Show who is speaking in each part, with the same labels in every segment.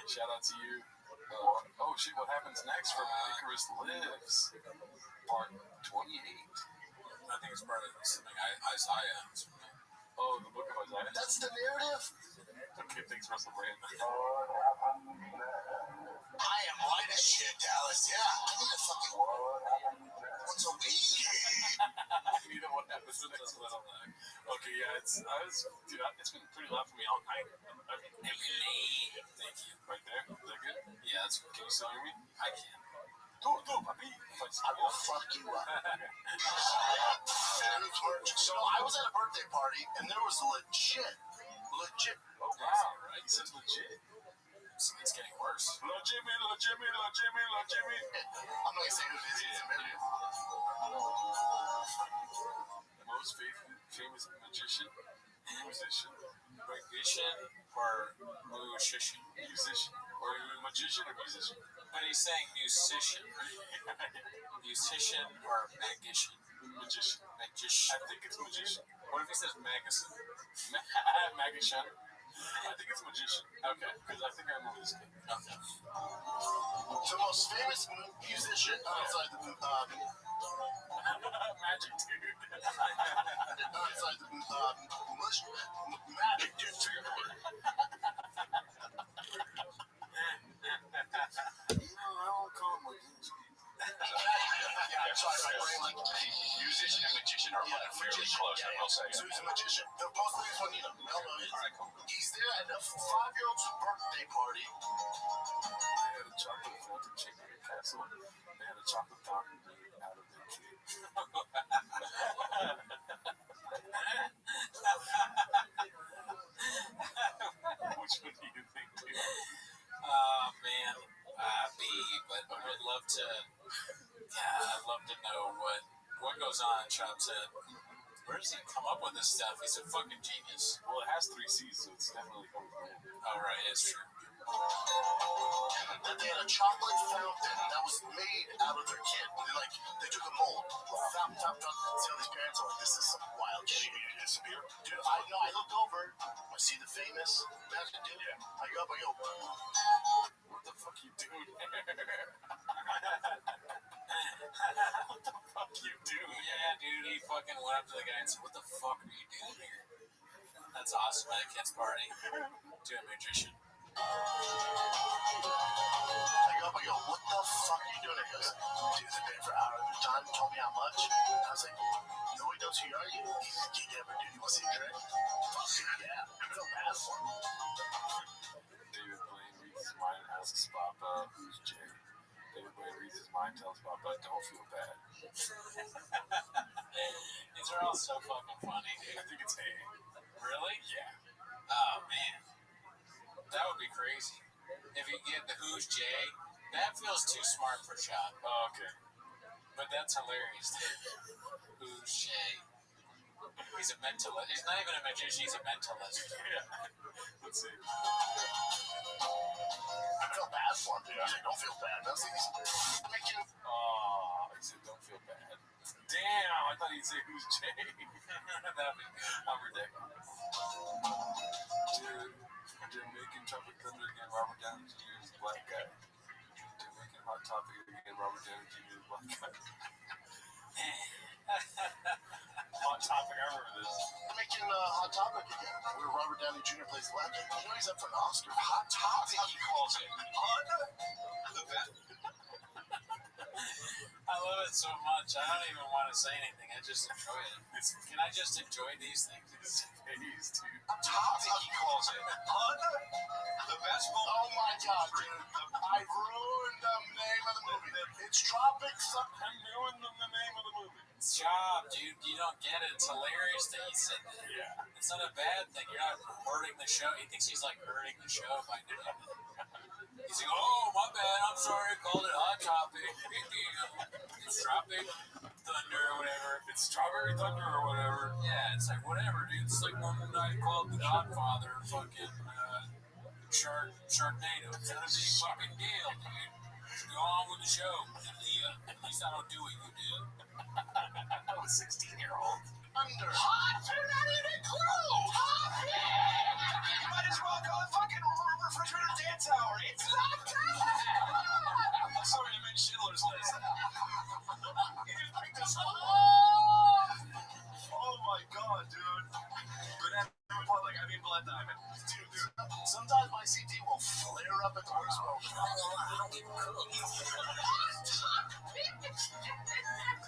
Speaker 1: Shout out to you. Oh shit! What happens next from Icarus Lives, part 28?
Speaker 2: I think it's part of something Isaiah.
Speaker 1: Oh, the book of Isaiah.
Speaker 3: That's the narrative.
Speaker 1: Okay, thanks, Russell Brand.
Speaker 3: I am white as shit, Dallas. Yeah, I need a fucking. What's a weed?
Speaker 1: You know what happens next? Okay, yeah, it's been pretty loud for me all night.
Speaker 2: Thank you.
Speaker 1: Right there, is that good?
Speaker 2: Yeah, that's good.
Speaker 1: Can you still hear me?
Speaker 2: I can.
Speaker 1: Do, papi.
Speaker 3: I will fuck you up. So I was at a birthday party and there was legit.
Speaker 1: Oh wow, right? He says legit.
Speaker 2: It's getting worse.
Speaker 1: Legit.
Speaker 3: I'm not gonna say who it is. It's American.
Speaker 1: The most famous musician
Speaker 2: or musician?
Speaker 1: Musician. Or magician or musician?
Speaker 2: But he's saying musician. Musician or magician?
Speaker 1: Magician.
Speaker 2: Magician.
Speaker 1: I think it's magician.
Speaker 2: What if he says magician?
Speaker 1: Magician. I think it's magician. Okay, because I think I remember this kid.
Speaker 2: Okay.
Speaker 3: The most famous musician outside the
Speaker 1: Magic dude.
Speaker 3: outside the magic dude.
Speaker 1: I don't call him magician.
Speaker 3: Yeah, sorry, my brain like
Speaker 4: Musician and magician are fairly close, I will say.
Speaker 3: So he's a magician. The post is one, he's there at a 5-year-old's birthday party.
Speaker 1: They had a chocolate fountain chicken at Castle. They had a chocolate fountain made out of their kid. Which one do you think, dude?
Speaker 2: Oh man, B. But I'd love to. Yeah, I'd love to know what goes on in Chop's head. Where does he come up with this stuff? He's a fucking genius.
Speaker 1: Well, it has 3 C's, so it's definitely coming from him.
Speaker 2: Oh right, it's true.
Speaker 3: That they had a chocolate fountain that was made out of their kid. They took a mold, fountain, tell these parents, like, this is some wild shit.
Speaker 4: You disappear?
Speaker 3: Dude, I know, I looked over, I see the famous magic dude.
Speaker 4: Yeah.
Speaker 3: I go up, I go,
Speaker 1: What the fuck you doing? What the fuck you doing?
Speaker 2: Yeah, dude, he fucking went up to the guy and said, "What the fuck are you doing here?" That's awesome at a kid's party. To a magician.
Speaker 3: I go up, I go, what the fuck are you doing? He goes, dude, they paid for hours of your time, told me how much. I was like, nobody knows who you are. He's like, yeah, but dude, you want to see a trick? Yeah, I feel bad for him.
Speaker 1: David Blaine reads his mind and asks Papa, who's Jay? David Blaine reads his mind, tells Papa, don't feel bad.
Speaker 2: These are all so fucking funny, dude.
Speaker 1: I think it's A.
Speaker 2: Really?
Speaker 1: Yeah.
Speaker 2: Oh man, that would be crazy. If you get the Who's Jay, that feels too smart for Chop.
Speaker 1: Oh, okay.
Speaker 2: But that's hilarious. Who's Jay? He's a mentalist. He's not even a magician. He's a mentalist.
Speaker 1: Yeah. Let's see.
Speaker 3: I feel bad for him, dude. He's like, don't feel bad. That's like,
Speaker 1: Oh, he said don't feel bad. Damn, I thought he'd say who's Jay.
Speaker 2: That'd be good.
Speaker 1: I'm ridiculous. Dude, they're making Tropic Thunder again. Robert Downey Jr. is a black guy. They're making Hot Topic again. Robert Downey Jr. is a black guy. Hot Topic, I remember this.
Speaker 3: They're making Hot Topic again, where Robert Downey Jr. plays black guy. You know he's up for an Oscar. Hot Topic, he calls it.
Speaker 4: The best.
Speaker 2: I love it so much. I don't even want to say anything. I just enjoy it. Can I just enjoy these things?
Speaker 1: His face, dude.
Speaker 3: Hot Topic, he calls it.
Speaker 4: The best moment.
Speaker 3: Oh my god, dude. I ruined the name of the movie. It's Tropics.
Speaker 1: I'm doing the name of the movie.
Speaker 2: Job, dude. You don't get it. It's hilarious that you said that.
Speaker 1: Yeah.
Speaker 2: It's not a bad thing. You're not hurting the show. He thinks he's like hurting the show by doing it. He's like, oh, my bad. I'm sorry. I called it Hot Topic. It's Tropic Thunder or whatever.
Speaker 1: It's Strawberry Thunder or whatever.
Speaker 2: Yeah, it's like, whatever, dude. It's like one night called The Godfather. Fucking Sharknado. It's not a big fucking deal, dude. Just go on with the show. At least I don't do what you do.
Speaker 1: I'm a 16-year-old.
Speaker 3: Under.
Speaker 4: Hot! You're not even close! Hot! You might as well call it fucking refrigerator
Speaker 3: Tower. It's not that.
Speaker 4: Sorry, I meant Schindler's List.
Speaker 3: You just picked us up.
Speaker 4: Oh my god, dude. Banana Republic, I mean Blood Diamond.
Speaker 3: Dude. Sometimes my CD will flare up at the worst moment.
Speaker 2: I don't get cooked.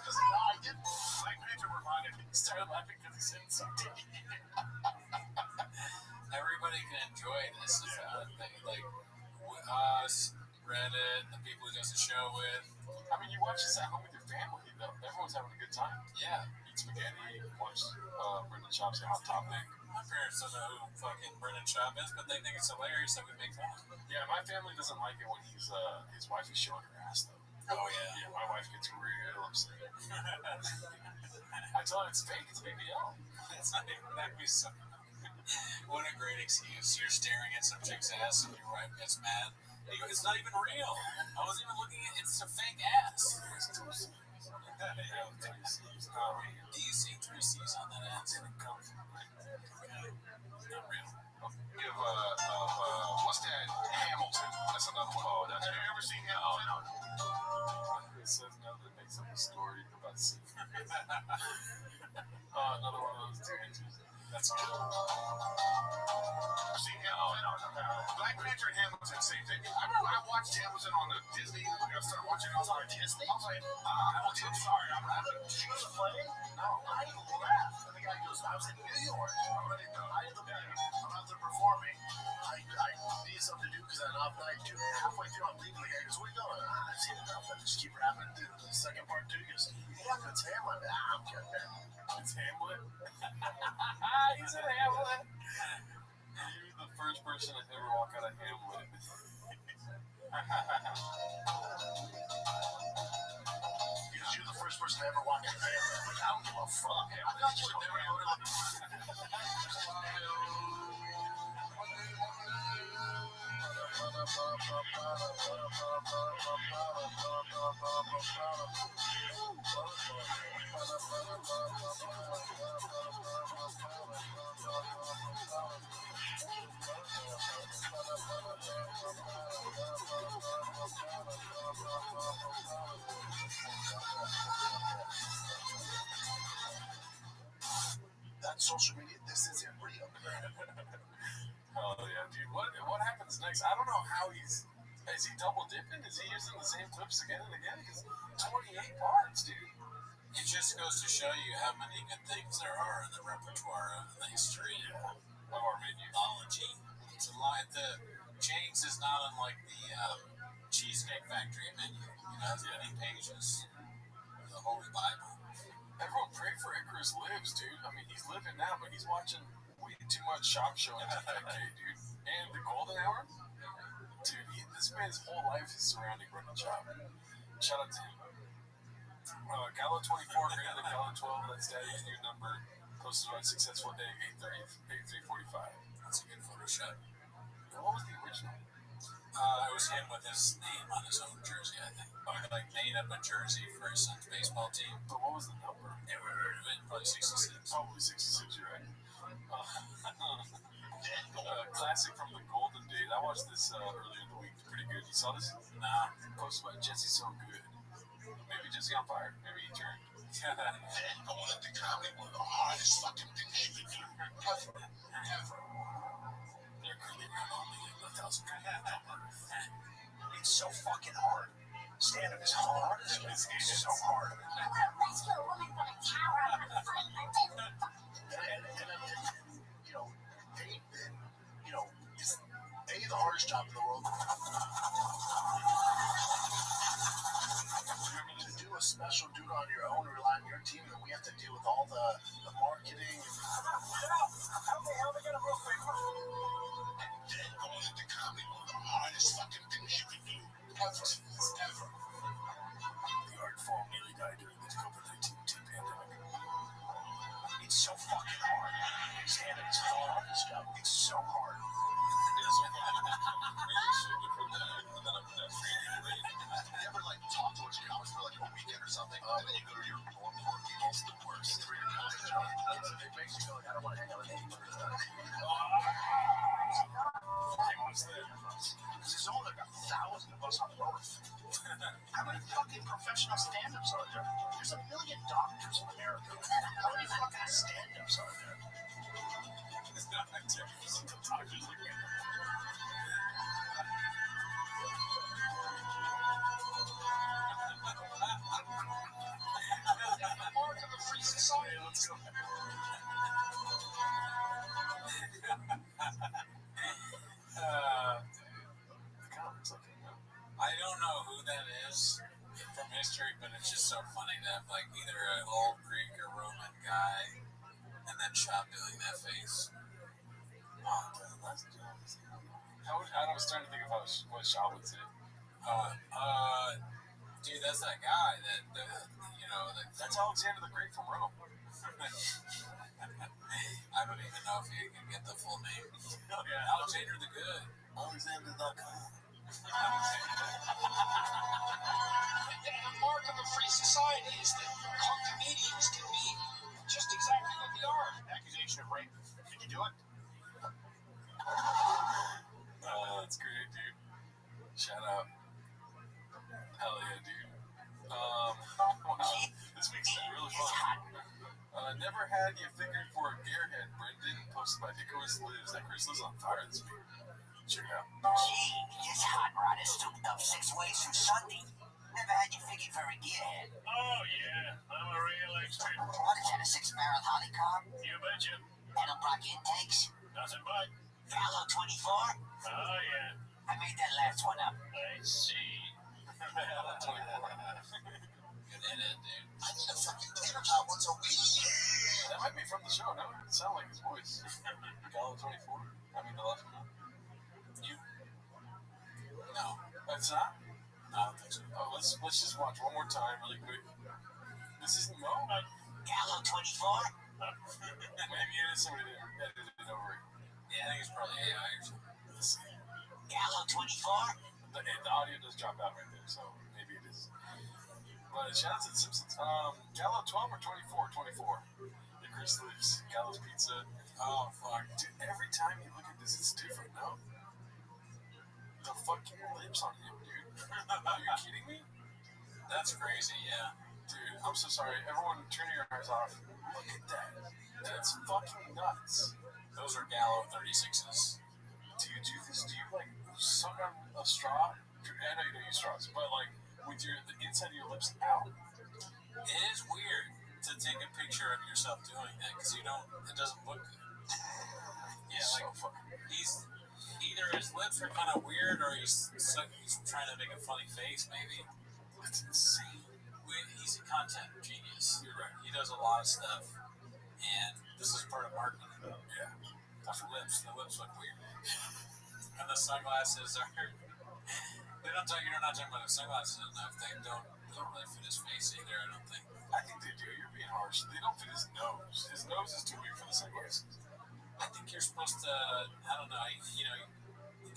Speaker 3: I did.
Speaker 4: Black Panther reminded me.
Speaker 1: He started laughing because he said something.
Speaker 2: Everybody can enjoy this. Is the thing. Like us, Reddit, the people he does the show with.
Speaker 1: I mean, you watch this at home with your family, though. Everyone's having a good time.
Speaker 2: Yeah.
Speaker 1: Eat spaghetti, watch Brendan Schaub's Hot Topic.
Speaker 2: My parents don't know who fucking Brendan Schaub is, but they think it's hilarious that we make fun of him.
Speaker 1: Yeah, my family doesn't like it when his wife is showing her ass, though.
Speaker 2: Oh, yeah.
Speaker 1: Yeah, my wife gets real upset. I tell her it's fake, it's BBL.
Speaker 2: It's not even that be so. What a great excuse. You're staring at some chick's ass and your wife gets mad. You go, it's not even real. I wasn't even looking at it. It's a fake ass.
Speaker 1: It's too serious.
Speaker 2: Yeah,
Speaker 1: It's not real.
Speaker 2: do you see 3 C's on that ass?
Speaker 1: And it comes
Speaker 2: It's not real.
Speaker 4: Give, what's that? Hamilton. That's another one. Oh, that's
Speaker 3: Have you ever seen Hamilton?
Speaker 1: It says no, that makes up a story about sea. Another one of those two inches.
Speaker 2: That's good.
Speaker 3: Seen Hamilton? Black Panther and Hamilton, same thing. I remember I watched Hamilton on the Disney. I started watching it on Disney. I was like, Hamilton, sorry. I'm like, did you go to the play? No. I laughed. And the guy goes, I was in New York. I had the play. I'm out there performing. I need something to do because I had an off night. Dude, halfway through, I'm leaving. The guy goes, where are you going? I've seen enough. I just keep rapping. Dude, the second part, too. He goes, yeah, it's Hamlet. I'm kidding, man.
Speaker 1: It's Hamlet. He's in Hamlet. You're the first person to ever walk out of Hamlet.
Speaker 3: Because you're the first person to ever walk in the Hamlet. Like, I don't give a fuck. I thought you would never go to That's social media. This isn't real.
Speaker 1: Oh yeah, dude. What happens next? I don't know how is he double dipping? Is he using the same clips again and again? Because 28 parts, dude.
Speaker 2: It just goes to show you how many good things there are in the repertoire of the history
Speaker 1: of our
Speaker 2: mythology. It's a lot. The James is not unlike the Cheesecake Factory menu. It has many pages. The Holy Bible.
Speaker 1: Everyone pray for Icarus Lives, dude. I mean, he's living now, but he's watching way too much Shock Show and FFK, dude. And the Golden Hour? Dude, this man's whole life is surrounding Brendan Schaub. Shout out to him. Gallo 24, greater than Gallo 12. That's Daddy's new number. Posted on Successful Day, 8345.
Speaker 2: That's a good Photoshop.
Speaker 1: What was the original?
Speaker 2: It was him with his name on his own jersey, I think. Like made up a jersey for his son's baseball team.
Speaker 1: But what was the number?
Speaker 2: Never heard of it. Probably 66.
Speaker 1: Probably 66, you're right. Classic from the Golden Days. I watched this earlier in the week. It's pretty good. You saw this?
Speaker 2: Nah.
Speaker 1: Posted by Jesse So Good. Maybe Jesse on fire. Maybe he turned.
Speaker 3: I want to think comedy one of the hardest fucking things you can do. Ever.
Speaker 1: They're currently around only 1,000 people.
Speaker 3: It's so fucking hard. Stand-up is hard. It's so hard.
Speaker 5: Rescue a woman from a tower on her front lawn.
Speaker 3: And you know, it's the hardest job in the world. To do a special dude on your own, rely on your team, and we have to deal with all the marketing. How the hell are they gonna book me? Then going into comedy, one of the hardest fucking things you can do ever.
Speaker 1: The art form nearly died during the COVID-19 pandemic.
Speaker 3: It's so fucking hard. Stand-up is the hardest job. It's so hard. You ever talk to a comics for a weekend or something, and then you go to your dorm for it's the worst. It's for your college job. It makes you go, I don't want to hang out with anybody.
Speaker 1: Hey, what's that?
Speaker 3: Because there's only like 1,000 of us on Earth. How many fucking professional stand-ups are there? There's 1 million doctors in America. How many fucking stand-ups are there?
Speaker 1: It's not like doctors looking at
Speaker 3: Mark of a free society.
Speaker 1: let's go.
Speaker 2: I don't know who that is from history, but it's just so funny to have like either an old Greek or Roman guy and then Chop doing that face.
Speaker 1: I was trying to think of what Shaw would say.
Speaker 2: Dude, that's that guy that
Speaker 1: That's Alexander the Great from Rome.
Speaker 2: I don't even know if you can get the full name.
Speaker 1: Oh, yeah.
Speaker 2: Alexander the Good.
Speaker 1: Alexander the Good.
Speaker 3: The mark of a free society is that comedians can be just exactly what they are. Accusation of rape. Did you do it?
Speaker 1: That's great, dude. Shout out. Hell yeah, dude. Wow. This week's been really fun. Never had you figured for a gearhead, Brendan, posted by Nicholas Lives. That Chris lives on fire this week. Check it out.
Speaker 6: Gee, this hot rod is souped up 6 ways from Sunday. Never had you figured for a gearhead.
Speaker 3: Oh, yeah. I'm a real expert.
Speaker 6: What is that, a 6-barrel Hollycock?
Speaker 3: You betcha.
Speaker 6: Edelbrock intakes?
Speaker 3: Nothing but.
Speaker 6: Fallow 24?
Speaker 3: Oh, yeah.
Speaker 6: I made that last one up.
Speaker 3: I see.
Speaker 2: Good edit, dude.
Speaker 6: I need a fucking dinner out once a week.
Speaker 1: That might be from the show, no? It sounds like his voice. Gallo 24. I mean, the last one.
Speaker 2: No.
Speaker 1: That's not?
Speaker 2: I don't think so.
Speaker 1: Oh, let's just watch one more time really quick. This isn't Mo?
Speaker 6: Gallo 24?
Speaker 1: Maybe it is somebody that edited it over.
Speaker 2: Yeah, I think it's probably AI or something.
Speaker 1: Let's see.
Speaker 6: Gallo 24?
Speaker 1: The audio does drop out right there, so maybe it is. But shout out to the Simpsons. Gallo 12 or 24? 24. The Chris Lives. Gallo's Pizza. Oh, fuck. Dude, every time you look at this, it's different, no? The fucking lips on him, dude. Are you kidding me?
Speaker 2: That's crazy, yeah.
Speaker 1: Dude, I'm so sorry. Everyone, turn your eyes off. Look at that. That's fucking nuts.
Speaker 2: Those are Gallo 36s.
Speaker 1: Do you do this? Do you, like, suck on a straw? I know you don't use straws, but, like, with the inside of your lips out?
Speaker 2: It is weird to take a picture of yourself doing that because it doesn't look good. Yeah,
Speaker 1: So
Speaker 2: like,
Speaker 1: fucking...
Speaker 2: either his lips are kind of weird or he's trying to make a funny face, maybe.
Speaker 1: That's insane.
Speaker 2: He's a content genius.
Speaker 1: You're right.
Speaker 2: He does a lot of stuff, and this is part of marketing.
Speaker 1: Yeah.
Speaker 2: Tough lips. The lips look weird. And the sunglasses are... You're not talking about the sunglasses enough. They don't really fit his face either, I don't think.
Speaker 1: I think they do. You're being harsh. They don't fit his nose. His nose is too big for the sunglasses.
Speaker 2: I think you're supposed to, I don't know, he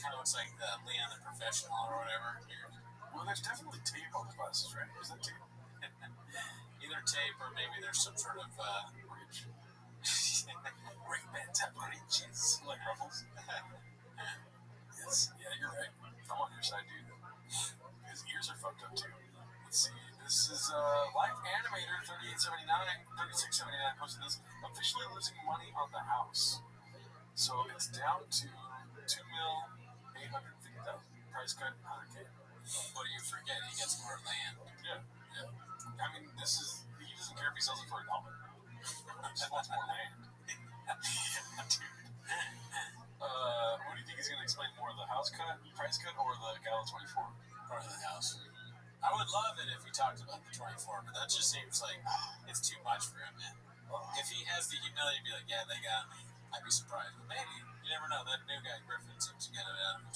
Speaker 2: kind of looks like Leon the Professional or whatever.
Speaker 1: Well, there's definitely tape on the glasses, right? Is that tape?
Speaker 2: Either tape or maybe there's some sort of
Speaker 1: Ridge. Ray-Bans have ridges. Like ruffles. Yes. Yeah, you're right. I'm on your side, dude. His ears are fucked up, too. Let's see. This is Life Animator 3679 posted this. Officially losing money on the house. So it's down to $2,850,000. Price cut 100K.
Speaker 2: But you forget he gets more land.
Speaker 1: Yeah. I mean, he doesn't care if he sells it for $1. He just wants more land. Dude. What do you think he's going to explain more? The house cut, price cut, or the Gallo 24?
Speaker 2: Part of the house. I would love it if he talked about the 24, but that just seems like it's too much for him, man. If he has the humility to be like, yeah, they got me, I'd be surprised. But maybe. You never know. That new guy, Griffin, seems to get it out of him.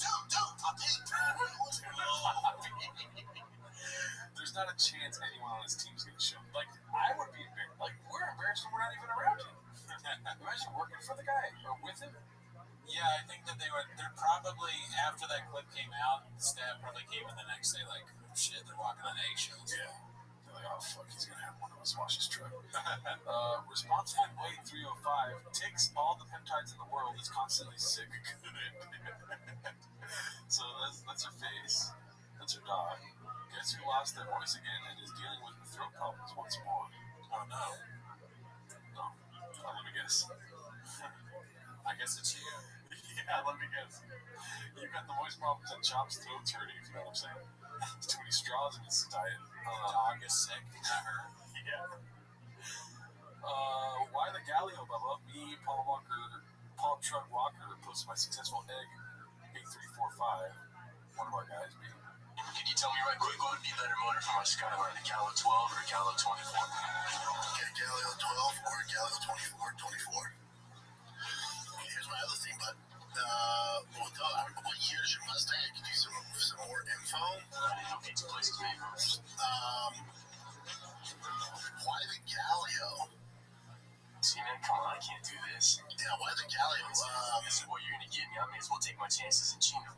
Speaker 1: There's not a chance anyone on his team's going to show. Like, I would be embarrassed. Like, we're embarrassed when we're not even around him. Imagine working for the guy or with him.
Speaker 2: Yeah, I think that they're probably, after that clip came out, the staff probably came in the next day like, oh, shit, they're walking on eggshells.
Speaker 1: Yeah. like, oh fuck, he's gonna have one of us wash his truck. Responsible Blade 305 takes all the peptides in the world, is constantly sick. So that's her face. That's her dog. Guess who lost their voice again and is dealing with throat problems once more?
Speaker 2: Oh no.
Speaker 1: No. Let me guess.
Speaker 2: I guess it's you.
Speaker 1: Yeah, let me guess. You got the voice problems and Chop's throat's hurting, if you know what I'm saying. There's too many straws in his diet.
Speaker 2: Dog is sick, not her.
Speaker 1: Yeah. Why the Galileo, Bubba? Me, Paul Walker, Paul Truck Walker posted my successful egg 8345. One of our guys, me.
Speaker 3: Can you tell me right quick what would be better motor for my Skyline, a Gallo 12 or a Gallo 24? Okay, Gallo 12 or a Gallo 24. Here's my other thing, bud. What year is your Mustang? I could use some more info. Okay, two places, maybe. Why the Galileo? See, man, come on, I can't do this. Yeah, why the Galileo? This is what you're gonna give me. I may as well take my chances in Chino.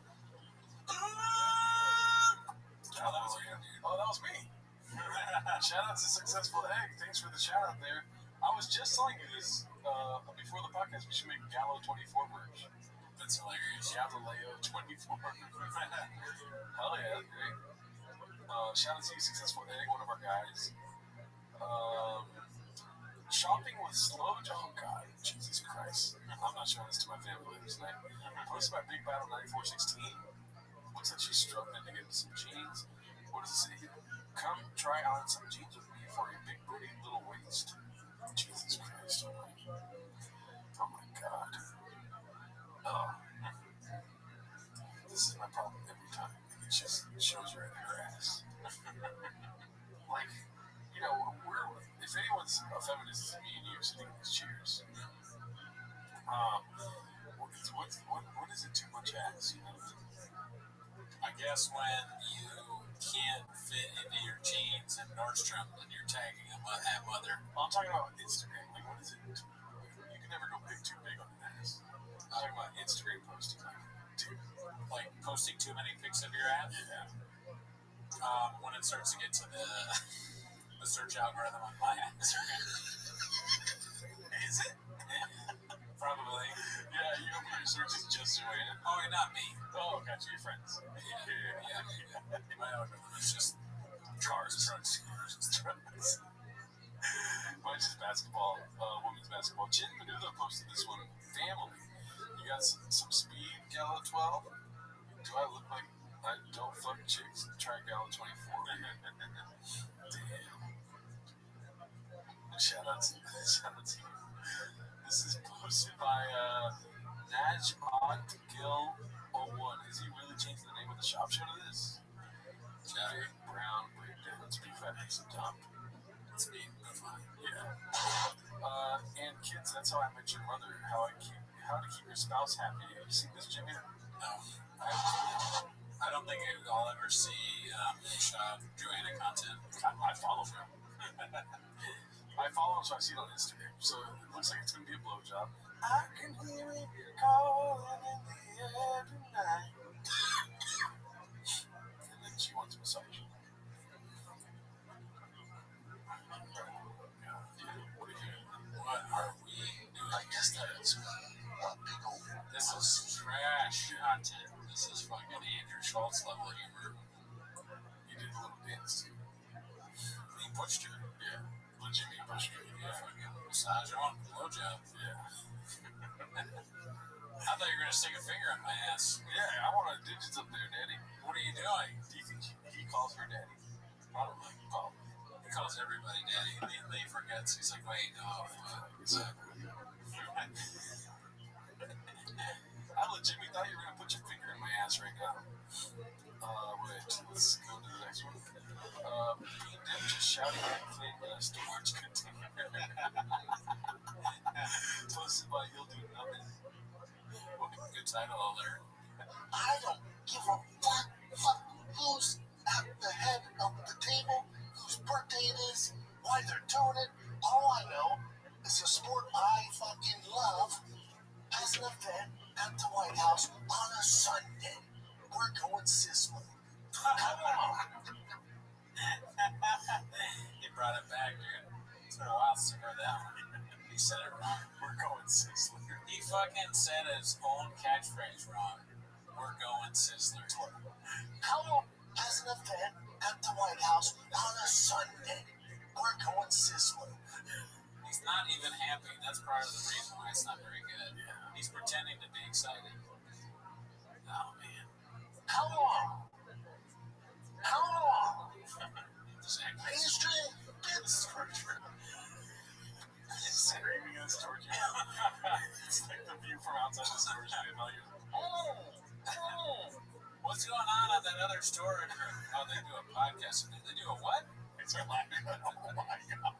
Speaker 1: Oh, that was me. Shout out to Successful Egg. Thanks for the shout out there. I was just telling you this before the podcast. We should make Gallo 24 merch.
Speaker 2: That's hilarious.
Speaker 1: Galileo 24. Hell yeah, that's great. Shout out to you, Successful Egg, one of our guys. Shopping with Slow Joe. God, Jesus Christ. I'm not showing this to my family later tonight. Posted by Big Battle 9416. Looks like she's struggling to get some jeans. What does it say here? Come try on some jeans with me for a big booty little waist. Jesus Christ. Oh my God. Oh. This is my problem every time. It just shows right in her ass. Like, you know, if anyone's a feminist, it's me and you sitting in these chairs. What is it too much ass, you know?
Speaker 2: I guess when you can't fit into your jeans in Nordstrom and you're tagging them at mother.
Speaker 1: I'm talking about Instagram. Like, what is it? You can never go too big on an ass. I'm talking about Instagram posting.
Speaker 2: Like posting too many pics of your ass?
Speaker 1: Yeah.
Speaker 2: When it starts to get to the search algorithm on my ass.
Speaker 1: Is it?
Speaker 2: Probably.
Speaker 1: Yeah, you open your search, it's just Joanne.
Speaker 2: Oh, and not me.
Speaker 1: Oh, gotcha, your friends.
Speaker 2: Yeah. My own. It's just
Speaker 1: Cars, trucks. Mine's just basketball, women's basketball. Chin Menudo posted this one. Family. You got some speed, Gallo 12? Do I look like I don't fuck chicks? Try Gallo 24. Damn. Shout out to you. This is posted by Najmod Gill 01. Is he really changing the name of the shop show to this? Big brown breakdowns, beef ethics, and dump.
Speaker 2: It's me. That's fine.
Speaker 1: Yeah. And kids, that's how I met your mother. How to keep your spouse happy. Have you seen this, Jimmy?
Speaker 2: No. I don't think I'll ever see Joanna content.
Speaker 1: I follow him. I follow him, so I see it on Instagram. So it looks like it's going to be a blowjob. I can hear it calling in the air tonight. And then she wants a massage.
Speaker 2: What are we doing?
Speaker 3: I guess that's a big old.
Speaker 2: This is trash content. This is fucking Andrew Schultz level humor.
Speaker 1: He did a little dance too.
Speaker 2: He pushed her.
Speaker 1: Yeah. Legit, he pushed her.
Speaker 2: Yeah, fucking massage on, blowjob.
Speaker 1: Yeah.
Speaker 2: I thought you were gonna stick a finger in my ass.
Speaker 1: Yeah, I want digits up there, Daddy.
Speaker 2: What are you doing?
Speaker 1: Do you think he calls her Daddy? Probably.
Speaker 2: He calls everybody daddy, and he forgets. He's like, wait, no.
Speaker 1: I legitimately thought you were going to put your finger in my ass right now. Wait, let's go to the next one. Being Dip just shouting at Flynn in a storage container. Posted by You'll Do Nothing.
Speaker 2: What a good title alert.
Speaker 3: I don't give a fuck who's at the head of the table, whose birthday it is, why they're doing it. All I know is a sport I fucking love has an event at the White House on a Sunday. We're going Sismo. Come on.
Speaker 2: he said it wrong.
Speaker 1: We're going Sizzler.
Speaker 2: He fucking said his own catchphrase wrong. We're going Sizzler.
Speaker 3: Hello, as an event at the White House on a Sunday. We're going Sizzler.
Speaker 2: He's not even happy. That's part of the reason why it's not very good. He's pretending to be excited. Oh, man.
Speaker 3: How long?
Speaker 2: Just act like
Speaker 3: Mainstream bits.
Speaker 1: Screaming in the storage unit. It's like the view from outside the storage unit.
Speaker 2: what's going on at that other storage room? Oh, they do a podcast. They do a what?
Speaker 1: It's laughing. Oh my god.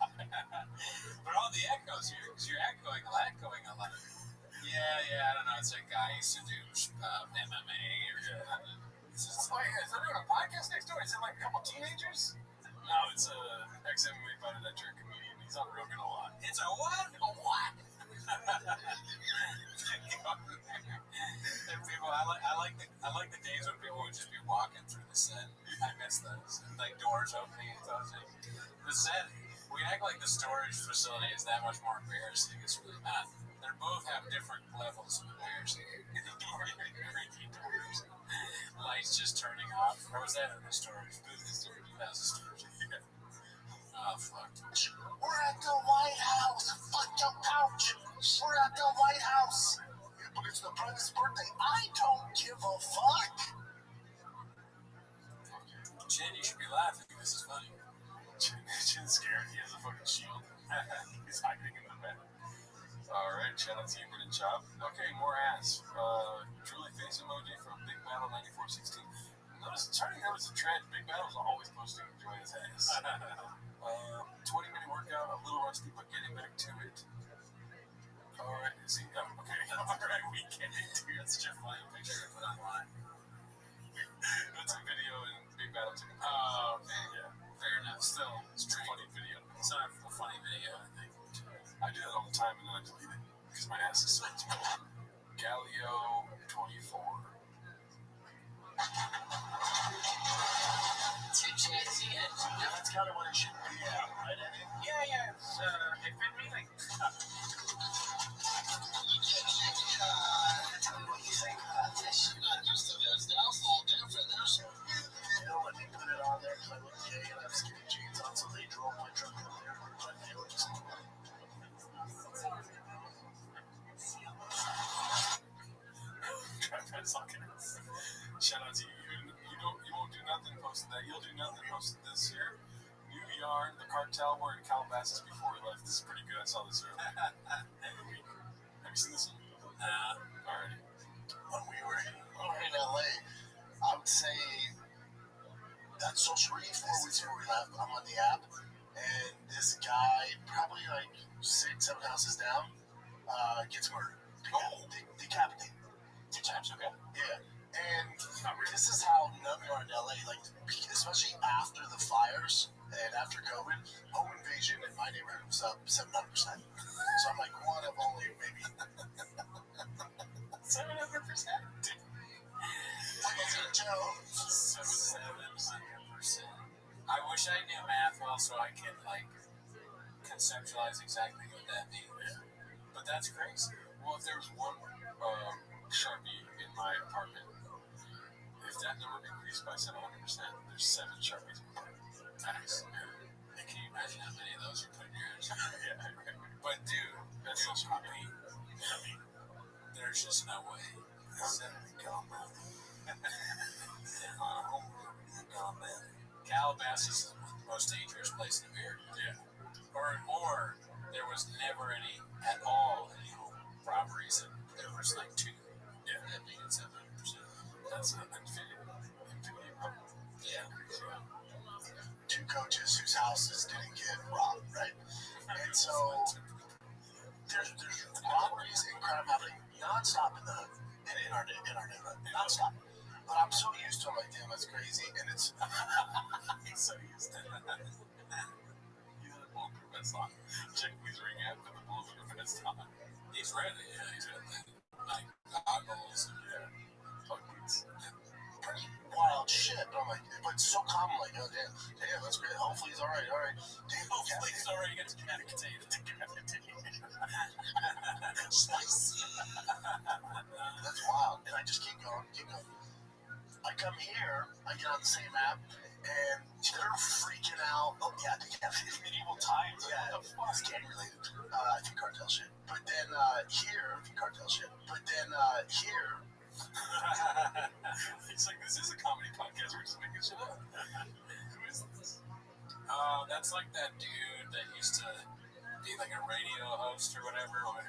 Speaker 2: But all the echoes here, because you're echoing a lot. Yeah, I don't know. It's a guy who used to do MMA or something.
Speaker 1: Is there doing a podcast next door? Is it like a couple teenagers? No, it's a ex-MMA fighter that you're a comedian. He's on Rogan a lot.
Speaker 2: It's a what?
Speaker 1: A what?
Speaker 2: And people, I like the days when people would just be walking through the set. I miss those. Like doors opening and closing. The set, we act like the storage facility is that much more embarrassing. It's really not. They both have different levels of embarrassing. Lights just turning off. Or was that in the storage? That was the storage. Oh, fuck.
Speaker 3: We're at the White House. Fuck your couch. We're at the White House. Yeah, but it's the president's birthday. I don't give a fuck.
Speaker 2: Chin, you should be laughing. This is funny.
Speaker 1: Chin's scared. He has a fucking shield. He's hiding in the back. Alright, shout out to you, Brennan Chop. Okay, more ass. Truly face emoji from Big Battle 9416. Notice, starting out as a trend, Big Battle's always posting enjoy his ass. 20-minute workout, a little rusty, but getting back to it. Alright, see, okay. Alright, we get it, dude.
Speaker 2: That's just a funny picture to put online.
Speaker 1: That's a video and Big Battle took it.
Speaker 2: Oh, okay.
Speaker 1: Yeah.
Speaker 2: Fair enough. Still,
Speaker 1: It's a funny video.
Speaker 2: it's not a funny video, I think.
Speaker 1: I do that all the time and then I delete it because my ass is so small. Galileo 24.
Speaker 3: That's kind of what it should be at, right, Eddie?
Speaker 2: Yeah. It fit me like.
Speaker 3: Tell me what you think about this. You're not used to this. Now it's a little different. When they put it on there, because I look gay and I have skinny jeans on, so they drove my truck up there. But they were just...
Speaker 1: Shout out to you. You won't do nothing posting that. You'll do nothing posting this here. New yarn, the cartel wearing Calabasas before we left. This is pretty good. I saw this earlier. Every week. Have you seen this one? Alrighty.
Speaker 3: When we were in LA, I would say that social media 4 weeks before we left, I'm on the app, and this guy, probably like 6-7 houses down, gets murdered. Decapitated.
Speaker 2: 2 times, okay.
Speaker 3: Yeah. And this is how numb we are in LA, like, especially after the fires and after COVID, home invasion in my neighborhood was up 700%. So I'm like one of only maybe
Speaker 1: 700%.
Speaker 2: I wish I knew math well so I could like conceptualize exactly what that means. But that's crazy.
Speaker 1: Well, if there was one Sharpie in my apartment, if that number increased by 700%, there's 7 Sharpies in my apartment.
Speaker 2: Nice. And can you imagine how many of those you put in yours?
Speaker 1: Yeah.
Speaker 2: But dude,
Speaker 1: That's so
Speaker 2: I mean, there's just no way. Calabasas is the most dangerous place in America.
Speaker 1: Yeah.
Speaker 2: Or there was never any at all any robberies, and there was like 2.
Speaker 1: Yeah.
Speaker 2: That made it 700%.
Speaker 1: That's an infinity.
Speaker 2: Yeah.
Speaker 3: 2 coaches whose houses didn't get robbed, right? And so there's robberies and crime happening nonstop in our neighborhood, nonstop. But I'm so used to it, like, damn, that's crazy, and it's
Speaker 1: He's so used to it. He's in a bulletproof vest on. Check these ring out with the bulletproof vest on.
Speaker 2: He's ready. Yeah, he's got that, like goggles.
Speaker 1: Yeah. Fuck boots.
Speaker 3: pretty wild shit. But I'm like, but it's so common. Like, oh damn, that's great. Hopefully he's all right. Damn,
Speaker 2: Hopefully he's already got decapitated. Spicy.
Speaker 3: That's wild. And I just keep going. I come here, I get on the same app, and they're freaking out. Oh yeah,
Speaker 2: Medieval times.
Speaker 3: yeah, it's gang related. I think cartel shit. But then here, here.
Speaker 1: It's like, this is a comedy podcast. We're just making shit up. Who is this?
Speaker 2: That's like that dude that used to be like a radio host or whatever with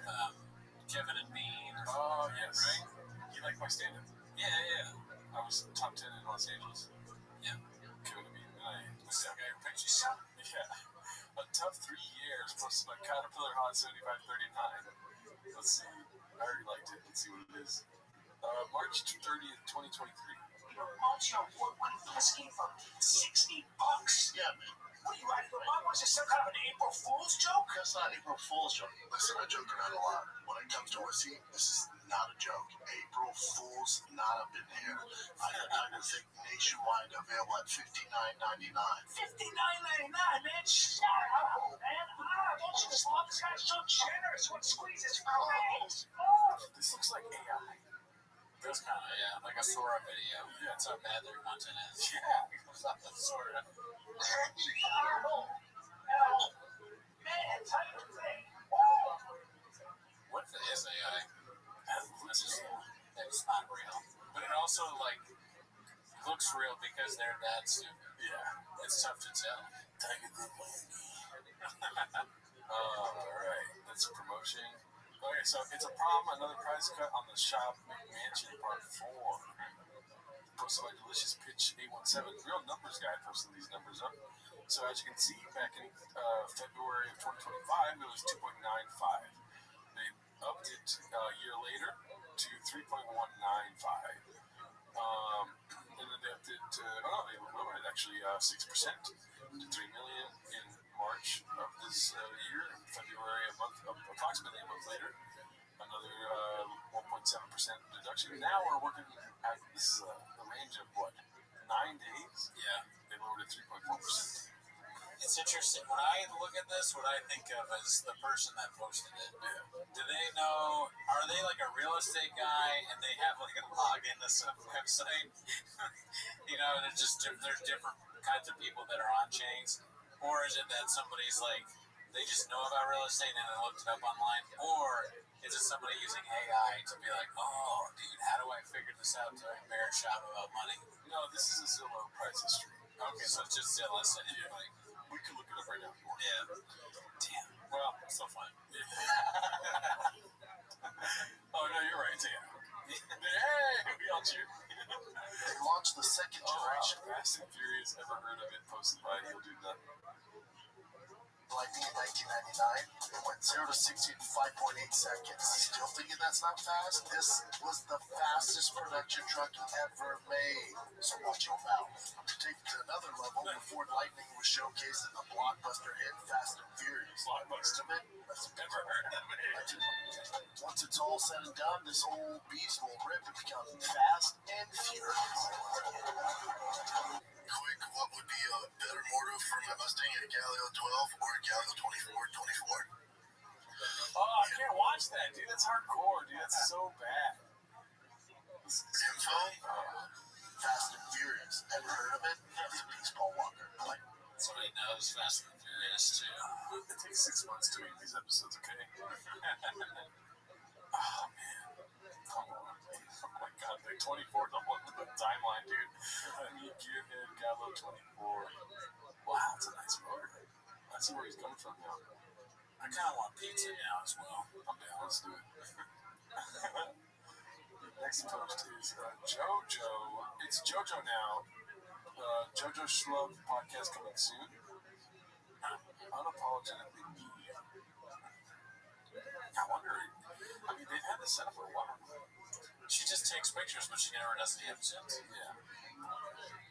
Speaker 2: Kevin and Bean.
Speaker 1: Oh, yes.
Speaker 2: Right?
Speaker 1: You like my stand-up?
Speaker 2: Yeah.
Speaker 1: I was top 10 in Los Angeles.
Speaker 2: Yeah.
Speaker 1: Kevin and Bean.
Speaker 2: What's that guy who pictures?
Speaker 1: Yeah. A tough 3 years, posted by Caterpillar Hot 7539. Let's see. I already liked it. Let's see what it is. March 30th, 2023.
Speaker 6: Launch your award-winning whiskey for $60.
Speaker 3: Yeah, man.
Speaker 6: What are you out of your mind? Was this some kind of an April Fool's joke?
Speaker 3: That's not April Fool's joke. Listen, I joke around a lot. When it comes to whiskey, this is not a joke. April Fool's not up in here. I got to think nationwide available at $59.99.
Speaker 6: $59.99, man. Shut up, man. Don't you just love this guy's so generous when squeezes face?
Speaker 1: This looks like AI.
Speaker 2: That's kind of, like a Sora video.
Speaker 1: Yeah.
Speaker 2: That's how bad their content is.
Speaker 1: Yeah.
Speaker 2: Sora.
Speaker 6: Man, type of thing.
Speaker 2: What if it is AI? It's not real. But it also, like, looks real because they're that stupid.
Speaker 1: Yeah.
Speaker 2: It's tough to tell.
Speaker 1: Alright. That's a promotion. Okay, so it's a prom, another prize cut on the Shop McMansion Part 4. Posted by Delicious Pitch 817. Real Numbers Guy posted these numbers up. So as you can see, back in February of 2025, it was 2.95. They upped it a year later to 3.195. And then they upped it to, they lowered it actually 6% to $3 million in March of this year. In February, approximately a month later, another 1.7% deduction. Now we're working at this is the range of what, 9 days?
Speaker 2: Yeah.
Speaker 1: They lowered it 3.4%.
Speaker 2: It's interesting. When I look at this, what I think of is the person that posted it. Do they know? Are they like a real estate guy and they have like a login to some website? There's different kinds of people that are on chains, or is it that somebody's like they just know about real estate and they looked it up online, or is it somebody using AI to be like, oh, dude, how do I figure this out to embarrass shop about money?
Speaker 1: No, this is a Zillow price history.
Speaker 2: Okay, so it's just Zillow saying like.
Speaker 1: We can look it up right now if you want.
Speaker 2: Yeah. Damn. Well, still fine.
Speaker 1: Oh, no, you're right. Yeah. Hey, we got you.
Speaker 3: They launched the second generation.
Speaker 1: Fast and Furious, ever heard of it? Posted by He'll Do Nothing.
Speaker 3: Lightning in 1999, it went 0 to 60 in 5.8 seconds. Still thinking that's not fast? This was the fastest production truck ever made. So watch your mouth. To take it to another level, before Lightning was showcased in the blockbuster hit Fast and Furious.
Speaker 1: Blockbuster.
Speaker 3: Never heard of it. Once it's all said and done, this old beast will rip and become fast and furious. Quick, what would be a better motor for my Mustang, a Galileo 12 or a Galileo 24?
Speaker 1: Oh, I can't watch that, dude. That's hardcore, dude. That's so bad.
Speaker 3: Info? Fast and Furious. Ever heard of it? It's a piece, Paul Walker. Like,
Speaker 2: Somebody knows Fast and Furious too.
Speaker 1: It takes 6 months to make these episodes, okay? Oh, man. Come on. Oh, my God. The 24 is on the timeline, dude. Me, Gearhead, Gallo 24. Wow, that's a nice motor. I see where he's coming from now.
Speaker 2: I kind of want pizza now as well.
Speaker 1: I'm down. Let's do it. Next post is JoJo. It's JoJo now. JoJo Schlub podcast coming soon. Unapologetically me. I wonder. I mean, they've had this set up for a while.
Speaker 2: She just takes pictures, but she never does the episodes.
Speaker 1: Yeah.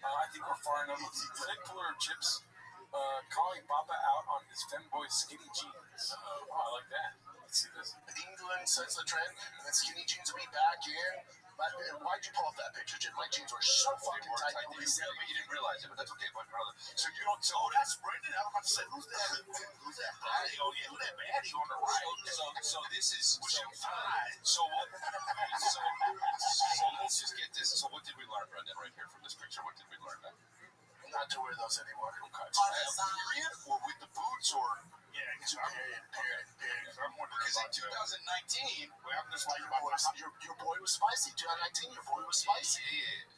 Speaker 1: I think we're far enough. Let's see. Ted Pillar of Chips calling Baba out on his femboy skinny jeans. Oh, I like that. Let's see this.
Speaker 3: England sets the trend, and then skinny jeans will be back in Why'd you pull up that picture, Jim? My jeans were so fucking tight.
Speaker 4: You didn't realize it, but that's okay, brother. So you don't.
Speaker 3: Oh, that's Brendan. I was about to say, who's that? Who's that baddie? Oh yeah, who's that baddie on the right?
Speaker 4: So this is.
Speaker 3: Was you fine?
Speaker 4: So what? So let's just get this. So what did we learn, Brendan, right here from this picture? What did we learn?
Speaker 3: Not to wear those anymore.
Speaker 4: Okay. Period, or with the boots, or
Speaker 3: Yeah, period.
Speaker 4: because in 2019,
Speaker 3: Well, that's why your boy was spicy. 2019, your boy was spicy.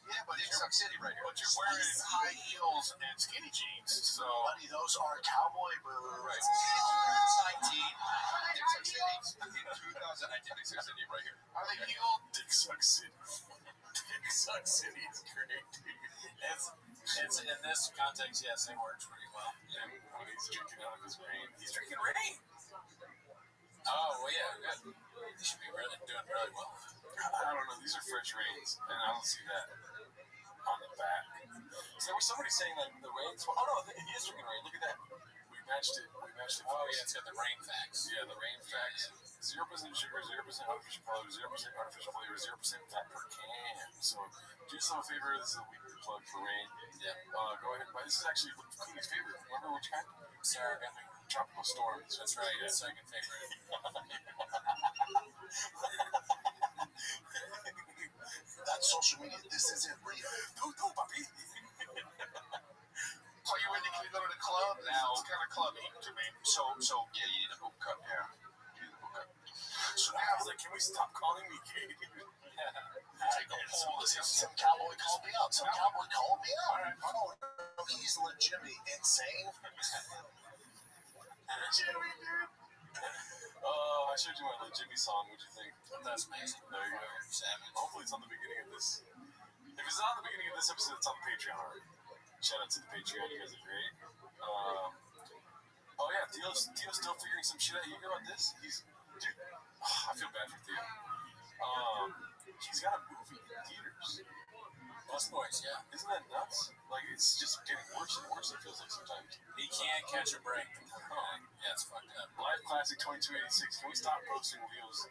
Speaker 4: yeah, but it's Suck City right here.
Speaker 3: But you're wearing high heels and skinny jeans, so buddy, those are cowboy boots.
Speaker 4: Right. In 2019, Dick Suck City right here.
Speaker 3: Are they heel? Dick Suck City. Dick Suck City is great, dude.
Speaker 2: It's in this context, yes, it works pretty well.
Speaker 1: And when he's drinking out of his rain,
Speaker 2: He's drinking rain. Oh, well, yeah, good. He should be doing really well.
Speaker 1: I don't know. These are French rains, and I don't see that on the back. So there was somebody saying that the rains. Oh no, he is drinking rain. Look at that. We matched it.
Speaker 2: Oh, yeah, it's got the rain facts.
Speaker 1: Yeah, the rain facts. 0% sugar, 0% artificial color, 0% artificial flavor, 0% fat per can. So do yourself a favor. This is a weekly plug for rain.
Speaker 2: Yeah.
Speaker 1: Go ahead and buy. This is actually Clean's favorite. Remember which kind?
Speaker 2: Sarah got me.
Speaker 1: Tropical storms.
Speaker 2: That's right, yeah. Second favorite.
Speaker 3: That's social media. This isn't real.
Speaker 1: Do, papi.
Speaker 3: So you ready to go to the club?
Speaker 4: Now-
Speaker 3: It's kind of clubby to me.
Speaker 4: So yeah, you need a boot cut. Yeah. You need a boot cut.
Speaker 1: So now I was like, can we stop calling me gay?
Speaker 3: Take a poll. Some cowboy called me out. Oh, he's legitimately insane.
Speaker 1: Jimmy, dude. I showed you my Jimmy song. What'd you think?
Speaker 2: That's amazing.
Speaker 1: There you go.
Speaker 2: Savage.
Speaker 1: Hopefully it's on the beginning of this. If it's not on the beginning of this episode, it's on the Patreon already. Shout out to the Patreon. You guys are great. Oh yeah, Theo's still figuring some shit out. You hear about this? Dude, I feel bad for Theo. He's got a movie in theaters.
Speaker 2: Lost Boys, yeah.
Speaker 1: Isn't that nuts? Like, it's just getting worse and worse, it feels like sometimes.
Speaker 2: He can't catch a break. Yeah, it's fucked up.
Speaker 1: Live Classic 2286. Can we stop posting Leo's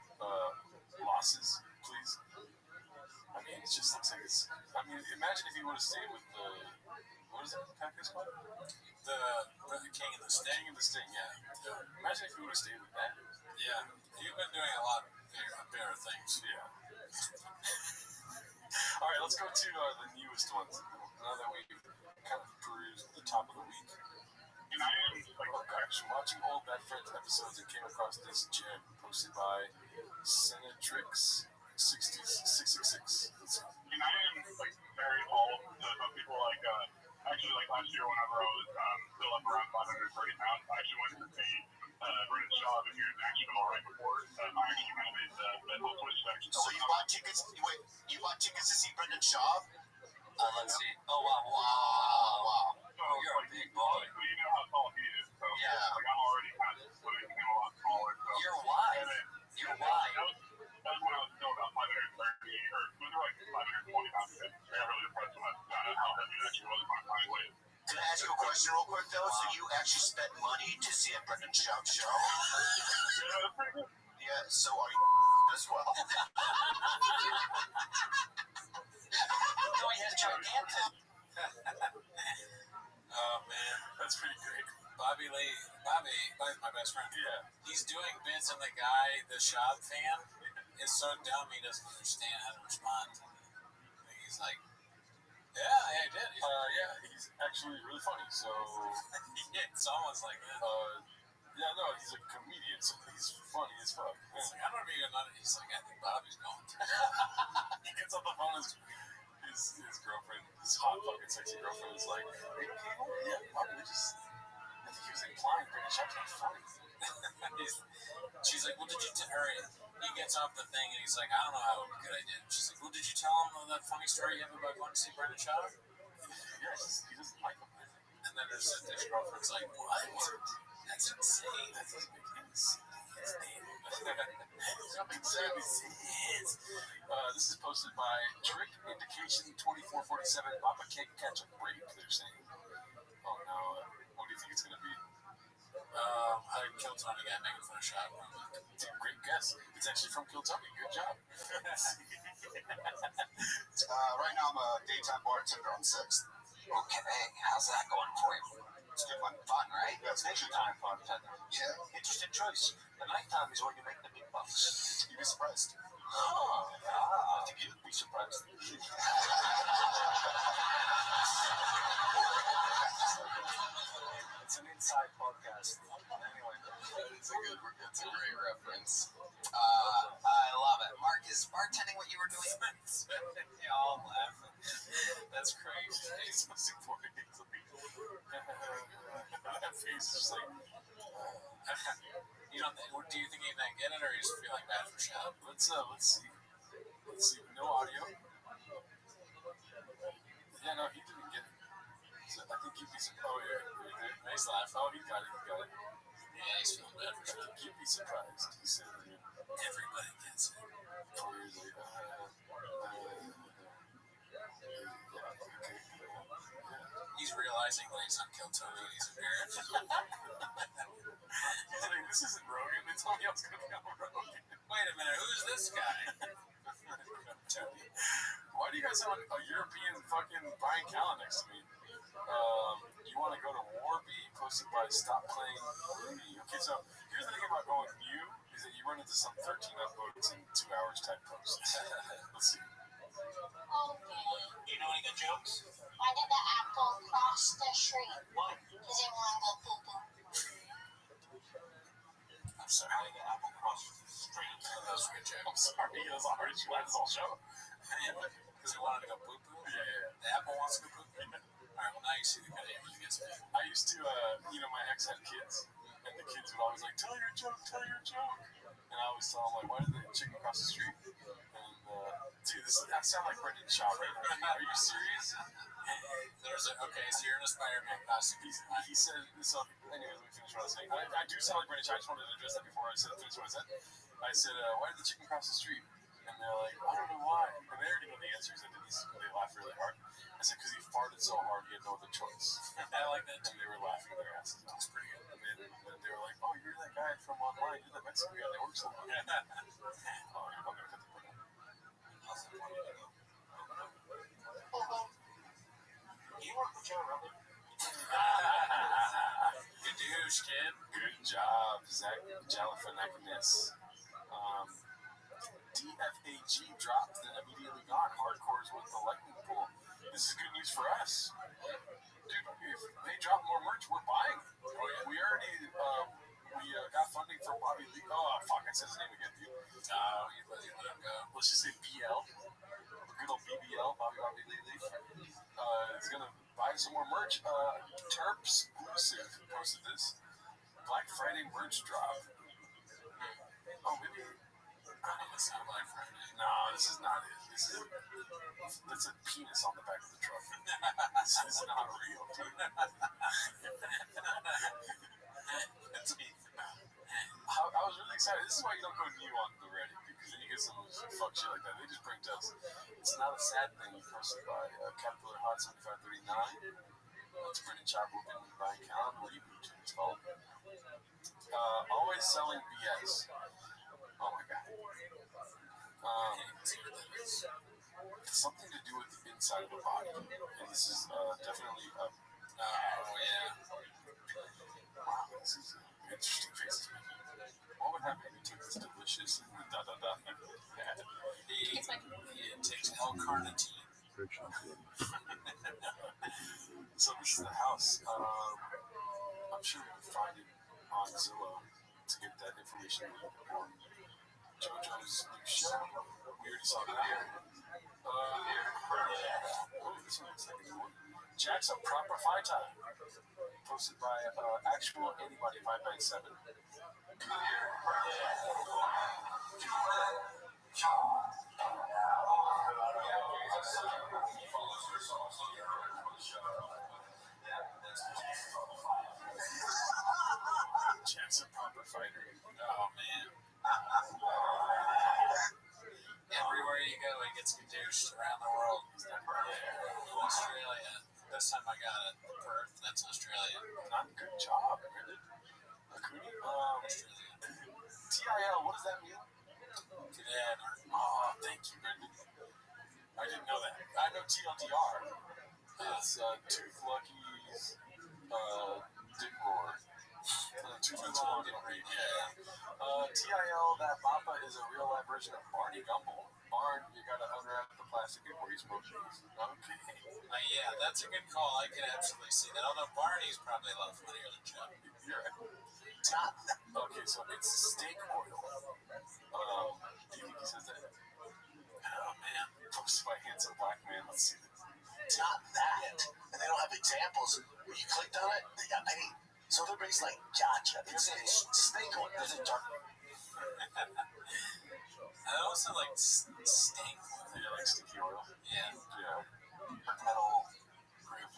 Speaker 1: losses, please? I mean, it just looks like it's. I mean, imagine if he would have stayed with the. What is it? The Packers club?
Speaker 2: The King and the Sting.
Speaker 1: King and the Sting, yeah. Imagine if he would have stayed with that.
Speaker 2: Yeah. You've been doing a lot of better things.
Speaker 1: Yeah. All right, let's go to the newest ones. Now that we've kind of perused the top of the week.
Speaker 6: And I am like,
Speaker 1: I'm watching old Bad Friends episodes and came across this gem posted by Senatrix 666.
Speaker 6: and I am like very old. Of people like actually like last year whenever I was still up around 530 pounds, I actually went to see Brendan Shaw up here in Nashville right before I actually kind of made the whole switch back.
Speaker 3: So you bought tickets? Wait, you bought tickets to see Brendan Shaw?
Speaker 2: Let's see. Oh, wow.
Speaker 6: So,
Speaker 2: You're a
Speaker 6: like,
Speaker 2: big boy.
Speaker 6: So you know how tall he is. So
Speaker 3: Yeah.
Speaker 6: like I'm already kind of swimming him a lot taller. So
Speaker 2: You're wide.
Speaker 6: and then,
Speaker 2: You're wide.
Speaker 6: That was when I was still about 530 or it was like 520 pounds. I got really impressed when I found out how heavy it actually was when I finally weighed.
Speaker 3: Can I ask you a question real quick, though? So you actually spent money to see a Brendan Shaw show?
Speaker 6: Yeah, that's pretty good.
Speaker 3: Yeah, so are you as well?
Speaker 2: No, he has gigantic. Oh, man.
Speaker 1: That's pretty great.
Speaker 2: Bobby's my best friend.
Speaker 1: Yeah.
Speaker 2: He's doing bits, and the Shab fan, is so dumb he doesn't understand how to respond. He's like, yeah, I did.
Speaker 1: Yeah, he's actually really funny. So,
Speaker 2: It's almost like that.
Speaker 1: yeah, no, he's a comedian, so he's funny as fuck.
Speaker 2: He's like, I don't even know. He's like, I think Bobby's going through.
Speaker 1: He gets on the phone, his girlfriend, his hot fucking sexy girlfriend, is like, are you okay? Yeah, Bobby, I think he was implying Brendan Shaw's not funny.
Speaker 2: She's like, well, did you he gets off the thing and he's like, I don't know how good I did. She's like, well, did you tell him that funny story you have about going to see Brendan Shaw?
Speaker 1: Yeah, he doesn't like him.
Speaker 2: And then his girlfriend's like, what? That's insane.
Speaker 1: That doesn't make any sense. This is posted by Trick Indication 2447. Papa can't catch a break, they're saying. Oh no. What do you think it's going to be?
Speaker 2: I killed Tony guy making fun of shot.
Speaker 1: Dude, great guess. It's actually from Kiltony. Good job.
Speaker 3: Right now I'm a daytime bartender on 6th.
Speaker 7: Okay, how's that going for you? It's good fun, right?
Speaker 3: Yeah, it's
Speaker 7: Daytime bartender.
Speaker 3: Yeah,
Speaker 7: Interesting choice. The nighttime is where you make the big bucks.
Speaker 3: you'd be surprised.
Speaker 7: Oh, I think you'd be surprised. It's an inside podcast. Anyway,
Speaker 4: It's a great reference.
Speaker 7: I love it. Mark, is bartending what you were doing?
Speaker 2: Y'all laughing. That's crazy.
Speaker 1: It's most important. It's like, that face is just like,
Speaker 2: You don't think, do you think he didn't get it, or you just feel like bad for shot?
Speaker 1: let's see. No audio. Yeah, no, he didn't get it. So I think you'd be surprised. Oh, yeah.
Speaker 2: He's laughing.
Speaker 1: Oh, he got it.
Speaker 2: Yeah, he's feeling bad for shot.
Speaker 1: You'd be surprised. He said,
Speaker 2: Everybody gets it. He's realizing when he's on Kiltony, he's embarrassed.
Speaker 1: He's like, this isn't Rogan. It's somebody else going to be on Rogan.
Speaker 2: Wait a minute, who's this guy? Tony.
Speaker 1: Why do you guys have a European fucking Brian Callen next to me? You want to go to Warby, posted by Stop Playing Rooney. Okay, so here's the thing about going new is that you run into some 13 upvotes in 2 hours type posts. Let's see.
Speaker 5: Okay.
Speaker 7: You know any good jokes?
Speaker 5: Why did the apple cross the street?
Speaker 7: Why?
Speaker 5: Because it wanted to go poo-poo.
Speaker 2: I'm sorry.
Speaker 7: How did the apple cross the street?
Speaker 2: That was a good joke.
Speaker 1: I'm sorry, that's the hardest you this whole show.
Speaker 2: Because he wanted to go poo-poo?
Speaker 1: Yeah.
Speaker 2: The apple wants to go poo-poo? Alright, well now you see the guy who gets it.
Speaker 1: I used to, my ex had kids, and the kids would always like, tell your joke. And I always tell them, like, why did the chicken cross the street? And, dude, I sound like Brendan Shaw right now. Are you serious?
Speaker 2: Okay, so you're in a Spider-Man costume.
Speaker 1: He said, so, anyways, let me finish what I was saying. I do sound like Brendan Shaw. I just wanted to address that before I finish what I said. I said, why did the chicken cross the street? And they're like, I don't know why. And they already know the answers. They laugh really hard. I said, because he farted so hard, he had no other choice.
Speaker 2: I like that too.
Speaker 1: And they were laughing their asses off.
Speaker 2: That's pretty good.
Speaker 1: And then they were like, oh, you're that guy from online. You're that Mexican guy that works online. Oh, I'm going to cut the part out.
Speaker 7: You work with Joe Rogan?
Speaker 2: Good douche, kid.
Speaker 1: Good job, Zach Galifianakis. DFAG dropped, then immediately gone. Hardcores with the lightning pool. This is good news for us. Dude, if they drop more merch, we're buying. We already got funding from Bobby Lee. Oh, fuck, I said his name again, dude.
Speaker 2: Oh, you let him go.
Speaker 1: Let's just say BL. Good old BBL, Bobby Lee Leaf. Is going to buy some more merch. Terps Exclusive posted this. Black Friday merch drop. Oh, maybe.
Speaker 2: It's not Black Friday.
Speaker 1: No, this is not it. That's a penis on the back of the truck. This is not real, dude. I was really excited. This is why you don't go new on the Reddit, because then you get some fuck shit like that. They just bring to us. It's not a sad thing. Posted by Caterpillar Hot 7539. That's Brendan Chapel and Brian Callen. Reboot, it's called. Always selling BS. Oh my god. It's something to do with the inside of the body. And this is definitely a.
Speaker 2: Oh, yeah.
Speaker 1: Wow, this is interesting faces. What would happen if you took this delicious
Speaker 2: It takes L-carnitine.
Speaker 1: So this is the house. I'm sure we can find it on Zillow to get that information on JoJo's new show. We already saw that. This one looks like a new one. Jack's a proper fighter. Posted by actual anybody 597. Jack's a proper fighter.
Speaker 2: Oh, man. Everywhere you go, he gets douched around the world. Australia. This time I got it. Perth, that's Australia.
Speaker 1: Not a good job, really. Acuna? TIL, what does that mean?
Speaker 2: Together.
Speaker 1: Oh, thank you, Brendan. I didn't know that. I know TLDR. It's Tooth Lucky's Dick Roar. Too long didn't read. Yeah. TIL, that Papa is a real life version of Barney Gumble. Barn, you gotta unwrap the plastic before you smoke these. Okay.
Speaker 2: Yeah, that's a good call. I can absolutely see that. Although Barney's probably a lot funnier than Chuck.
Speaker 1: You're right. Okay, so it's steak oil. Do you think he says that?
Speaker 2: Oh, man.
Speaker 1: Posted by handsome black man. Let's see this.
Speaker 3: It's not that. And they don't have examples. When you clicked on it, they got paid. So everybody's like, gotcha. It's steak oil. There's a dark.
Speaker 2: I also like steak oil.
Speaker 1: Yeah, like sticky oil.
Speaker 2: Yeah.
Speaker 1: Yeah. Metal group.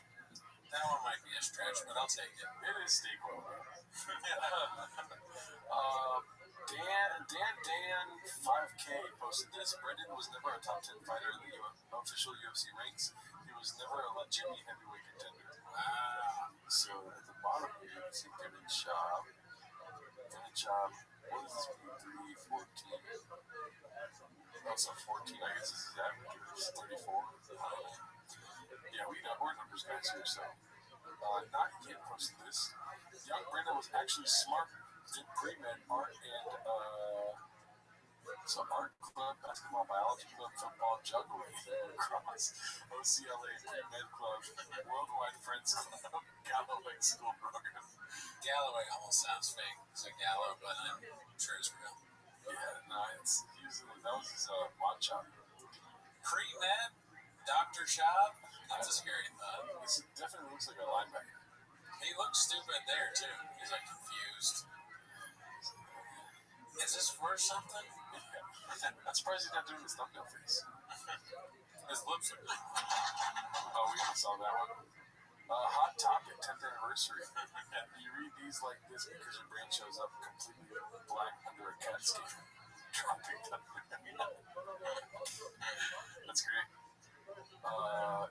Speaker 2: That one might be a stretch, but I'll take it.
Speaker 1: It is steak oil. Dan 5K posted this. Brendan was never a top 10 fighter in the official UFC ranks. He was never a legitimate heavyweight contender.
Speaker 2: Wow.
Speaker 1: So at the bottom here, you can see Devin Schaub. What is this? 314. That's a 14. I guess this is average. It's 34. Yeah, we're numbers guys here, so. Not yet posted this. Young Brendan was actually smart. Did pre-med art and art club, basketball, biology club, football, juggling, cross, OCLA, pre-med club, worldwide friends club, Galloway school program.
Speaker 2: Galloway almost sounds fake. It's a Gallo, but I'm sure it's real.
Speaker 1: Yeah, no, it's usually that was his mod shop.
Speaker 2: Pre-med, Dr. Schaub. That's a scary thought.
Speaker 1: This definitely looks like a linebacker.
Speaker 2: He looks stupid there too. He's like confused. Is this for something?
Speaker 1: Yeah. I'm surprised he's not doing his thumbnail face.
Speaker 2: His lips are.
Speaker 1: Oh, we already saw that one. Hot topic, 10th anniversary. You read these like this because your brain shows up completely black under a cat skin. Dropping thunder. That's great.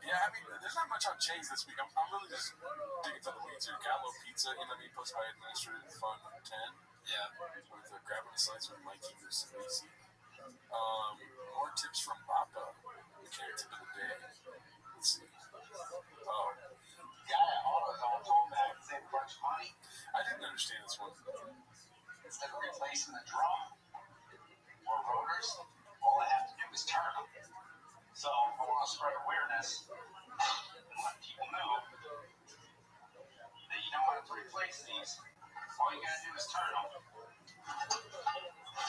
Speaker 1: Yeah, I mean, there's not much on Chase this week. I'm really just digging through the weeds here. Gallo Pizza, posted by Administrative Fund 10.
Speaker 2: Yeah.
Speaker 1: With grabbing a slice with Mikey Musumisi. More tips from Papa. Mechanic tip of the day. Let's see. Oh.
Speaker 3: Yeah, all of them told back to save a bunch of money.
Speaker 1: I didn't understand this one.
Speaker 3: Instead of replacing the drum or rotors, all I have to do is turn them. So I want to spread awareness and let people know that you don't have to replace these. All you gotta do is turn them.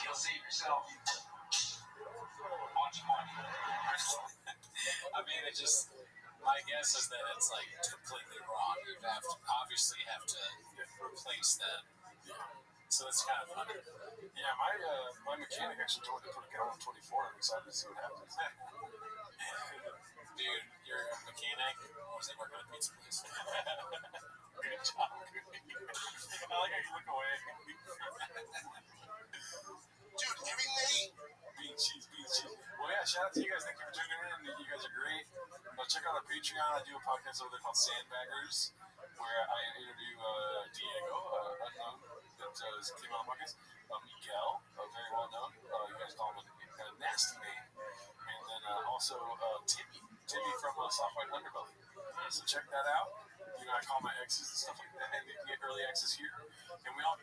Speaker 3: You'll save yourself a bunch of money.
Speaker 2: I mean, my guess is that it's like completely wrong. You obviously have to replace them. So it's kind of funny.
Speaker 1: Yeah, my mechanic actually told me to put a gallon 24. I'm excited to see what happens.
Speaker 2: Dude, you're a mechanic, or is he working at a pizza place?
Speaker 1: Good job. I like how you look away.
Speaker 3: Dude, every May.
Speaker 1: Bean cheese. Well, yeah, shout out to you guys. Thank you for tuning in. You guys are great. Check out our Patreon. I do a podcast over there called Sandbaggers, where I interview Diego, unknown, that came on the podcast. Miguel, very well known. You guys call him a nasty name. And then also Timmy from Soft White Underbelly. So check that out. I call my exes and stuff like that, and you can get early access here. And we all.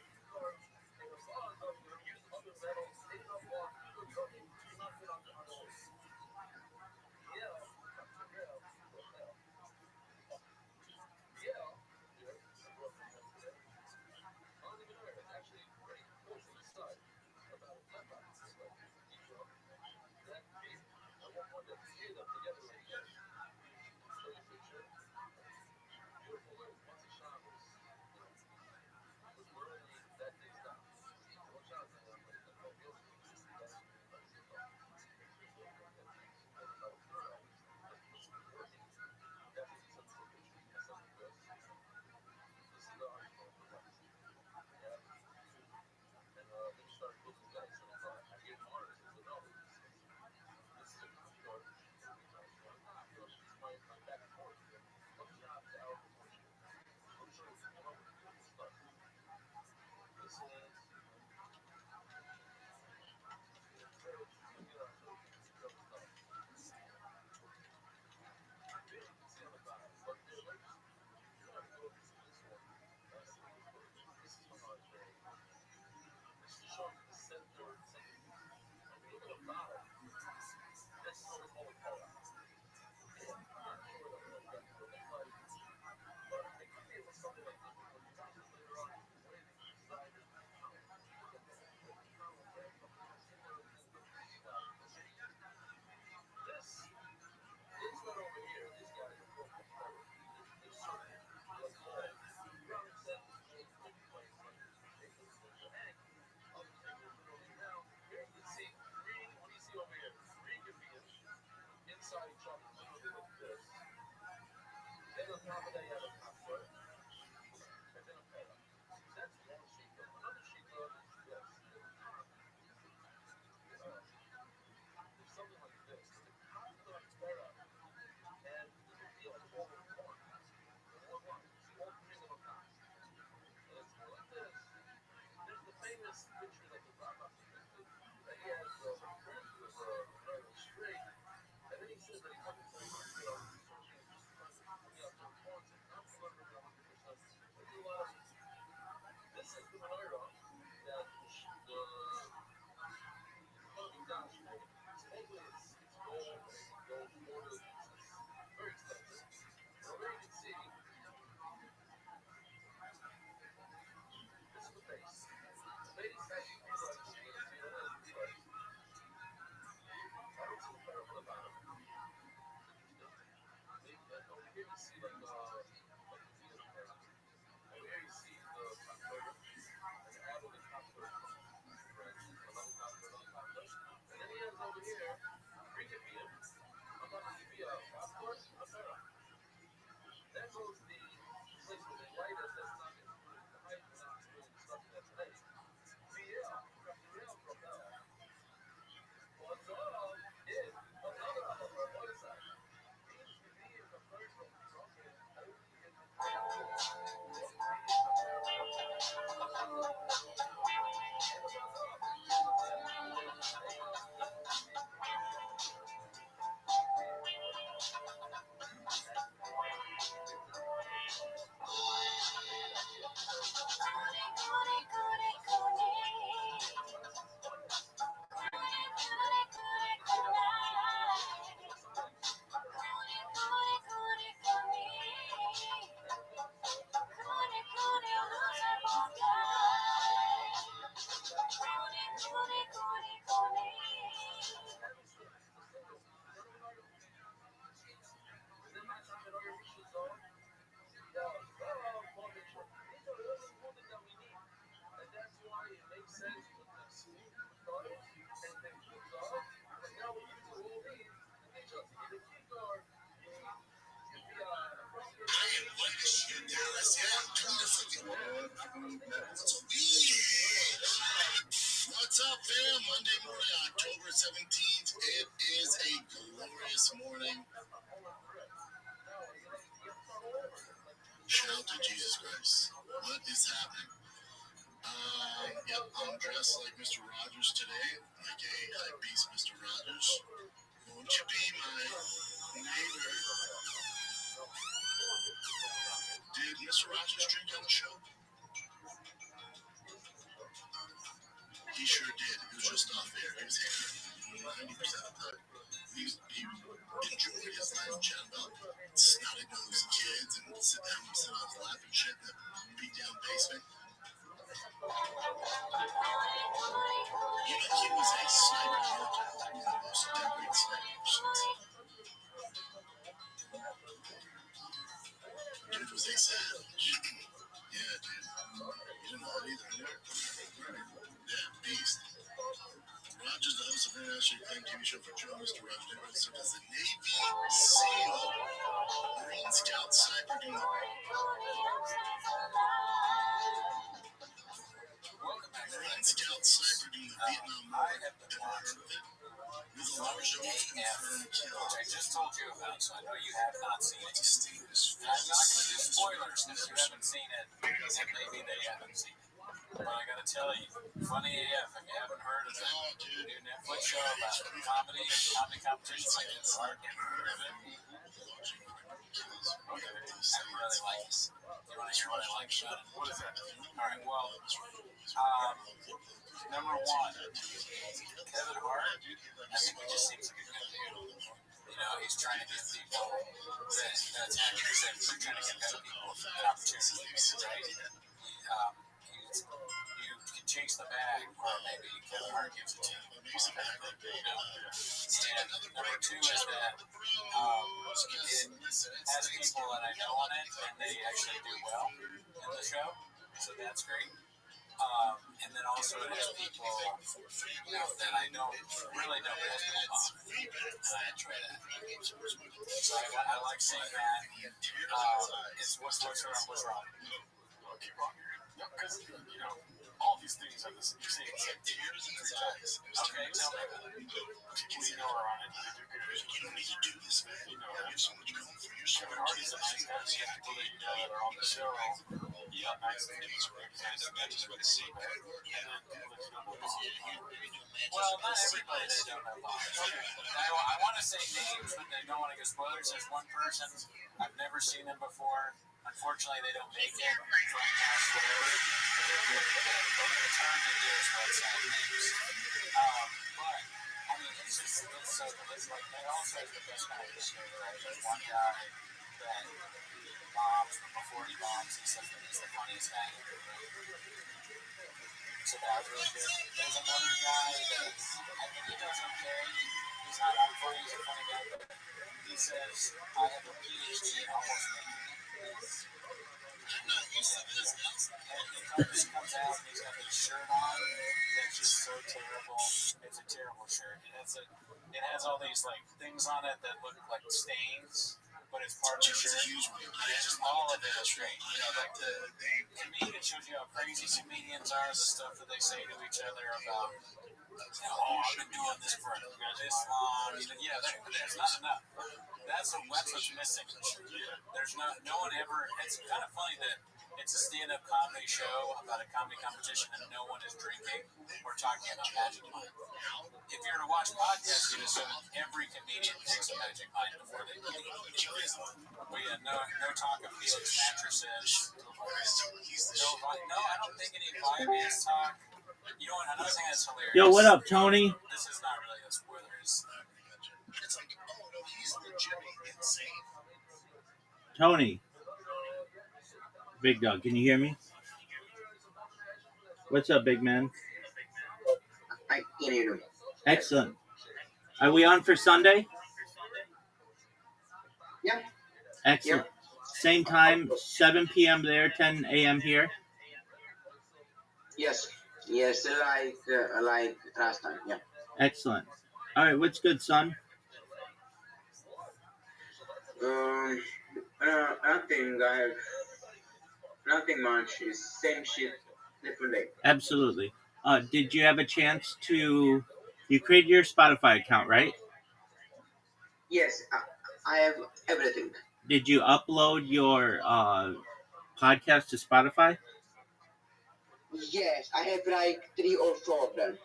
Speaker 3: What's up, fam? Monday morning, October 17th. It is a glorious morning. Shout to Jesus Christ. What is happening? Yep, I'm dressed like Mr. Rogers today, like a hype beast Mr. Rogers. Won't you be my neighbor? Did Mr. Rogers drink on the show? He sure did. It was just off air. He was hammered 90% of the time. He enjoyed his life, chatting about snotty nosed kids and sit on his lap and shit in the beat down basement. You know, he was a sniper, one of the most decorated snipers. Dude was a savage. Yeah, dude. You didn't know that either, yeah, beast. Rogers, the host of internationally acclaimed TV show for Joe, Mr. Rogers, never served as a Navy SEAL, Marine Scout sniper during the Marine Scout sniper during the Vietnam War. Ever heard of it? With a large number of confirmed kills.
Speaker 2: I just told you about, so I know you have not seen it.
Speaker 3: Distinguished
Speaker 2: I'm not going to do spoilers if you haven't seen it, and maybe they haven't seen it. But I gotta tell you, funny AF, if you haven't heard of it, new Netflix show about comedy competitions like it's hard to heard of it. Okay, I really like it. Do you want to hear what I like about it?
Speaker 1: What is that?
Speaker 2: All right, well, number one, Kevin Hart, I think he just seems like a good dude. You know, he's trying to give people that's actors that are trying to give other people an opportunity, right? You can chase the bag, or maybe Kevin Hart gives it to you. You know? And number two is that it has people that I know on it, and they actually do well in the show, so that's great. And then also it has people that I really don't know people on, and I enjoy that. So I like seeing that. What's wrong?
Speaker 1: Keep on here. No, because, all these things are this. You're saying tears in his eyes.
Speaker 2: Okay, tell me about it.
Speaker 1: People you know are on it, they do good. You don't need to do this, man. You have so much going for yourself. Kevin Hart is a nice guy. You have people that you know that are on the show. Yeah, nice things.
Speaker 4: I just want to see that.
Speaker 1: And then people that you don't know.
Speaker 2: Well, not everybody they don't know about. I want to say names, but I don't want to get spoilers. There's one person I've never seen them before. Unfortunately, they don't make it from past whatever. But they're good. The term they do is website names. But I mean, it's so it's like they also has the best kind of show, right? There's one guy that bombs, but before he bombs, he says that he's the funniest guy in the room. So that was really good. There's another guy that I think he does okay. He's not that funny, he's a funny guy, but he says, I have a PhD in almost making it. I'm not used to this. And he comes out and he's got this shirt on that's just so terrible. It's a terrible shirt. It has all these like things on it that look like stains, but it's part of the shirt. It's just all of it is great. You know, like the comedian shows you how crazy comedians are, the stuff that they say to each other about, I've been doing this for this long. Yeah, there's not enough. That's what's missing. There's no one ever. It's kind of funny that it's a stand-up comedy show about a comedy competition and no one is drinking or talking about Magic Mind. If you were to watch podcasts, you'd assume every comedian takes a Magic Mind before they leave. But yeah, no talk of Felix mattresses. No, I don't think any Vibe talk. You know what? Another thing that's hilarious.
Speaker 8: Yo, what up, Tony?
Speaker 2: This is not really a spoiler. It's
Speaker 3: like, oh no, he's legitimately insane.
Speaker 8: Tony. Big dog, can you hear me? What's up, big man?
Speaker 9: I can hear you.
Speaker 8: Excellent. Are we on for Sunday?
Speaker 9: Yeah.
Speaker 8: Excellent. Same time, 7 p.m. there, 10 a.m. here?
Speaker 9: Yes, like last time, yeah.
Speaker 8: Excellent. All right, what's good, son?
Speaker 9: Nothing. I have nothing much. It's same shit, different day.
Speaker 8: Absolutely. Did you have a chance to? You created your Spotify account, right?
Speaker 9: Yes, I have everything.
Speaker 8: Did you upload your podcast to Spotify?
Speaker 9: Yes, I have like 3 or 4 of them.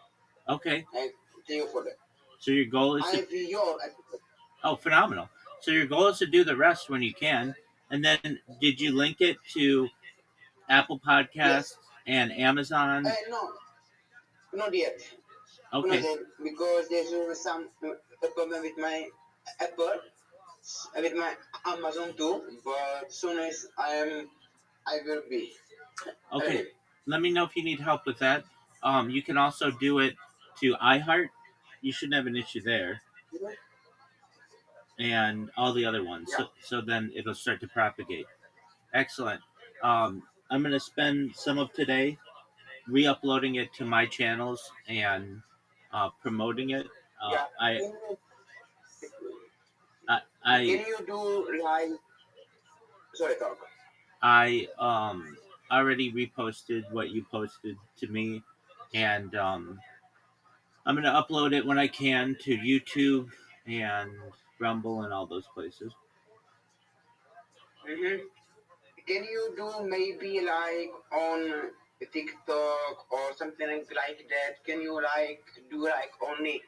Speaker 8: Okay.
Speaker 9: I have 3 or 4 of them.
Speaker 8: So your goal is
Speaker 9: I have your episode.
Speaker 8: Oh, phenomenal. So your goal is to do the rest when you can. And then did you link it to Apple Podcasts and Amazon?
Speaker 9: No, not yet.
Speaker 8: Okay.
Speaker 9: Not yet, because there's some problem with my Apple, with my Amazon too. But soon as I will be.
Speaker 8: Okay. Let me know if you need help with that. You can also do it to iHeart. You shouldn't have an issue there. And all the other ones.
Speaker 9: Yeah.
Speaker 8: So then it'll start to propagate. Excellent. I'm going to spend some of today re-uploading it to my channels and promoting it.
Speaker 9: Can you do like? Sorry, talk.
Speaker 8: I already reposted what you posted to me, and I'm gonna upload it when I can to YouTube and Rumble and all those places.
Speaker 9: Can you do maybe like on TikTok or something like that? Can you do only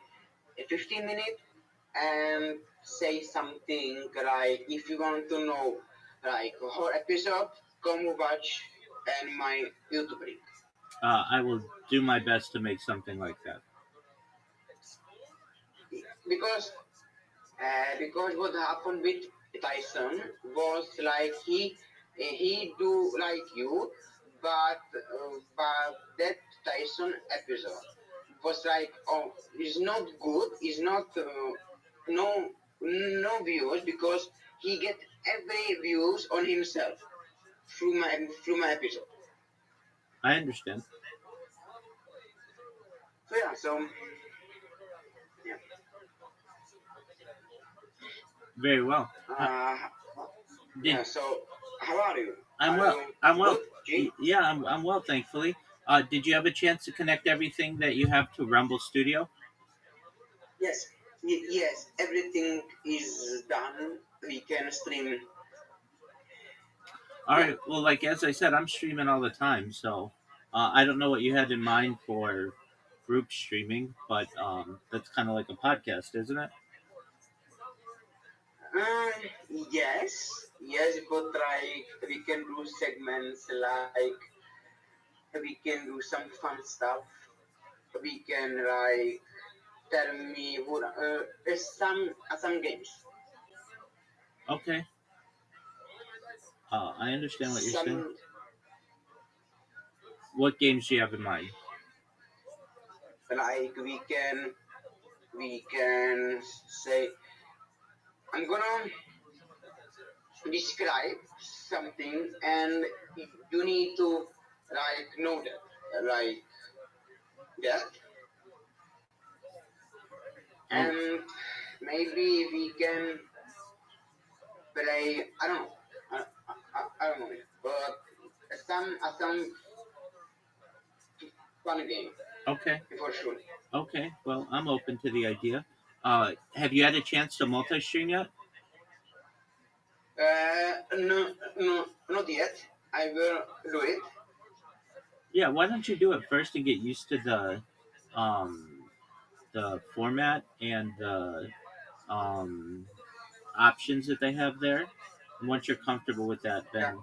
Speaker 9: a 15 minute and say something if you want to know a whole episode, come watch and my YouTube link.
Speaker 8: I will do my best to make something like that.
Speaker 9: Because what happened with Tyson was he do like you, but that Tyson episode was is not good, is not no views because he get every views on himself through my episode.
Speaker 8: I understand.
Speaker 9: So yeah,
Speaker 8: Very well.
Speaker 9: yeah. So how are you?
Speaker 8: I'm
Speaker 9: Are
Speaker 8: well.
Speaker 9: you
Speaker 8: I'm well.
Speaker 9: good, G?
Speaker 8: Yeah, I'm well, thankfully. Did you have a chance to connect everything that you have to Rumble Studio?
Speaker 9: Yes, yes. Everything is done. We can stream.
Speaker 8: All right. Well, like as I said, I'm streaming all the time, so I don't know what you had in mind for group streaming, but that's kind of like a podcast, isn't it?
Speaker 9: Yes, but we can do segments we can do some fun stuff. We can tell me what some games.
Speaker 8: Okay. I understand what you're saying.
Speaker 9: Some
Speaker 8: What games do you have in mind?
Speaker 9: we can say I'm gonna describe something and you need to know that that
Speaker 8: Oh,
Speaker 9: and maybe we can play I don't know but some fun game
Speaker 8: okay.
Speaker 9: for sure.
Speaker 8: Okay. Well, I'm open to the idea. Have you had a chance to multi-stream yet?
Speaker 9: No, not yet. I will do it.
Speaker 8: Yeah. Why don't you do it first and get used to the format and the um, options that they have there. And once you're comfortable with that,
Speaker 9: Yeah.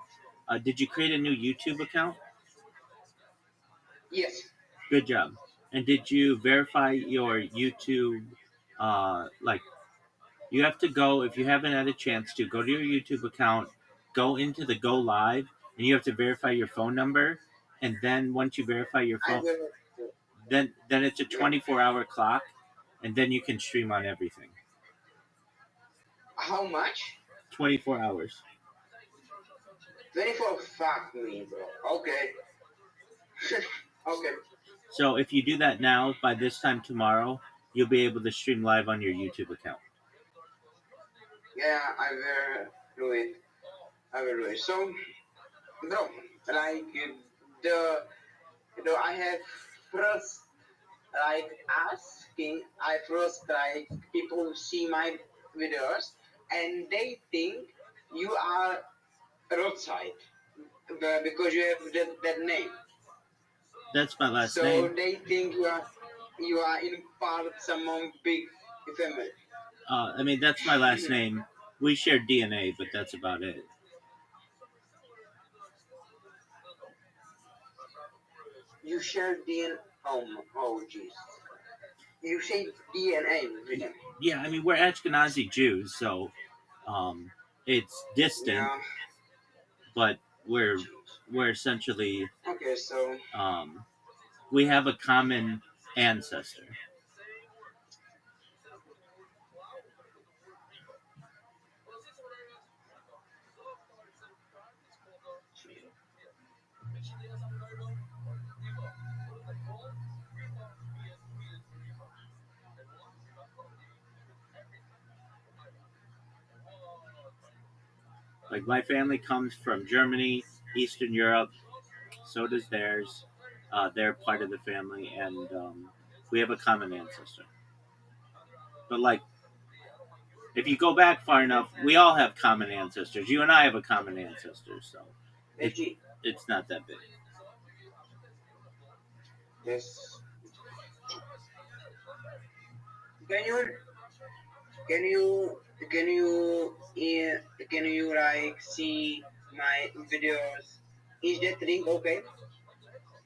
Speaker 8: then did you create a new YouTube account?
Speaker 9: Yes.
Speaker 8: Good job. And did you verify your YouTube? Like you have to go if you haven't had a chance to go to your YouTube account, go into the Go Live, and you have to verify your phone number. And then once you verify your
Speaker 9: I
Speaker 8: phone,
Speaker 9: will.
Speaker 8: then it's a
Speaker 9: Yeah.
Speaker 8: 24-hour clock, and then you can stream on everything.
Speaker 9: How much?
Speaker 8: 24 hours.
Speaker 9: 24. Fuck me, bro. Okay. Okay.
Speaker 8: So if you do that now, by this time tomorrow, you'll be able to stream live on your YouTube account.
Speaker 9: Yeah, I will do it. So, bro, the I have first asking. I first people see my videos and they think you are Rothschild because you have that name.
Speaker 8: That's my last
Speaker 9: So
Speaker 8: name.
Speaker 9: they think you are in part some big family.
Speaker 8: I mean, that's my last name. We share DNA, but that's about it.
Speaker 9: You share DNA. Oh, jeez. You say DNA with them.
Speaker 8: Yeah, I mean, we're Ashkenazi Jews, so it's distant,
Speaker 9: Yeah.
Speaker 8: but we're essentially
Speaker 9: Okay, so
Speaker 8: we have a common ancestor. Like my family comes from Germany, Eastern Europe. So does theirs. They're part of the family, and we have a common ancestor. But like, if you go back far enough, we all have common ancestors. You and I have a common ancestor, so
Speaker 9: SG.
Speaker 8: it's not that big.
Speaker 9: Yes. Can you can you can you can you like see my videos? Is that link okay?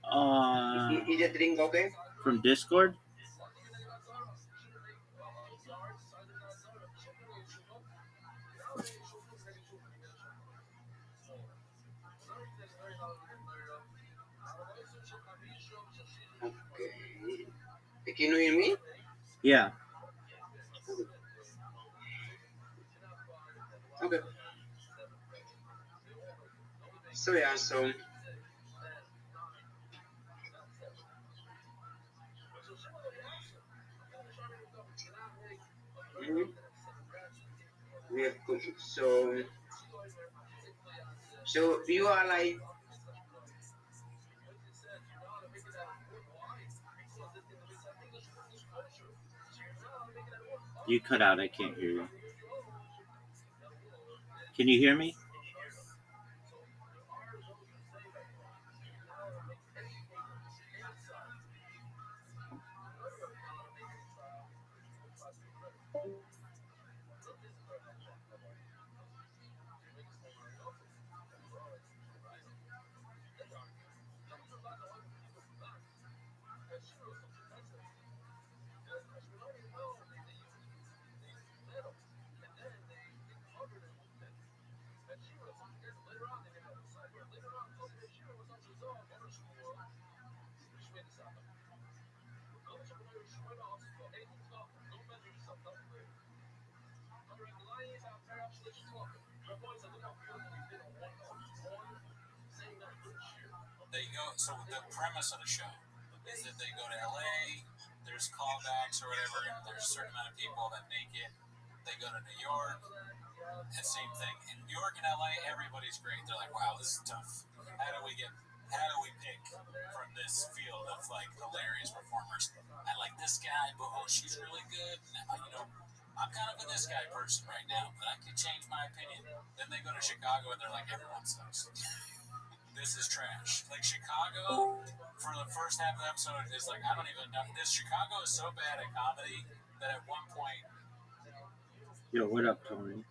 Speaker 8: Uh,
Speaker 9: Is that link okay?
Speaker 8: from Discord?
Speaker 9: Okay. Can you hear me?
Speaker 8: Yeah.
Speaker 9: Okay. So yeah, so mhm, we have so you are like
Speaker 8: You cut out. I can't hear you. Can you hear me?
Speaker 2: They go. So the premise of the show is that they go to LA. There's callbacks or whatever, and there's a certain amount of people that make it. They go to New York. And same thing in New York and LA. Everybody's great. They're like, wow, this is tough. How do we get? How do we pick from this field of like hilarious performers? I like this guy, but oh, she's really good. And, I'm kind of a this guy person right now, but I could change my opinion. Then they go to Chicago and they're like, everyone sucks. This is trash. Like Chicago, for the first half of the episode, is like I don't even know. This Chicago is so bad at comedy that at one point,
Speaker 8: Yo, what up, Tony?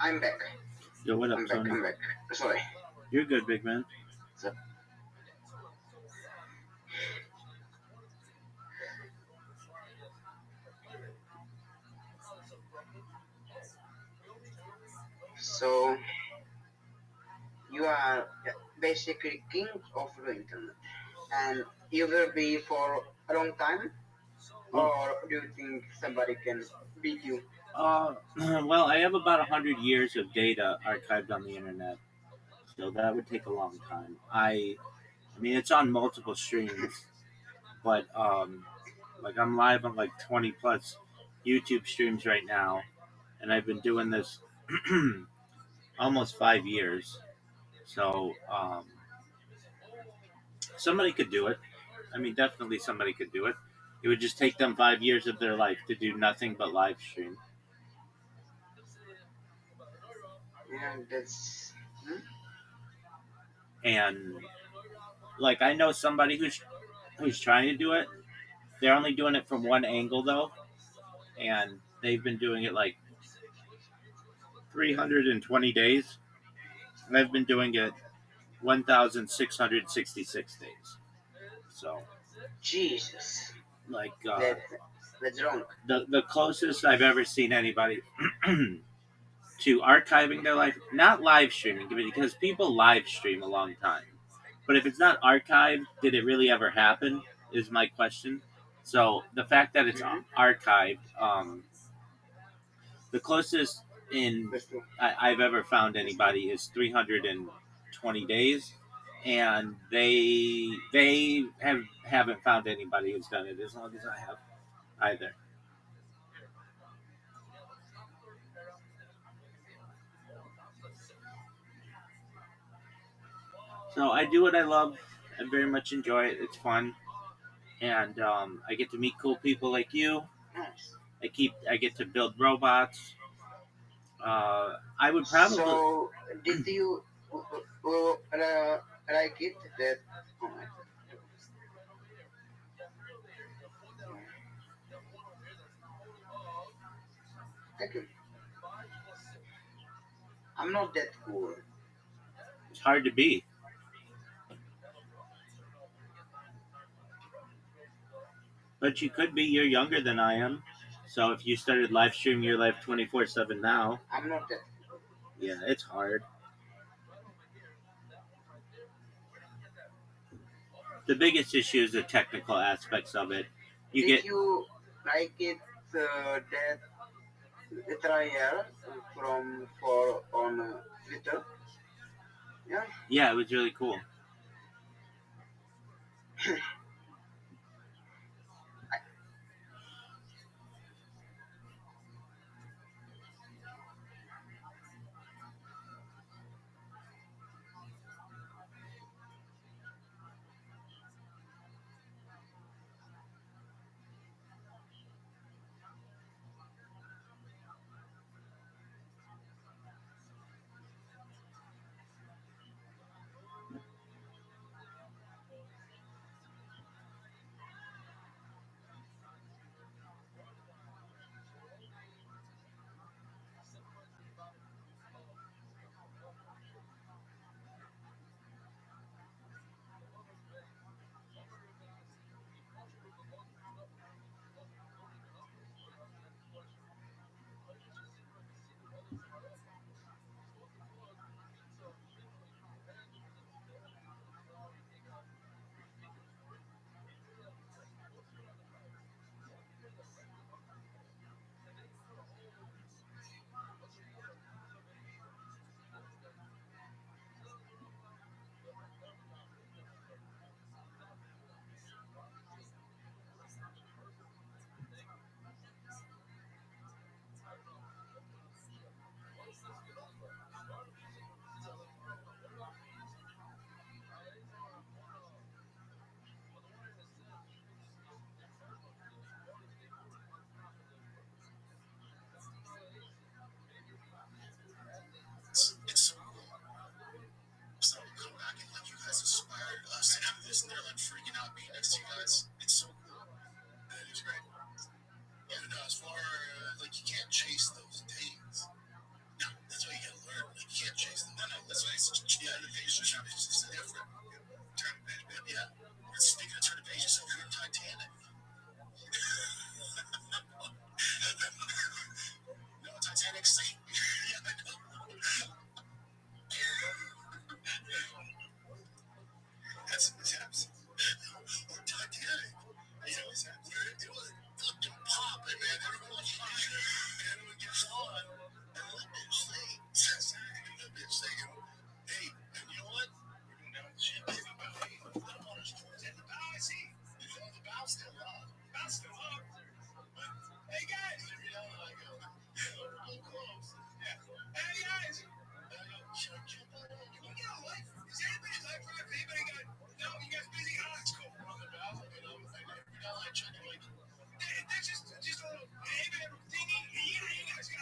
Speaker 9: I'm back.
Speaker 8: Yo, what up,
Speaker 9: I'm back.
Speaker 8: Tony?
Speaker 9: I'm back. Sorry.
Speaker 8: You're good, big man.
Speaker 9: So you are basically king of the internet, and you will be for a long time, or do you think somebody can beat you?
Speaker 8: Well, I have about 100 years of data archived on the internet, so that would take a long time. I mean, it's on multiple streams, but like I'm live on like 20 plus YouTube streams right now, and I've been doing this almost 5 years. So somebody could do it. I mean, definitely somebody could do it. It would just take them 5 years of their life to do nothing but live stream.
Speaker 9: Yeah, that's.
Speaker 8: And like I know somebody who's trying to do it. They're only doing it from one angle though, and they've been doing it like 320 days. I've been doing it 1,666 days. So,
Speaker 9: Jesus.
Speaker 8: like,
Speaker 9: That's wrong.
Speaker 8: the closest I've ever seen anybody to archiving their life, not live streaming, because people live stream a long time. But if it's not archived, did it really ever happen? Is my question. So the fact that it's archived, the closest in I've ever found anybody is 320 days, and they haven't found anybody who's done it as long as I have either. So I do what I love. I very much enjoy it. It's fun, and I get to meet cool people like you.
Speaker 9: Nice.
Speaker 8: I get to build robots. I would probably.
Speaker 9: So, did you like it? That. Oh my. Okay. I'm not that cool.
Speaker 8: It's hard to be. But you could be. You're younger than I am. So if you started live streaming your life 24/7 now,
Speaker 9: I'm not that.
Speaker 8: yeah, it's hard. The biggest issue is the technical aspects of it.
Speaker 9: Did you like it? That trial from for on Twitter. Yeah.
Speaker 8: Yeah, it was really cool.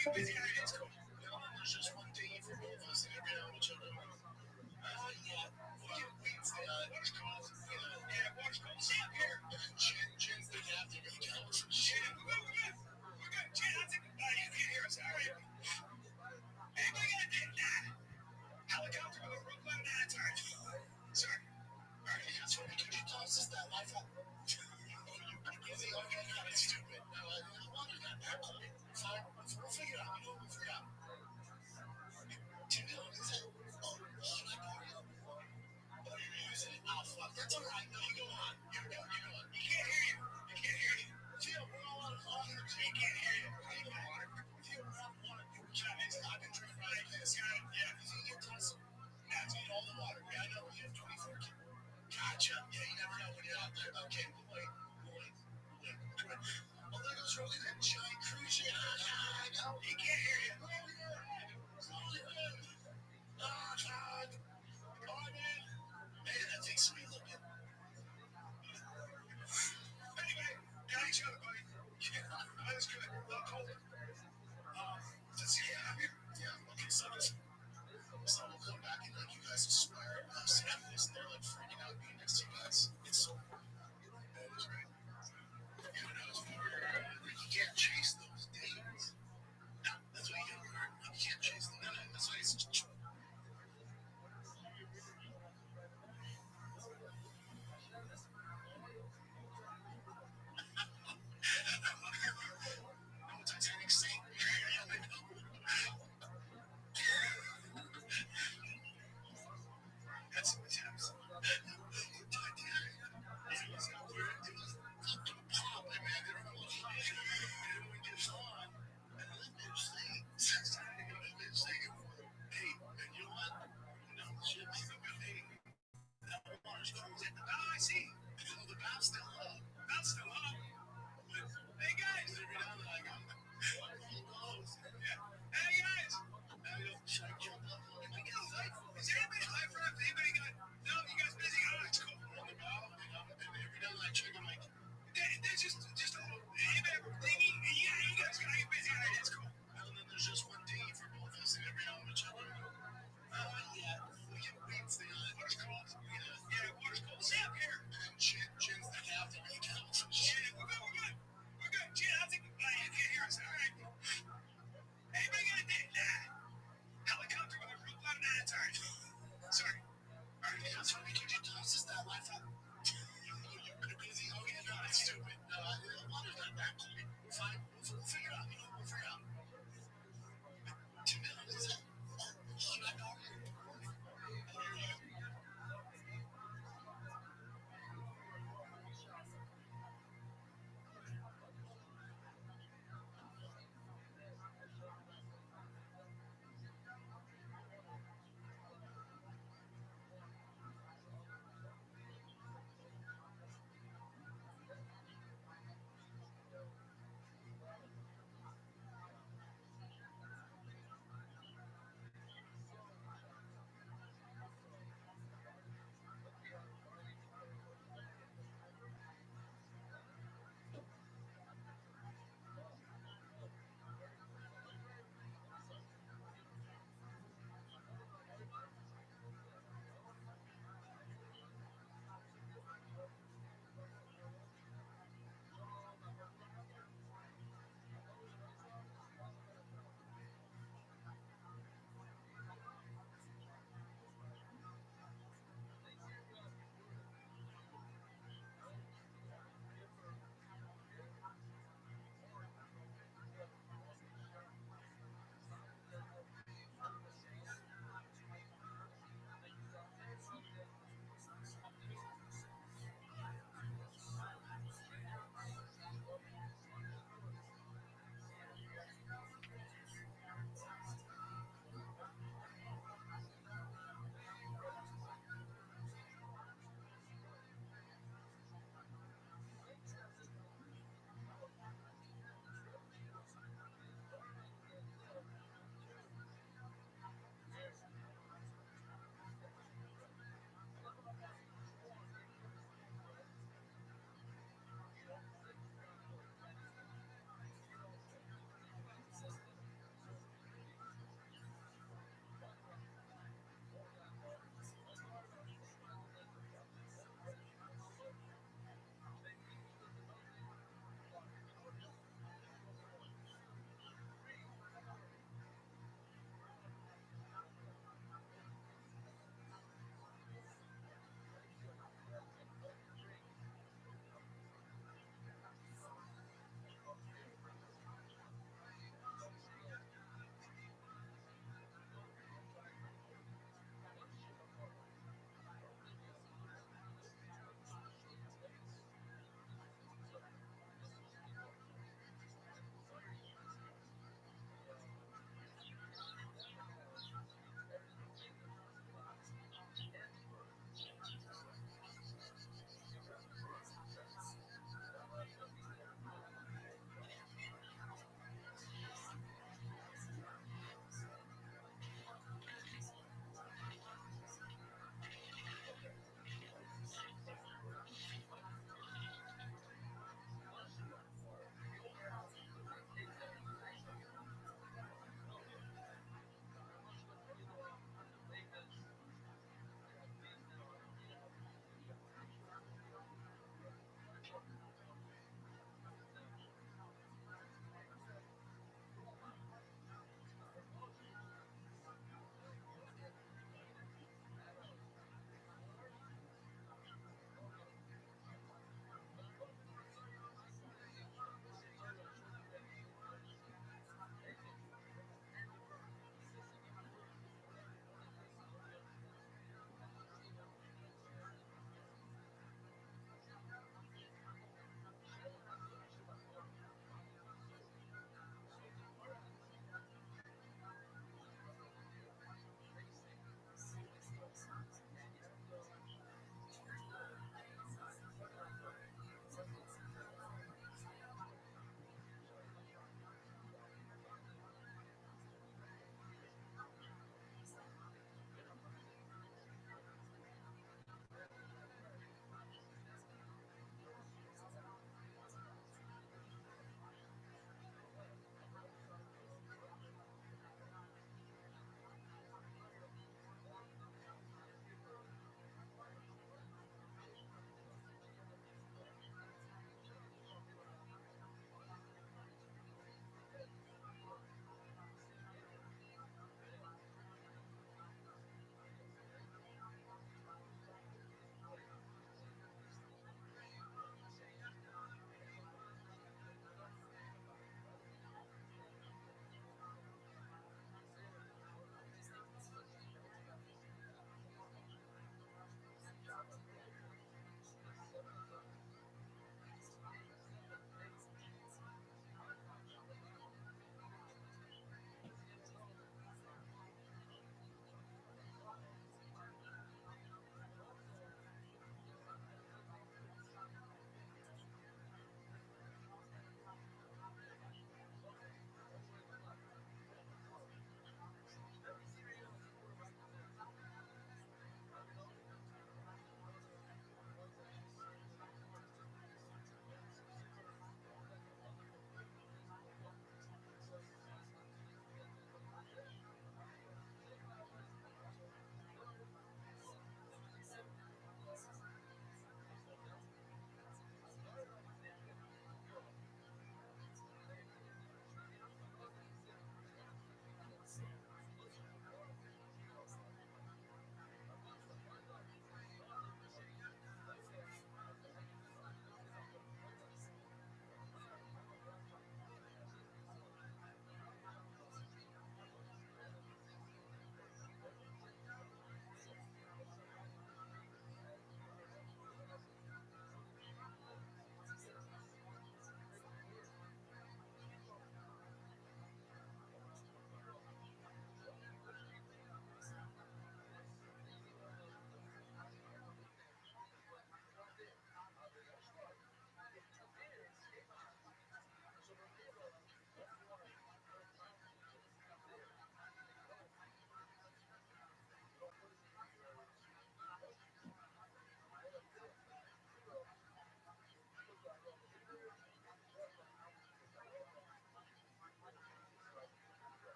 Speaker 3: you busy? It's cool. There's just one thing for both of us, and every now and then we'll yeah. Water's cold. Yeah, water's cold. Stay up here. Chin's the captain of the council. Chin, we're good. Chin, I think you can hear us. All right. Anybody got a date? Nah. Helicopter with a rope line at a time. Sorry. All right, that's what we do. You toss us that life up. You're busy. Okay, no, that's stupid. No, water's not that cold. Fine. We'll figure it out. You know what we'll figure out? $2 is it? Oh, should I borrow you? Oh, you're using it. Oh, fuck. That's all right. No, you go on. You go on. You can't hear you. Theo, we're all on water. He can't hear you. Theo, we're on water. I've been trying to ride this guy. Yeah, because he gets us. That's all the water. Yeah, I know. We have 24 kids. Gotcha. Yeah, you never know when you're out there. Okay, we'll wait. Good. Oh, there goes Rosie, that giant cruise ship. I know. He can't hear you. Slowly. Oh, God. All right, man, that thing's sweet looking. Anyway, got each other, buddy. Yeah, that's good. A little cold. Let's see. Yeah. Okay, so we'll come back and like you guys will swear samples, and they're like freaking out being next to you guys. It's so that is right. You can't chase those days. No, that's what you learn. You can't chase them. No, that's why it's Titanic sink. That's what happens. Titanic. It was up to the pop, man. They don't know what high. And when it gets on, and then they're saying, hey, and you know what? No, shit, hey, that water's cold. Oh, I see. The valve's still up. Hey, guys. Every now and then I go, hey, guys. Should I jump up? Is anybody alive for us? Anybody got? No, you guys busy? Oh, it's cool. On the bow, and every now and then I check, I'm like, there's just a little thingy. Yeah, you guys got you busy. All right, it's cool. And then there's just one thingy for both of us, and every now and then we check, yeah, we can stay on it. Water's cold. Yeah, water's cold. Stay up here. And Chin's the captain of the council. We're good. Chin, I think you can't hear us. All right. Anybody got a date? Nah. Helicopter with a rope line at a time. Sorry. All right, that's what we do. You toss us that life up. You're busy. Oh, yeah, no, that's stupid. No, water's not that cold. We're fine. We'll figure it out. We'll figure it out. $2 is it? Oh, should I borrow you?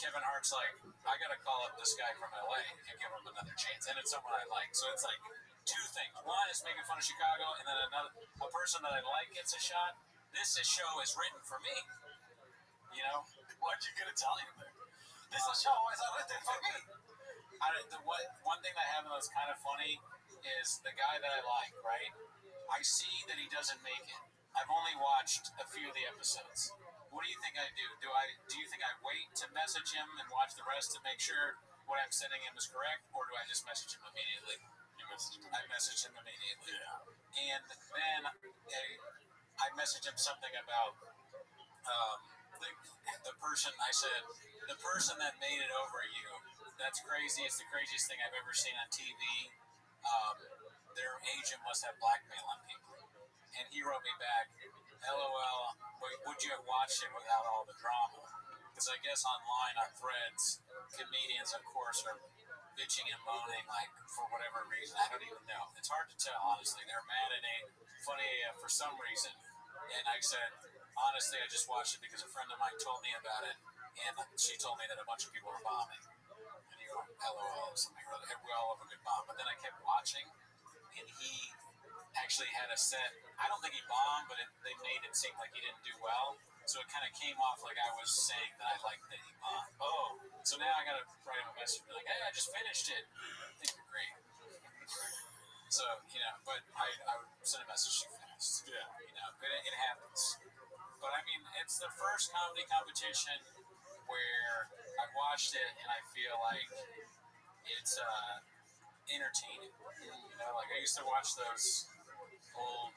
Speaker 2: Kevin Hart's like, I gotta call up this guy from LA and give him another chance, and it's someone I like. So it's like two things. One is making fun of Chicago, and then a person that I like gets a shot. This show is written for me. You know,
Speaker 1: Why'd you get Italian there? This show is written for me.
Speaker 2: One thing that happened that's kind of funny is the guy that I like, right? I see that he doesn't make it. I've only watched a few of the episodes. What do you think I do? Do you think I wait to message him and watch the rest to make sure what I'm sending him is correct, or do I just message him immediately? I message him immediately.
Speaker 1: Yeah.
Speaker 2: And then I message him something about the person. I said, the person that made it over you, that's crazy. It's the craziest thing I've ever seen on TV. Their agent must have blackmail on people. And he wrote me back, LOL, would you have watched it without all the drama? Because I guess online on Threads, comedians, of course, are bitching and moaning, like, for whatever reason. I don't even know. It's hard to tell, honestly. They're mad at me, funny for some reason. And I said, honestly, I just watched it because a friend of mine told me about it, and she told me that a bunch of people were bombing. And you go, LOL, something or other. We all have a good bomb. But then I kept watching, and he actually had a set. I don't think he bombed, but they made it seem like he didn't do well. So it kind of came off like I was saying that I liked that he bombed. Oh, so now I got to write him a message and be like, hey, I just finished it. I think you're great. So, but I would send a message too fast.
Speaker 1: Yeah.
Speaker 2: It happens. But I mean, it's the first comedy competition where I watched it and I feel like it's entertaining. Like I used to watch those old.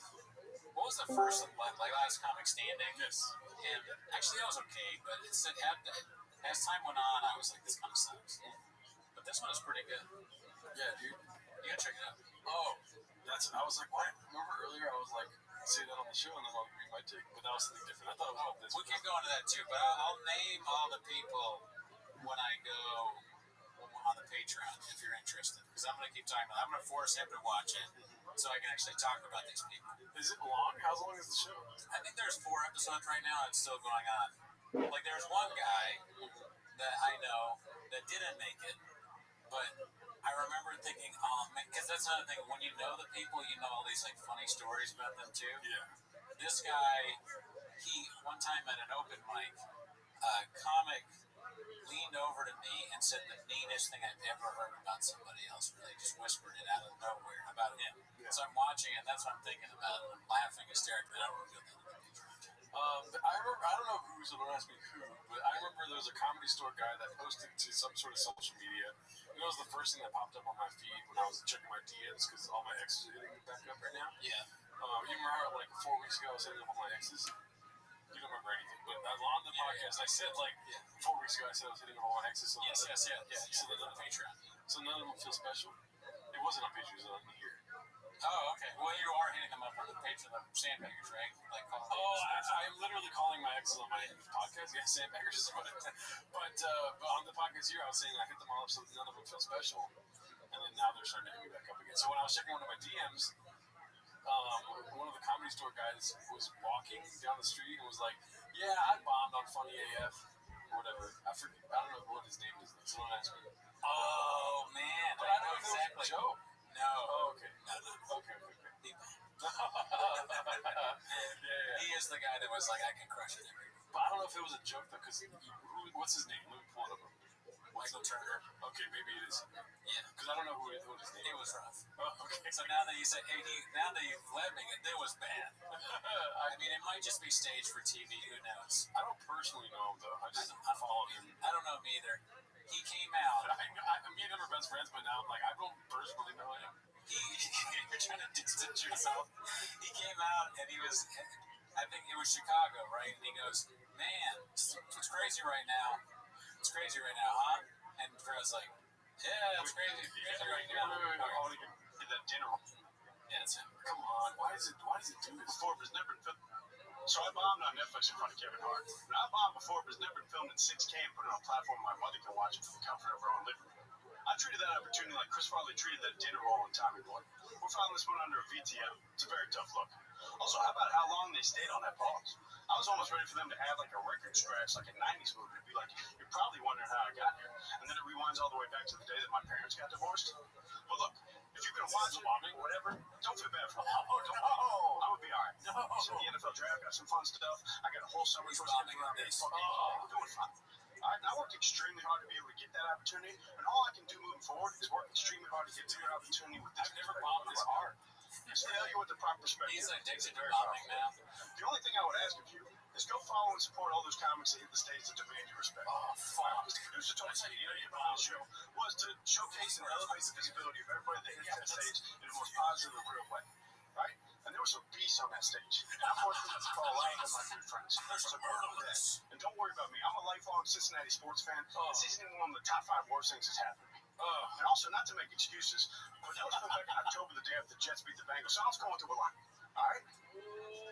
Speaker 2: What was the first one? Like Last Comic Standing?
Speaker 1: Yes.
Speaker 2: And actually, that was okay, but as time went on, I was like, this kind of sucks. But this one is pretty good.
Speaker 1: Yeah, dude.
Speaker 2: You gotta check it out.
Speaker 1: Oh, I was like, why? Remember earlier I was like, say that on the show and then I'll read my take, but that was something different. I thought it was about this.
Speaker 2: We can go into that too, but I'll name all the people when I go on the Patreon if you're interested, because I'm gonna keep talking about it. I'm gonna force him to watch it so I can actually talk about these people.
Speaker 1: Is it long? How long is the show?
Speaker 2: I think there's 4 episodes right now. It's still going on. Like there's one guy that I know that didn't make it, but I remember thinking, oh man, because that's another thing. When you know the people, you know all these like funny stories about them too.
Speaker 1: Yeah.
Speaker 2: This guy, he one time at an open mic, a comic leaned over to me and said the neatest thing I've ever heard about somebody else. Really, just whispered it out of nowhere about him.
Speaker 1: Yeah.
Speaker 2: So I'm watching it. That's what I'm thinking about. I'm laughing hysterically. I don't reveal that to the picture.
Speaker 1: I remember, I don't know who, so don't ask me who, but I remember there was a Comedy Store guy that posted to some sort of social media. It was the first thing that popped up on my feed when I was checking my DMs because all my exes are hitting me back up right now.
Speaker 2: Yeah.
Speaker 1: You remember like 4 weeks ago I was hitting up all my exes? You don't remember anything, but on the podcast I said like 4 weeks ago I said I was hitting up all my exes. So
Speaker 2: Yes.
Speaker 1: So
Speaker 2: on Patreon.
Speaker 1: So none of them feel special. It wasn't on Patreon, it was on here.
Speaker 2: Oh, okay. Well, you are hitting them up on the Patreon of Sandbaggers, right? Like,
Speaker 1: I'm literally calling my exes on my podcast. Yeah, Sandbaggers. But on the podcast here, I was saying I hit them all up so none of them feel special. And then now they're starting to hit me back up again. So when I was checking one of my DMs, one of the Comedy Store guys was walking down the street and was like, yeah, I bombed on Funny AF. whatever. I forget. I don't know what his name is. So don't ask me.
Speaker 2: Oh man,
Speaker 1: But
Speaker 2: I
Speaker 1: I
Speaker 2: know
Speaker 1: know
Speaker 2: exactly.
Speaker 1: Joe.
Speaker 2: No.
Speaker 1: Oh, okay.
Speaker 2: No.
Speaker 1: Okay.
Speaker 2: He,
Speaker 1: Yeah.
Speaker 2: he is the guy that was like, I can crush it.
Speaker 1: But I don't know if it was a joke though, because what's his name? Let me pull it up.
Speaker 2: Michael Turner.
Speaker 1: Okay, maybe it is.
Speaker 2: Yeah.
Speaker 1: Because I don't know who his name
Speaker 2: It
Speaker 1: is.
Speaker 2: was rough.
Speaker 1: Oh, okay.
Speaker 2: So now that you say, hey, now that you've led me, it was bad. I mean, it might just be staged for TV. Who knows?
Speaker 1: I don't personally know him though. I just follow him.
Speaker 2: I don't know him either. He came out.
Speaker 1: Me and him are best friends, but now I'm like, I don't personally know him.
Speaker 2: You're trying to distance yourself. He came out and he was, I think it was Chicago, right? And he goes, man, it's crazy right now. It's crazy right now, huh? And Fred's like, yeah, it's crazy right now.
Speaker 1: I want to get that dinner.
Speaker 2: Yeah, it's him.
Speaker 1: Come on, why does it do this?
Speaker 6: Before it was never been filmed. So I bombed on Netflix in front of Kevin Hart. And I bombed before it was never been filmed in 6K and put it on a platform my mother can watch it from the comfort of her own living room. I treated that opportunity like Chris Farley treated that dinner roll in Tommy Boy. We're filing this one under a VTM. It's a very tough look. Also, how about how long they stayed on that pause? I was almost ready for them to add like a record scratch, like a 90s movie. It'd be like, you're probably wondering how I got here. And then it rewinds all the way back to the day that my parents got divorced. But look, if you're going to watch it, or whatever, don't feel bad for me. I'm going to be all right. So the NFL draft got some fun stuff. I got a whole summer to I'm doing fine. I worked extremely hard to be able to get that opportunity, and all I can do moving forward is work extremely hard to get to your opportunity with this.
Speaker 2: I've never bombed this hard.
Speaker 6: Just to tell you what the proper perspective
Speaker 2: He's
Speaker 6: is.
Speaker 2: addicted to
Speaker 6: Very
Speaker 2: bombing now.
Speaker 6: The only thing I would ask of you is go follow and support all those comics that hit the stage that demand your respect.
Speaker 2: Oh, fuck.
Speaker 6: The producer told us the idea behind the show was to showcase and elevate the visibility of everybody that hits that stage in the most positive and real way. Right? And there were some beasts on that stage. And I'm fortunate to call a lot of them my good friends.
Speaker 2: There's
Speaker 6: So
Speaker 2: some
Speaker 6: go do that.
Speaker 2: murderers.
Speaker 6: And don't worry about me. I'm a lifelong Cincinnati sports fan. This isn't even one of the top 5 worst things that's happened to me. And also, not to make excuses, but that was from back in October, the day after the Jets beat the Bengals. So I was going through a lot. All right?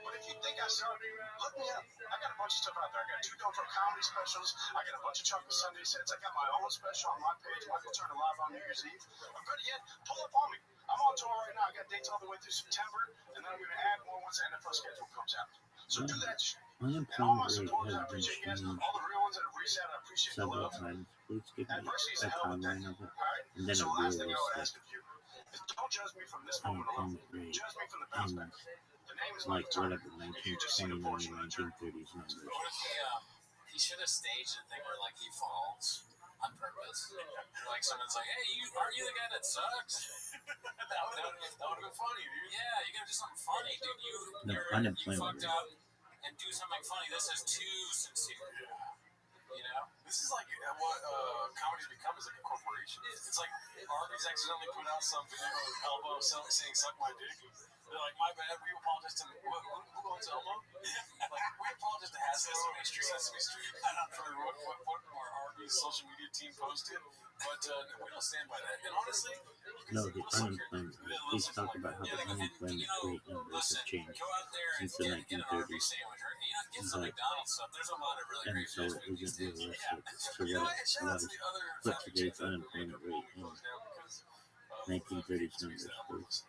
Speaker 6: But if you think I suck, look me up. I got a bunch of stuff out there. I got 2 Don't Throw comedy specials. I got a bunch of Chocolate Sunday sets. I got my own special on my page, Michael Turner Live on New Year's Eve. Or better yet, pull up on me. I'm on tour right now. I got dates all the way through September, and then I'm going to add more once the NFL schedule comes out. So do that shit. And all my supporters, I appreciate you guys. All the real ones that have reached out, I appreciate the
Speaker 8: several
Speaker 6: love.
Speaker 8: times. Please give me
Speaker 6: Adversity is
Speaker 8: a
Speaker 6: a hell of a thing.
Speaker 8: timeline of it,
Speaker 6: All right?
Speaker 8: and then
Speaker 6: So
Speaker 8: a
Speaker 6: the last thing I would
Speaker 8: realistic
Speaker 6: ask of you is don't judge me from this moment alone.
Speaker 8: unemployment rate
Speaker 6: Judge me from the bounce back. The name is
Speaker 8: like
Speaker 6: Michael Turner.
Speaker 8: whatever
Speaker 6: If you just see the
Speaker 8: 1929
Speaker 6: portion of the journey.
Speaker 8: 1930s numbers.
Speaker 2: What if he should have staged a thing where like he falls on purpose? Like someone's like, hey, aren't you the guy that sucks?
Speaker 1: that would have been funny, dude.
Speaker 2: Yeah, you gotta do something funny, dude. You
Speaker 8: unemployment
Speaker 2: fucked
Speaker 8: rate.
Speaker 2: up and do something funny. This is too sincere. You know?
Speaker 1: This is like what comedy's become is like a corporation. It's like Arby's accidentally put out some video of Elmo saying "suck my dick." They're like, "My bad. We apologize to who owns Elmo? Like, we apologize to Sesame Street for what our Arby's social media team posted, but we don't stand by that." And honestly,
Speaker 8: No, the unemployment rate. Please talk about how the unemployment rate numbers have changed
Speaker 2: Go out there and
Speaker 8: since the
Speaker 2: get an Arby's
Speaker 8: 1930s,
Speaker 2: sandwich, or get some McDonald's stuff. There's a lot of really
Speaker 8: and
Speaker 2: great
Speaker 8: so
Speaker 2: fast
Speaker 8: it
Speaker 2: food these
Speaker 8: isn't
Speaker 2: days.
Speaker 8: realistic to
Speaker 1: you know
Speaker 8: what
Speaker 1: what?
Speaker 8: it
Speaker 1: Shout out to
Speaker 8: was.
Speaker 1: the other
Speaker 8: But
Speaker 1: family
Speaker 8: today's
Speaker 1: chains that
Speaker 8: unemployment rate in
Speaker 1: closed down because
Speaker 8: 1930s numbers, please.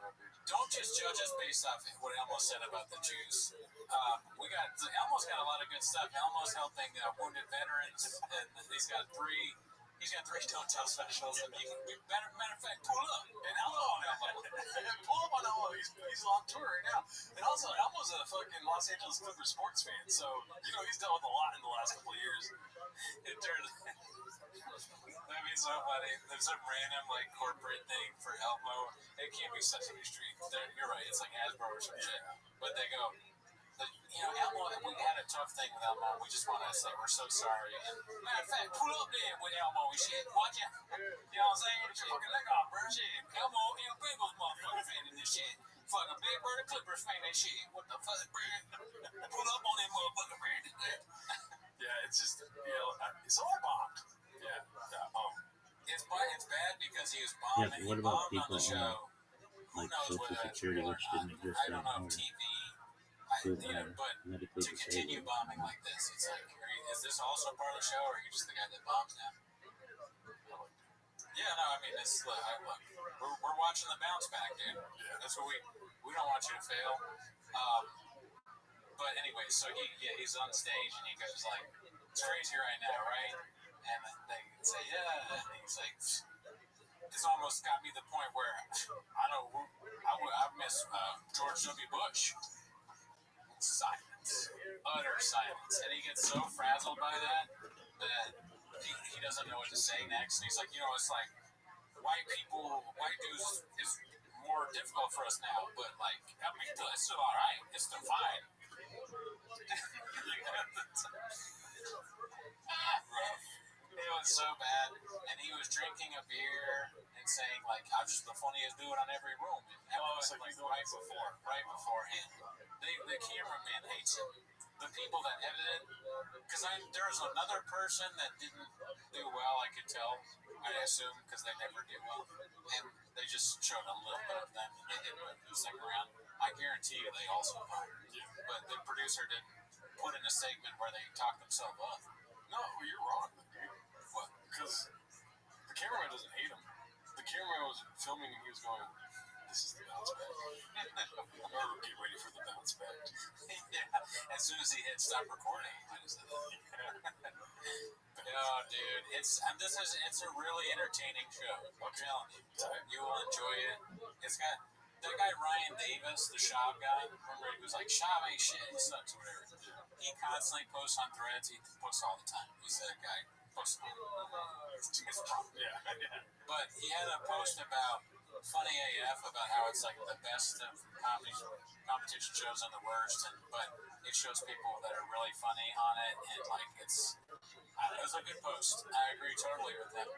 Speaker 2: Don't just judge us based off what Elmo said about the Jews. Elmo's got a lot of good stuff. Elmo's helping wounded veterans, and he's got three Don't Tell specials. And matter of fact, pull up and Elmo on Elmo.
Speaker 1: pull up on Elmo. He's on tour right now. And also, Elmo's a fucking Los Angeles Clippers sports fan, so he's dealt with a lot in the last couple of years.
Speaker 2: It turns. That'd be so funny. There's some random like corporate thing for Elmo. It can't be Sesame Street. You're right. It's like Hasbro or some shit. But they go, Elmo. We had a tough thing with Elmo. We just want to say we're so sorry. And matter of fact, pull up there with Elmo and shit. Watch out. You know what I'm saying? Get your fucking leg off, bro. Shit. Elmo and Bengals motherfucker fan in this shit. Fucking Big Bird Clippers fan and shit. What the fuck, bro? Pull up on that motherfucker, bro.
Speaker 1: Yeah, it's just so I bombed. Yeah.
Speaker 2: It's bad because he was
Speaker 8: Yeah,
Speaker 2: bombing.
Speaker 8: but what about
Speaker 2: He bombed
Speaker 8: people
Speaker 2: on the show.
Speaker 8: like
Speaker 2: Who knows
Speaker 8: Social
Speaker 2: whether that's
Speaker 8: Security,
Speaker 2: real or
Speaker 8: which
Speaker 2: not?
Speaker 8: didn't exist
Speaker 2: I don't know
Speaker 8: anymore,
Speaker 2: if TV.
Speaker 8: who
Speaker 2: But
Speaker 8: are medically
Speaker 2: to continue
Speaker 8: disabled?
Speaker 2: bombing like this, it's like, is this also part of the show, or are you just the guy that bombs now? Yeah, no, I mean, we're watching the bounce back, dude.
Speaker 1: Yeah.
Speaker 2: That's what we don't want you to fail. But anyway, so he's on stage and he goes like, It's crazy right now, right? And they say, yeah. And he's like, it's almost got me to the point where I miss George W. Bush. Silence. Utter silence. And he gets so frazzled by that he doesn't know what to say next. And he's like, it's like white dudes is more difficult for us now, but like, I mean, it's still all right. It's still fine. It was so bad, and he was drinking a beer and saying like, "I'm just the funniest dude on every room." And was like right before him. The cameraman hates him. The people that edited, because there was another person that didn't do well. I could tell. I assume because they never do well, and they just showed a little bit of them. And they didn't move the second round. I guarantee you, they also won. But the producer didn't put in a segment where they talked themselves up.
Speaker 1: No, you're wrong, dude. What? Because the cameraman doesn't hate him. The cameraman was filming and he was going, "This is the bounce back." Or get ready for the bounce back.
Speaker 2: Yeah. As soon as he hit stop recording, I just said, "No, dude, it's a really entertaining show. I'm telling you, you will enjoy it. It's got that guy Ryan Davis, the Shab guy. Remember, he was like, "Shab ain't shit. He sucks, whatever." He constantly posts on Threads. He posts all the time. He's that guy. Posts it's a problem. Yeah. But he had a post about Funny AF about how it's like the best of competition shows and the worst, but it shows people that are really funny on it, and like it was a good post. I agree totally with him.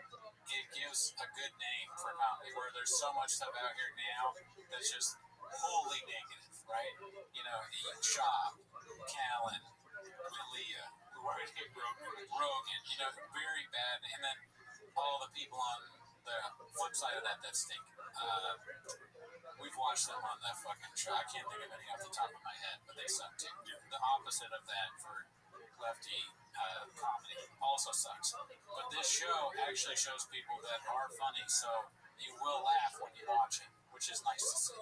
Speaker 2: It gives a good name for comedy, where there's so much stuff out here now that's just wholly negative, right? Shaw, Callan, Leah, Rogan, very bad, and then all the people on the flip side of that stink. We've watched them on that fucking show. I can't think of any off the top of my head, but they suck too. The opposite of that for lefty comedy also sucks. But this show actually shows people that are funny, so you will laugh when you watch it, which is nice to see.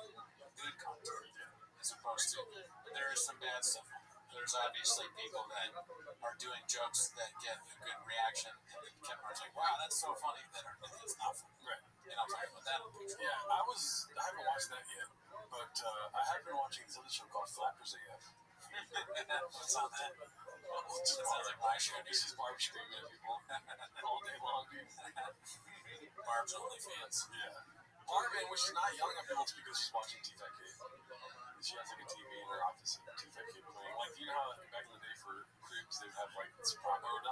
Speaker 2: Good content, as opposed to there is some bad stuff. There's obviously people that are doing jokes that get a good reaction, and then Kevin like, "Wow, that's so funny." That it's not funny. Right. And I'm talking about that on the picture.
Speaker 1: Yeah, I haven't watched that yet, but I have been watching this other show called Flappers AF.
Speaker 2: What's on that? That sounds like my show.
Speaker 1: This is Barb screaming at people all day long, dude.
Speaker 2: Barb's OnlyFans.
Speaker 1: Yeah. Barb, when she's not yelling at people, it's because she's watching T-Fat Kid. She has like a TV in her office and T-Fat Kid playing. Like, you know how back in the day for cribs, they'd have like Sopranos,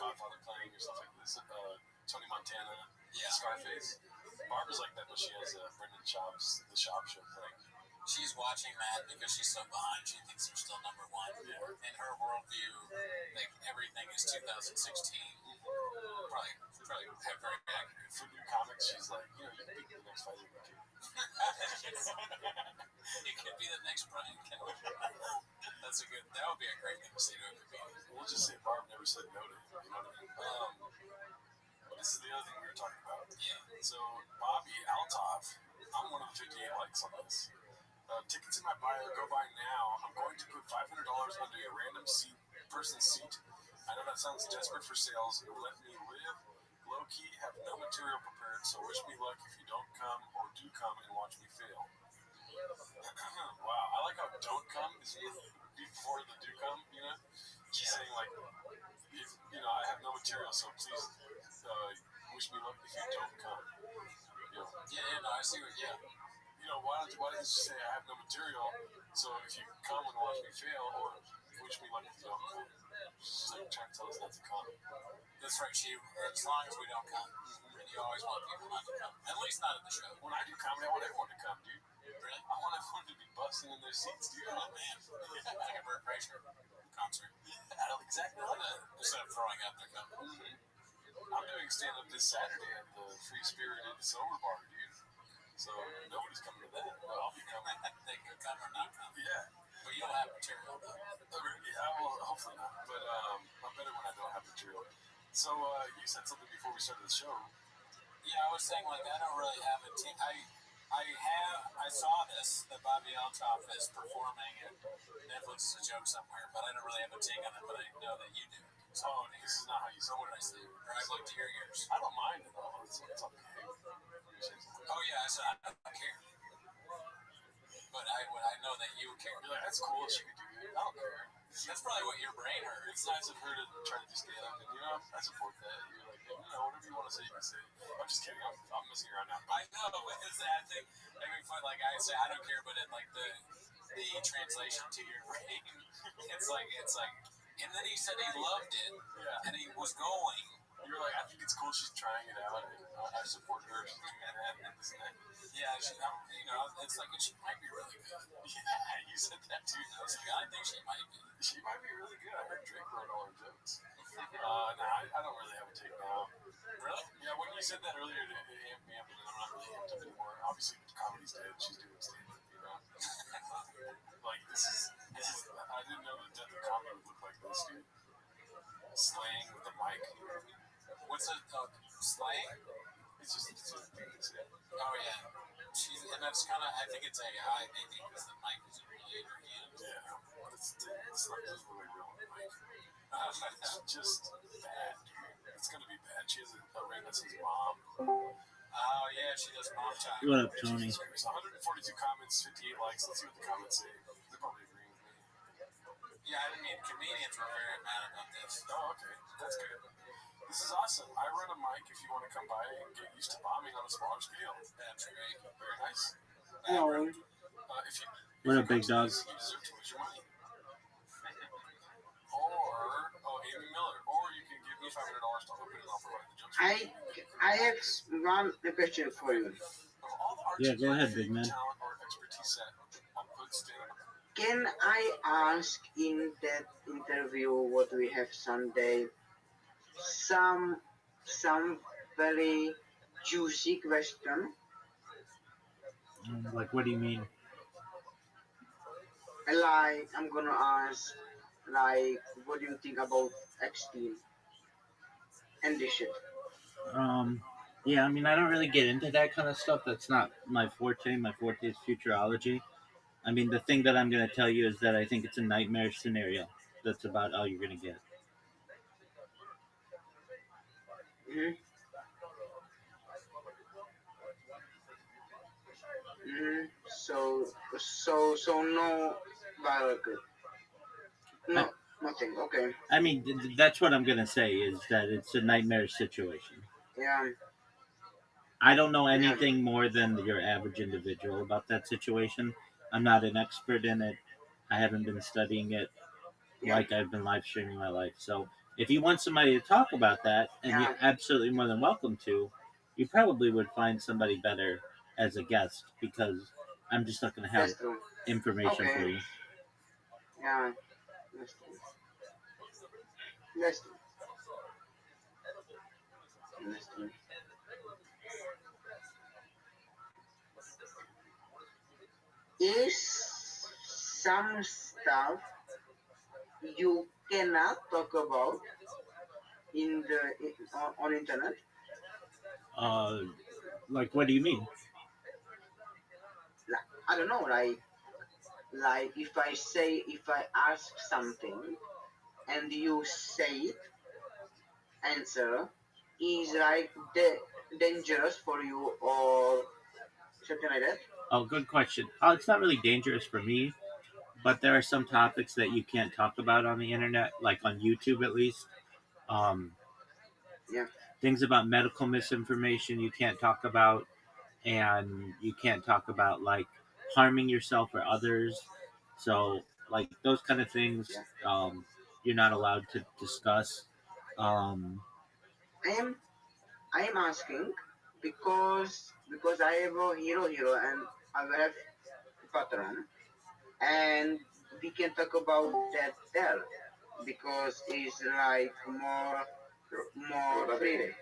Speaker 1: Godfather playing or stuff like this. Tony Montana, Scarface. Barbara's like that, but she has Brendan Schaub's The Schaub Show playing.
Speaker 2: She's watching that because she's so behind. She thinks they're still number one. Yeah. In her worldview, like everything is 2016. Probably very accurate.
Speaker 1: For new comics, she's like, you can be the next fighter kid.
Speaker 2: You could be the next Brian Kelly. That would be a great thing to say to a comedian.
Speaker 1: We'll just say Barb never said no to him. You know what I mean? This is the other thing we were talking about.
Speaker 2: Yeah.
Speaker 1: So Bobby Altov, I'm one of the 58 likes on this. Tickets in my bio. Go buy now. I'm going to put $500 under a random person's seat. I know that sounds desperate for sales. Let me live. Low key, have no material prepared, so wish me luck if you don't come or do come and watch me fail. Wow, I like how "don't come" is before the "do come." She's saying like, if I have no material, so please wish me luck if you don't come.
Speaker 2: No, I see what. Yeah.
Speaker 1: Why don't you say I have no material, so if you come and watch me fail, or wish me luck if you don't come? She's like trying to tell us not to come.
Speaker 2: That's right, as long as we don't come. And you always want people not to come. At least not at the show.
Speaker 1: When I do comedy, I want everyone to come, dude.
Speaker 2: Really?
Speaker 1: I want everyone to be busting in their seats, dude.
Speaker 2: Oh, man. Like a Burt Kreischer concert.
Speaker 1: Exactly like that.
Speaker 2: Instead of throwing out their cup.
Speaker 1: I'm doing stand-up this Saturday at the Free Spirited Sober Bar, dude. So nobody's coming to that. Well, I'll be coming.
Speaker 2: They could come or not come.
Speaker 1: Yeah.
Speaker 2: But you'll have material, though.
Speaker 1: Yeah, well, hopefully not. But I'm better when I don't have material. So you said something before we started the show.
Speaker 2: Yeah, I was saying, like, I don't really have a team. I saw this that Bobby Altoff is performing at Netflix is a joke somewhere, but I don't really have a take on it. But I know that you do. So
Speaker 1: This is not how you
Speaker 2: so
Speaker 1: say
Speaker 2: what did I say? Or I'd like to hear yours.
Speaker 1: I don't mind it though. It's okay.
Speaker 2: Oh yeah, I said I don't care, but I know that you care.
Speaker 1: You're like, that's cool. She could do it. I don't care.
Speaker 2: That's probably what your brain heard.
Speaker 1: It's nice of her to try to do stand up, and I support that. You're like, whatever you want to say, you can say. I'm just kidding. I'm messing around now.
Speaker 2: I know it's that thing. I mean, fun. Like I say, I don't care, but in like the translation to your brain, it's like, and then he said he loved it,
Speaker 1: Yeah.
Speaker 2: and he was going.
Speaker 1: You're like, I think it's cool. She's trying it out, and I support her. She's doing that and this and that.
Speaker 2: Yeah, it's like she might be really good.
Speaker 1: Yeah, you said that too.
Speaker 2: I was like, I think she might be.
Speaker 1: She might be really good. I heard Drake wrote all her jokes. I don't really have a take now.
Speaker 2: Really?
Speaker 1: Yeah, when you said that earlier, it amped me up, and I'm not really amped up anymore. Obviously, comedy's dead. She's doing stand-up, Like, this is, I didn't know the death of comedy would look like this, dude. Slaying with the mic.
Speaker 2: What's it? Slang?
Speaker 1: It's just, it's a thing to say.
Speaker 2: Oh yeah. And that's kind of. I think it's AI maybe because the mic is really in her hand.
Speaker 1: Yeah, it's not just really real mic. It's just bad, dude. It's gonna be bad. She has a ring that says mom.
Speaker 2: Oh yeah, she does mom time.
Speaker 8: What up, Tony?
Speaker 1: 142 comments, 58 likes. Let's see what the comments say. They're probably agreeing with me.
Speaker 2: Yeah, I mean, comedians were very mad about this.
Speaker 1: Oh, okay. That's good. This is awesome. I run a mic if you want to come by and get used to bombing on a smaller scale.
Speaker 2: That's great.
Speaker 1: Very nice.
Speaker 9: Hello.
Speaker 8: What up, big dog?
Speaker 1: You deserve to lose your money. Or, Amy Miller. Or you can give me $500 to open it off for one of the jokes.
Speaker 9: I have one question for you.
Speaker 1: Of all the arts
Speaker 8: Yeah, go ahead, big man.
Speaker 1: talent or expertise set, I'll put stand-up.
Speaker 9: Can I ask in that interview what we have Sunday some very juicy question?
Speaker 8: Like, what do you mean?
Speaker 9: Like I'm gonna ask like what do you think about Epstein and this shit?
Speaker 8: Yeah, I mean, I don't really get into that kind of stuff. That's not my forte. My forte is futurology. I mean, the thing that I'm going to tell you is that I think it's a nightmare scenario. That's about all you're going to get.
Speaker 9: Mm-hmm. Mm-hmm. So no viral clip. No, nothing. Okay.
Speaker 8: I mean, that's what I'm going to say is that it's a nightmare situation.
Speaker 9: Yeah.
Speaker 8: I don't know anything more than your average individual about that situation. I'm not an expert in it. I haven't been studying it like I've been live streaming my life. So if you want somebody to talk about that, and you're absolutely more than welcome to, you probably would find somebody better as a guest because I'm just not going to have
Speaker 9: That's true.
Speaker 8: information
Speaker 9: Okay.
Speaker 8: for you.
Speaker 9: Yeah. That's true. That's true. That's true. Is some stuff you cannot talk about on internet?
Speaker 8: Like, what do you mean?
Speaker 9: I don't know, like if I ask something and you say it, answer is like dangerous for you or something like that.
Speaker 8: Oh, good question. It's not really dangerous for me, but there are some topics that you can't talk about on the internet, like on YouTube at least.
Speaker 9: Yeah.
Speaker 8: Things about medical misinformation you can't talk about, and you can't talk about like harming yourself or others. So, like those kind of things, you're not allowed to discuss.
Speaker 9: I am asking because I have a hero and I have a patron and we can talk about that there because it's like more freedom.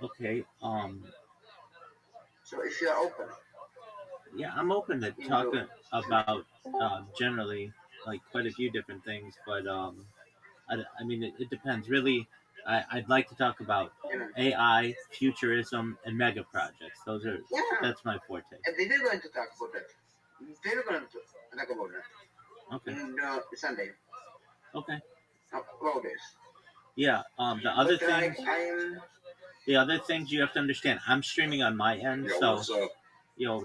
Speaker 8: Okay.
Speaker 9: So if you are open,
Speaker 8: Yeah, I'm open to talking about generally like quite a few different things, but I mean it depends. Really, I'd like to talk about
Speaker 9: You know.
Speaker 8: AI, futurism, and mega projects.
Speaker 9: Yeah.
Speaker 8: That's my forte.
Speaker 9: And we were going to talk about that. We were going to talk about that.
Speaker 8: Okay.
Speaker 9: In Sunday.
Speaker 8: Okay.
Speaker 9: About this.
Speaker 8: Yeah. The other things you have to understand. I'm streaming on my end, so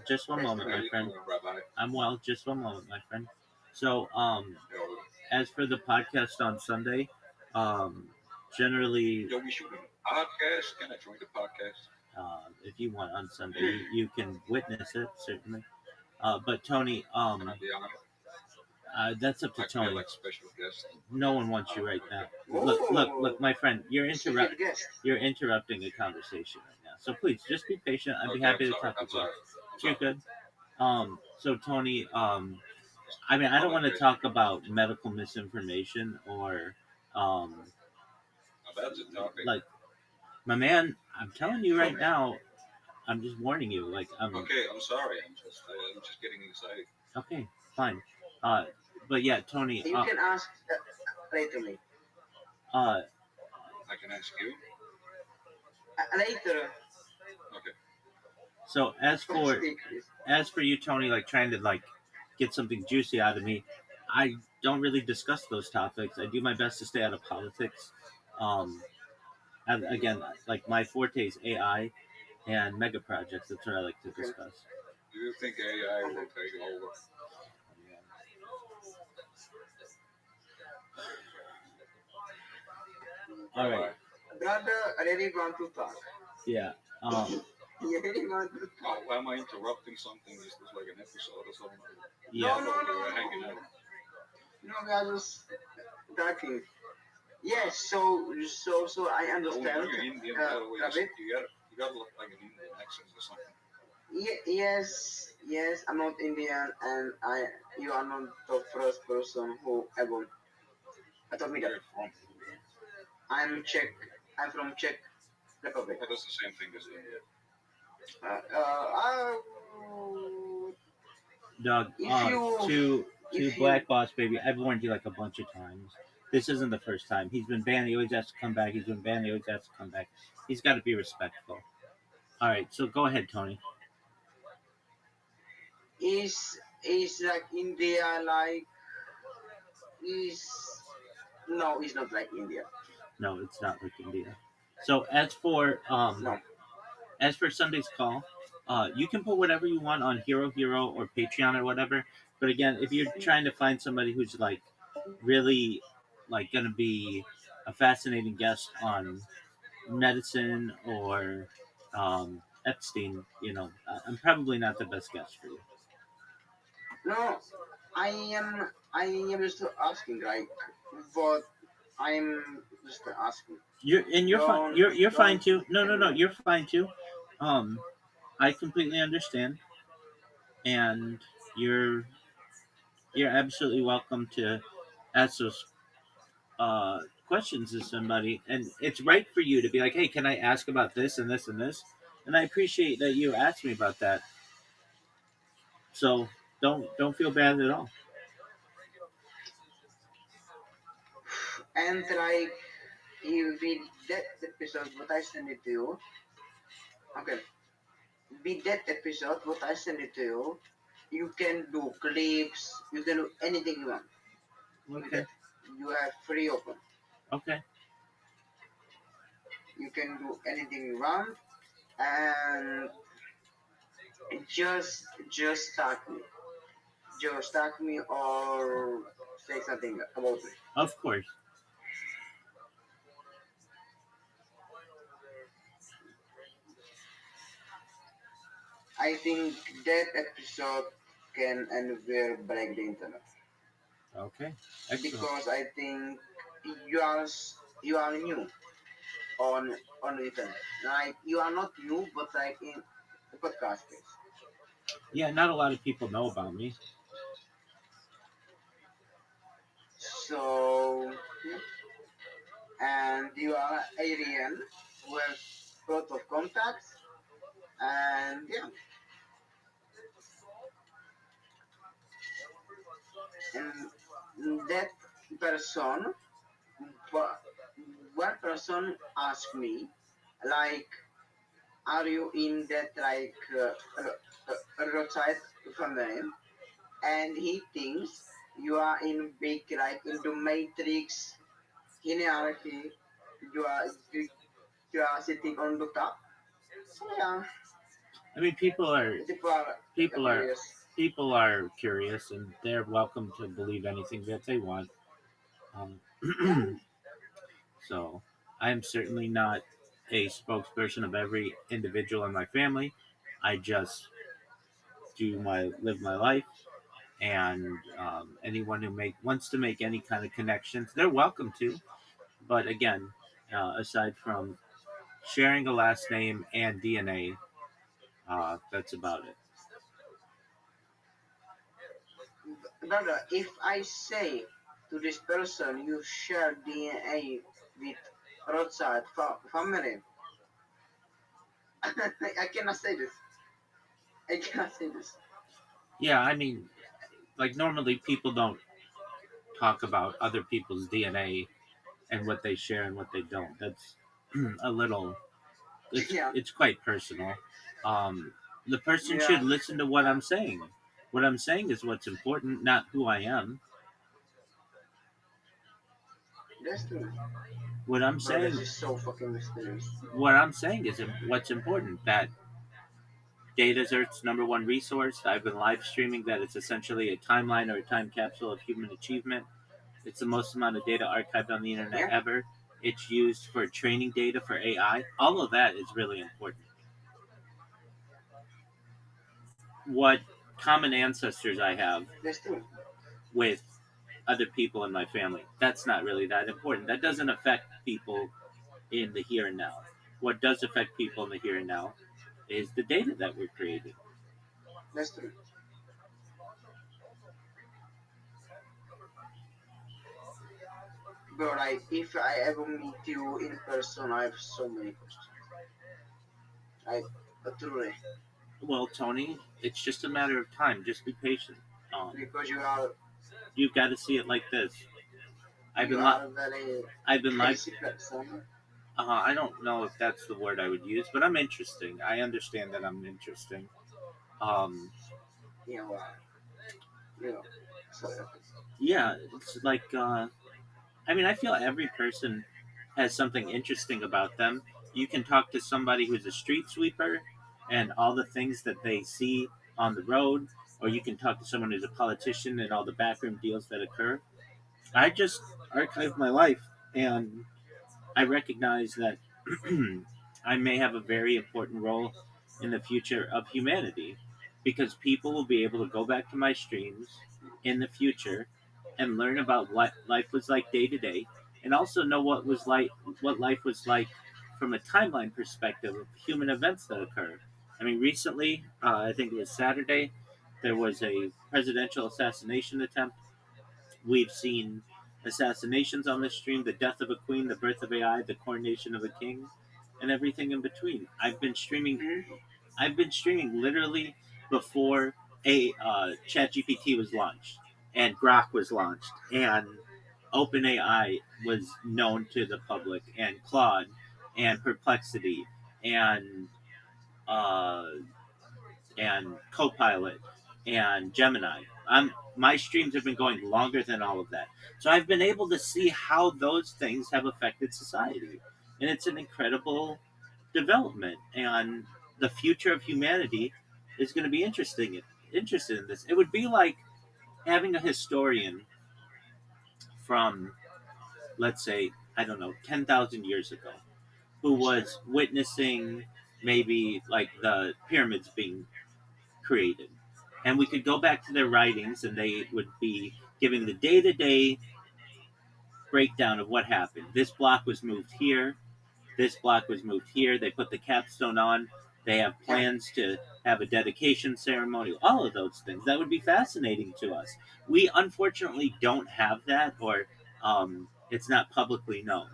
Speaker 8: just one moment, my friend.
Speaker 4: Rabbi?
Speaker 8: I'm well. Just one moment, my friend. So as for the podcast on Sunday, generally,
Speaker 4: Yo, we shoot a podcast. Can I join the podcast?
Speaker 8: if you want on Sunday, you can witness it certainly. But Tony,
Speaker 4: Can I be on it?
Speaker 8: that's up to
Speaker 4: I can be
Speaker 8: Tony.
Speaker 4: like special guest.
Speaker 8: No one wants you right now.
Speaker 9: Oh.
Speaker 8: Look, my friend, you're
Speaker 9: Secret guest.
Speaker 8: You're interrupting a conversation right now. So please, just be patient. I'd be
Speaker 4: Okay,
Speaker 8: happy
Speaker 4: I'm
Speaker 8: to
Speaker 4: sorry,
Speaker 8: talk
Speaker 4: I'm
Speaker 8: with you.
Speaker 4: sorry.
Speaker 8: You're good. So Tony, I mean, I don't want to talk about medical misinformation or,
Speaker 4: Now, that's a topic.
Speaker 8: like, my man. I'm telling you right now. I'm just warning you. Like,
Speaker 4: Okay, I'm sorry. I'm just getting excited.
Speaker 8: okay, fine. But yeah, Tony.
Speaker 9: You can ask later me.
Speaker 8: Uh,
Speaker 4: I can ask you.
Speaker 9: Later.
Speaker 4: Okay.
Speaker 8: so as for
Speaker 9: Speak, please.
Speaker 8: as for you, Tony, like trying to like get something juicy out of me, I don't really discuss those topics. I do my best to stay out of politics. And again, like my forte is AI and mega projects. That's what I like to discuss.
Speaker 4: Do you think AI will take over?
Speaker 8: All right.
Speaker 9: Brother, I really want to talk.
Speaker 8: Yeah.
Speaker 9: You really want to talk.
Speaker 4: Oh, am I interrupting something? Is this like an episode or something?
Speaker 8: Yeah.
Speaker 9: No.
Speaker 4: We're hanging out.
Speaker 9: No, we are just talking. Yes, so I
Speaker 4: Oh,
Speaker 9: understand.
Speaker 4: you're Indian, by the way.
Speaker 9: Rabbi?
Speaker 4: You got like an Indian accent or something.
Speaker 9: Yes, I'm not Indian, and you are not the first person who ever told me that.
Speaker 4: Where you from?
Speaker 9: I'm Czech. I'm from Czech Republic.
Speaker 4: That's the same thing as India.
Speaker 8: Doug,
Speaker 9: If
Speaker 8: to
Speaker 9: if
Speaker 8: Black Boss Baby, I've warned you like a bunch of times. This isn't the first time. He's been banned. He always has to come back. He's been banned. He always has to come back. He's got to be respectful. All right, so go ahead, Tony.
Speaker 9: is like India, like is no, it's not like India.
Speaker 8: No, it's not like India. So
Speaker 9: No.
Speaker 8: as for Sunday's call, you can put whatever you want on Hero Hero or Patreon or whatever. But again, if you're trying to find somebody who's like really like gonna be a fascinating guest on medicine or Epstein, I'm probably not the best guest for you.
Speaker 9: No, I am just asking, like, what I'm just asking.
Speaker 8: You're fine. You're fine too. No. You're fine too. I completely understand, and you're absolutely welcome to ask those questions to somebody, and it's right for you to be like, hey, can I ask about this and this and this? And I appreciate that you asked me about that. So don't feel bad at all.
Speaker 9: And like, if with that episode, what I send it to you, okay. With that episode, what I send it to you, you can do clips, you can do anything you want.
Speaker 8: Okay.
Speaker 9: You have free open.
Speaker 8: Okay.
Speaker 9: You can do anything you want, and just tag me. Just tag me or say something about me.
Speaker 8: Of course.
Speaker 9: I think that episode can anywhere break the internet.
Speaker 8: Okay. Excellent.
Speaker 9: Because I think you are new on the internet. Like, you are not new, but like in the podcast space.
Speaker 8: Yeah, not a lot of people know about me.
Speaker 9: So, and you are Aryan with lot of contacts, and yeah. And that person one person asked me, like, are you in that like Rothschild family? And he thinks you are in big like into matrix hierarchy. You are you are sitting on the top. So yeah,
Speaker 8: I mean,
Speaker 9: people are
Speaker 8: people are
Speaker 9: curious.
Speaker 8: people are curious, and they're welcome to believe anything that they want.
Speaker 9: Yeah,
Speaker 8: So I'm certainly not a spokesperson of every individual in my family. I just live my life, and anyone who wants to make any kind of connections, they're welcome to. But again, aside from sharing a last name and DNA, that's about it.
Speaker 9: brother. If I say to this person you share DNA with Rothschild family, I cannot say this. I cannot say this.
Speaker 8: Yeah, I mean, like normally people don't talk about other people's DNA and what they share and what they don't. That's a little.
Speaker 9: Yeah,
Speaker 8: It's quite personal. Um, the person
Speaker 9: yeah,
Speaker 8: should listen to what I'm saying. What I'm saying is what's important, not who I am.
Speaker 9: that's true.
Speaker 8: What I'm
Speaker 9: Bro, this
Speaker 8: saying,
Speaker 9: is so fucking mysterious.
Speaker 8: what I'm saying is what's important. That data is Earth's number one resource. I've been live streaming that it's essentially a timeline or a time capsule of human achievement. It's the most amount of data archived on the internet
Speaker 9: Yeah,
Speaker 8: ever. It's used for training data for AI. All of that is really important. What common ancestors I have
Speaker 9: that's true.
Speaker 8: with other people in my family, that's not really that important. That doesn't affect people in the here and now. What does affect people in the here and now is the data that we're creating.
Speaker 9: That's true. Bro, like, if I ever meet you in person, I have so many questions. Like, truly.
Speaker 8: Well, Tony, it's just a matter of time. Just be patient. Um,
Speaker 9: Because you are
Speaker 8: you've got to see it like this. I've
Speaker 9: you
Speaker 8: been
Speaker 9: are a very
Speaker 8: I've been live.
Speaker 9: crazy person.
Speaker 8: I don't know if that's the word I would use, but I'm interesting. I understand that I'm interesting. Um,
Speaker 9: You know, you know. Sorry. Okay.
Speaker 8: yeah, it's like I mean, I feel every person has something interesting about them. You can talk to somebody who's a street sweeper and all the things that they see on the road, or you can talk to someone who's a politician and all the backroom deals that occur. I just archive my life, and I recognize that I may have a very important role in the future of humanity because people will be able to go back to my streams in the future and learn about what life was like day to day and also know what life was like from a timeline perspective of human events that occur. I mean, recently, I think it was Saturday, there was a presidential assassination attempt. We've seen assassinations on this stream, the death of a queen, the birth of AI, the coronation of a king, and everything in between.
Speaker 9: Mm-hmm.
Speaker 8: I've been streaming literally before a ChatGPT was launched and Grok was launched and OpenAI was known to the public and Claude and Perplexity and uh, and Copilot and Gemini. My streams have been going longer than all of that. So I've been able to see how those things have affected society. And it's an incredible development. And the future of humanity is going to be interested in this. It would be like having a historian from, let's say, I don't know, 10,000 years ago who was witnessing maybe like the pyramids being created. And we could go back to their writings and they would be giving the day to day breakdown of what happened. This block was moved here, this block was moved here, they put the capstone on, they have
Speaker 9: Yeah,
Speaker 8: plans to have a dedication ceremony, all of those things. That would be fascinating to us. We unfortunately don't have that, or it's not publicly known.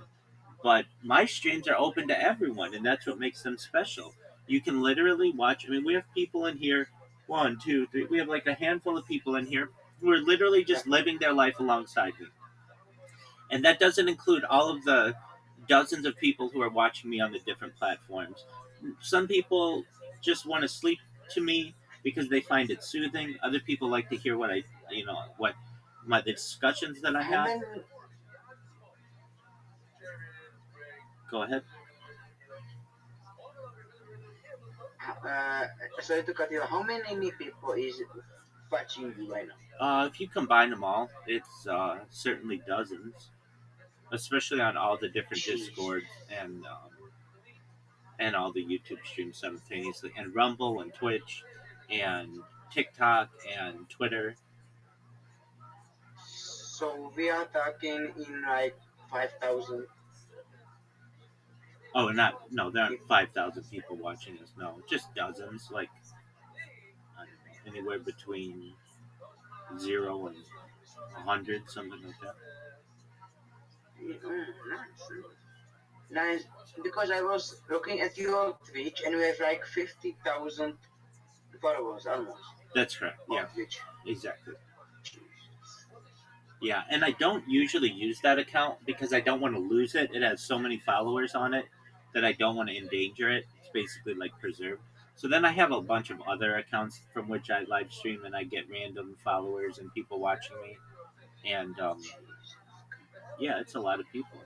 Speaker 8: But my streams are open to everyone, and that's what makes them special. You can literally watch. I mean, we have people in here. One, two, three. We have like a handful of people in here who are literally
Speaker 9: yeah,
Speaker 8: just living their life alongside me, and that doesn't include all of dozens of people who are watching me on the different platforms. Some people just want to sleep to me because they find it soothing. Other people like to hear what my the discussions that I
Speaker 9: How
Speaker 8: have.
Speaker 9: many?
Speaker 8: Go ahead.
Speaker 9: Uh, Sorry to cut you. How many people is watching you right now?
Speaker 8: If you combine them all, it's certainly dozens, especially on all the different
Speaker 9: Jeez.
Speaker 8: discords and all the YouTube streams simultaneously, and Rumble and Twitch and TikTok and Twitter.
Speaker 9: So we are talking in like 5,000
Speaker 8: Oh, no, there aren't
Speaker 9: people.
Speaker 8: 5,000 people watching us. No, just dozens, like I don't know, anywhere between 0 and 100, something like that.
Speaker 9: Nice. Nice. Because I was looking at your Twitch and we have like 50,000 followers almost
Speaker 8: That's correct.
Speaker 9: on
Speaker 8: Yeah,
Speaker 9: Twitch.
Speaker 8: exactly. Yeah, and I don't usually use that account because I don't want to lose it. It has so many followers on it that I don't want to endanger it. It's basically like preserved. So then I have a bunch of other accounts from which I live stream and I get random followers and people watching me. And yeah, it's a lot of people.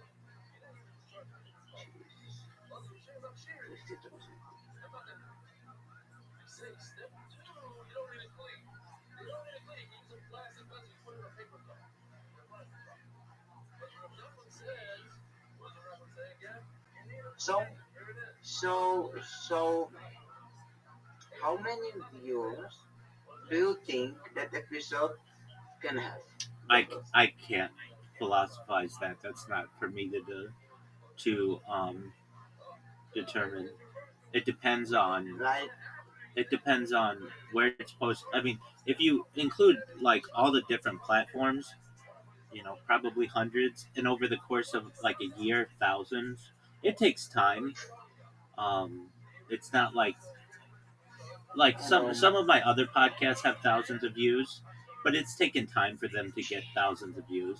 Speaker 9: 50,000. So, so, how many viewers do you think that episode can have?
Speaker 8: I can't philosophize that. That's not for me to determine. It depends on
Speaker 9: Like,
Speaker 8: it depends on where it's posted. I mean, if you include like all the different platforms, probably hundreds, and over the course of like a year, thousands. It takes time. Um, it's not like some of my other podcasts have thousands of views, but it's taken time for them to get thousands of views.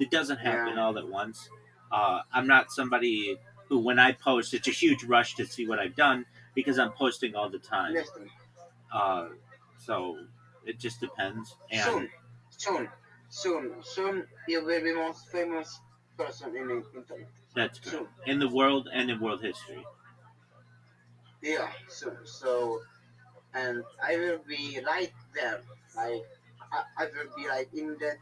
Speaker 8: It doesn't happen
Speaker 9: yeah,
Speaker 8: all at once. I'm not somebody who, when I post, it's a huge rush to see what I've done because I'm posting all the time.
Speaker 9: listen.
Speaker 8: Uh, so it just depends. And
Speaker 9: Soon, soon, soon, you will be most famous person in the internet.
Speaker 8: that's correct.
Speaker 9: Soon.
Speaker 8: In the world and in world history.
Speaker 9: Yeah, soon. So, and I will be right there. Like, I will be like in the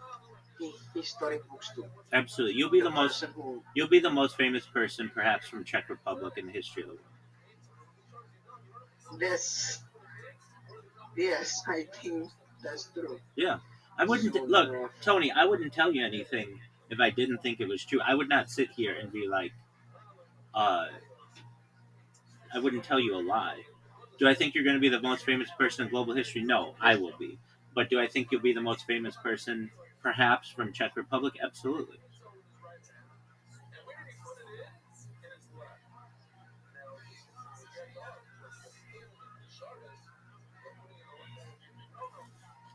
Speaker 9: historic books too.
Speaker 8: Absolutely.
Speaker 9: The person who,
Speaker 8: You'll be the most famous person perhaps from Czech Republic in the history of the world.
Speaker 9: this, yes, I think that's true.
Speaker 8: Yeah. I wouldn't
Speaker 9: Soon
Speaker 8: look,
Speaker 9: enough.
Speaker 8: Tony, I wouldn't tell you anything if I didn't think it was true. I would not sit here and be like uh I wouldn't tell you a lie. Do I think you're going to be the most famous person in global history? No, I will be. But do I think you'll be the most famous person perhaps from Czech Republic? Absolutely.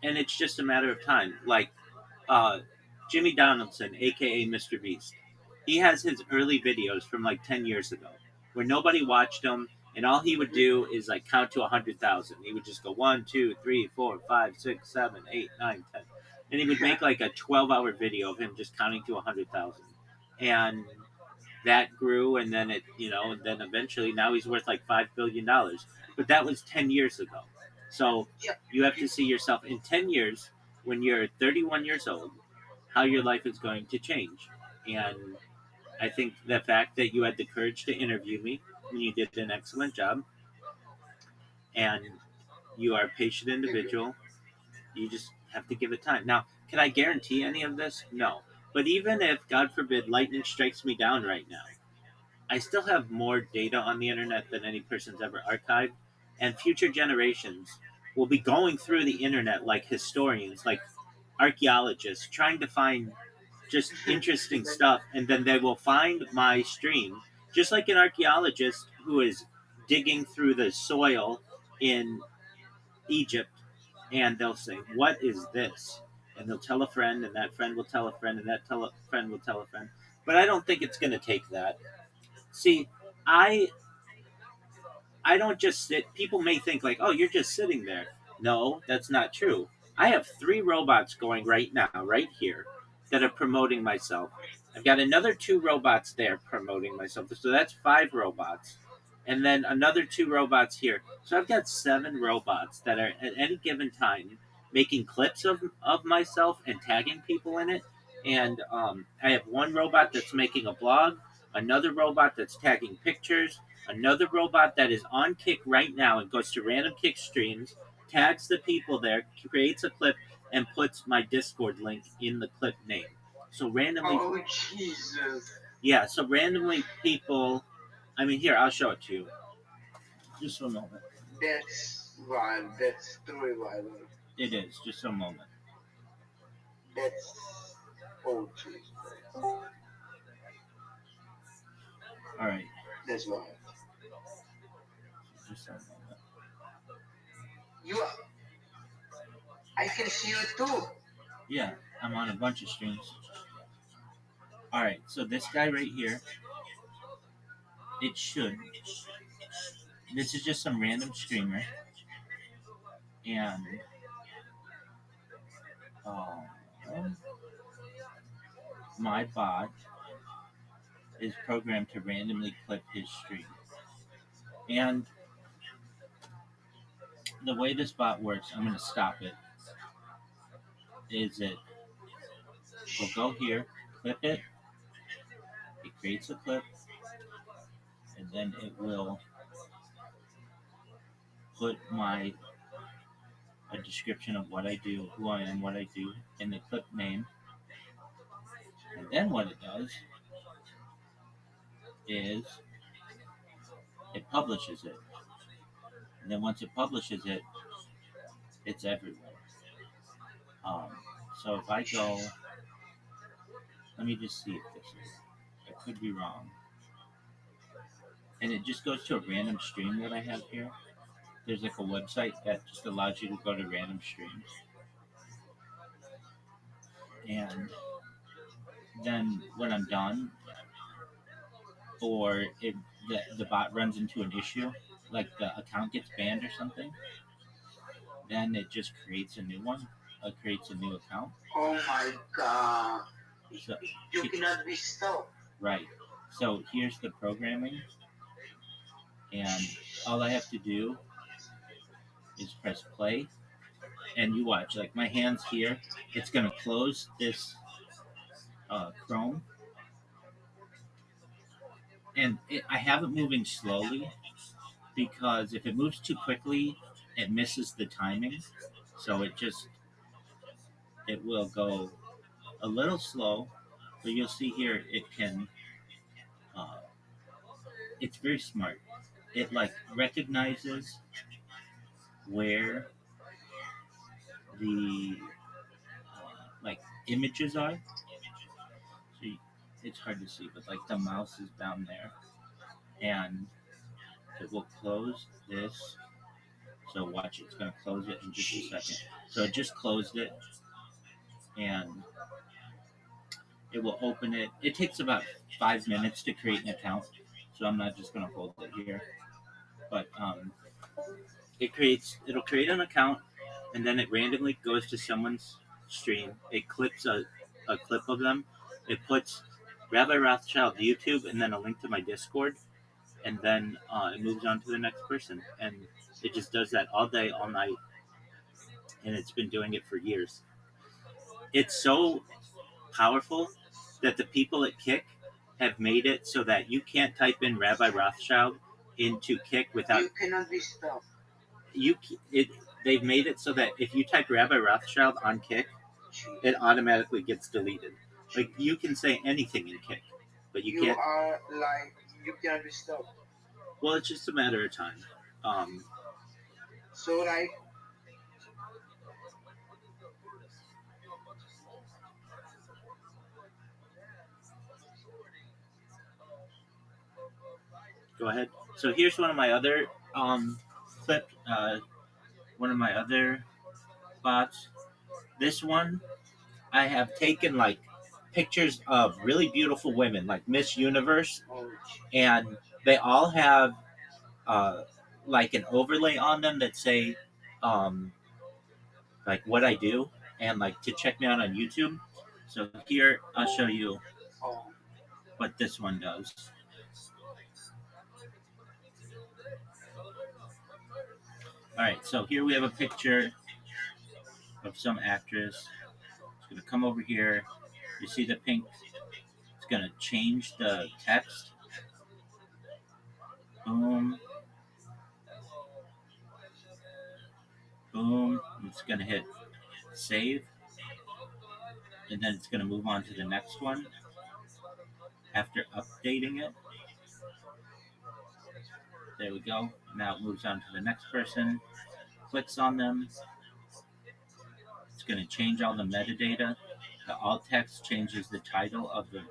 Speaker 8: And it's just a matter of time. Like uh, Jimmy Donaldson, aka Mr. Beast, he has his early videos from like 10 years ago where nobody watched him, and all he would do is like count to 100,000. He would just go 1, 2, 3, 4, 5, 6, 7, 8, 9, 10, and he would make like a 12-hour video of him just counting to 100,000. And that grew, and then and then eventually now he's worth like $5 billion. But that was 10 years ago. So
Speaker 9: Yeah,
Speaker 8: you have to see yourself in 10 years when you're 31 years old, how your life is going to change. And I think the fact that you had the courage to interview me, and you did an excellent job, and you are a patient
Speaker 9: thank you.
Speaker 8: individual, you just have to give it time. Now, can I guarantee any of this? No. But even if, God forbid, lightning strikes me down right now, I still have more data on the internet than any person's ever archived, and future generations will be going through the internet like historians, like archaeologists, trying to find just interesting stuff, and then they will find my stream, just like an archaeologist who is digging through the soil in Egypt, and they'll say, "What is this?" And they'll tell a friend, and that friend will tell a friend, and that friend will tell a friend. But I don't think it's going to take that. See, I don't just sit. People may think like, oh, you're just sitting there. No, that's not true. I have 3 robots going right now, right here, that are promoting myself. I've got another 2 robots there promoting myself. So that's 5 robots. And then another 2 robots here. So I've got 7 robots that are at any given time making clips of myself and tagging people in it. And I have 1 robot that's making a blog, another robot that's tagging pictures, another robot that is on Kick right now and goes to random Kick streams, tags the people there, creates a clip, and puts my Discord link in the clip name. So randomly,
Speaker 9: Oh Jesus!
Speaker 8: yeah. So randomly, people. I mean, here I'll show it to you. Just a moment.
Speaker 9: That's wild. That's truly wild.
Speaker 8: It is. Just a moment.
Speaker 9: That's oh Jesus!
Speaker 8: All right.
Speaker 9: That's wild.
Speaker 8: Just a moment.
Speaker 9: You are. I can see you too.
Speaker 8: Yeah, I'm on a bunch of streams. All right. So this guy right here. It should. This is just some random streamer, and my bot is programmed to randomly clip his stream. And the way this bot works, I'm going to stop it, is it will go here, clip it, it creates a clip, and then it will put a description of what I do, who I am, what I do, in the clip name. And then what it does is it publishes it. And then once it publishes it, it's everywhere. So if I go, let me just see if this is, I could be wrong. And it just goes to a random stream that I have here. There's like a website that just allows you to go to random streams. And then when I'm done, or if the bot runs into an issue, like the account gets banned or something, then it just creates a new one. It creates a new account.
Speaker 9: Oh my God!
Speaker 8: So,
Speaker 9: You cannot be stopped.
Speaker 8: Right. So here's the programming, and all I have to do is press play, and you watch. Like my hand's here, it's gonna close this Chrome, and I have it moving slowly because if it moves too quickly, it misses the timing. So it will go a little slow, but you'll see here it can. It's very smart. It like recognizes where the like images are. So it's hard to see, but like the mouse is down there, and it will close this. So watch, it's gonna close it in just a second. So it just closed it, and it will open it. It takes about 5 minutes to create an account, so I'm not just gonna hold it here. But it'll create an account, and then it randomly goes to someone's stream. It clips a clip of them. It puts Rabbi Rothschild YouTube and then a link to my Discord, and then it moves on to the next person. And it just does that all day, all night, and it's been doing it for years. It's so powerful that the people at Kick have made it so that you can't type in Rabbi Rothschild into Kick without.
Speaker 9: You cannot be stopped.
Speaker 8: They've made it so that if you type Rabbi Rothschild on Kick, it automatically gets deleted. Like you can say anything in Kick, but you can't.
Speaker 9: You cannot be stopped.
Speaker 8: Well, it's just a matter of time.
Speaker 9: So like.
Speaker 8: Go ahead. So here's one of my other clips. One of my other bots. This one, I have taken like pictures of really beautiful women, like Miss Universe,
Speaker 9: Oh,
Speaker 8: and they all have uh, like an overlay on them that say um, like what I do and like to check me out on YouTube. So here I'll show you
Speaker 9: oh,
Speaker 8: what this one does. All right, so here we have a picture of some actress. It's gonna come over here. You see the pink? It's gonna change the text. Boom, boom. It's gonna hit save, and then it's gonna move on to the next one after updating it. There we go. Now it moves on to the next person. Clicks on them. It's going to change all the metadata. The alt text changes the title of the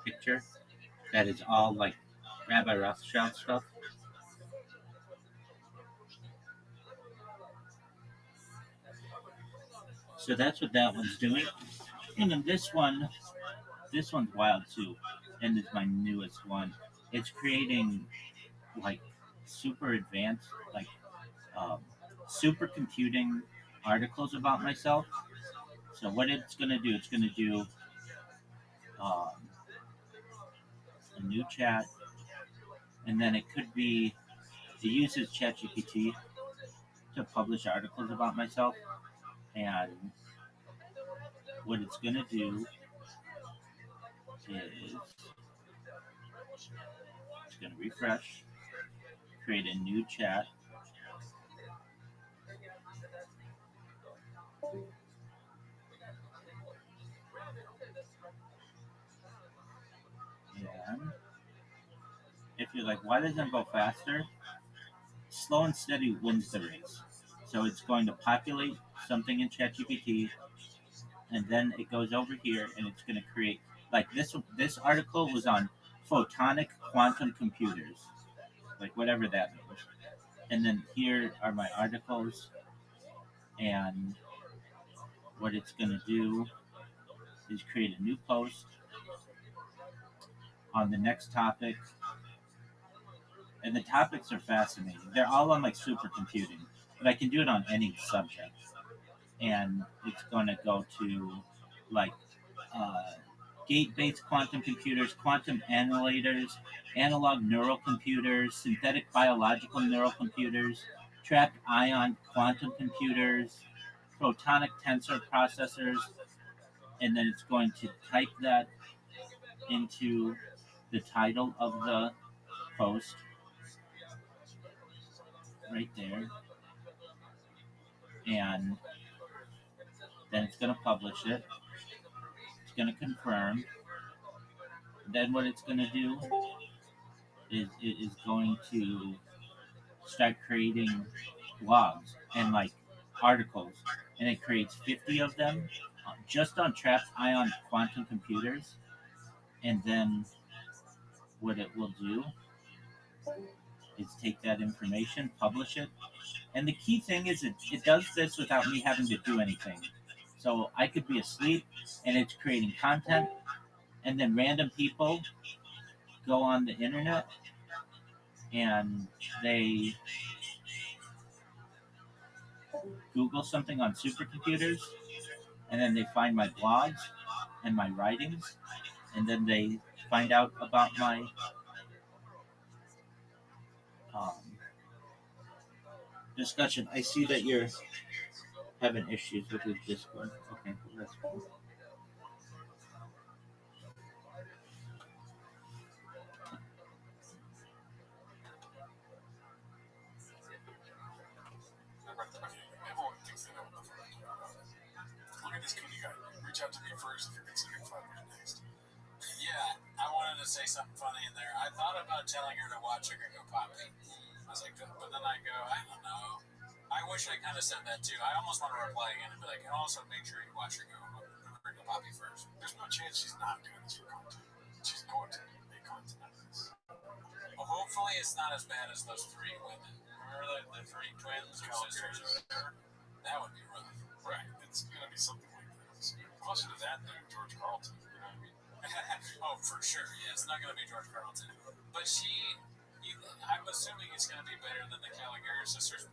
Speaker 8: picture. That is all like Rabbi Rothschild stuff. So that's what that one's doing. And then this one's wild too. And it's my newest one. It's creating like super advanced, like um, supercomputing articles about myself. So what it's going to do, it's going to do um, a new chat, and then it could be it uses ChatGPT to publish articles about myself, and what it's going to do is it's going to refresh, create a new chat, and if you're like, why doesn't it go faster? Slow and steady wins the race. So it's going to populate something in ChatGPT, and then it goes over here and it's going to create like this article was on photonic quantum computers, like whatever that means. And then here are my articles, and what it's going to do is create a new post on the next topic. And the topics are fascinating. They're all on like supercomputing, but I can do it on any subject. And it's going to go to like uh, gate-based quantum computers, quantum annihilators, analog neural computers, synthetic biological neural computers, trapped ion quantum computers, photonic tensor processors, and then it's going to type that into the title of the post right there, and then it's going to publish it. It's going to confirm. Then what it's going to do is it is going to start creating blogs and like articles, and it creates 50 of them just on trapped ion quantum computers. And then what it will do is take that information, publish it. And the key thing is it does this without me having to do anything. So I could be asleep and it's creating content, and then random people go on the internet and they Google something on supercomputers, and then they find my blogs and my writings, and then they find out about my um, discussion. I see that you're having issues with your Discord. Okay, well, that's cool.
Speaker 1: Everyone thinks they know what the fuck I'm talking about. Look at this cutie guy. Reach out to me first if you're considering finding me next.
Speaker 2: Yeah, I wanted to say something funny in there. I thought about telling her to watch her go poppy. I was like, but then I go, I don't know. I wish I kind of said that too. I almost want to reply again and be like, and also make sure you watch her go poppy first.
Speaker 1: There's no chance she's not doing this for content. She's going to make content out of this.
Speaker 2: Well, hopefully it's not as bad as those three women. Remember the three twins or sisters or whatever? That would be rough.
Speaker 1: Right. It's going to be something like that. Closer to that than George Carlton. You
Speaker 2: it's not going to be George Carlton. But I'm assuming it's going to be better than the Caligari sisters.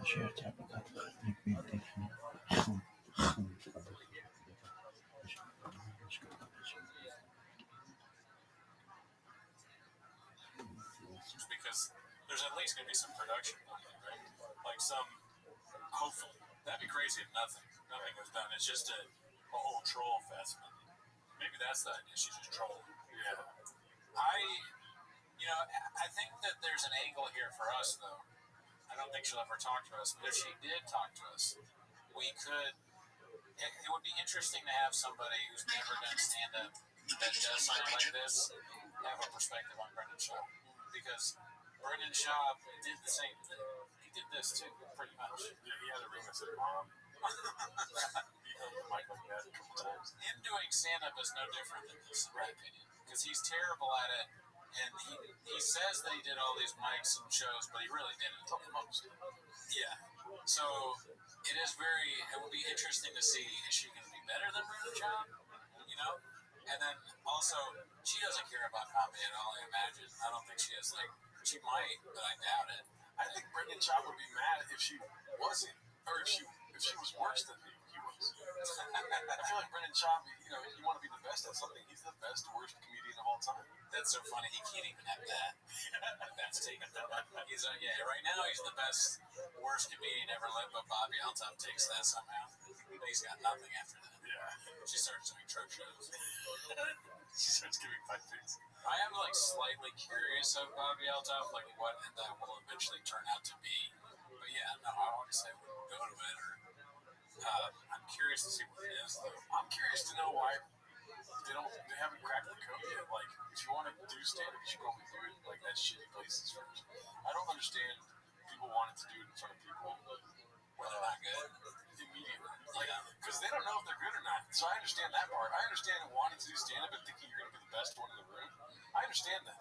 Speaker 2: Just because there's at least going to be some production on it, right? Like some, hopefully. That'd be crazy if nothing was done. It's just a whole troll fest. Maybe that's the idea. She's just trolling.
Speaker 1: Yeah.
Speaker 2: I think that there's an angle here for us, though. I don't think she'll ever talk to us, but if she did talk to us, we could. It would be interesting to have somebody who's never done stand up that does something like this have a perspective on Brendan Schaub. Because Brendan Schaub did the same thing. He did this too, pretty much.
Speaker 1: Yeah, he had a ring that said mom. He held the mic like that a couple times.
Speaker 2: Him doing stand up is no different than this, in my opinion. Because he's terrible at it. And he says that he did all these mics and shows, but he really didn't. Yeah. So it would be interesting to see, is she going to be better than Brendan Schaub? You know? And then also, she doesn't care about comedy at all, I imagine. I don't think she has, she might, but I doubt it.
Speaker 1: I think Brendan Schaub would be mad if she wasn't, or if she was worse than he was. I feel like Brendan Schaub, you want to be the best at something. He's the best, worst comedian of all time.
Speaker 2: That's so funny. He can't even have that. That's taken from him. Right now he's the best, worst comedian ever lived, but Bobby Altop takes that somehow. He's got nothing after that.
Speaker 1: Yeah.
Speaker 2: She starts doing truck shows.
Speaker 1: She starts giving pipe things.
Speaker 2: I am slightly curious of Bobby Altop, what that will eventually turn out to be. But yeah, no, I wouldn't say we go to it. I'm curious to see what it is, though.
Speaker 1: I'm curious to know why they haven't cracked the code yet. If you want to do stand-up, you should probably do it at shitty places first. I don't understand people wanting to do it in front of people
Speaker 2: when they're not good
Speaker 1: immediately. Because they don't know if they're good or not. So I understand that part. I understand wanting to do stand-up and thinking you're going to be the best one in the room. I understand that.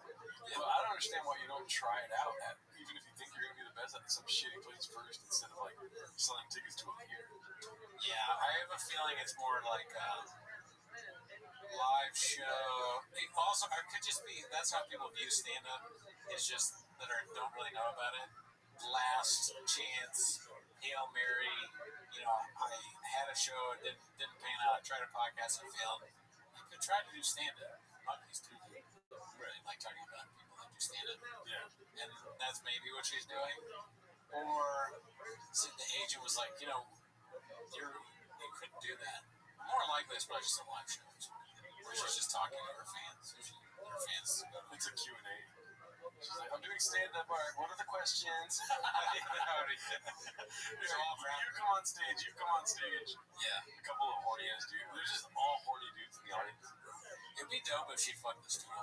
Speaker 1: But I don't understand why you don't try it out even if you think you're going to be the best at some shitty place first instead of selling tickets to a theater.
Speaker 2: Yeah, I have a feeling it's more like live show. Also, it could just be that's how people view stand-up. It's just that don't really know about it. Last chance, Hail Mary. I had a show, it didn't pan out. I tried a podcast and failed. You could try to do stand-up. Monkeys too. Really like talking about people that do stand-up.
Speaker 1: Yeah.
Speaker 2: And that's maybe what she's doing. Or the agent was like, you couldn't do that. More likely, it's probably just a live show. Where she's just talking to her fans.
Speaker 1: It's a Q&A. She's like, I'm doing stand-up. All right, what are the questions? You come on stage.
Speaker 2: Yeah.
Speaker 1: A couple of horny-ass dudes. They're just all horny dudes in the audience.
Speaker 2: It'd be dope if she fucked the stool.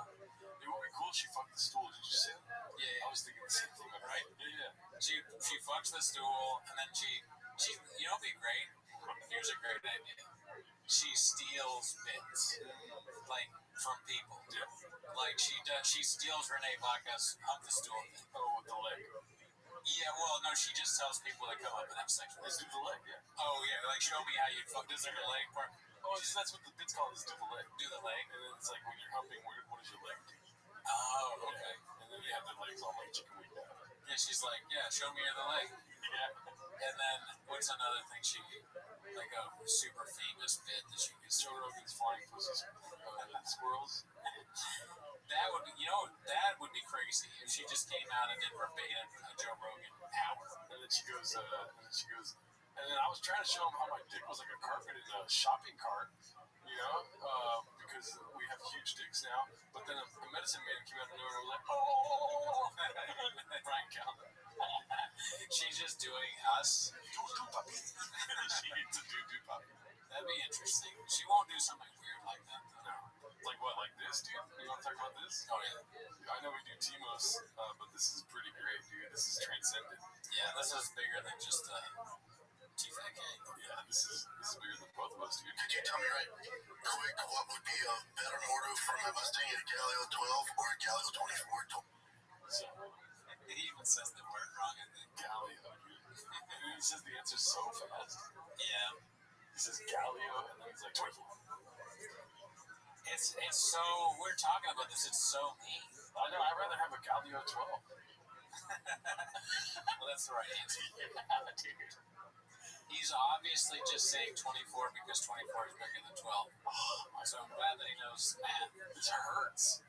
Speaker 1: It would be cool if she fucked the stool. Did you say that?
Speaker 2: Yeah.
Speaker 1: I was thinking the same thing, right? Yeah.
Speaker 2: She fucks the stool, and then she it'd be great. Here's a great idea. She steals bits, from people.
Speaker 1: Yeah.
Speaker 2: She steals Renee Bacchus hump the stool thing.
Speaker 1: Oh, with the leg.
Speaker 2: Yeah, well, no, she just tells people to come up and have sex with her.
Speaker 1: Let's do the leg, yeah.
Speaker 2: Oh, yeah, show me how you fuck. Does her leg part?
Speaker 1: Oh, that's what the bit's called, is do the leg.
Speaker 2: Do the leg?
Speaker 1: And then it's when you're humping, what does your leg do?
Speaker 2: Oh, okay.
Speaker 1: Yeah. And then you have the legs all chicken wing down.
Speaker 2: Yeah, she's like, show me the leg.
Speaker 1: Yeah.
Speaker 2: And then, what's another thing a super famous bit that she gets?
Speaker 1: Joe Rogan's flying pussies, squirrels.
Speaker 2: That would be crazy if she just came out and did verbatim a Joe Rogan hour.
Speaker 1: And then she goes, and then I was trying to show him how my dick was like a carpet in a shopping cart, because we have huge dicks now. But then a medicine man came out of nowhere and was like, oh, Brian Calvin.
Speaker 2: She's just doing us.
Speaker 1: Doo-doo puppy. She needs a doo-doo puppy.
Speaker 2: That'd be interesting. She won't do something weird like that, though.
Speaker 1: No. Like what? Like this, dude? You want to talk about this?
Speaker 2: Oh, yeah.
Speaker 1: I know we do Timos, but this is pretty great, dude. This is transcendent.
Speaker 2: Yeah, this is bigger than just T-Fat K.
Speaker 1: Yeah, this is bigger than both of us, dude.
Speaker 3: Could you tell me quick, what would be a better motor for my Mustang, a Galileo 12 or a Galileo 24?
Speaker 1: So,
Speaker 2: he even says the word wrong, I think.
Speaker 1: Galileo, dude. And he says the answer so fast.
Speaker 2: Yeah.
Speaker 1: He says Galileo, and then he's like 24.
Speaker 2: It's so, we're talking about this, it's so mean.
Speaker 1: I know, I'd rather have a Galileo 12.
Speaker 2: Well, that's the right answer.
Speaker 1: Yeah, dude.
Speaker 2: He's obviously just saying 24 because 24 is bigger than 12. So I'm glad that he knows math.
Speaker 1: This hurts.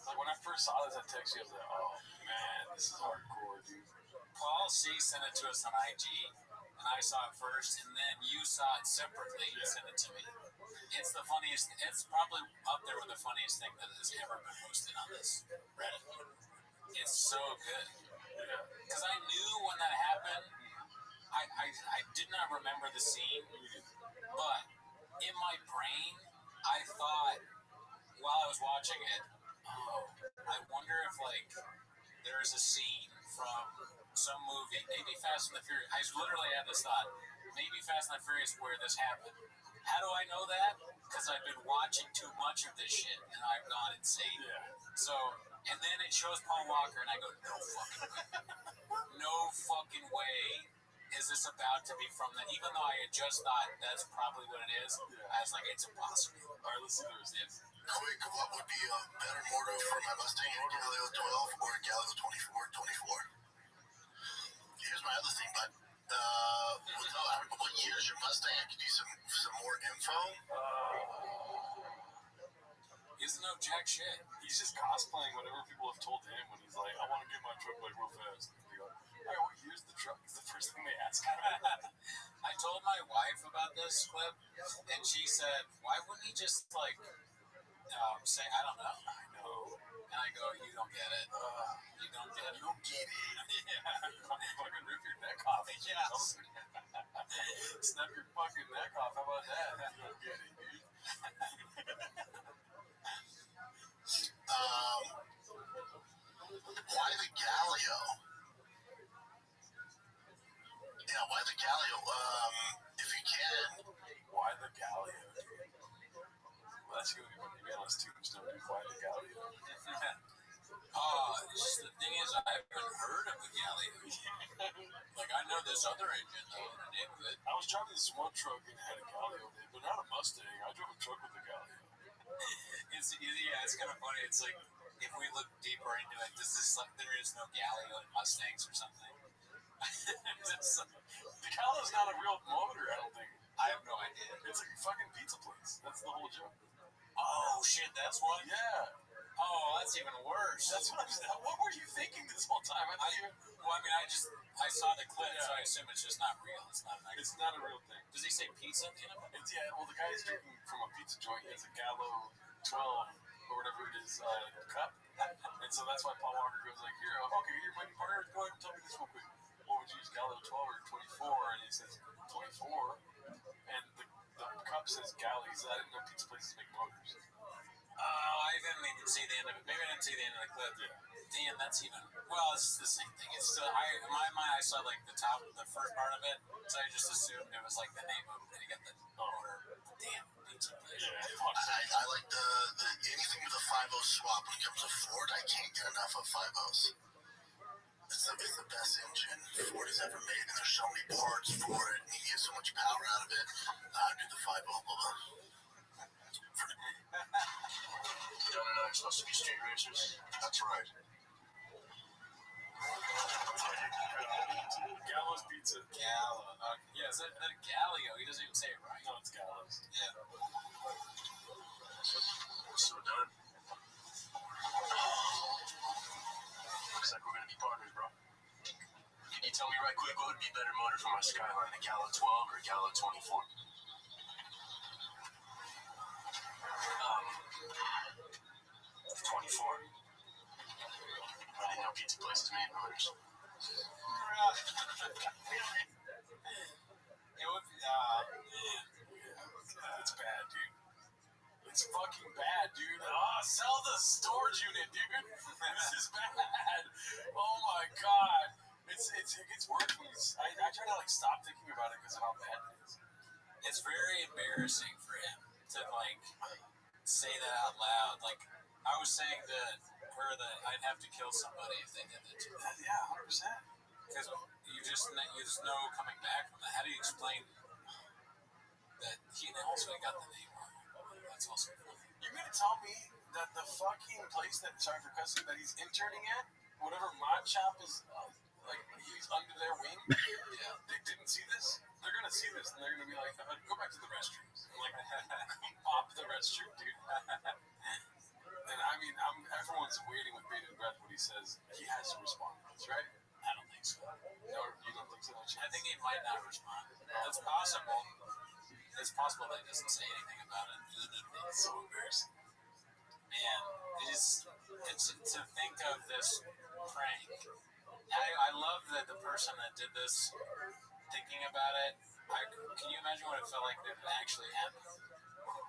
Speaker 1: Like when I first saw this, I texted you. I was like, oh man, this is hardcore, dude.
Speaker 2: Paul C sent it to us on IG, and I saw it first, and then you saw it separately and sent it to me. It's the funniest. It's probably up there with the funniest thing that has ever been posted on this Reddit. It's so good. Because I knew when that happened, I did not remember the scene, but in my brain, I thought while I was watching it, oh, I wonder if like there's a scene from some movie, maybe Fast and the Furious. I literally had this thought, maybe Fast and the Furious where this happened. How do I know that? Because I've been watching too much of this shit and I've gone insane. So, and then it shows Paul Walker and I go, no fucking way. No fucking way is this about to be from that. Even though I had just thought that's probably what it is, I was like, it's impossible.
Speaker 1: All right, let's see the receipts.
Speaker 3: Quick, what would be a better motor for my Mustang, a Galileo 12 or a Galileo 24? Here's my other thing, bud. What year is your Mustang? I could use some more info.
Speaker 2: He doesn't know jack shit.
Speaker 1: He's just cosplaying whatever people have told him when he's like, I want to get my truck like real fast. They go, all right, what year's the truck? Is the first thing they ask.
Speaker 2: I told my wife about this clip, and she said, why wouldn't he just like say, I don't know.
Speaker 1: I know.
Speaker 2: And I go, you don't get it. You don't get it.
Speaker 1: You don't get it.
Speaker 2: Yeah.
Speaker 1: Fucking rip your neck off.
Speaker 2: Yes.
Speaker 1: Snap your fucking neck off. How about that? You don't get it, dude.
Speaker 3: Why the Galileo? Yeah, why the Galileo? If you can.
Speaker 1: Why the Galileo, dude? Well, that's going to be when you get on his tombstone, dude. Why the Galileo?
Speaker 2: The thing is, I haven't heard of the Galileo. Like, I know this other engine, though, the name of it.
Speaker 1: I was driving this one truck and it had a Galileo in it, but not a Mustang. I drove a truck with a Galileo.
Speaker 2: It's kind of funny. It's like, if we look deeper into it, there is no Galileo in Mustangs or something.
Speaker 1: The Galileo's not a real motor, I don't think.
Speaker 2: I have no idea.
Speaker 1: It's like a fucking pizza place. That's the whole joke.
Speaker 2: Oh, shit, that's what?
Speaker 1: Yeah.
Speaker 2: Oh, that's even worse.
Speaker 1: That's what I'm saying. What were you thinking this whole time? I
Speaker 2: saw the clip, so I assume it's just not real. It's not
Speaker 1: It's not a real thing.
Speaker 2: Does he say pizza at the end of it?
Speaker 1: Well, the guy's drinking from a pizza joint. He has a Gallo 12 or whatever it is cup, and so that's why Paul Walker goes like, "Here, okay, here, my partner, go ahead and tell me this real quick. What would you use, Gallo 12 or 24?" And he says 24, and the cup says Gallo. He said, "I didn't know pizza places make motors."
Speaker 2: Oh, I didn't even see the end of it. Maybe I didn't see the end of the clip.
Speaker 1: Yeah.
Speaker 2: Damn, that's even. Well, it's the same thing. It's still. In my mind, I saw like the first part of it, so I just assumed it was like the name of it. And you got the motor. Damn, pizza place.
Speaker 1: Yeah.
Speaker 3: I like the anything with a 5.0 swap. When it comes to Ford, I can't get enough of 5.0s. It's the best engine Ford has ever made, and there's so many parts for it, and you get so much power out of it. I do the 5.0.
Speaker 4: Down and I'm supposed to be street racers. That's right.
Speaker 1: Gallo's Pizza.
Speaker 2: Gallo. Yeah, is that Galileo? He doesn't even say it right.
Speaker 1: No, it's Gallo's.
Speaker 2: Yeah.
Speaker 4: So done. Looks like we're gonna be partners, bro. Can you tell me right quick what would be better motor for my Skyline, a Gallo 12 or a Gallo 24? 24. I didn't know pizza places made motors.
Speaker 1: It's bad, dude. It's fucking bad, dude. Sell the storage unit, dude. This is bad. Oh my god. It gets worse when I try to like stop thinking about it because of how bad it is.
Speaker 2: It's very embarrassing for him to like say that out loud. Like I was saying to her that I'd have to kill somebody if they did that to me.
Speaker 1: Yeah, 100%.
Speaker 2: Because you just know coming back from that. How do you explain that he also got the name wrong? That's also funny.
Speaker 1: You're gonna tell me that the fucking place that, sorry for cussing, that he's interning at whatever mod shop is like he's under their wing.
Speaker 2: Yeah.
Speaker 1: They didn't see this. They're gonna see this and they're gonna be like, go back to the restrooms. I'm like, pop the restroom, dude. And I mean, everyone's waiting with bated breath when he says he has to respond to this, right?
Speaker 2: I don't think so.
Speaker 1: No, you don't think so?
Speaker 2: I think he might not respond. It's possible. It's possible that he doesn't say anything about it.
Speaker 1: It's so embarrassing.
Speaker 2: Man, it's to think of this prank. I love that the person that did this, thinking about it. Can you imagine what it felt like if it actually happened?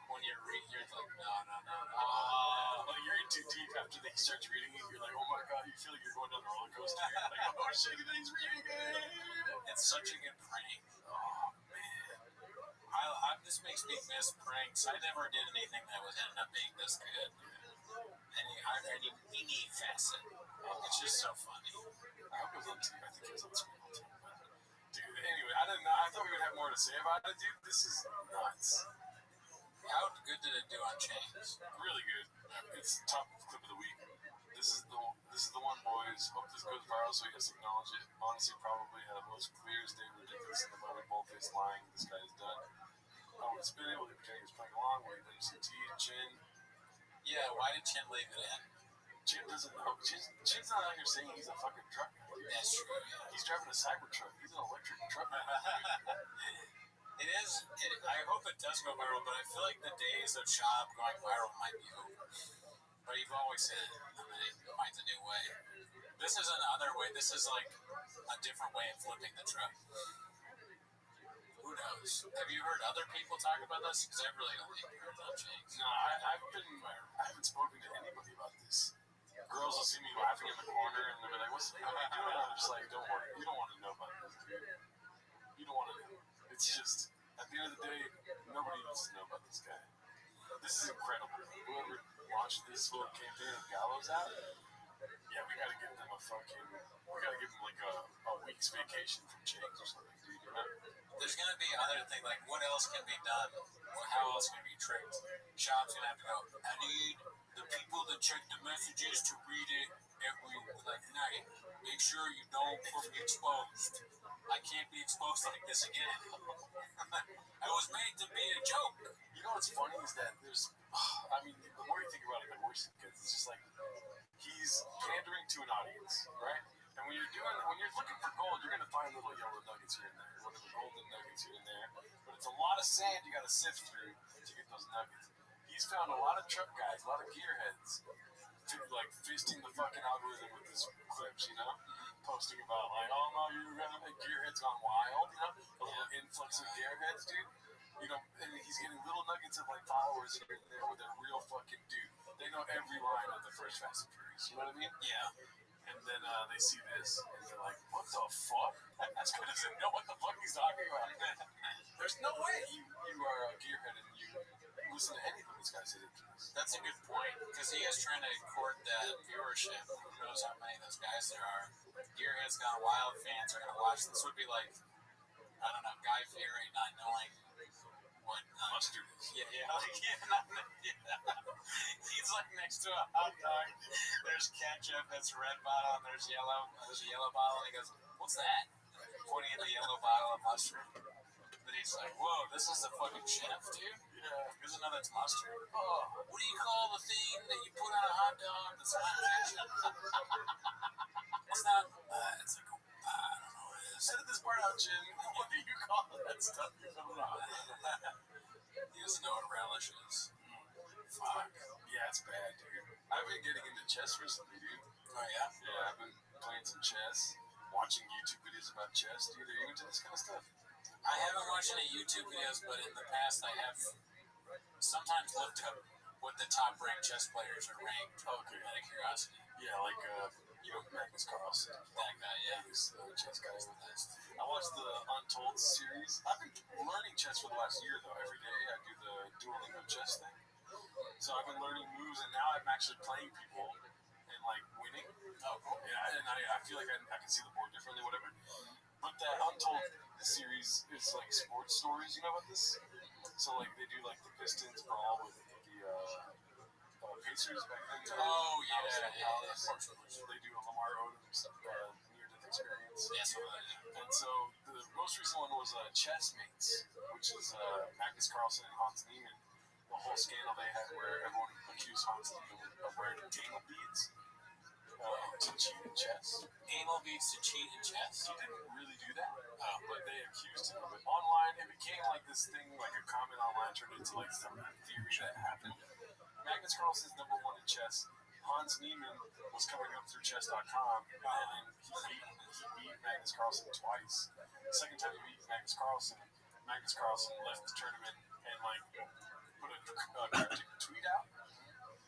Speaker 2: When you're like, no.
Speaker 1: Like you're in too deep after they start reading it. You're like, oh my god, you feel like you're going down the roller coaster. You're like, oh shit, he's reading it.
Speaker 2: It's such a good prank.
Speaker 1: Oh man.
Speaker 2: This makes me miss pranks. I never did anything that was ended up being this good. Any facet. It's just so funny.
Speaker 1: I hope it was on TV. I think it was on screen all the time. Dude, anyway, I didn't know. I thought we would have more to say about it, dude. This is nuts.
Speaker 2: How good did it do on Chains?
Speaker 1: Really good. It's top clip of the week. This is the one, boys. Hope this goes viral so he has to acknowledge it. Honestly, probably had the most clear statement ridiculous in the moment. Boldface lying. This guy is done. I would spin it while he pretending he was playing along. While he blames CT, Chin.
Speaker 2: Yeah, why did Chin leave it in?
Speaker 1: Chin doesn't know. Chin's not out here saying he's a fucking truck guy.
Speaker 2: That's true. Yeah.
Speaker 1: He's driving a cyber truck. He's an electric truck guy.
Speaker 2: It is. I hope it does go viral, but I feel like the days of Shop going viral might be over. But you've always said, it finds a new way. This is another way. This is like a different way of flipping the truck. Who knows? Have you heard other people talk about this? Because I really don't think you heard that, James.
Speaker 1: No, I haven't spoken to anybody about this. Girls will see me laughing in the corner and they'll be like, "What's how are you doing?" I'm just like, "Don't worry, you don't want to know about this, dude. You don't want to know. It's just at the end of the day, nobody needs to know about this guy. This is incredible. Whoever launched this whole campaign of Gallows out, yeah, we gotta give them like a week's vacation from James or something, dude. You know?
Speaker 2: There's going to be other things, like what else can be done? How else can be tricked? Shop's going to have to go, I need the people that check the messages to read it every night. Make sure you don't get exposed. I can't be exposed like this again. I was made to be a joke.
Speaker 1: You know what's funny is that there's, I mean, the more you think about it, the worse it gets. It's just like, he's pandering to an audience, right? And when you're looking for gold, you're gonna find little yellow nuggets here and there, whatever golden nuggets here and there. But it's a lot of sand you gotta sift through to get those nuggets. He's found a lot of truck guys, a lot of gearheads, like fisting the fucking algorithm with his clips, you know, posting about like, oh no, you're gonna make gearheads gone wild, you know, a little influx of gearheads, dude. You know, and he's getting little nuggets of like followers here and there with a real fucking dude. They know every line of the first Fast and Furious. You know what I mean?
Speaker 2: Yeah.
Speaker 1: And then they see this, and they're like, what the fuck? That's good as they know what the fuck he's talking about. There's no way you are a gearhead and you listen to anything this guy says.
Speaker 2: That's a good point, because he is trying to court that viewership. Who knows how many of those guys there are. Gearheads Gone Wild fans are going to watch this. Would be like, I don't know, Guy Fieri not knowing what
Speaker 1: mustard is.
Speaker 2: Yeah. He's like next to a hot dog. There's ketchup that's red bottle, and there's a yellow bottle, and he goes, "What's that?" Pointing at the yellow bottle of mustard. Then he's like, "Whoa, this is the fucking chef, dude."
Speaker 1: Yeah.
Speaker 2: He doesn't know that's mustard. Oh, what do you call the thing that you put on a hot dog that's not ketchup? It's not. It's like I don't know what it is.
Speaker 1: Edit this part out, Jim. What do you call that stuff you put on?
Speaker 2: He doesn't know what relish is.
Speaker 1: Fuck. Yeah, it's bad, dude. I've been getting into chess recently, dude.
Speaker 2: Oh, yeah?
Speaker 1: Yeah, I've been playing some chess, watching YouTube videos about chess, dude. Are you into this kind of stuff?
Speaker 2: I haven't watched any YouTube videos, but in the past I have sometimes looked up what the top-ranked chess players are ranked.
Speaker 1: Okay.
Speaker 2: Out of curiosity.
Speaker 1: Yeah, like, you know, Magnus Carlsen.
Speaker 2: That guy, yeah.
Speaker 1: He's the chess guy. I watched the Untold series. I've been learning chess for the last year, though. Every day I do the Duolingo chess thing. So I've been learning moves, and now I'm actually playing people and, like, winning.
Speaker 2: Oh, cool.
Speaker 1: Yeah, and I feel like I can see the board differently, whatever. But that Untold series is, like, sports stories. You know about this? So, like, they do, like, the Pistons brawl with the Pacers back then.
Speaker 2: Oh, yeah.
Speaker 1: They do a Lamar Odom near-death experience.
Speaker 2: Yeah, so that.
Speaker 1: And so the most recent one was Chessmates, which is Magnus Carlsen and Hans Niemann. The whole scandal they had where everyone accused Hans Niemann of wearing anal beads to cheat in chess.
Speaker 2: Anal beads to cheat in chess?
Speaker 1: He didn't really do that, but they accused him of it. Online, it became like this thing, like a comment online turned into like some theory that happened. Magnus Carlsen's #1 in chess. Hans Niemann was coming up through chess.com, and he beat Magnus Carlsen twice. The second time he beat Magnus Carlsen left the tournament and like put a cryptic tweet out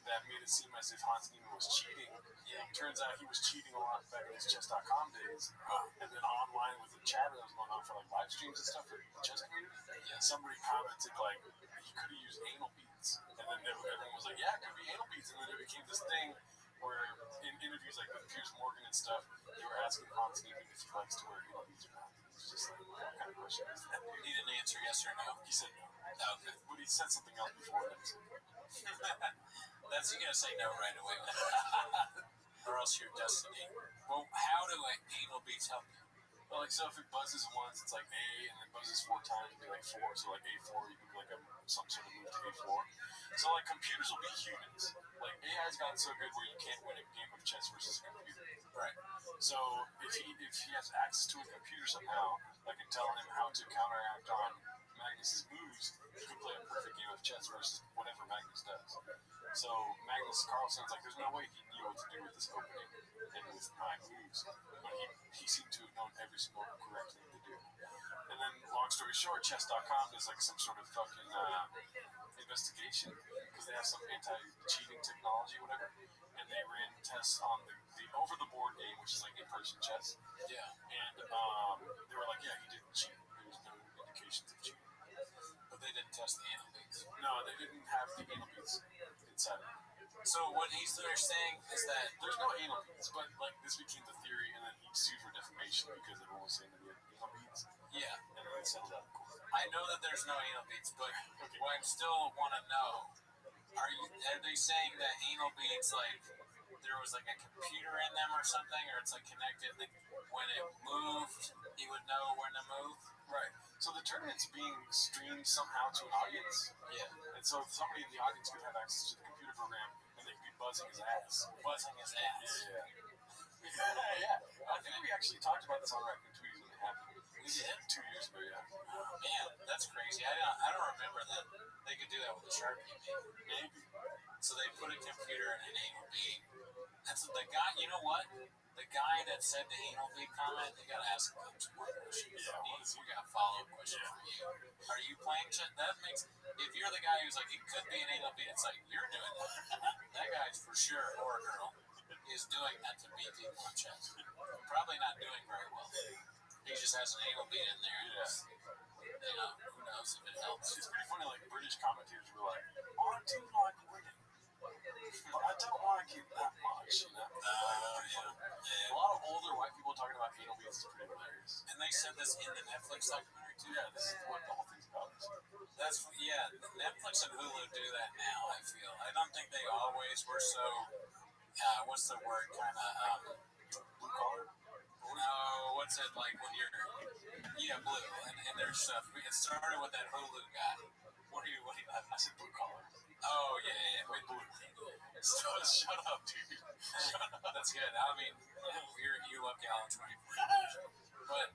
Speaker 1: that made it seem as if Hans Niemann was cheating. Yeah. Turns out he was cheating a lot back in his chess.com days. And then online with the chat that was going on for like live streams and stuff with the chess community, somebody commented like he could have used anal beads. And then everyone was like, yeah, it could be anal beads. And then it became this thing where in interviews like with Piers Morgan and stuff, they were asking Hans Niemann if he likes to wear anal beads or not. It's just like, what kind of question is that?
Speaker 2: He didn't answer yes or no.
Speaker 1: He said no.
Speaker 2: Okay.
Speaker 1: But he said something else before that.
Speaker 2: That's, you're going to say no right away. Or else you're destiny. Well, how do anal beads help you?
Speaker 1: Well, like, so if it buzzes once, it's like A, and then buzzes 4 times, it'd be like 4. So, like, A4, you can do like some sort of move to A4. So, like, computers will be humans. Like, AI's gotten so good where you can't win a game of chess versus a computer.
Speaker 2: Right.
Speaker 1: So, if he has access to a computer somehow, like, and telling him how to counteract on Magnus's moves, he can play a perfect game of chess versus whatever Magnus does. So Magnus Carlsen's like, there's no way he knew what to do with this opening and with my moves, but he seemed to have known every single correct thing to do. And then, long story short, chess.com does like some sort of fucking investigation because they have some anti-cheating technology, whatever, and they ran tests on the over-the-board game, which is like in-person chess.
Speaker 2: Yeah.
Speaker 1: And they were like, yeah, he didn't cheat. There was no indications of cheating.
Speaker 2: But they didn't test the anal beads.
Speaker 1: No, they didn't have the anal beads inside of it.
Speaker 2: So what they're saying is that
Speaker 1: there's no anal beads, but like this became the theory, and then he sued for defamation because everyone was saying that he had anal beads.
Speaker 2: Yeah.
Speaker 1: And then they settled out of court.
Speaker 2: I know that there's no anal beads, but what I still want to know, are they saying that anal beads, like, there was like a computer in them or something, or it's like connected, like when it moved, he would know when to move?
Speaker 1: Right. So the tournament's being streamed somehow to an audience.
Speaker 2: Yeah.
Speaker 1: And so somebody in the audience could have access to the computer program, and they could be buzzing his ass.
Speaker 2: Buzzing his ass.
Speaker 1: Yeah. I think we actually talked about this on Raccoon Tweets when it happened.
Speaker 2: We did?
Speaker 1: 2 years ago, yeah.
Speaker 2: Oh, man, that's crazy. I don't remember that they could do that with a Sharpie, maybe. So they put a computer in an anal bead. That's the guy, you know what? The guy that said the anal bead comment, they gotta ask him some more questions. Yeah, we got a follow-up question for you. Are you playing chess? That makes, if you're the guy who's like, it could be an anal bead, it's like, you're doing that. That guy's for sure, or a girl, is doing that to beat people in chess. Probably not doing very well. He just has an anal bead in there. And you know, who knows if it helps.
Speaker 1: It's pretty funny, like, British commentators were like, I do like winning, but I don't like it that much, you know? A lot of older white people talking about anal beads is pretty hilarious.
Speaker 2: And they said this in the Netflix documentary too.
Speaker 1: Yeah, this is what the whole thing's about.
Speaker 2: That's, yeah, Netflix and Hulu do that now, I feel. I don't think they always were so, what's the word, kind of,
Speaker 1: blue collar?
Speaker 2: No, what's it like when you're, blue, and their stuff. It started with that Hulu guy. What do you
Speaker 1: I said blue collar.
Speaker 2: Oh, yeah, wait, blue.
Speaker 1: Shut up, dude.
Speaker 2: That's good. I mean, you love Gallon 24. But,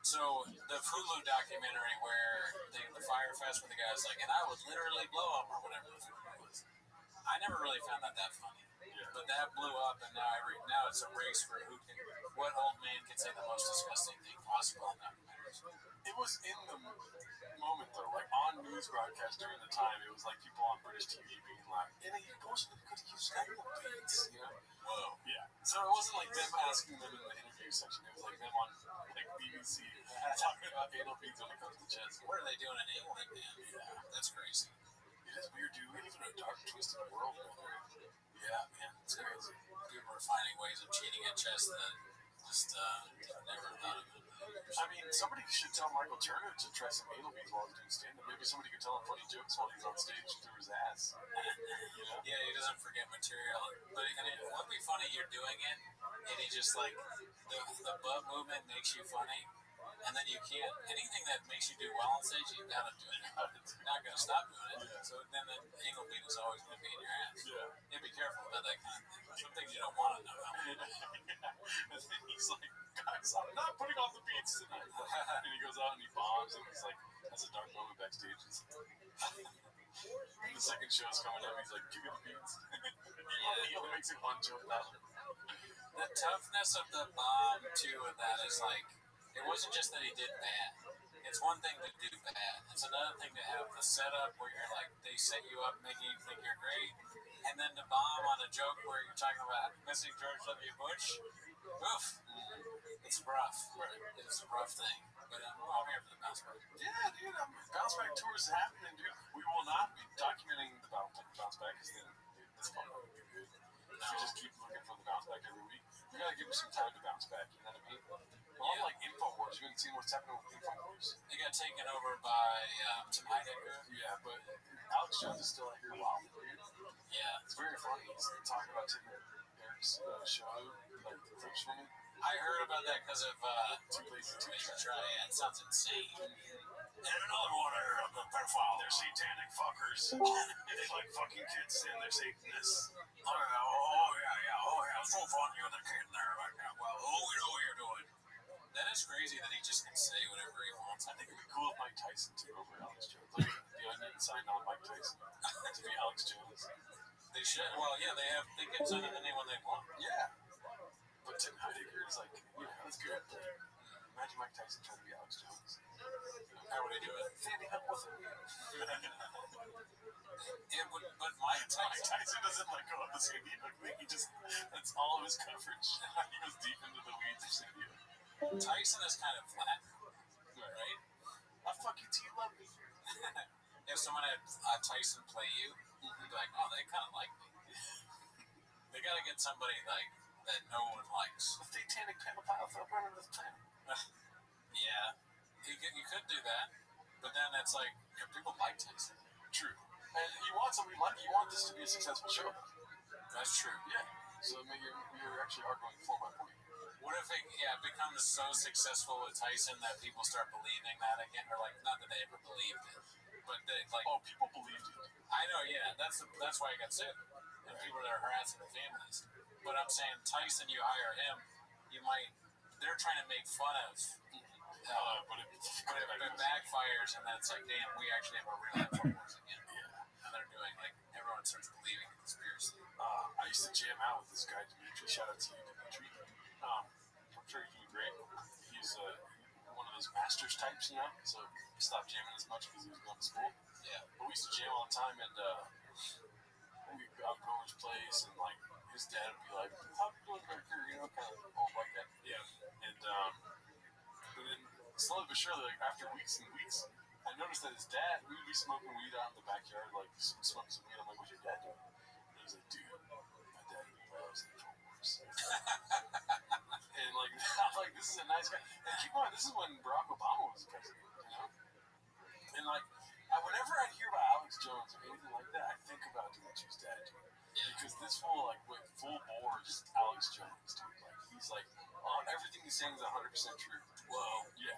Speaker 2: so the Hulu documentary where the Fire Fest, where the guy's like, and I would literally blow up or whatever the fuck it was. I never really found that funny. Yeah. But that blew up, and now it's a race for what old man can say the most disgusting thing possible in documentaries.
Speaker 1: It was in the moment, though, like on news broadcast during the time, it was like people on British TV being like, and you also could use anal beads, you know?
Speaker 2: Whoa.
Speaker 1: Yeah. So it wasn't like them asking them in the interview section, it was like them on like BBC talking about anal beads when it comes to chess.
Speaker 2: What are they doing in England, man?
Speaker 1: Yeah.
Speaker 2: That's crazy.
Speaker 1: It is weird, dude. We live in a dark, twisted world, man. Yeah, man. It's crazy.
Speaker 2: People are finding ways of cheating at chess that Just never thought of it.
Speaker 1: I mean, somebody should tell Michael Turner to try some anal beads while he's doing stand-up. Maybe somebody could tell him funny jokes while he's on stage through his ass. You know?
Speaker 2: Yeah, he doesn't forget material. But and it would be funny you're doing it, and he just like the butt movement makes you funny, and then you can't anything that makes you do well on stage, you gotta do it. You're not gonna stop doing it. So then the anal bead is always gonna be in your ass.
Speaker 1: Yeah.
Speaker 2: Yeah, be careful about that kind of thing. Some things you don't want to know about.
Speaker 1: And then he's like, guys, I'm not putting on the beats tonight. And he goes out and he bombs, and he's like, has a dark moment backstage. The second show's coming up, he's like, give me the beats. He only makes it one joke now.
Speaker 2: The toughness of the bomb too, and that is like, it wasn't just that he did bad. It's one thing to do bad. It's another thing to have the setup where you're like, they set you up making you think you're great, and then to bomb on a joke where you're talking about missing George W. Bush. Oof. It's rough. It's a rough thing. But I'm here for the bounce back.
Speaker 1: Yeah, dude, bounce back tour is happening, dude. We will not be documenting the bounce back because then this one won't be good. If we just keep looking for the bounce back every week, we gotta give him some time to bounce back. You know what I mean? Well, like InfoWars, you haven't seen what's happening with InfoWars.
Speaker 2: They got taken over by Tim Heidecker.
Speaker 1: Yeah, but Alex Jones is still out here wild, dude.
Speaker 2: Yeah,
Speaker 1: It's very funny. He's talking about Tim and Eric's show, like the French woman.
Speaker 2: I heard about that because of
Speaker 1: Too lazy to
Speaker 2: Make
Speaker 1: try.
Speaker 2: You Try. Yeah, it sounds insane.
Speaker 1: And another one I heard of the pedophile. They're satanic fuckers. They like fucking kids and they're Satanists.
Speaker 2: Oh yeah. So fun you and the kid in there right now. Well, we know what you're doing. That is crazy that he just can say whatever he wants.
Speaker 1: I think it'd be cool if Mike Tyson took over Alex Jones. Like the Onion signed on Mike Tyson to be Alex Jones.
Speaker 2: They should. Well, yeah, they can sign anyone they want.
Speaker 1: Yeah. But Tim Heidecker is like, you know, that's good. Imagine Mike Tyson trying to be Alex Jones.
Speaker 2: How would he do it?
Speaker 1: Standing up with him.
Speaker 2: It would, but Mike
Speaker 1: Mike
Speaker 2: Tyson.
Speaker 1: Tyson doesn't let go of the San Diego thing. He just, that's all of his coverage. He goes deep into the weeds of San Diego.
Speaker 2: Tyson is kind of flat, right?
Speaker 1: I fuck you till you love me.
Speaker 2: If someone had Tyson play you, you'd be like, oh, they kind of like me. They got to get somebody like that no one likes.
Speaker 1: The satanic pedophile fell burning this planet.
Speaker 2: Yeah, you could do that, but then it's like people like Tyson.
Speaker 1: True. And you want somebody like, you want this to be a successful show.
Speaker 2: That's true.
Speaker 1: Yeah. So I mean, you're actually arguing for my point.
Speaker 2: What if it becomes so successful with Tyson that people start believing that again, or like not that they ever believed it, but they like
Speaker 1: people believed it.
Speaker 2: I know, yeah, that's why he got sued, and people that are harassing the families. But I'm saying Tyson, you hire him, they're trying to make fun of. But it backfires, and then it's like, damn, we actually have a real InfoWars again. Yeah. And they're doing, like, everyone starts believing the conspiracy.
Speaker 1: I used to jam out with this guy, Dimitri. Shout out to you, Dimitri. I'm sure he's doing great. He's one of those masters types, you know? So he stopped jamming as much because he was going to school.
Speaker 2: Yeah.
Speaker 1: But we used to jam all the time, and we'd go to his place, and, like, his dad would be like, how you doing, Becker? You know, kind of old like that. Yeah. And, but then slowly but surely, like after weeks and weeks, I noticed that his dad, we would be smoking weed out in the backyard, like smoking some weed. I'm like, what's your dad doing? And he's like, dude, my dad loves InfoWars. And like, I'm like, this is a nice guy. And keep in mind, this is when Barack Obama was president, you know? And like, whenever I hear about Alex Jones or anything like that, I think about Dimitri's dad, dude. Because this fool, like, went full bore just Alex Jones, dude. Like, he's like, everything he's saying is 100% true.
Speaker 2: Whoa.
Speaker 1: Yeah.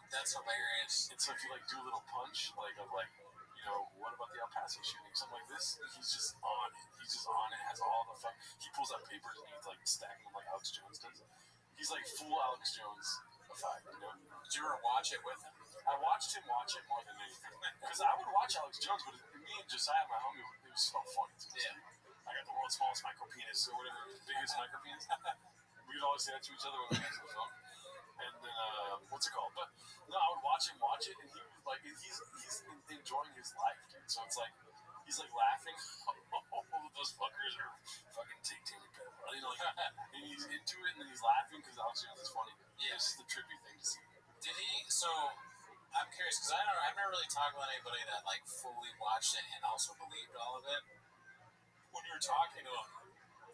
Speaker 2: That's hilarious.
Speaker 1: And so if you, like, do a little punch, like, of, like, you know, what about the El Paso shooting? Something like this, he's just on it. He's just on it, has all the fun. He pulls out papers and he's, like, stacking them like Alex Jones does. He's, like, full Alex Jones-ified, you know?
Speaker 2: Did you ever watch it with him?
Speaker 1: I watched him watch it more than anything. Because I would watch Alex Jones, but me and Josiah, my homie, it was so funny to us.
Speaker 2: Yeah.
Speaker 1: I got the world's smallest micro penis, or whatever, biggest micro penis. We'd always say that to each other when we got to the phone. And then, what's it called? But no, I would watch him watch it, and he was like, he's enjoying his life, dude. So it's like, he's like laughing. Oh, those fuckers are fucking satanic pedophile. You know, like, and he's into it, and then he's laughing because Alex Jones is funny.
Speaker 2: Yeah.
Speaker 1: It's just the trippy thing to see.
Speaker 2: Did he? So I'm curious because I've never really talked with anybody that like fully watched it and also believed all of it. When you were talking to him,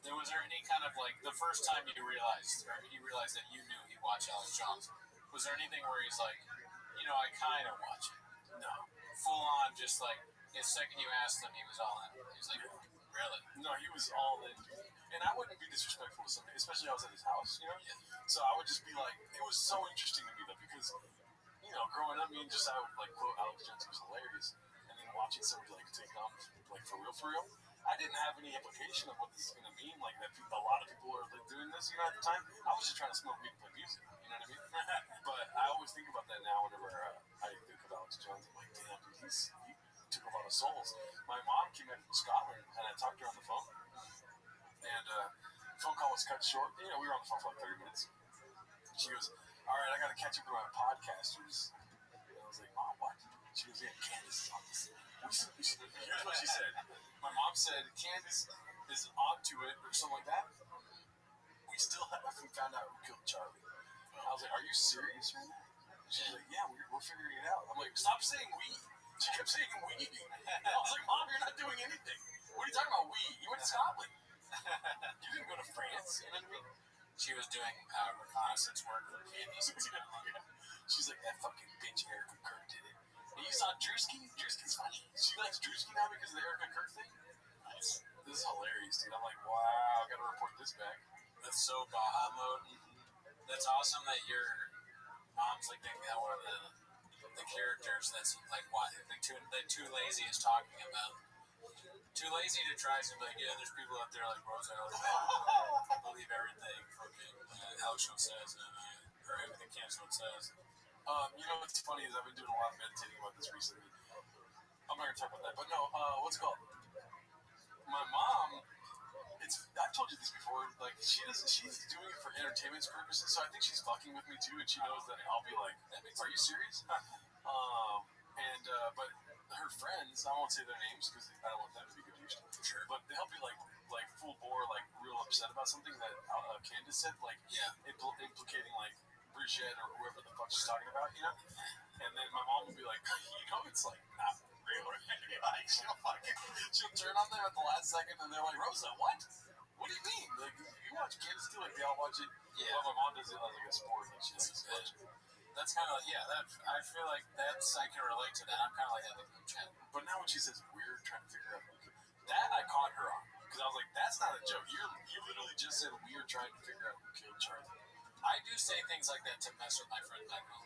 Speaker 2: Was there any kind of like the first time you realized, or he realized that you knew he watched Alex Jones? Was there anything where he's like, I kind of watch it?
Speaker 1: No.
Speaker 2: Full on, just like the second you asked him, he was all in. He was like, really?
Speaker 1: No, he was all in. And I wouldn't be disrespectful to somebody, especially I was at his house,
Speaker 2: Yeah.
Speaker 1: So I would just be like, it was so interesting to me though, because growing up, me and I would like quote Alex Jones was hilarious, and then watching somebody like take it on like for real. I didn't have any implication of what this is going to mean. Like that, a lot of people are like doing this, at the time. I was just trying to smoke weed and play music. You know what I mean? But I always think about that now whenever I think of Alex Jones. I'm like, damn, dude, he took a lot of souls. My mom came in from Scotland, and I talked to her on the phone, and phone call was cut short. We were on the phone for like 30 minutes. She goes, all right, I got to catch up with my podcasters. And I was like, Mom, what? She goes, yeah, Candace is on this. Here's what she said. My mom said, Candace is onto it, or something like that. We still haven't found out who killed Charlie. I was like, are you serious right now? She's like, yeah, we're figuring it out. I'm like, stop saying we. She kept saying we. I was like, Mom, you're not doing anything. What are you talking about, we? You went to Scotland. You didn't go to France, you know what I mean?
Speaker 2: She was doing reconnaissance work for Candace.
Speaker 1: She's like, that fucking bitch Erica Kirk did it. And you saw Drewski? Drewski's funny. She likes Drewski now because of the Erica Kirk thing?
Speaker 2: Nice.
Speaker 1: This is hilarious, dude. I'm like, wow, I gotta report this back.
Speaker 2: That's so Baja mode. That's awesome that your mom's like one of the characters that's like what the too lazy is talking about. Too lazy to try something like, yeah, there's people out there like Rothschild that believe everything fucking Alex Jones says or everything Candace says.
Speaker 1: What's funny is I've been doing a lot of meditating about this recently. I'm not gonna talk about that, but no, what's it called? My mom, I've told you this before, like she's doing it for entertainment purposes, so I think she's fucking with me too, and she knows that I'll be like, are you serious? But her friends, I won't say their names because I don't want them to be confused. Sure. But they'll be like full bore, like real upset about something that Candace said, like implicating like Brigitte or whoever the fuck she's talking about, And then my mom will be like, it's like not real, right? Like she'll turn on them at the last second, and they're like, Rosa, what? What do you mean? Like you watch Candace too? Like they all watch it. Yeah. Well, my mom does it as like a sport, like she likes to watch it.
Speaker 2: That's kind of I feel like I can relate to that. I'm kind of like that with Jen.
Speaker 1: But now when she says weird, trying to figure out that, I caught her on because I was like, that's not a joke. You literally just said weird, trying to figure out who killed Charlie.
Speaker 2: I do say things like that to mess with my friend back home.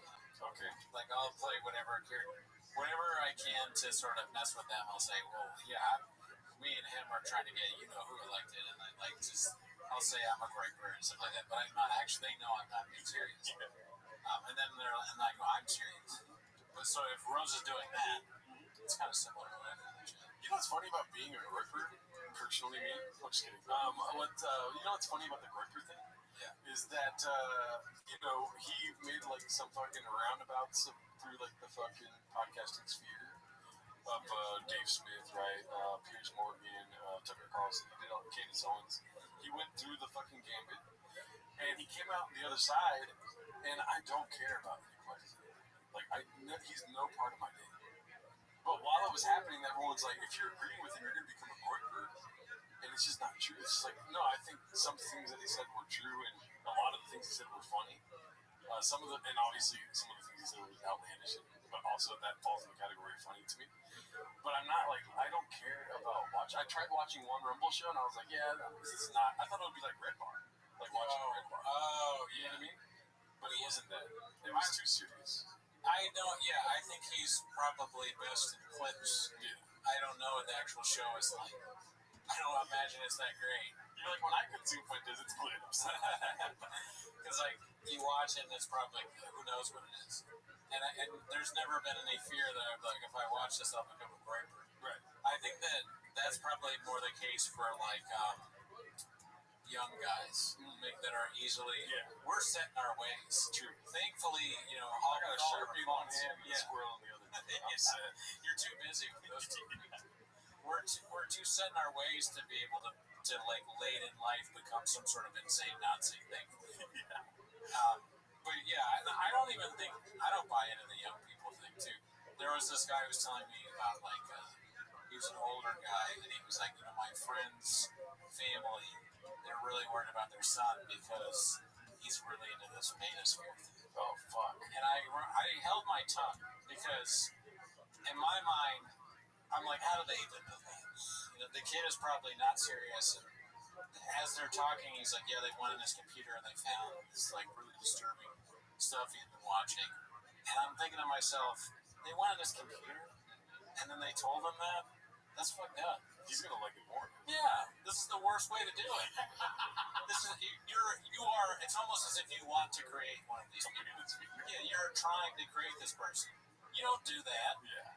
Speaker 1: Okay.
Speaker 2: Like I'll play whatever I can to sort of mess with them. I'll say, well, yeah, me and him are trying to get who elected, and I'll say I'm a griper and stuff like that. But I'm not actually. They know I'm not being serious. And then and I go, I'm serious. But so if Rose is doing that, it's kind of similar to what I do.
Speaker 1: You know what's funny about being a griper? Personally, me. I'm just kidding. What's funny about the griper thing?
Speaker 2: Yeah.
Speaker 1: Is that he made like some fucking roundabouts through like the fucking podcasting sphere of Dave Smith, right? Piers Morgan, Tucker Carlson. He did all Candace Owens. He went through the fucking gambit, and he came out on the other side. And I don't care about anybody. Like he's no part of my day. But while it was happening, everyone's like, if you're agreeing with him, you're gonna become a griper. And it's just not true. It's just like, no, I think some things that he said were true, and a lot of the things he said were funny. And obviously some of the things he said were outlandish, but also that falls in the category of funny to me. But I'm not like, I don't care about I tried watching one Rumble show, and I was like, yeah, this is not. I thought it would be like Red Bar, like watching Red Bar.
Speaker 2: Oh,
Speaker 1: you know what I mean? But it wasn't that. It was too serious.
Speaker 2: I think he's probably best in clips.
Speaker 1: Yeah.
Speaker 2: I don't know what the actual show is like. I don't imagine it's that great.
Speaker 1: You're like, when I consume Fuentes, it's clips.
Speaker 2: Because, you watch it and it's probably, who knows what it is. And there's never been any fear that I'm like, if I watch this, I'll become a griper.
Speaker 1: Right.
Speaker 2: I think that's probably more the case for, young guys that are easily we're set in our ways.
Speaker 1: True.
Speaker 2: Thankfully,
Speaker 1: I got a Sharpie in one hand and a squirrel in the other.
Speaker 2: You're too busy with those two. We're too set in our ways to be able to late in life become some sort of insane Nazi thing. But I don't even think I don't buy into the young people thing too. There was this guy who was telling me about he was an older guy and he was like, my friend's family really worried about their son because he's really into this manosphere thing.
Speaker 1: Oh, fuck.
Speaker 2: And I held my tongue because in my mind, I'm like, how do they even know that? You know, the kid is probably not serious. And as they're talking, he's like, yeah, they went in his computer and they found this like really disturbing stuff he'd been watching. And I'm thinking to myself, they went in his computer and then they told him that? That's fucked up.
Speaker 1: He's gonna like it more.
Speaker 2: Yeah, this is the worst way to do it. This is you are. It's almost as if you want to create one of these people. Yeah, you're trying to create this person. You don't do that.
Speaker 1: Yeah.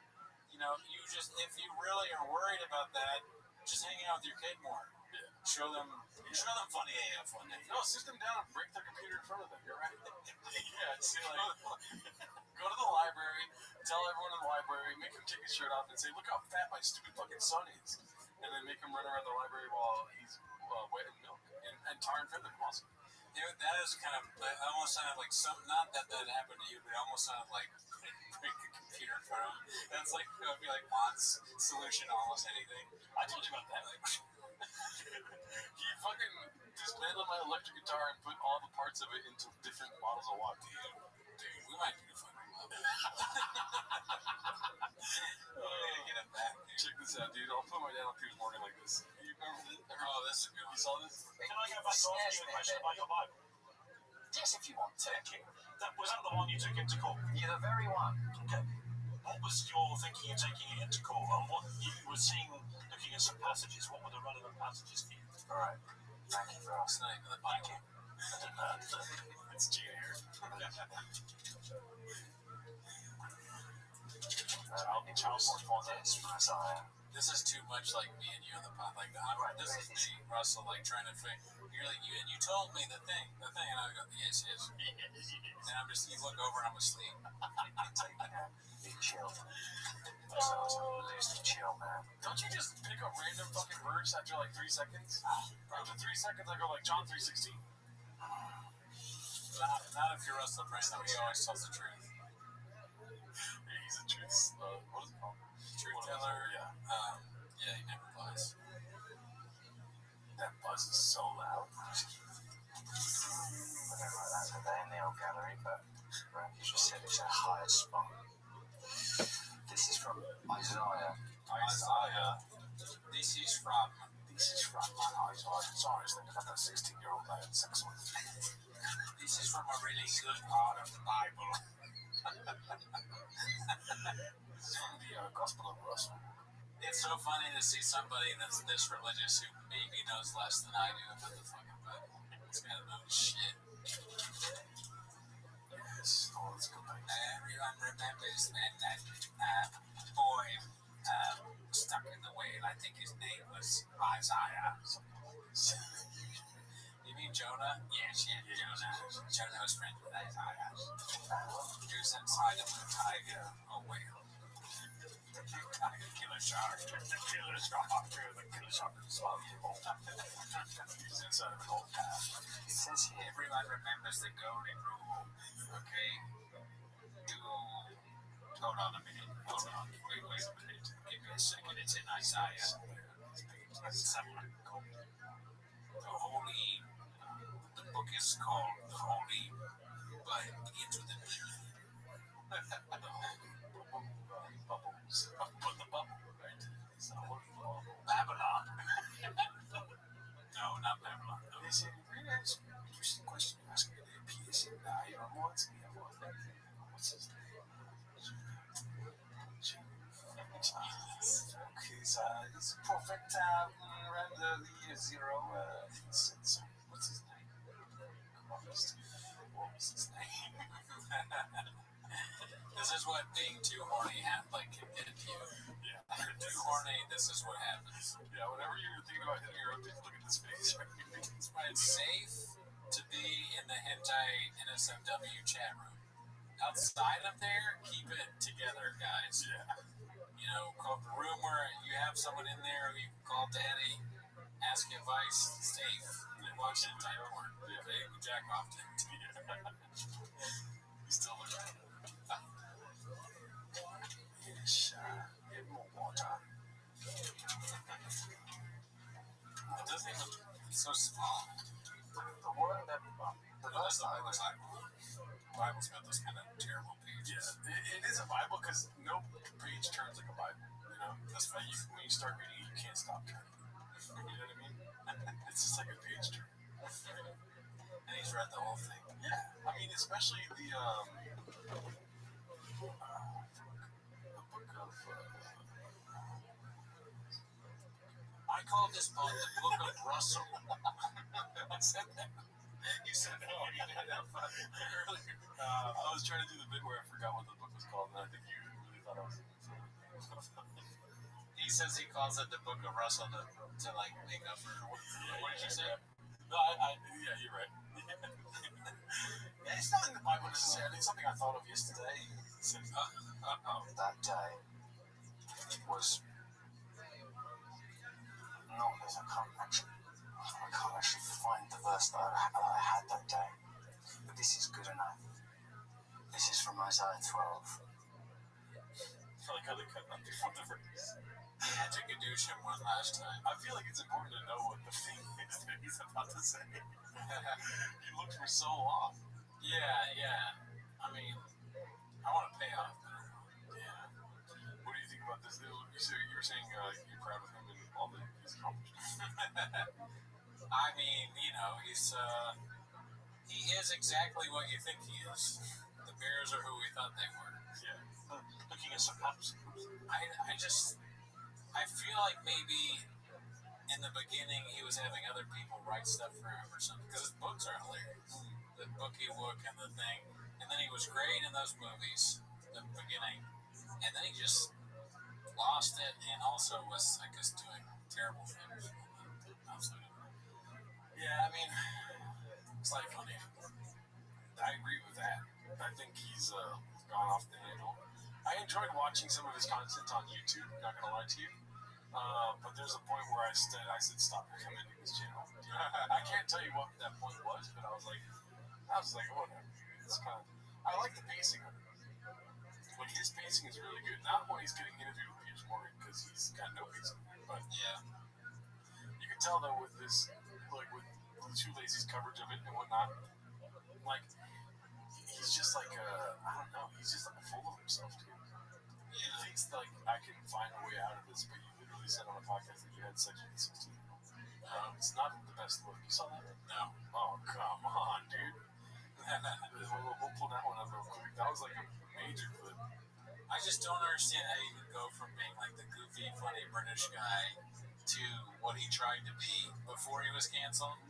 Speaker 2: You know, you just if you really are worried about that, just hang out with your kid more.
Speaker 1: Yeah.
Speaker 2: Show them funny AF one day.
Speaker 1: No, sit them down and break their computer in front of them. You're right. Yeah, see, like, go to the library, tell everyone in the library, make him take his shirt off and say, look how fat my stupid fucking son is. And then make him run around the library while he's wetting milk. And tar and feather him also.
Speaker 2: That is kind of, it almost sounded like not that happened to you, but it almost sounded like break the computer in front of him. That's like, it would be like Bond's solution to almost anything.
Speaker 1: I told you about that. Like, he fucking dismantled my electric guitar and put all the parts of it into different bottles of water.
Speaker 2: Dude, we might need to fucking love it. Get him back.
Speaker 1: Check this out, dude. I'll put my dad on Piers Morgan like this. You remember this?
Speaker 2: Oh, this is good.
Speaker 1: You saw this?
Speaker 6: Can I go back to ask you a question about your Bible?
Speaker 7: Yes, if you want to.
Speaker 6: Thank you. Was that the one you took into court?
Speaker 7: You're the very one.
Speaker 6: Okay. What was your thinking of taking it into court? And what you were seeing, looking at some passages, what were the relevant passages for you?
Speaker 7: All right. Thank you for
Speaker 2: It's
Speaker 7: asking.
Speaker 2: not even the Bible.
Speaker 1: It's Gene here.
Speaker 7: Child support is Messiah.
Speaker 2: This is too much like me and you in the pod. Like, this is me, Russell, like trying to figure. You're like, and you told me the thing, and I go, yes. And I'm just, you look over and I'm asleep.
Speaker 7: Be chill. Lose the chill, man.
Speaker 1: Don't you just pick up random fucking words after like 3 seconds? After 3 seconds, I go like John 3:16.
Speaker 2: Not if you're Russell Brand, he always tells the truth.
Speaker 1: Yeah, he's a truth. What is it called?
Speaker 2: Truth teller.
Speaker 1: Yeah.
Speaker 2: Yeah, he never lies.
Speaker 1: That buzz is so loud.
Speaker 7: I don't know that today in the old gallery, but you just said it's a higher spot. This is from Isaiah.
Speaker 2: This is from
Speaker 1: Isaiah. Sorry, I was thinking about that 16-year-old I had sex with.
Speaker 2: This is from a really good part of the Bible.
Speaker 1: This is from the Gospel of Russell.
Speaker 2: It's so funny to see somebody that's this religious who maybe knows less than I do about the fucking Bible. It's kind of no shit.
Speaker 1: Yes, all this good things.
Speaker 2: Everyone remembers that boy stuck in the whale. I think his name was Isaiah. You mean Jonah? Yes, Jonah. Jonah was friends with Isaiah. He was inside of a tiger, a whale. Killer shark. The killer shark is soluble.
Speaker 1: He's inside of an old path.
Speaker 2: It says here, everyone remembers the golden rule. Okay? Hold on a minute. Hold on. Wait a minute. Give me a second. It's in Isaiah. Someone called the Holy. The book is called The Holy, but it begins with an E.
Speaker 1: Bubbles. Put the bubble, right? It's the holy bubble.
Speaker 2: Babylon. No, not Babylon. No.
Speaker 1: It's a very interesting question you're asking me. The appears in here reminds me of one. What's his name? Okay, so he's a prophet around the year zero. What's his name? Christ. What was his name?
Speaker 2: This is what being too horny can get to you.
Speaker 1: Yeah.
Speaker 2: If you're too horny, this is what happens.
Speaker 1: Yeah, whenever you're thinking about hitting your own, just look at this face.
Speaker 2: It's why it's safe to be in the hentai NSFW chat room. Outside of there, keep it together, guys.
Speaker 1: Yeah.
Speaker 2: You know, call the room where you have someone in there who you can call daddy, ask advice, safe, and watch hentai porn. Okay, we jack off to it.
Speaker 1: He's still looking at it. Yes, get more water.
Speaker 2: It doesn't even. so small.
Speaker 3: The one that the verse that I was
Speaker 2: Bible's got those kind of terrible pages.
Speaker 1: Yeah, it is a Bible because no page turns like a Bible. You know, that's why when you start reading, you can't stop turning. You know what I mean? It's just like a page turn.
Speaker 2: And he's read the whole thing.
Speaker 1: Yeah, I mean, especially the book of.
Speaker 2: I call this book the Book of Russell.
Speaker 1: I said that. You said that. Oh, you did have fun earlier. I was trying to do the bit where I forgot what the book was called, and I think you really thought I was.
Speaker 2: He says he calls it the Book of Russell to like make up for. What did you say?
Speaker 1: No, yeah, you're right. Yeah, it's not in the Bible necessarily. It's something I thought of yesterday.
Speaker 3: that day was not this. I can't actually find the verse that I had that day. But this is good enough. This is from Isaiah 12.
Speaker 1: I like how they cut out the verse.
Speaker 2: He had to Gadoosh him one last time.
Speaker 1: I feel like it's important to know what the thing is that he's about to say. He looks for so long.
Speaker 2: Yeah. I mean, I want to pay off.
Speaker 1: Yeah. What do you think about this? You were saying you're proud of him and all that he's accomplished.
Speaker 2: I mean, you know, he is exactly what you think he is. The Bears are who we thought they were.
Speaker 1: Yeah. Looking at some ups.
Speaker 2: I feel like maybe in the beginning he was having other people write stuff for him or something, because his books are hilarious. The Bookie Wook and the thing. And then he was great in those movies, the beginning. And then he just lost it and also was, I guess, doing terrible things.
Speaker 1: Yeah, I mean, it's like funny. I agree with that. I think he's gone off the handle. I enjoyed watching some of his content on YouTube, not gonna lie to you. But there's a point where I said, stop recommending this channel. I can't tell you what that point was, but I was like, whatever. It's kind of, I like the pacing of it. Like, his pacing is really good. Not when he's getting interviewed with Piers Morgan, because he's got no pacing. But
Speaker 2: yeah,
Speaker 1: you can tell though with this, like with Shoelace's coverage of it and whatnot, like he's just like I don't know, he's just like full of himself, dude. He thinks like I can find a way out of this, but you literally said on a podcast that you had sex with a 16-year-old. It's not the best look. You saw that?
Speaker 2: No.
Speaker 1: Oh, come on, dude. We'll pull that one up real quick. That was like a major clip.
Speaker 2: I just don't understand how you could go from being like the goofy, funny British guy to what he tried to be before he was canceled.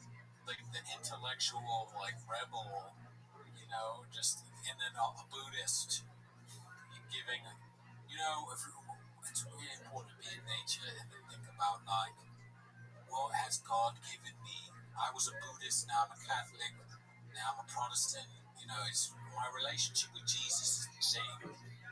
Speaker 2: Like the intellectual, like rebel, you know, just, and then a Buddhist giving, you know, it's really important to be in nature and then think about like, well, has God given me? I was a Buddhist, now I'm a Catholic, now I'm a Protestant. You know, it's my relationship with Jesus is the same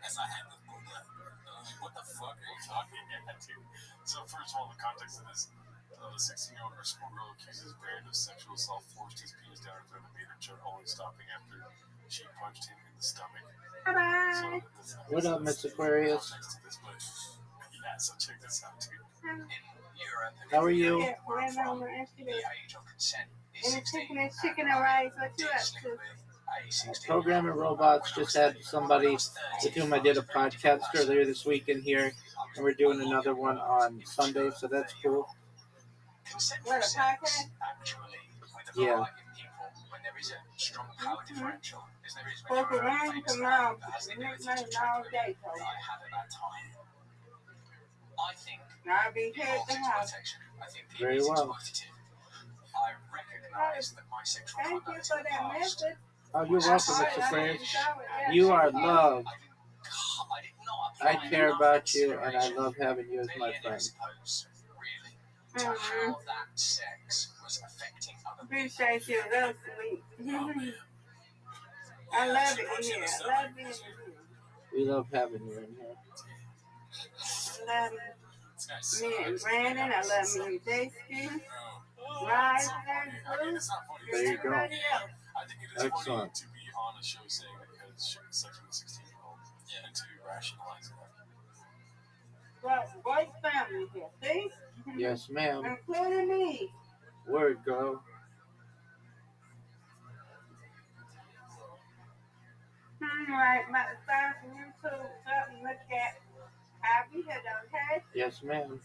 Speaker 2: as I had with Buddha. Like, what the fuck are you talking about, dude?
Speaker 1: So first of all, the context of this, the 16-year-old schoolgirl accuses Barrett of sexual assault, forced his penis down her throat and made her choke, only stopping after she punched him in the stomach.
Speaker 5: Bye-bye.
Speaker 1: So
Speaker 8: What up, Miss Aquarius?
Speaker 1: Yeah, so check this out, dude.
Speaker 3: In Europe,
Speaker 8: How are you?
Speaker 5: Yeah, right now I'm gonna ask you
Speaker 3: the
Speaker 5: this.
Speaker 3: age of consent is
Speaker 5: And
Speaker 3: 16.
Speaker 5: chicken and chicken and rice, what you up to?
Speaker 8: Programming Robots just had somebody with whom I did a podcast earlier this week in here, and we're doing another one on Sunday, so that's cool.
Speaker 5: What, a podcast?
Speaker 8: Yeah.
Speaker 3: When there is a strong power differential, as there is
Speaker 5: Supposed to rain
Speaker 3: famous
Speaker 5: tomorrow.
Speaker 3: that has the
Speaker 5: Make
Speaker 3: ability
Speaker 5: money
Speaker 3: to track
Speaker 5: all day, so
Speaker 3: that I have at that time. I think
Speaker 5: I'll be here at
Speaker 3: involves
Speaker 5: the house.
Speaker 3: exploitation. I think people
Speaker 8: Very
Speaker 3: is
Speaker 8: well.
Speaker 3: exploitative. I recognise that my sexual
Speaker 5: Thank you
Speaker 3: conduct
Speaker 5: for
Speaker 3: in the
Speaker 5: that
Speaker 3: past.
Speaker 5: message.
Speaker 8: Oh, you're welcome,
Speaker 5: Sorry,
Speaker 8: Mr.
Speaker 5: I
Speaker 8: French.
Speaker 5: didn't shower yet.
Speaker 8: You are loved.
Speaker 3: I did not
Speaker 8: I
Speaker 3: apply
Speaker 8: care
Speaker 3: enough
Speaker 8: about you, and I
Speaker 3: consideration.
Speaker 8: love having you as my
Speaker 3: Clearly, I
Speaker 8: friend.
Speaker 3: suppose, really, to
Speaker 5: Mhm.
Speaker 3: how that sex was affecting other people.
Speaker 5: Appreciate you. That was sweet. I love it in here. I love being in here.
Speaker 8: We love having you in here.
Speaker 5: I love me and Brandon. I love me and Jason. Ryan
Speaker 1: It's not funny. I mean, it's not funny.
Speaker 8: There you go.
Speaker 5: Everybody else.
Speaker 1: I think it is funny
Speaker 8: Excellent.
Speaker 1: to be on a show saying that you had sex with a 16-year-old and to rationalize it.
Speaker 5: Right, white family here. See?
Speaker 8: Yes, ma'am.
Speaker 5: Including me.
Speaker 8: Word
Speaker 5: Right, my start from YouTube, something look at. I'll be here, okay?
Speaker 8: Yes, ma'am.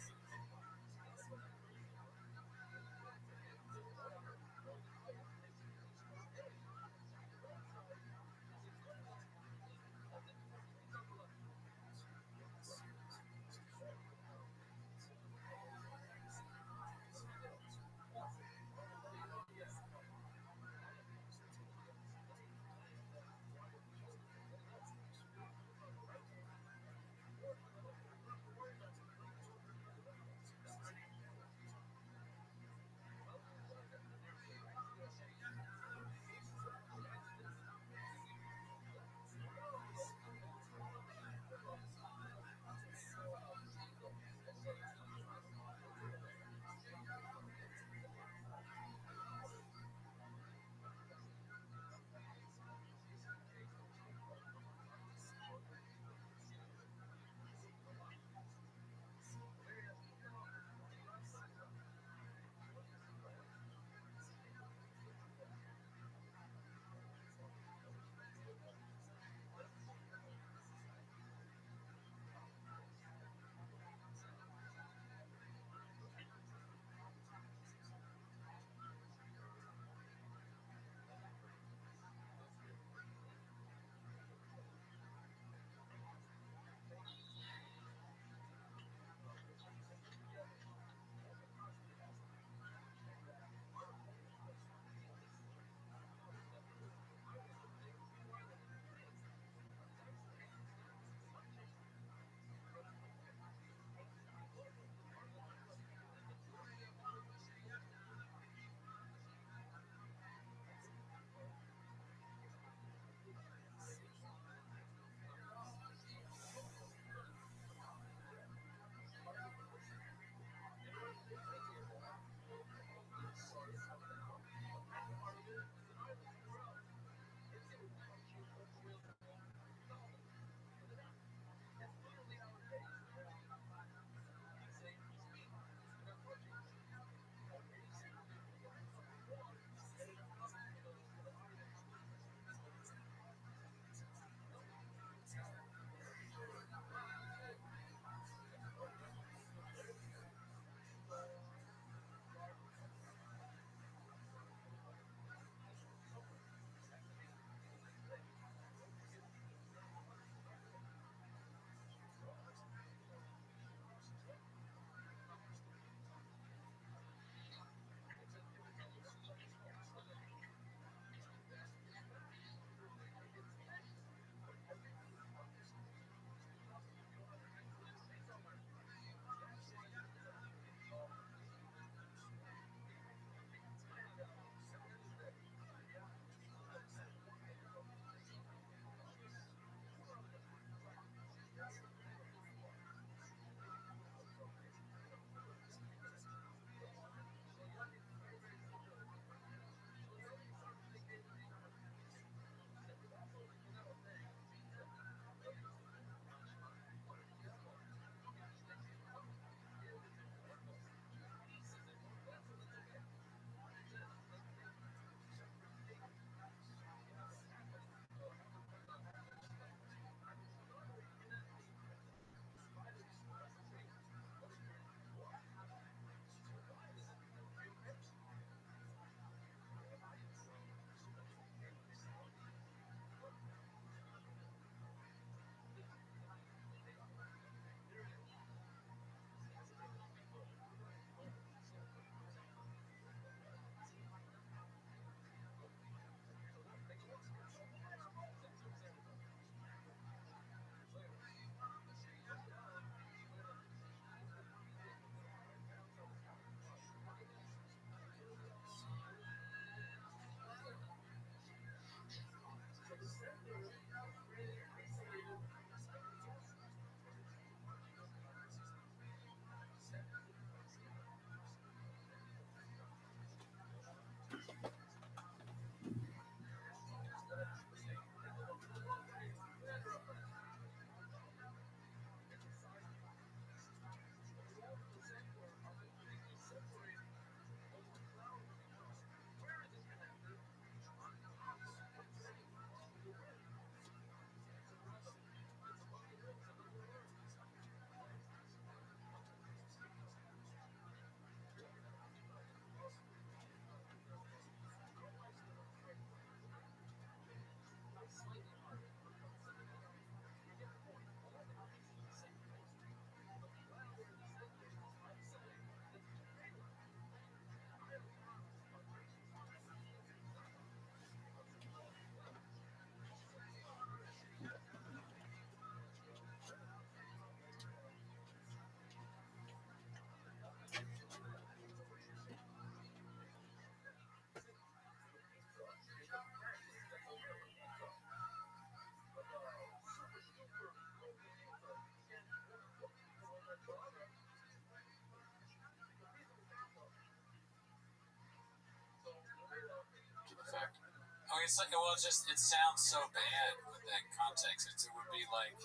Speaker 2: it's like, well, just it sounds so bad with that context. It would be like,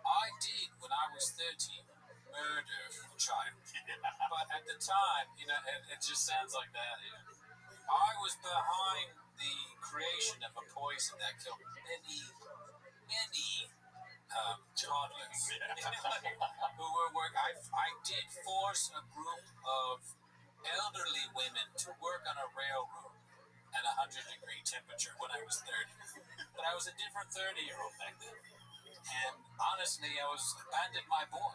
Speaker 2: I did when I was 13 murder a child, but at the time, it just sounds like that. I was behind the creation of a poison that killed many toddlers who were working. I did force a group of elderly women to work on a railroad at 100-degree temperature when I was 30. But I was a different 30-year-old back then. And honestly, I was abandoned my boy.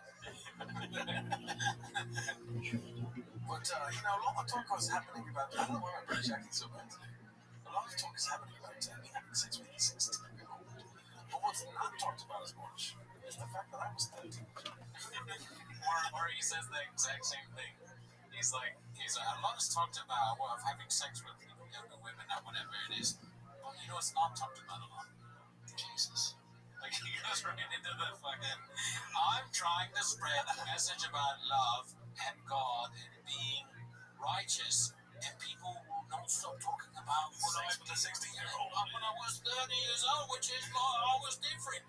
Speaker 1: But, a lot of talk was happening about, I don't know why my British accent so bad today. A lot of talk is happening about me having sex with a 16-year-old. But what's not talked about as much is the fact that I was 13.
Speaker 2: Or he says the exact same thing. He's like, a lot is talked about, well, having sex with younger women or whatever it is. But it's not talked about a lot.
Speaker 1: Jesus.
Speaker 2: Like, he goes right into the fucking, I'm trying to spread a message about love and God and being righteous, and people will not stop talking about what I was 16-year-old when I was 30 years old, which is always different.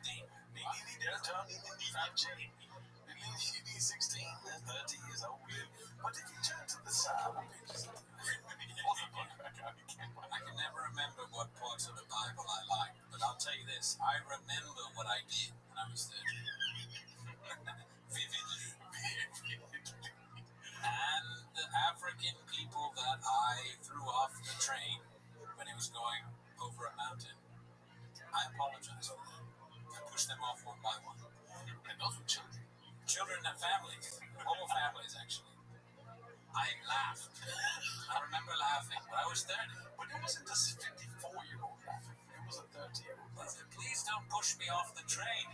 Speaker 1: He's 16, 30 years old. But if you turn to the side,
Speaker 2: I can never remember what parts of the Bible I liked, but I'll tell you this: I remember what I did when I was 30. Vividly. And the African people that I threw off the train when it was going over a mountain, I apologize for that. I pushed them off one by one.
Speaker 1: And those were children.
Speaker 2: Children and families. Whole families, actually. I laughed. I remember laughing, but I was 30.
Speaker 1: But it wasn't this 54-year-old laughing. It was a 30-year-old laughing.
Speaker 2: Please don't push me off the train.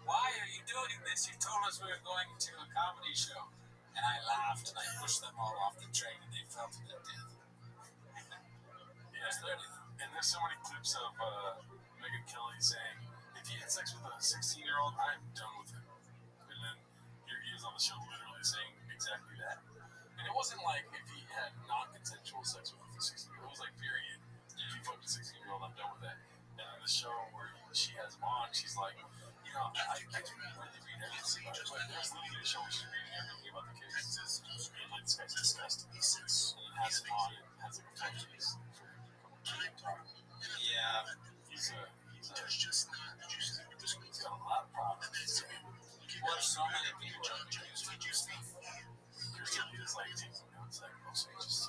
Speaker 2: Why are you doing this? You told us we were going to a comedy show. And I laughed, and I pushed them all off the train, and they fell to their death.
Speaker 1: Yeah, 30. And there's so many clips of Megyn Kelly saying, if he had sex with a 16-year-old, I'm done with him. And then here he is on the show literally saying exactly that. And it wasn't like if he had non-consensual sex with a 16-year-old. It was like, period. If you fucked a 16-year-old, I'm done with that. And in the show where she has him on, she's like, I didn't really read everything about it. But there's literally a show where she's reading everything about the case. And like, this guy's disgusting. And it has him on, and has like a fetish.
Speaker 2: Yeah.
Speaker 1: He's got a lot of problems.
Speaker 2: What so many people are
Speaker 1: Christian is like taking notes, like, also just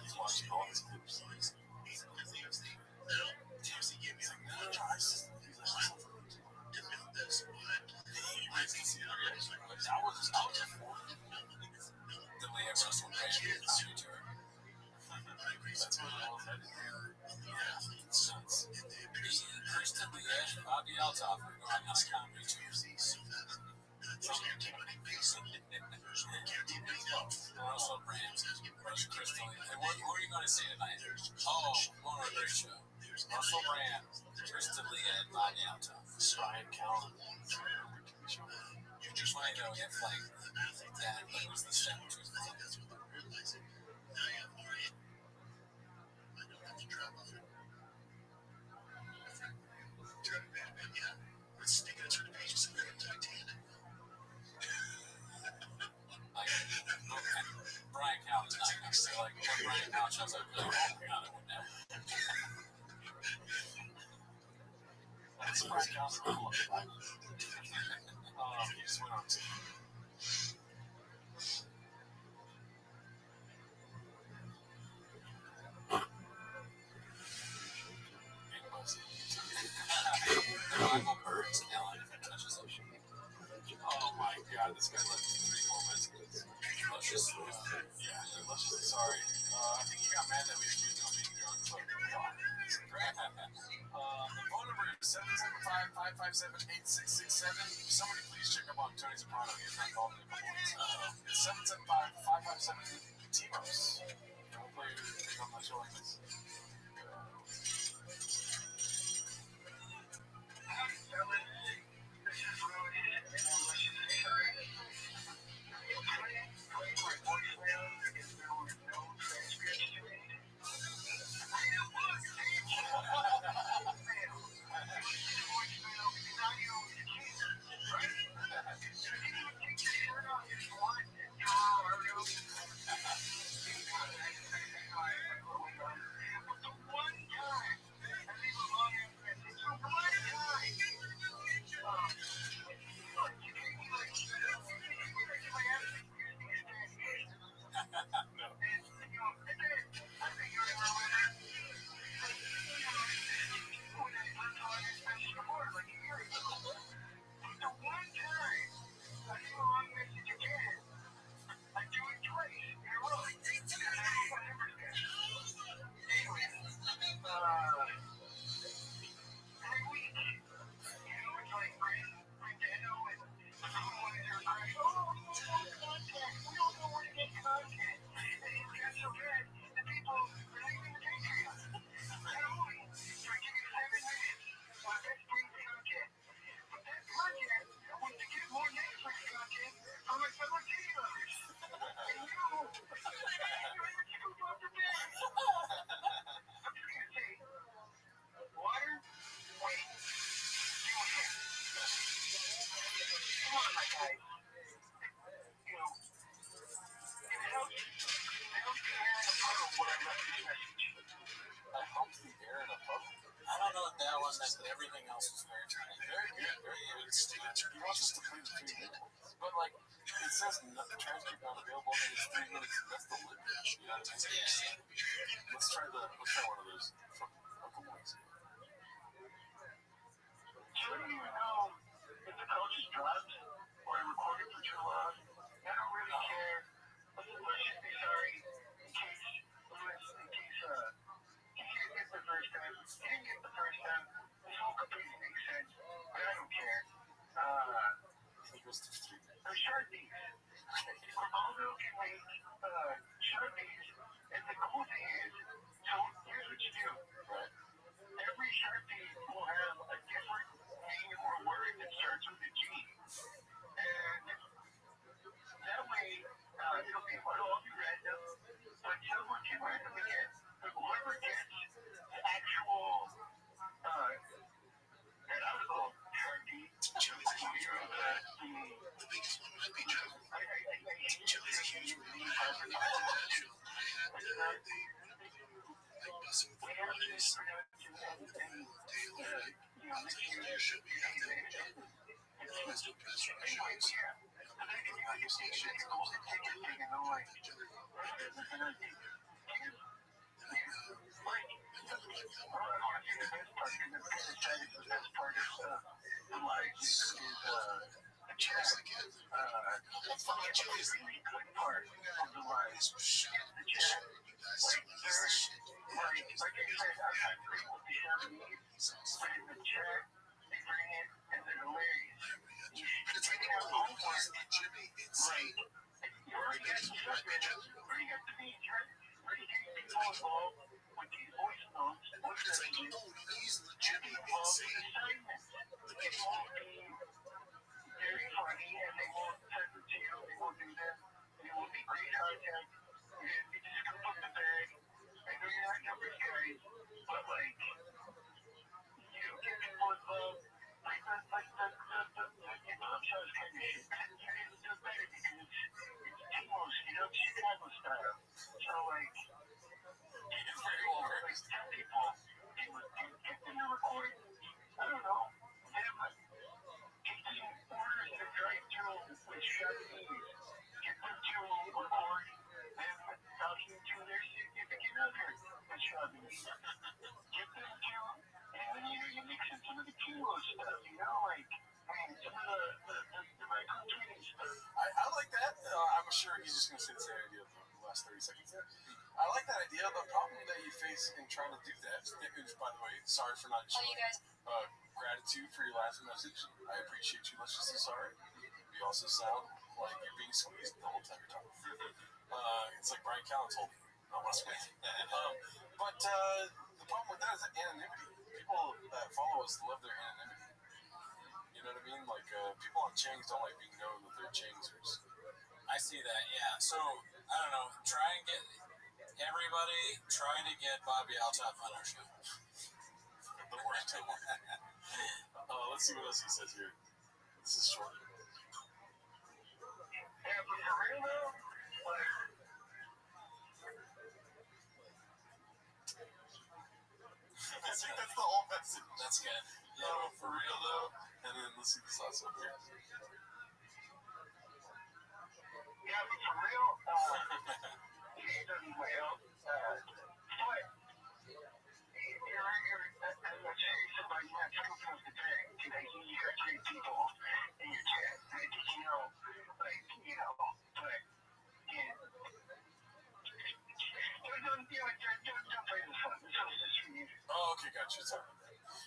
Speaker 1: he's watching all these clips.
Speaker 2: the way of Russell Brand on YouTube.
Speaker 1: That's what it was.
Speaker 2: Kristen Leah and Bobby Altoff are going on a comedy tour. Russell Brand, Kristen Leah. Hey, what are you going to see tonight? Oh, one of their show. Russell Brand, Kristen Leah, and Bobby Altoff.
Speaker 1: Ryan Callen.
Speaker 2: Just want to know if like that, but it was the step to Brian Callen's not going to say like when Brian Callen shows up, like, oh my god, I would never.
Speaker 1: That's Brian Callen's cool. He just went on to.
Speaker 2: Rival birds, Ellen, if it touches them.
Speaker 1: Oh my god, this guy left me 3 more messages.
Speaker 2: Luscious.
Speaker 1: Luscious, sorry. I think he got mad that we accused him of being drunk, so he's crap. The phone number is 775-557-8667. Somebody please check up on Tony Soprano. He has not called in a couple weeks. It's 775-557-TMOS. And we'll play it on my show like this. Let's try one of those from a couple weeks ago.
Speaker 6: So I don't even know if the coach is dropped or I recorded for too long. I don't really care. Let's just be sorry in case he didn't get the first time. He didn't get the first time. This whole completely makes sense, but I don't care.
Speaker 1: He goes to 3.
Speaker 6: They're Sharpies. Ronaldo can make Sharpies, and the cool thing is, so here's what you do.
Speaker 1: Right.
Speaker 6: Every Sharpie will have a different name or word that starts with a G. And that way, it'll all be random, but someone can randomly get, but whoever gets the actual, and I was all Sharpie.
Speaker 3: Joey's a huge robot. The biggest one would be Joe. Joey's a huge robot. They bust him for parties. There should be out there. There's no press for shows.
Speaker 1: I like that. I'm sure he's just going to say the same idea of the last 30 seconds there. I like that idea. The problem that you face in trying to do that is, by the way, sorry for not showing gratitude for your last message. I appreciate you. Let's just say sorry. You also sound like you're being squeezed the whole time you're talking. It's like Brian Callen told me. I want to squeeze. But the problem with that is anonymity. People that follow us love their anonymity. You know what I mean? Like, people on Changs don't like being known that they're Changsers.
Speaker 2: I see that, yeah. So, I don't know. Try and get Bobby Altop on our show.
Speaker 1: The worst table. Let's see what else he says here. This is short. I think that's the whole message.
Speaker 2: That's good.
Speaker 1: Yeah, but for real though. And then let's see this last one here.
Speaker 6: Yeah, but for real, he doesn't well. But let's say somebody had something to say today. You got 3 people in your chat. I think but yeah. Don't play this one. This one's just for you.
Speaker 1: Oh, okay, gotcha. Sorry.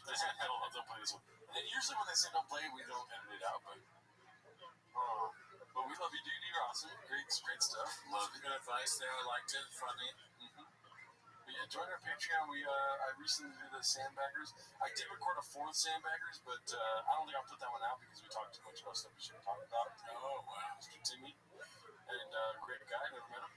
Speaker 1: Don't play this one. And usually when they say don't play, we don't edit it out, but we love you, dude. You're awesome. Great stuff.
Speaker 2: Love good advice there. I liked it. Funny.
Speaker 1: But yeah, join our Patreon. I recently did the Sandbaggers. I did record a 4th Sandbaggers, but I don't think I'll put that one out because we talked too much about stuff we shouldn't talk about.
Speaker 2: Oh, wow.
Speaker 1: Mr. Timmy. And great guy. Never met him.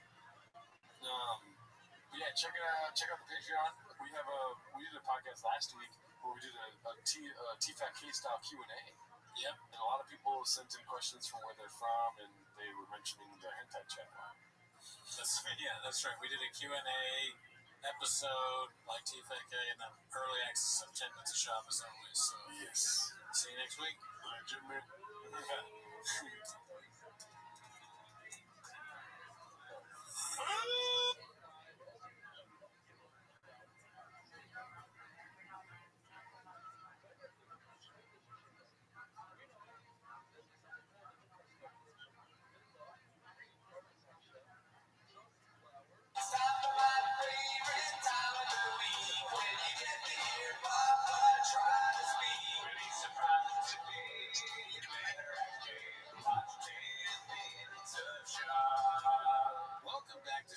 Speaker 1: But yeah, check out the Patreon. We did a podcast last week where we did a TFAT style Q&A.
Speaker 2: Yep.
Speaker 1: And a lot of people sent in questions from where they're from, and they were mentioning the hentai channel.
Speaker 2: That's right. We did a Q&A episode like TFK, and then early access of 10 minutes of Shabbos only. So
Speaker 1: yes.
Speaker 2: See you next week.
Speaker 1: Legend.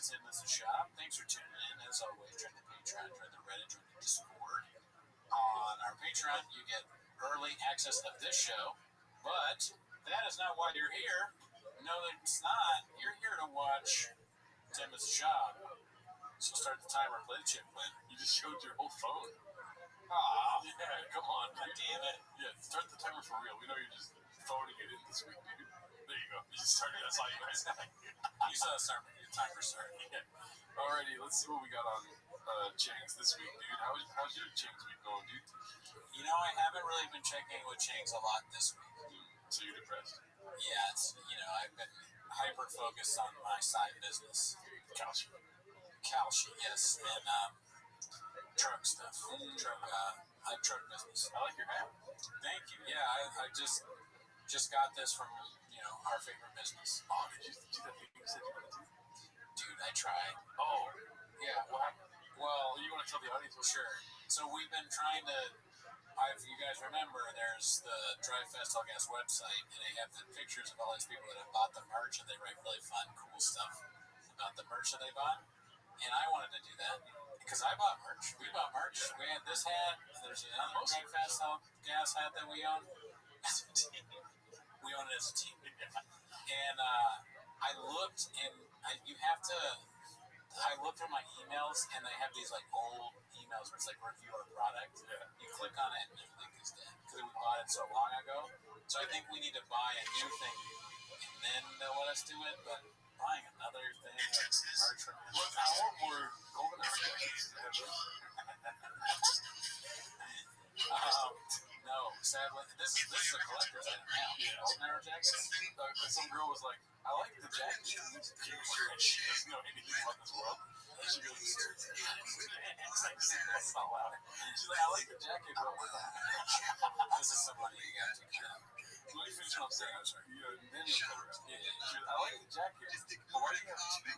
Speaker 2: Tim is the shop. Thanks for tuning in. As always, join the Patreon, join the Reddit, join the Discord. On our Patreon, you get early access of this show, but that is not why you're here. No, it's not. You're here to watch Tim is the shop. So start the timer, play the chip win.
Speaker 1: You just showed your whole phone.
Speaker 2: Aw,
Speaker 1: Yeah, come on.
Speaker 2: God damn it.
Speaker 1: Yeah, start the timer for real. We know you're just phoning it in this week, dude. There you go. You just started. That's all you guys.
Speaker 2: You saw the timer start.
Speaker 1: Yeah. Alrighty, let's see what we got on Chang's this week, dude. How's your Chang's week going, dude?
Speaker 2: You know, I haven't really been checking with Chang's a lot this week.
Speaker 1: So you're depressed?
Speaker 2: Yeah, it's, I've been hyper focused on my side business. Calci, yes, and truck stuff. Truck business.
Speaker 1: I like your hat.
Speaker 2: Thank you. Yeah, I just got this from our favorite business.
Speaker 1: Oh, did you do that thing you said you were gonna do?
Speaker 2: Dude, I tried.
Speaker 1: Oh,
Speaker 2: Yeah.
Speaker 1: what happened?
Speaker 2: Well,
Speaker 1: You want to tell the audience?
Speaker 2: sure. So we've been trying to. If you guys remember, there's the Drive Fest All Gas website, and they have the pictures of all these people that have bought the merch, and they write really fun, cool stuff about the merch that they bought. And I wanted to do that because I bought merch. We bought merch. We had this hat. There's another Drive Fest All Gas hat that we own as a team. We own it as a team. And I looked, and you have to. I looked through my emails, and they have these like old emails where it's like review our product.
Speaker 1: Yeah.
Speaker 2: You click on it, and everything is dead because we bought it so long ago. So I think we need to buy a new thing, and then they'll let us do it. But buying another thing, merch from
Speaker 1: Look, I want more golden hour jackets.
Speaker 2: no, sadly, this is a collector's item now. Golden Hour jackets.
Speaker 1: Some girl was like, I like the jacket. She doesn't know anything about this world. And she goes, that's not loud. She's like, I like the jacket, but
Speaker 2: This is somebody you got to get.
Speaker 1: let me finish what I'm saying. I'm sorry. Then you'll cut her out. She goes, I like the jacket, but why do you have two?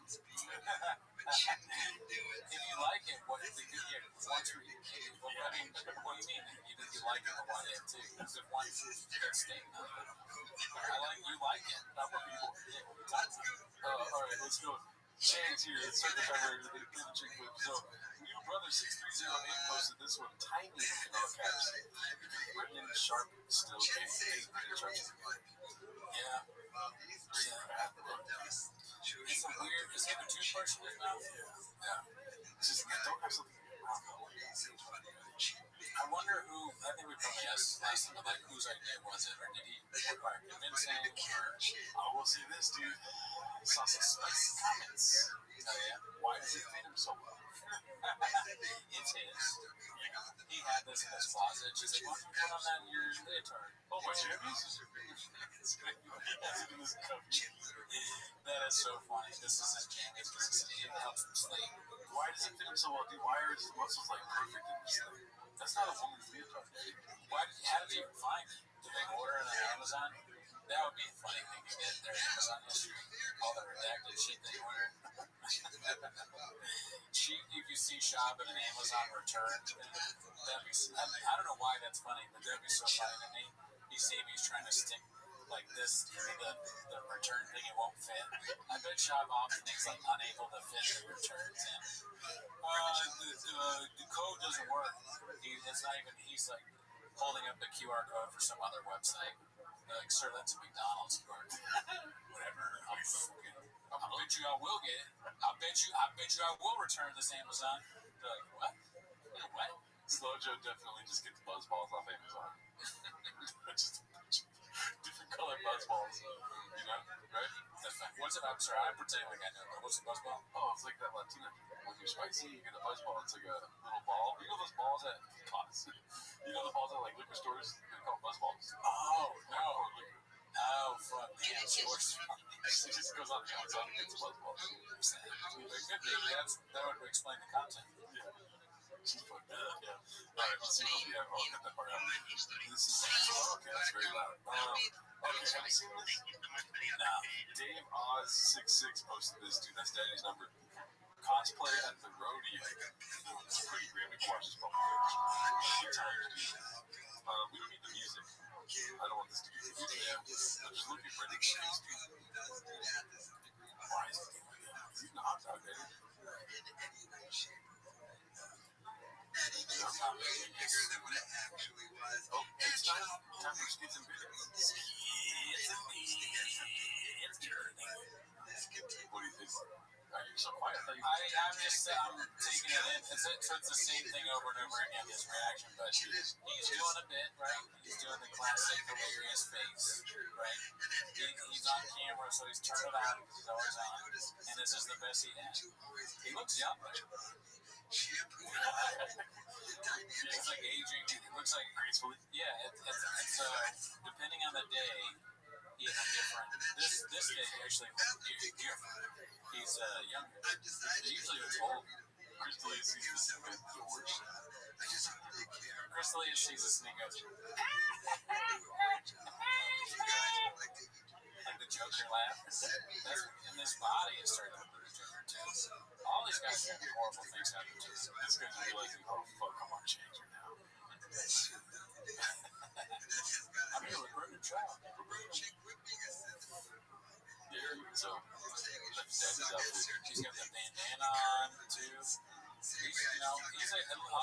Speaker 2: If you like it, what if you get one tree? I mean, what do you mean? You like it, but why do you have two? Because if one gets stained on it. You like it.
Speaker 1: Not for people. Alright, let's go. Chang's here. Let's start the timer. The chick flip. So, new brother 6308 posted this one. Tiny in all caps. Written in sharp still.
Speaker 2: Yeah. It's a weird. Is he have a toothbrush in his mouth?
Speaker 1: Yeah. Just don't have something wrong.
Speaker 2: I wonder who. I think we probably asked last time, but like, whose idea was it, or did he require convincing? Or
Speaker 1: I will say this, dude. Saw some spicy comments.
Speaker 2: oh yeah,
Speaker 1: Why does it fit him so well?
Speaker 2: it's his. He had this in his closet. She's like, why don't you put on that in your leotard?
Speaker 1: Oh, my jammies? In this cup.
Speaker 2: That is so funny. This is his jammies because it helps him sleep.
Speaker 1: Why does it fit him so well, dude? Why are his muscles like perfect in this thing? That's not a woman's leotard.
Speaker 2: How did you even find it? Did they order it on Amazon? That would be a funny thing to get their Amazon history. All the redacted shit they ordered. If you see shop at an Amazon return, that'd be. I don't know why that's funny, but that'd be so funny to me. You see him, he's trying to stick like this into the return thing, it won't fit. I bet shop often is like unable to fit the returns in. The code doesn't work. He's like holding up the QR code for some other website. They're like, sir, that's a McDonald's card. Whatever. I bet you I will get it. I bet you I will return this Amazon. They're like, what? What?
Speaker 1: Slow Joe definitely just gets buzz balls off Amazon. Just different color buzz balls, right?
Speaker 2: That's fine. What's it? I'm sorry, I'm pretending like I know, but what's a buzz ball?
Speaker 1: Oh, it's like that Latina. When you're spicy, you get a buzz ball. It's like a little ball. You know those balls at pots? You know the balls at like liquor stores? They're called buzz balls.
Speaker 2: Oh, no.
Speaker 1: Or liquor.
Speaker 2: Oh, fuck. Yeah, source.
Speaker 1: It just goes on Amazon and gets buzz balls.
Speaker 2: That would explain the content.
Speaker 1: Yeah. She's fucked up. Yeah. Alright, let's see what we have. I'll cut that part out. This is okay, that's very loud. Okay, have you seen this?
Speaker 2: No.
Speaker 1: Dave Oz66 posted this, dude. That's Daddy's number. Cosplay at the rodeo. It's pretty great. We can watch this public good times, dude. We don't need the music. I don't want this to be good. Yeah. I'm just looking for anything, dude. Why is he doing that? He's eating a hot dog, man. Oh, it's time for skits and bits. What do you think? You're so quiet.
Speaker 2: I'm taking it in. So it's the same thing over and over again, this reaction, but he's doing a bit, right? He's doing the classic hilarious face, right? He's on camera, so he's turned it on because he's always on. And this is the best he has. He looks young, right? It's like aging. It looks like gracefully. Yeah, it's depending on the day, he's different. This day actually he's younger. He usually looks old.
Speaker 1: Crystal sees this the worst.
Speaker 2: Crystal sees a sneak up. Like the Joker laugh. And this body is starting to bruise Joker too. All these guys are doing horrible things happen to us.
Speaker 1: This guy's realizing, oh fuck, I'm on changer now.
Speaker 2: I'm here with Brendan Shaw.
Speaker 1: Yeah, so that's Daddy's outfit.
Speaker 2: He's got the bandana on too. I'll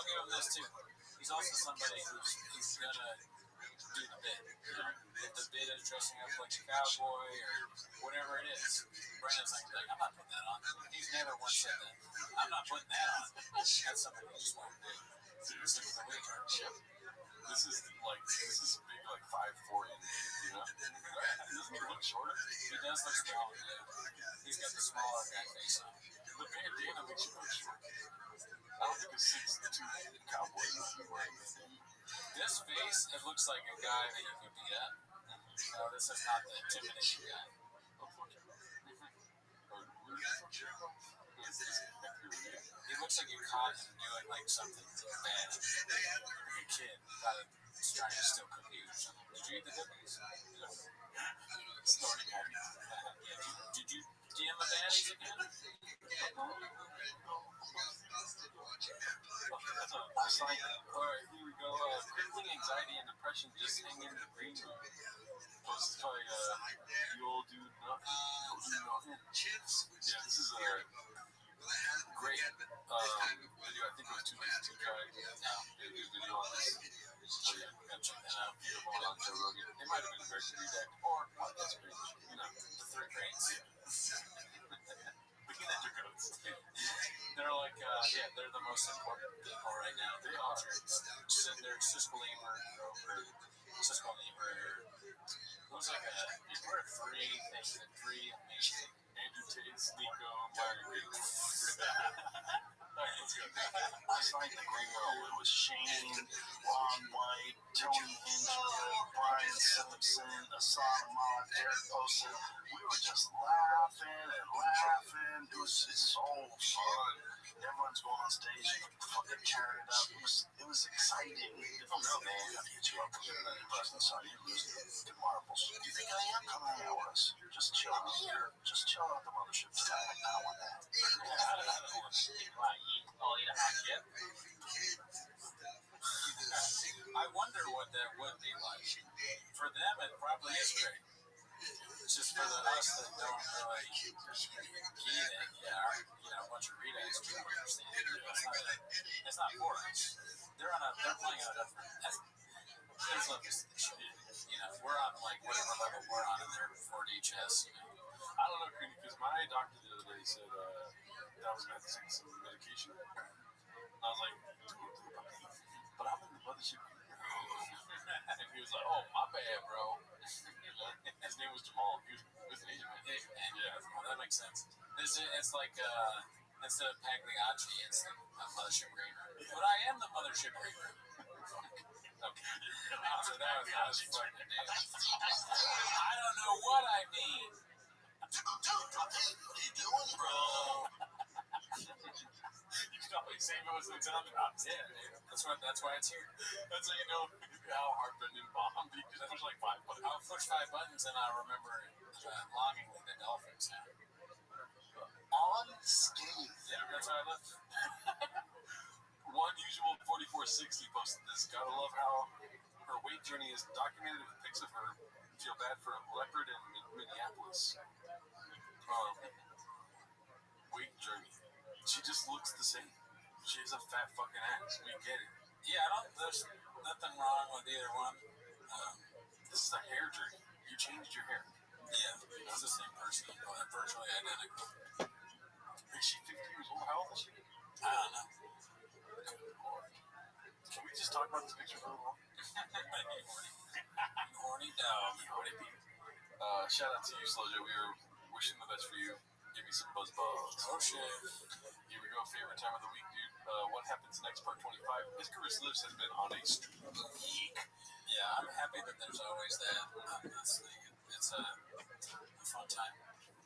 Speaker 2: give him this too. He's also somebody he's gonna do the bit. If the bit is dressing up like a cowboy or whatever it is, Brandon's like, I'm not putting that on. He's never once said that. I'm not putting that on. That's something he just won't do.
Speaker 1: Seriously,
Speaker 2: the way
Speaker 1: this is big, like 5'4" you know? Doesn't he look shorter?
Speaker 2: He does look smaller, yeah. He's got the smaller guy face on.
Speaker 1: The bandana makes you look short. I don't think a 6'2" cowboy would be wearing a bandana.
Speaker 2: This face, it looks like a guy that you could beat up. No, this is not the intimidating guy. He looks like you caught him doing like something bad. Like a kid trying to steal cookies or something. Did you eat the cookies? No.
Speaker 1: Snorting at me.
Speaker 2: Did you DM the daddies again?
Speaker 1: Last night, alright, here we go. Crippling anxiety and depression just hang in the green room. Posted by You'll Do Nothing. Yeah, this is a great video. I think it was 2 days to try. They did a video on this. So yeah, gotta check that out. Going on Joe Rogan. It might have been a very good redact or podcast page. You know,
Speaker 2: The third grades.
Speaker 1: looking at your coats.
Speaker 2: They're like, they're the most important people right now.
Speaker 1: They are.
Speaker 2: They're Siskel Emer. Who's like what are three things that three amazing?
Speaker 1: Andrew Tate, Nico, Larry. Last night in the green room, it was Shane, Ron White, Tony Hinchcliffe, Brian Simpson, Assad Ahmad, Derek Poston. We were just laughing and laughing. It's so fun. Everyone's going on stage and fucking tearing it up. It was exciting. Oh no, man, I hit you up for the present, son. You're losing the marbles. Do you think I am? Come hang out with us. Just chill out here. Just chill out at the mothership tonight. I don't want that.
Speaker 2: I wonder what that would be like. For them, it probably is great. It's just for us that don't really get it. Yeah, a bunch of readers don't understand it. It's not for us. They're playing on a different. We're on like whatever level we're on, and they're 4D chess.
Speaker 1: I don't know, because my doctor the other day said that I was going to have to take some medication. And I was like, but I'm in the mothership. And he was like, oh, my bad, bro. His name was Jamal. He was an Asian man.
Speaker 2: Yeah, well, that makes sense. It's like, instead of Pagliacci, it's the mothership green room. But I am the mothership green room. Okay. So that was fucking dude. I don't know what I mean.
Speaker 3: Dude, what are you doing, bro?
Speaker 1: You can always save it with the time drops.
Speaker 2: Yeah, dude. That's why it's here.
Speaker 1: That's how you know how hard Brendan bombed. He could push like 5 buttons.
Speaker 2: I'll push 5 buttons and I'll remember longingly the Dolphins now.
Speaker 3: Unscathed.
Speaker 2: Yeah, that's how I live.
Speaker 1: One usual 4460 posted this. Gotta love how her weight journey is documented with pics of her. Feel bad for a leopard in Minneapolis. Weight journey. She just looks the same. She has a fat fucking ass. We get it.
Speaker 2: Yeah, there's nothing wrong with either one.
Speaker 1: This is a hair journey. You changed your hair.
Speaker 2: Yeah, it's the same person, virtually identical.
Speaker 1: Is she 50 years old? How old is she?
Speaker 2: I don't know.
Speaker 1: Can we just talk about this picture for a little?
Speaker 2: Horny dog.
Speaker 1: Shout out to you, Slojo. We were wishing the best for you. Give me some buzz.
Speaker 2: Oh shit.
Speaker 1: Here we go. Favorite time of the week, dude. What happens next? Part 25. His Chris Lives has been on a streak.
Speaker 2: Yeah, I'm happy that there's always that. Honestly, it's a fun time.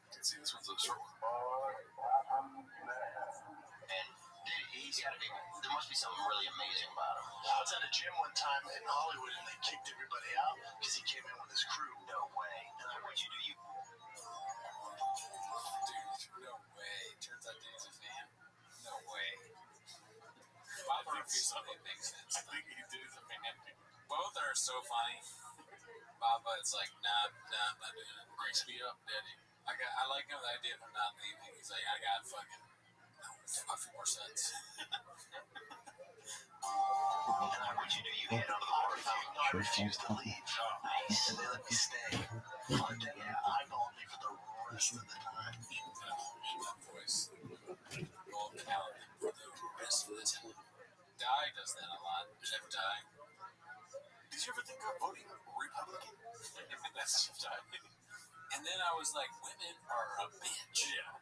Speaker 1: You can see this one's a short one.
Speaker 3: And he's got to be. There must be something really amazing about him. I was at a gym one time in Hollywood, and they kicked everybody out because he came in with his crew. No way. And what'd you do? You
Speaker 2: Dude, no way. Turns out Danny's a fan. No way. Bob Murphy's something that makes sense.
Speaker 1: I think he did as a fan.
Speaker 2: Both are so funny. Baba, it's like, nah, I'm not doing it.
Speaker 1: Grease me up, Daddy.
Speaker 2: I like him, the idea of him not leaving. He's like, I got fucking a few more sets.
Speaker 3: what'd you do? You hit on the bar. No, I refused to leave. Nice. And they let me stay. Yeah, I don't leave for the rest of the time.
Speaker 2: That voice. Roll calendar for the rest of the time. Di does that a lot. Jeff Di.
Speaker 1: Did you ever think of voting Republican? That's Jeff Di.
Speaker 2: And then I was like, women are a bitch.
Speaker 1: Yeah.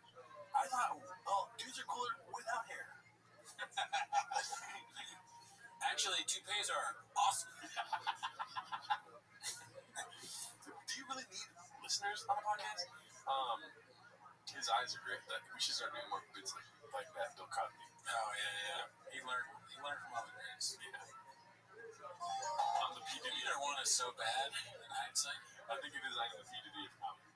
Speaker 1: I thought, oh, dudes are cooler without hair.
Speaker 2: Actually, toupees are awesome.
Speaker 1: Do you really need listeners on a podcast? His eyes are great. We should start doing more bits like that. Bill Cosby.
Speaker 2: Oh yeah. He learned from other guys.
Speaker 1: Yeah. I'm the P. Diddy.
Speaker 2: Either one is so bad in hindsight.
Speaker 1: I think it is like the P. Diddy of comedy.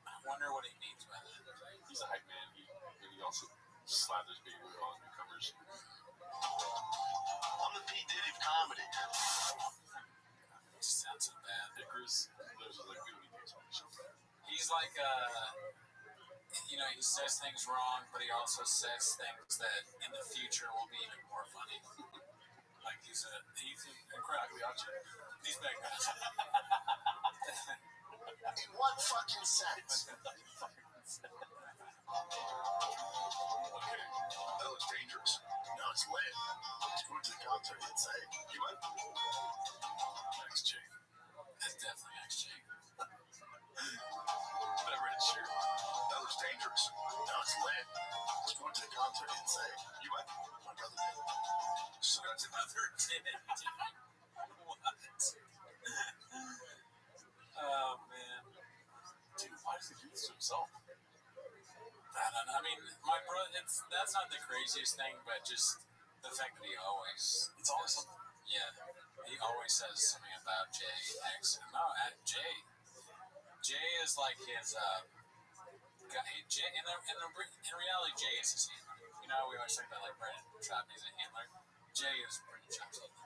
Speaker 2: I wonder what he means by that.
Speaker 1: He's a hype man. He also slathers baby oil on new covers.
Speaker 3: I'm the P. Diddy of comedy.
Speaker 2: It sounds so bad.
Speaker 1: Chris Lives is like, we don't need to talk show.
Speaker 2: He's like, he says things wrong, but he also says things that in the future will be even more funny. Like he's incredibly object. He's back.
Speaker 3: In what fucking sense?
Speaker 1: Okay. That looks dangerous.
Speaker 3: No, it's lit. Let's go to the concert and say, you went?
Speaker 1: Next chick.
Speaker 2: That's definitely next chick.
Speaker 1: Whatever it is, sure.
Speaker 3: That looks dangerous. No, it's lit. Let's go to the concert and say, you went? My brother did.
Speaker 2: So that's another did. What? Oh man.
Speaker 1: Dude, why does he do this to himself?
Speaker 2: I don't know. I mean, my brother. That's not the craziest thing, but just the fact that he always.
Speaker 1: It's always something.
Speaker 2: Yeah, he always says something about Jay X. No, Jay. Jay is like his. Jay, in reality, Jay is his handler. You know, we always talk about like Brendan Schaub, he's a handler. Jay is Brendan Schaub's handler.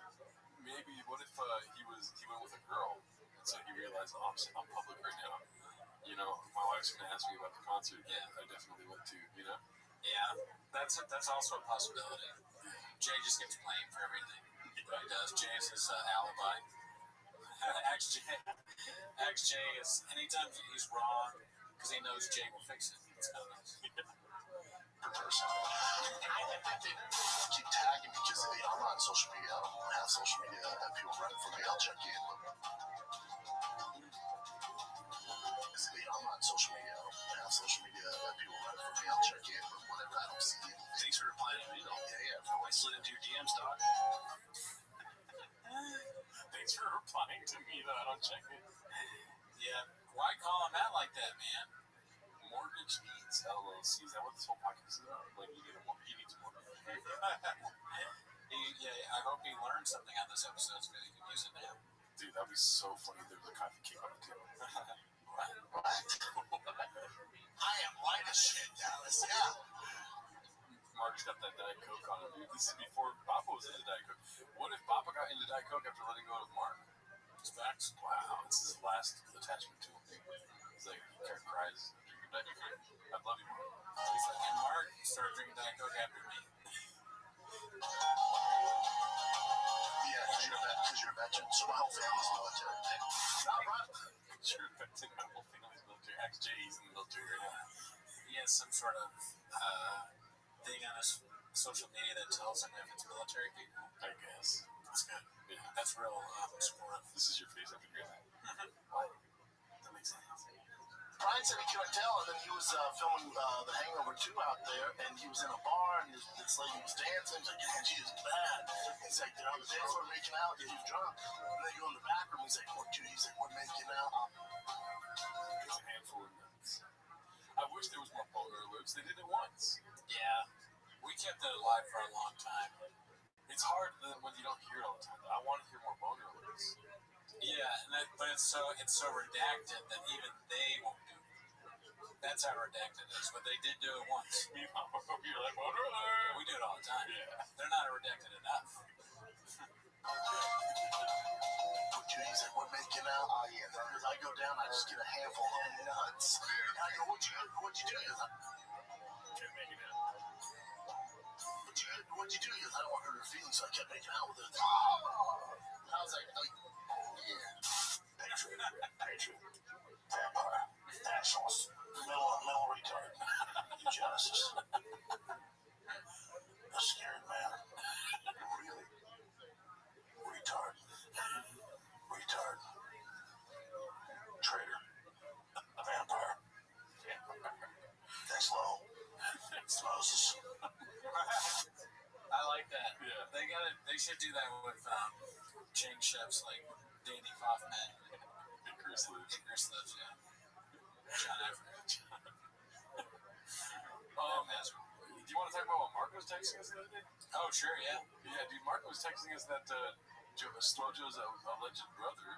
Speaker 1: Maybe what if he went with a girl, and so he realized, oh, I'm public right now. You know, my wife's gonna ask me about the concert. Yeah, I definitely went to. You know.
Speaker 2: Yeah, that's also a possibility. Jay just gets blamed for everything he does. Jay is his alibi. XJ is anytime he's wrong because he knows Jay will fix it. It's kind of nice.
Speaker 3: Per person. I think they keep tagging me because I'm not on social media. I don't have social media. I have people running for me. I'll check in. I'm not on social media. I don't have social media. I have people running for me. I'll check in. But whatever, I don't see anything.
Speaker 4: Thanks for replying to me, though.
Speaker 3: Yeah.
Speaker 4: I slid into your DMs, dog.
Speaker 1: Thanks for replying to me that I don't check it.
Speaker 2: Yeah, why call him out like that, man?
Speaker 1: Mortgage Needs LLC. Is that what this whole podcast is about? Like, he needs a mortgage.
Speaker 2: I hope he learned something on this episode so he can use it now.
Speaker 1: Dude, that'd be so funny if there was a coffee cake on the table.
Speaker 3: What? I am white as shit, Dallas. Yeah.
Speaker 1: Mark's got that Diet Coke on him, dude. This is before Papa was into Diet Coke. What if Papa got into Diet Coke after letting go of Mark?
Speaker 2: It's facts.
Speaker 1: Wow, this is his last attachment to him. He's like, he cries drinking Diet Coke. I love you, Mark.
Speaker 2: He's like, and Mark started drinking Diet Coke after me.
Speaker 3: veteran, so my whole family's military. Not right.
Speaker 1: Sure, affecting my whole family's military. He's in the military right now.
Speaker 2: He has some sort of thing on his social media that tells him if it's military people.
Speaker 1: I guess.
Speaker 2: That's good.
Speaker 1: Yeah.
Speaker 2: That's real supportive.
Speaker 1: This is your face. I've been hearing that.
Speaker 2: That makes sense.
Speaker 3: Brian said he couldn't tell, and then he was filming The Hangover 2 out there, and he was in a bar, and this lady was dancing. He's like, yeah, she is bad. He's like, they're on the dance floor making out, yeah, he's drunk. And they go in the back room, he's like, what, dude? He's like, we're making out.
Speaker 1: It's a handful of nuts. I wish there was more boner alerts. They did it once.
Speaker 2: Yeah. We kept it alive for a long time.
Speaker 1: It's hard when you don't hear it all the time. I want to hear more boner alerts.
Speaker 2: Yeah, but it's so redacted that even they won't do it. That's how redacted it is. But they did do it once.
Speaker 1: You're like, boner alert.
Speaker 2: We do it all the time.
Speaker 1: Yeah.
Speaker 2: They're not redacted enough.
Speaker 3: Dude, he's like, we're making out. Oh, yeah. Then as I go down, I just get a handful of nuts. And I go, what'd you do? He goes,
Speaker 1: Can't make it out.
Speaker 3: What'd you do? He goes, I don't want to hurt her feelings, so I kept making out with her. I was like, yeah.
Speaker 4: Patriot. Vampire. Nationalist. Mental retard. Eugenicist. A scared man. Really? Retard. Retard. Traitor. A vampire. Thanks, Lowell. Thanks, Moses.
Speaker 2: I like that.
Speaker 1: Yeah.
Speaker 2: They should do that with chain chefs like Danny Kaufman.
Speaker 1: Chris Lives.
Speaker 2: Yeah. John Everett.
Speaker 1: Do you want to talk about what Mark was texting us the other day?
Speaker 2: Oh, sure, yeah.
Speaker 1: Yeah, dude, Mark was texting us that Slojo's alleged brother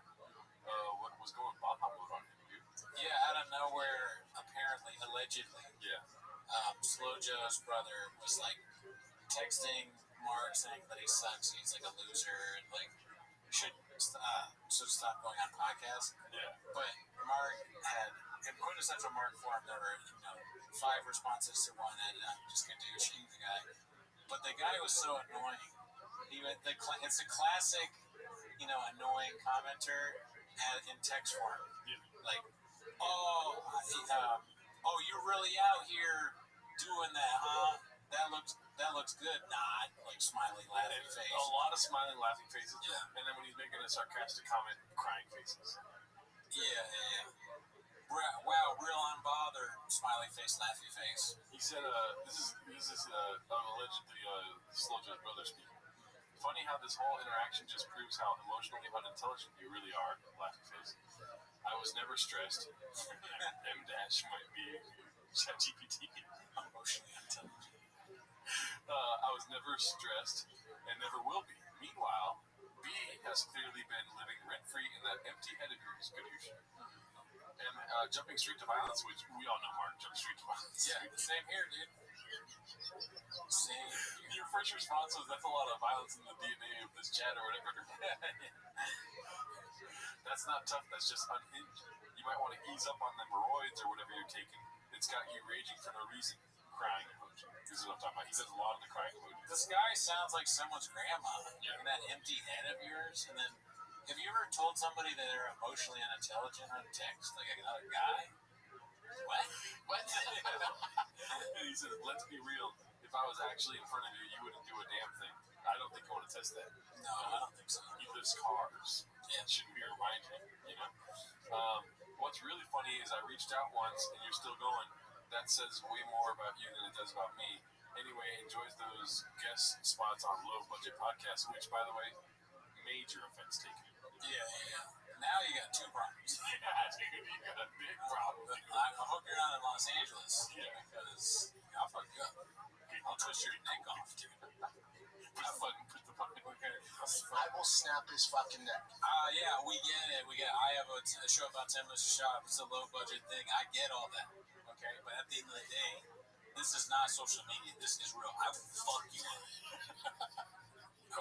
Speaker 1: was going Baja mode on him, dude.
Speaker 2: Yeah, out of nowhere, apparently, allegedly,
Speaker 1: Yeah.
Speaker 2: Slojo's brother was like texting Mark saying that he sucks, he's like a loser, and like should stop going on podcasts.
Speaker 1: Yeah.
Speaker 2: But Mark had, in quintessential Mark form, there were 5 responses to one, and just douching the guy. But the guy was so annoying. It's a classic, annoying commenter in text form.
Speaker 1: Yeah.
Speaker 2: Like, oh, you're really out here doing that, huh? That looks good. Nah, like smiley, laughing face.
Speaker 1: A lot of smiling, laughing faces.
Speaker 2: Yeah.
Speaker 1: And then when he's making a sarcastic comment, crying faces.
Speaker 2: Yeah. Wow, real unbothered, smiley face, laughy face.
Speaker 1: He said, this is allegedly Slojo's brother speaking. Funny how this whole interaction just proves how emotionally unintelligent you really are, laughing face. I was never stressed. M- might be ChatGPT.
Speaker 2: Emotionally intelligent.
Speaker 1: I was never stressed and never will be. Meanwhile, B has clearly been living rent-free in that empty head of yours, Gadoosh. And jumping straight to violence, which we all know Mark jumped straight to violence.
Speaker 2: Yeah, same here, dude. Same.
Speaker 1: Your first response was, that's a lot of violence in the DNA of this chat or whatever. That's not tough, that's just unhinged. You might want to ease up on them roids or whatever you're taking. It's got you raging for no reason. Crying emoji. This is what I'm talking about. He says a lot of the crying emojis.
Speaker 2: This guy sounds like someone's grandma in that empty head of yours. And then, have you ever told somebody that they're emotionally unintelligent on text, like another guy? What?
Speaker 1: And he says, let's be real. If I was actually in front of you, you wouldn't do a damn thing. I don't think I want to test that.
Speaker 2: No, I don't think so.
Speaker 1: He lifts cars.
Speaker 2: Yeah.
Speaker 1: It shouldn't be reminding, What's really funny is I reached out once and you're still going. That says way more about you than it does about me. Anyway, enjoys those guest spots on low budget podcasts, which, by the way, major offense taken.
Speaker 2: Yeah. Now you got 2 problems.
Speaker 1: Yeah, dude, you got a big problem.
Speaker 2: I hope you're not in Los Angeles.
Speaker 1: Yeah.
Speaker 2: Because I'll fuck you up. I'll twist your neck off, dude.
Speaker 1: Put the fucking
Speaker 3: I will snap his fucking neck.
Speaker 2: Yeah, we get it. I have a show about 10 minutes to shop. It's a low budget thing. I get all that. Okay, but at the end of the day, this is not social media. This is real. I will fuck you up.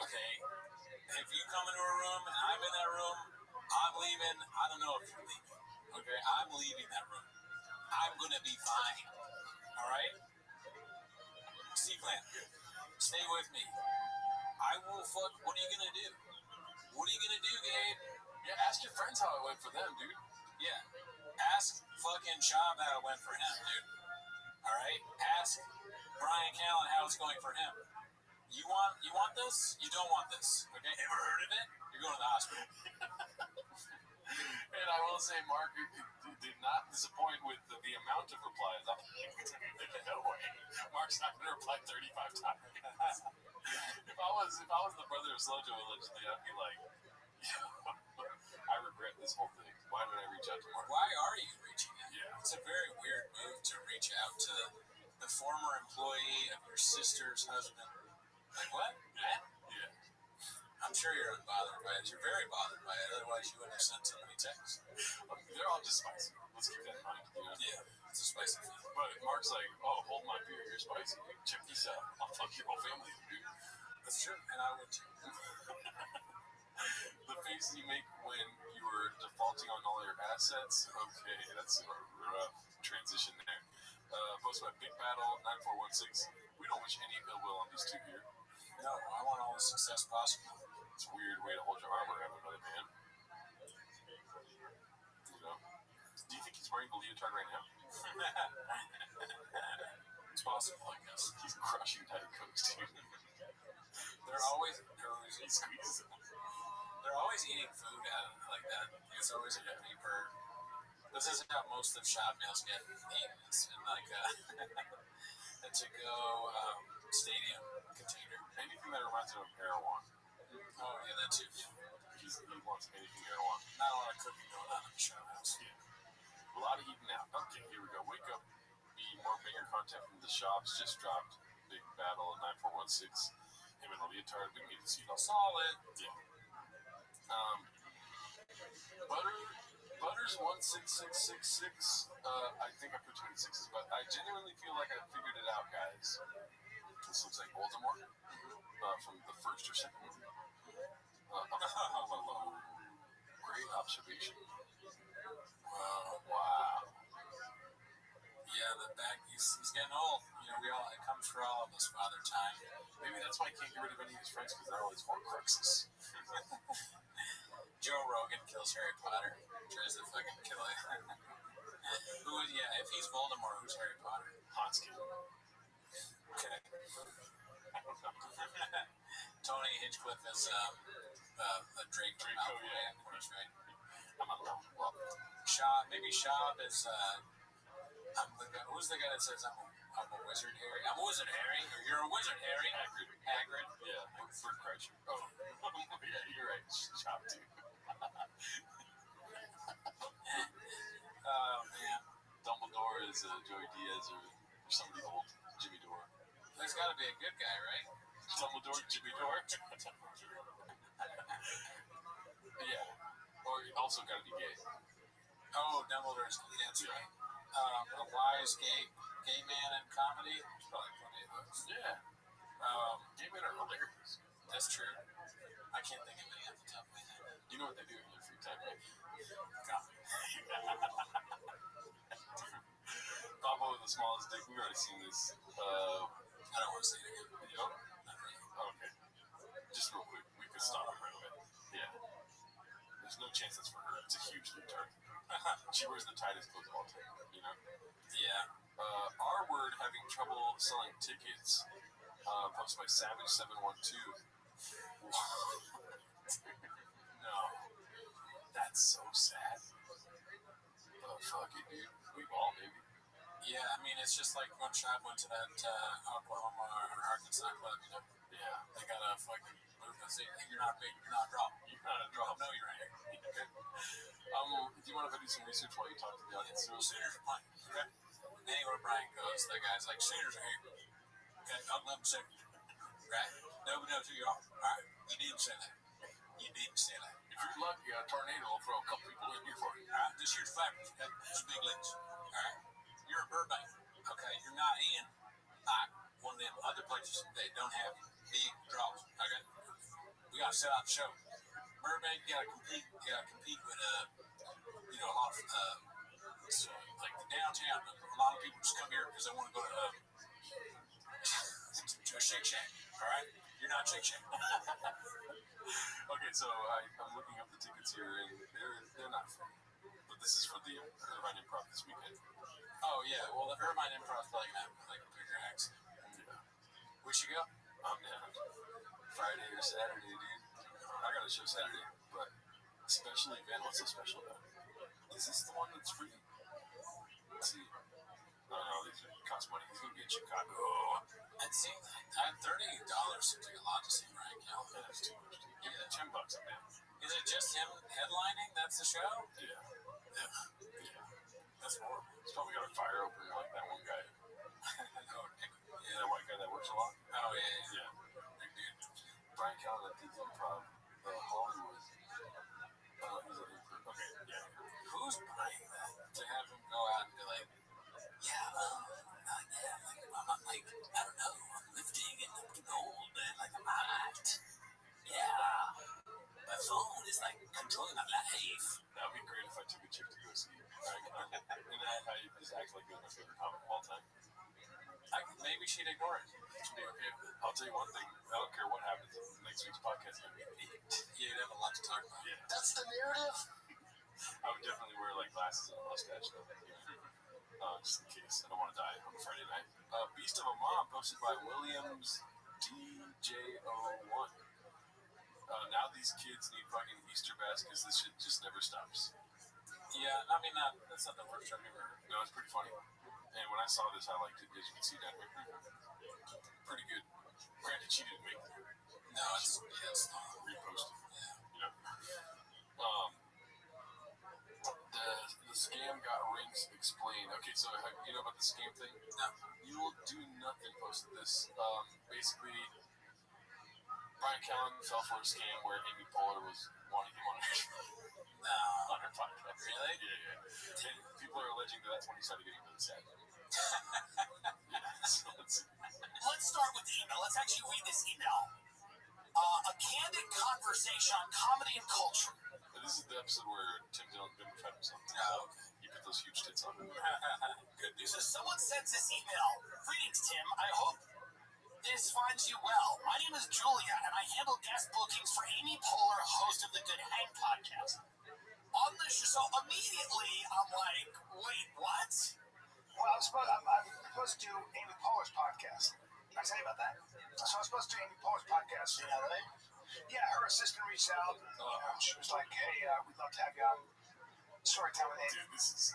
Speaker 2: Okay? If you come into a room and I'm in that room, I'm leaving. I don't know if you're leaving. Okay? I'm leaving that room. I'm going to be fine. All right? C-Plan, stay with me. I will fuck. What are you going to do? What are you gonna do, Gabe?
Speaker 1: Yeah, ask your friends how it went for them, dude.
Speaker 2: Yeah. Ask fucking Shab how it went for him, dude. Alright? Ask Brian Callen how it's going for him. You want this? You don't want this. Okay? Ever heard of it? You're going to the hospital.
Speaker 1: And I will say, Mark did not disappoint with the amount of replies. No way. Mark's not going to reply 35 times. If I was the brother of Slojo, allegedly, I'd be like, I regret this whole thing. Why did I reach out to Mark?
Speaker 2: Why are you reaching out?
Speaker 1: Yeah.
Speaker 2: It's a very weird move to reach out to the former employee of your sister's husband. Like, what? Matt?
Speaker 1: Yeah.
Speaker 2: I'm sure you're unbothered by it. You're very bothered by it. Otherwise, you wouldn't have sent so many texts.
Speaker 1: They're all just spicy. Let's keep that in mind. You know?
Speaker 2: Yeah, it's a spicy thing.
Speaker 1: But Mark's like, oh, hold my beer. You're spicy. Check this out. I'll fuck your whole family, dude.
Speaker 2: That's true. And I would too.
Speaker 1: The face you make when you were defaulting on all your assets. Okay, that's a rough transition there. Post by Big Battle 9416. We don't wish any ill will on these two here.
Speaker 2: No, I want all the success possible.
Speaker 1: It's a weird way to hold your arm around another man. You know? Do you think he's wearing the leotard right now?
Speaker 2: It's possible, I guess.
Speaker 1: He's crushing Diet Cokes, dude.
Speaker 2: They're always
Speaker 1: He squeezes them.
Speaker 2: they're always eating food out of like that. It's always a paper. This is how most of shop meals get eaten. It's in like a to-go stadium container.
Speaker 1: Anything that reminds him of Erewhon.
Speaker 2: Oh yeah, that too.
Speaker 1: He wants anything Erewhon.
Speaker 2: Not a lot of cooking going on in the shop house.
Speaker 1: Yeah. A lot of eating out. Okay, here we go. Wake up. Be more bigger content from the shops. Just dropped Big Battle 9416. Him and the leotard. We need to see it all.
Speaker 2: Solid.
Speaker 1: Yeah. Butters 16666. I think I put 26s, but I genuinely feel like I figured it out, guys. This looks like Voldemort from the first or second movie. Great observation. Wow.
Speaker 2: Yeah, the back he's getting old. You know, it comes for all of us, Father Time.
Speaker 1: Maybe that's why he can't get rid of any of his friends, because they're always Horcruxes.
Speaker 2: Joe Rogan kills Harry Potter. Tries to fucking kill it. If he's Voldemort, who's Harry Potter?
Speaker 1: Hot skin.
Speaker 2: Okay. Tony Hinchcliffe is a Draco,
Speaker 1: yeah.
Speaker 2: of course, right?
Speaker 1: I'm not wrong. Well,
Speaker 2: Maybe Shab is who's the guy that says I'm a wizard, Harry? I'm a wizard, Harry. Or you're a wizard, Harry. Hagrid.
Speaker 1: yeah, Bert Kreischer. Oh, yeah, you're right. Chop, dude.
Speaker 2: Oh man,
Speaker 1: Dumbledore is Joey Diaz or somebody old. Jimmy Dore.
Speaker 2: he's got to be a good guy, right?
Speaker 1: Dumbledore, Jimmy Dore. Yeah. Or also got to be gay.
Speaker 2: Oh, Dumbledore's that's right. A wise gay man in comedy. There's probably plenty of those.
Speaker 1: Yeah. Gay men are hilarious.
Speaker 2: That's true. I can't think of any at the top of my head.
Speaker 1: You know what they do in their free time, right?
Speaker 2: Comedy.
Speaker 1: Papa with the smallest dick. We've already seen this.
Speaker 2: I don't want to say it again.
Speaker 1: You know?
Speaker 2: Not really.
Speaker 1: Okay. Just real quick. We could stop right away. Yeah. There's no chance that's for her. It's a huge retard. She wears the tightest clothes of all time, you know?
Speaker 2: Yeah.
Speaker 1: R word having trouble selling tickets. Posted by Savage712. No. That's so sad. Fuck it, dude. We've all, maybe.
Speaker 2: Yeah, I mean, it's just like when Shab went to that Oklahoma or Arkansas club, you know?
Speaker 1: Yeah.
Speaker 2: They got a fucking move and say, hey, you're not big, you're not a drop.
Speaker 1: You're not a drop.
Speaker 2: No, you're right.
Speaker 1: Okay. Do you want to do some research while you talk to the audience?
Speaker 2: Sooners are playing. Okay. Anywhere Brian goes, the guy's like, Sooners are here. Okay, Oklahoma Sooners. Right? Nobody knows who you are. All right. You didn't say that. You didn't say that.
Speaker 1: If you're lucky, a tornado will throw a couple people in here for you.
Speaker 2: All right. This here's Flappers. Okay. This is Big Leagues. All right. You're in Burbank. Okay. You're not in one of them other places that don't have big draws. Okay. We gotta sell out the show. Burbank, you gotta compete. You gotta compete with a lot of so, like the downtown. A lot of people just come here because they want to go to a Shake Shack. All right. You're You're not chick.
Speaker 1: Okay, so I'm looking up the tickets here, and they're not free. But this is for the Irvine Improv this weekend.
Speaker 2: Oh yeah, well the Irvine Improv is probably gonna have like bigger acts.
Speaker 1: Yeah.
Speaker 2: We should go.
Speaker 1: I'm down. Friday or Saturday, dude. I got a show Saturday, but special event. What's so special about it? Is this the one that's free? Let's see. I don't know. These cost money. He's gonna be in Chicago.
Speaker 2: I'd see at $30 seems like a lot to see Ryan Calvin.
Speaker 1: Yeah, that's too much. Give me $10, I'm down.
Speaker 2: Is it just him headlining? That's the show?
Speaker 1: Yeah.
Speaker 2: That's horrible.
Speaker 1: He's probably got a fire opener like that one guy.
Speaker 2: Yeah.
Speaker 1: That white guy that works a lot.
Speaker 2: Oh yeah.
Speaker 1: Big dude. Brian Callen at the Improv, Hollywood. He's at Improv. Okay, yeah.
Speaker 2: Who's buying that? To have him go out and be like, yeah, I'm like, I don't know, I'm lifting and I'm getting old and like I'm hot. Yeah. My phone is like controlling my life.
Speaker 1: That would be great if I took a chick to go see Brian Callen. And I just act like it was my favorite comic of all time.
Speaker 2: Maybe she'd ignore it. She'd be okay with it.
Speaker 1: I'll tell you one thing. I don't care what happens. Next week's podcast is going to be
Speaker 2: You'd have a lot to talk about.
Speaker 1: Yeah.
Speaker 3: That's the narrative.
Speaker 1: I would definitely wear like glasses and a mustache though. Just in case. I don't want to die on a Friday night. Beast of a Mom, posted by Williams DJ01. Now these kids need fucking Easter baskets. This shit just never stops.
Speaker 2: Yeah, I mean, that's not the worst I've ever heard.
Speaker 1: No, it's pretty funny. And when I saw this, I liked it. As you can see down here, pretty good. Granted, she didn't make it.
Speaker 2: No, it's not.
Speaker 1: Reposted.
Speaker 2: Yeah.
Speaker 1: You know. The scam got rings explained. Okay, so you know about the scam thing?
Speaker 2: No.
Speaker 1: You will do nothing. Posted this. Basically, Brian Callen fell for a scam where Amy Poehler was wanting him on her podcast.
Speaker 2: Really?
Speaker 1: Yeah. And people are alleging that that's when he started getting really sad. So
Speaker 3: Let's start with the email. Let's actually read this email. A candid conversation on comedy and culture.
Speaker 1: this is the episode where Tim Dillon didn't fed himself.
Speaker 2: Oh, okay.
Speaker 1: You put those huge tits on him.
Speaker 2: Good news.
Speaker 3: So someone sends this email. Greetings, Tim. I hope this finds you well. My name is Julia, and I handle guest bookings for Amy Poehler, host of the Good Hang podcast. On the show, so immediately I'm like, wait, what?
Speaker 10: Well, I'm supposed to do Amy Poehler's podcast. Did I tell you about that? So I was supposed to do Amy Poehler's podcast in LA. Yeah, her assistant reached out. And, she was like, hey, we'd love to have you on Storytime with Amy.
Speaker 1: Dude, this is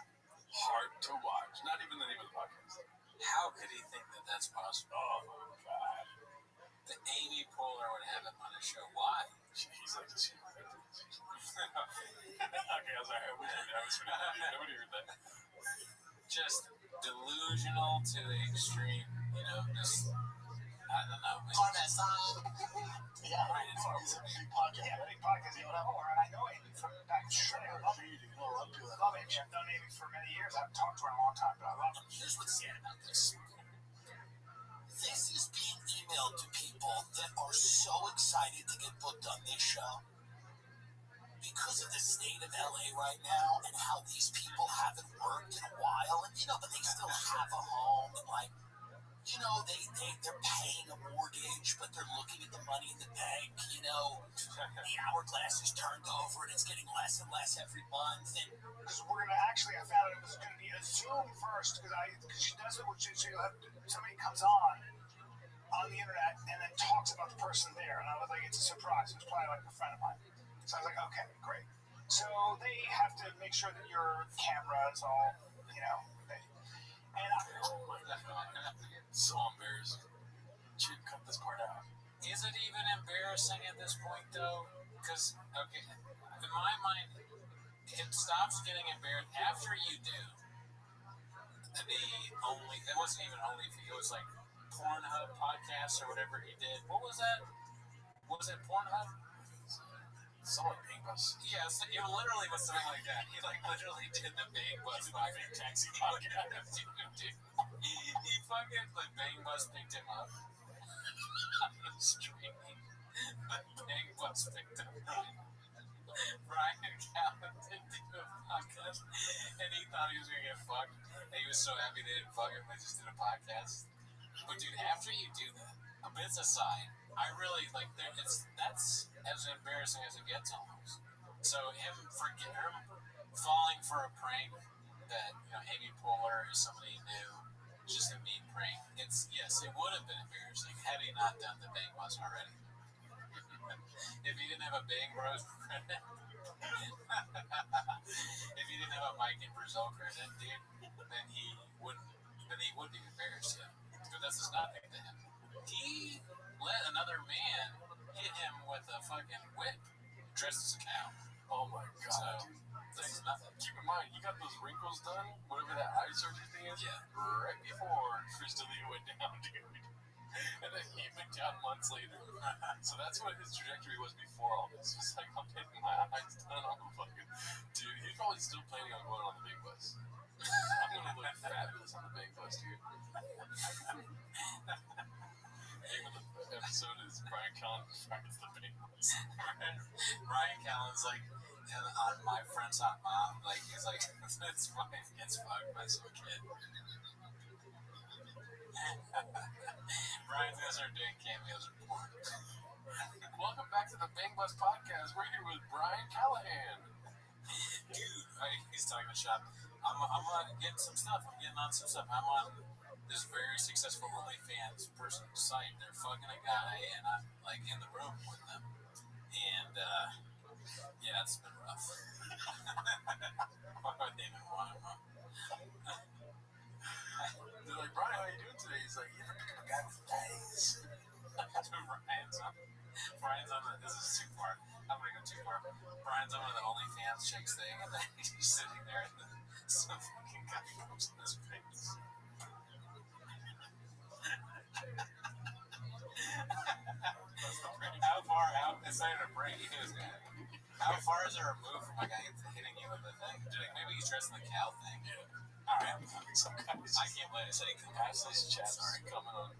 Speaker 1: hard to watch. Not even the name of the podcast.
Speaker 2: How could he think that that's possible?
Speaker 1: Oh my god.
Speaker 2: That Amy Poehler would have him on his show. Why?
Speaker 1: He's like this. Okay, I was like, I wish nobody heard that.
Speaker 2: Just delusional to the extreme, you know, just, I don't know.
Speaker 3: On that side. Yeah,
Speaker 2: Right, it's
Speaker 3: he's a big podcast.
Speaker 10: Yeah, big podcast, Amy Poehler. And I know Amy from back in the day. I love Amy. I love Amy. I've known Amy for many years. I haven't talked to her in a long time, but I love her.
Speaker 3: Here's what's sad about this. This is being emailed to people that are so excited to get booked on this show. Because of the state of LA right now and how these people haven't worked in a while, and but they still have a home, and like, they're paying a mortgage, but they're looking at the money in the bank, the hourglass is turned over and it's getting less and less every month. And
Speaker 10: because we're gonna actually, I found it was gonna be a Zoom first because she does it, so you'll have somebody comes on the internet and then talks about the person there, and I was like, it's a surprise. It was probably like a friend of mine. So I was like, okay, great. So they have to make sure that your camera is all,
Speaker 1: Oh my god. So embarrassing. Chip, cut this part out.
Speaker 2: Is it even embarrassing at this point, though? Because, okay, in my mind, it stops getting embarrassing after you do it wasn't even only, it was like Pornhub podcast or whatever he did. What was that? Was it Pornhub?
Speaker 1: Someone Big Bus.
Speaker 2: Yes, it literally was something like that. He literally did the Bang Bus fucking taxi podcast. He fucking, Bang Bus picked him up on the street. The Bang Bus picked him up. Brian Callen didn't do a podcast, and he thought he was gonna get fucked. And he was so happy they didn't fuck him, they just did a podcast. But dude, after you do that, bits aside, I really like that's as embarrassing as it gets almost. So him falling for a prank that Amy Poehler is somebody new, just a mean prank. Yes, it would have been embarrassing had he not done the Bang Bus already. If he didn't have a Bang Bros credit, if he didn't have a Mike and Brazil credit, dude, then he would be embarrassed. Yeah. But this is nothing to him. He let another man hit him with a fucking whip dressed as a cow.
Speaker 1: Oh my god.
Speaker 2: So, this is nothing.
Speaker 1: Keep in mind, he got those wrinkles done, whatever that eye surgery thing is,
Speaker 2: Yeah.
Speaker 1: right before Chris D'Elia went down, dude. And then he went down months later. So that's what his trajectory was before all this. It's like, I'm getting my eyes done on the fucking... Dude, he's probably still planning on going on the big bus. I'm gonna look fabulous on the big bus, dude. Name of the episode is Brian Callen finds the big bus.
Speaker 2: Brian Callen's like, on My Friend's Hot Mom, like, he's like, his wife gets fucked by some kid. Brian's gonna start doing cameos in porn.
Speaker 1: Welcome back to the Bang Bus Podcast. We're here with Brian Callahan.
Speaker 2: Dude, he's talking shop. I'm on getting some stuff. I'm getting on some stuff. I'm on this very successful OnlyFans person site. They're fucking a guy, and I'm like in the room with them. And yeah, it's been rough. Why would they even want him?
Speaker 1: They're like, Brian, how you doing today? He's like, you ever pick up a guy with thighs?
Speaker 2: Brian's on the, this is too far. I'm gonna go too far. Brian's on the OnlyFans chicks thing, and then he's sitting there, and then some fucking guy comes in his face. How far out? It's not even a break. He was how far is it removed from a guy hitting you with the thing? Dude, maybe he's dressed in the cow thing. Yeah. All right, some guys. I can't believe I said he couldn't
Speaker 1: Pass those chaps coming on.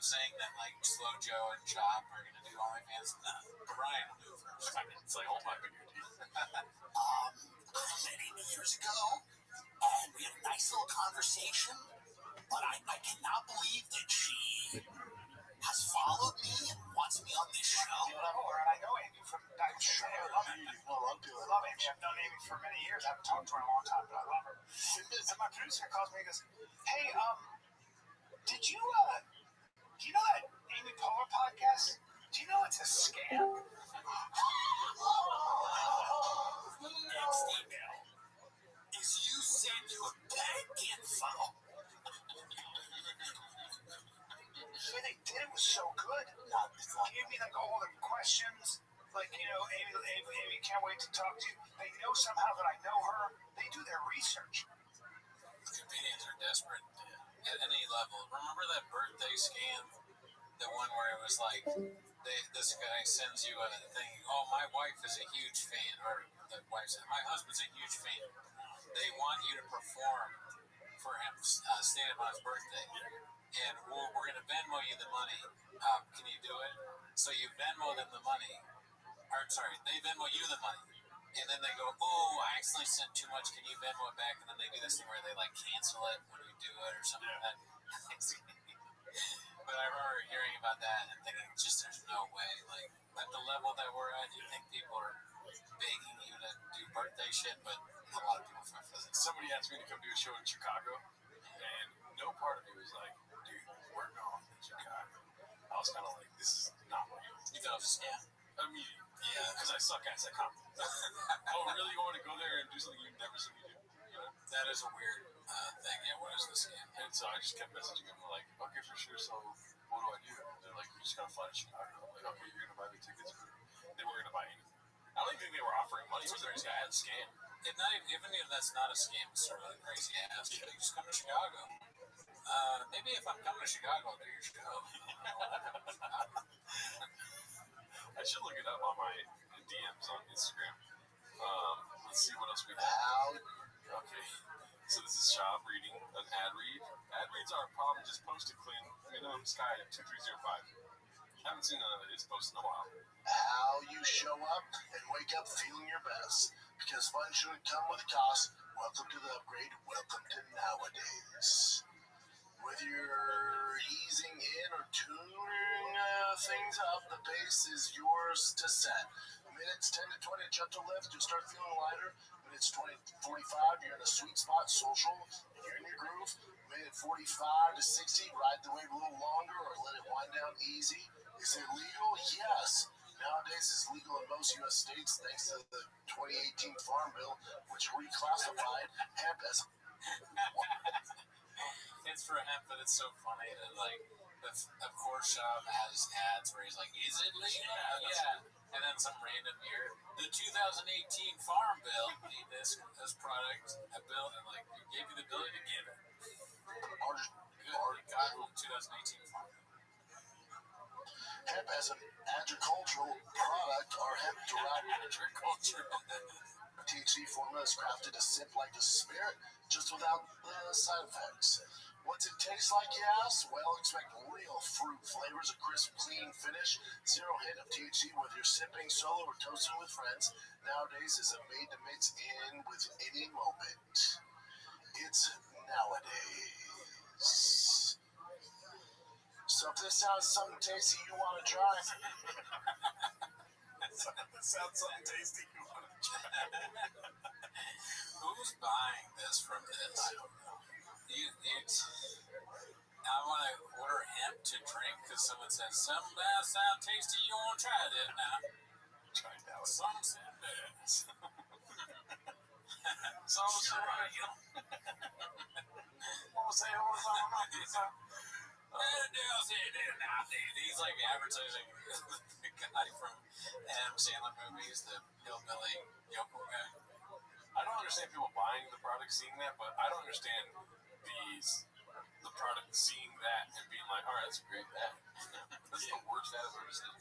Speaker 2: saying that like Slow Joe and Chop are gonna do OnlyFans? No, Brian will do it first.
Speaker 1: It's like, hold my bigger teeth.
Speaker 3: I met Amy years ago, and we had a nice little conversation, but I cannot believe that she has followed me and wants me on this show.
Speaker 10: I know her, and I know Amy from back in the day. I love Amy. I love Amy. I've known Amy for many years. I haven't talked to her in a long time, but I love her. And my producer calls me and goes, hey, do you know that Amy Poehler podcast? Do you know it's a scam?
Speaker 3: Next email is you send your bank info.
Speaker 10: The way they did it was so good. Gave me like all the questions. Like, you know, Amy can't wait to talk to you. They know somehow that I know her. They do their research.
Speaker 2: Comedians are desperate at any level. Remember that birthday scam? The one where it was like, this guy sends you a thing. Oh, my wife is a huge fan, or the wife said, my husband's a huge fan. They want you to perform for him, stand up on his birthday, and we're going to Venmo you the money. Can you do it? So you Venmo them the money. Or sorry, they Venmo you the money, and then they go, oh, I accidentally sent too much. Can you Venmo it back? And then they do this thing where they like cancel it when you do it or something like that. But I remember hearing about that and thinking, just there's no way. Like, at the level that we're at, you think people are begging you to do birthday shit, but a lot of people fall for it.
Speaker 1: Somebody asked me to come do a show in Chicago, and no part of me was like, dude, we're going to Chicago. I was kind of like, this is not real.
Speaker 2: You thought it was a scam?
Speaker 1: Immediately. Yeah, because I suck ass at comedy. Oh, really? You want to go there and do something you've never seen me do? You know?
Speaker 2: That is a weird thing. Yeah, what is this scam?
Speaker 1: And so I just kept messaging them like, okay, for sure. So what do I do? And they're like, you just gotta fly to Chicago. I'm like, okay, you're gonna buy me tickets. They weren't gonna buy anything. I don't even think they were offering money. It was a guy had a scam.
Speaker 2: Even if that's not a scam, it's sort of like crazy ass. You just come to Chicago. Maybe if I'm coming to Chicago, I'll do your show.
Speaker 1: I should look it up on my DMs on Instagram. Let's see what else we have. Okay. So this is Shop reading an ad read. Ad reads are a problem. Just post it clean. Minimum Sky 2305. Haven't seen none of it. It's posted in a while.
Speaker 3: How you show up and wake up feeling your best. Because fun shouldn't come with a cost. Welcome to the upgrade. Welcome to nowadays. Whether you're easing in or tuning things up, the pace is yours to set. Minutes 10 to 20, gentle lift, you'll start feeling lighter. Minutes 20 to 45, you're in a sweet spot, social, and you're in your groove. Minute 45 to 60, ride the wave a little longer or let it wind down easy. Is it legal? Yes. Nowadays, it's legal in most U.S. states thanks to the 2018 Farm Bill, which reclassified hemp as...
Speaker 2: It's for hemp, but it's so funny that, like, of course, Shop has ads where he's like, is it legal? Yeah. And then some random year, the 2018 Farm Bill, need this product, a bill, and, like, you gave you the ability to give it. God, 2018 Farm Bill.
Speaker 3: Hemp as an agricultural product or hemp-derived
Speaker 2: Agriculture.
Speaker 3: THC formula is crafted to sip like a spirit, just without the side effects. What's it taste like, you ask? Well, expect real fruit flavors, a crisp, clean finish, zero hit of THC, whether you're sipping solo or toasting with friends. Nowadays is a made to mix in with any moment. It's nowadays. So if this sounds something tasty you want to try,
Speaker 1: This sounds something tasty you want to try.
Speaker 2: Who's buying this from this? I don't know. I want to order hemp to drink because someone says, something that sounds tasty, you want to try that now.
Speaker 1: Try that.
Speaker 2: Some said that.
Speaker 1: Some said that.
Speaker 2: He's like advertising the guy from Adam Sandler movies, the hillbilly yokel guy.
Speaker 1: I don't understand people buying the product, seeing that, but I don't understand the product seeing that and being like, all right, that's a great ad. That's the worst ad I've ever seen.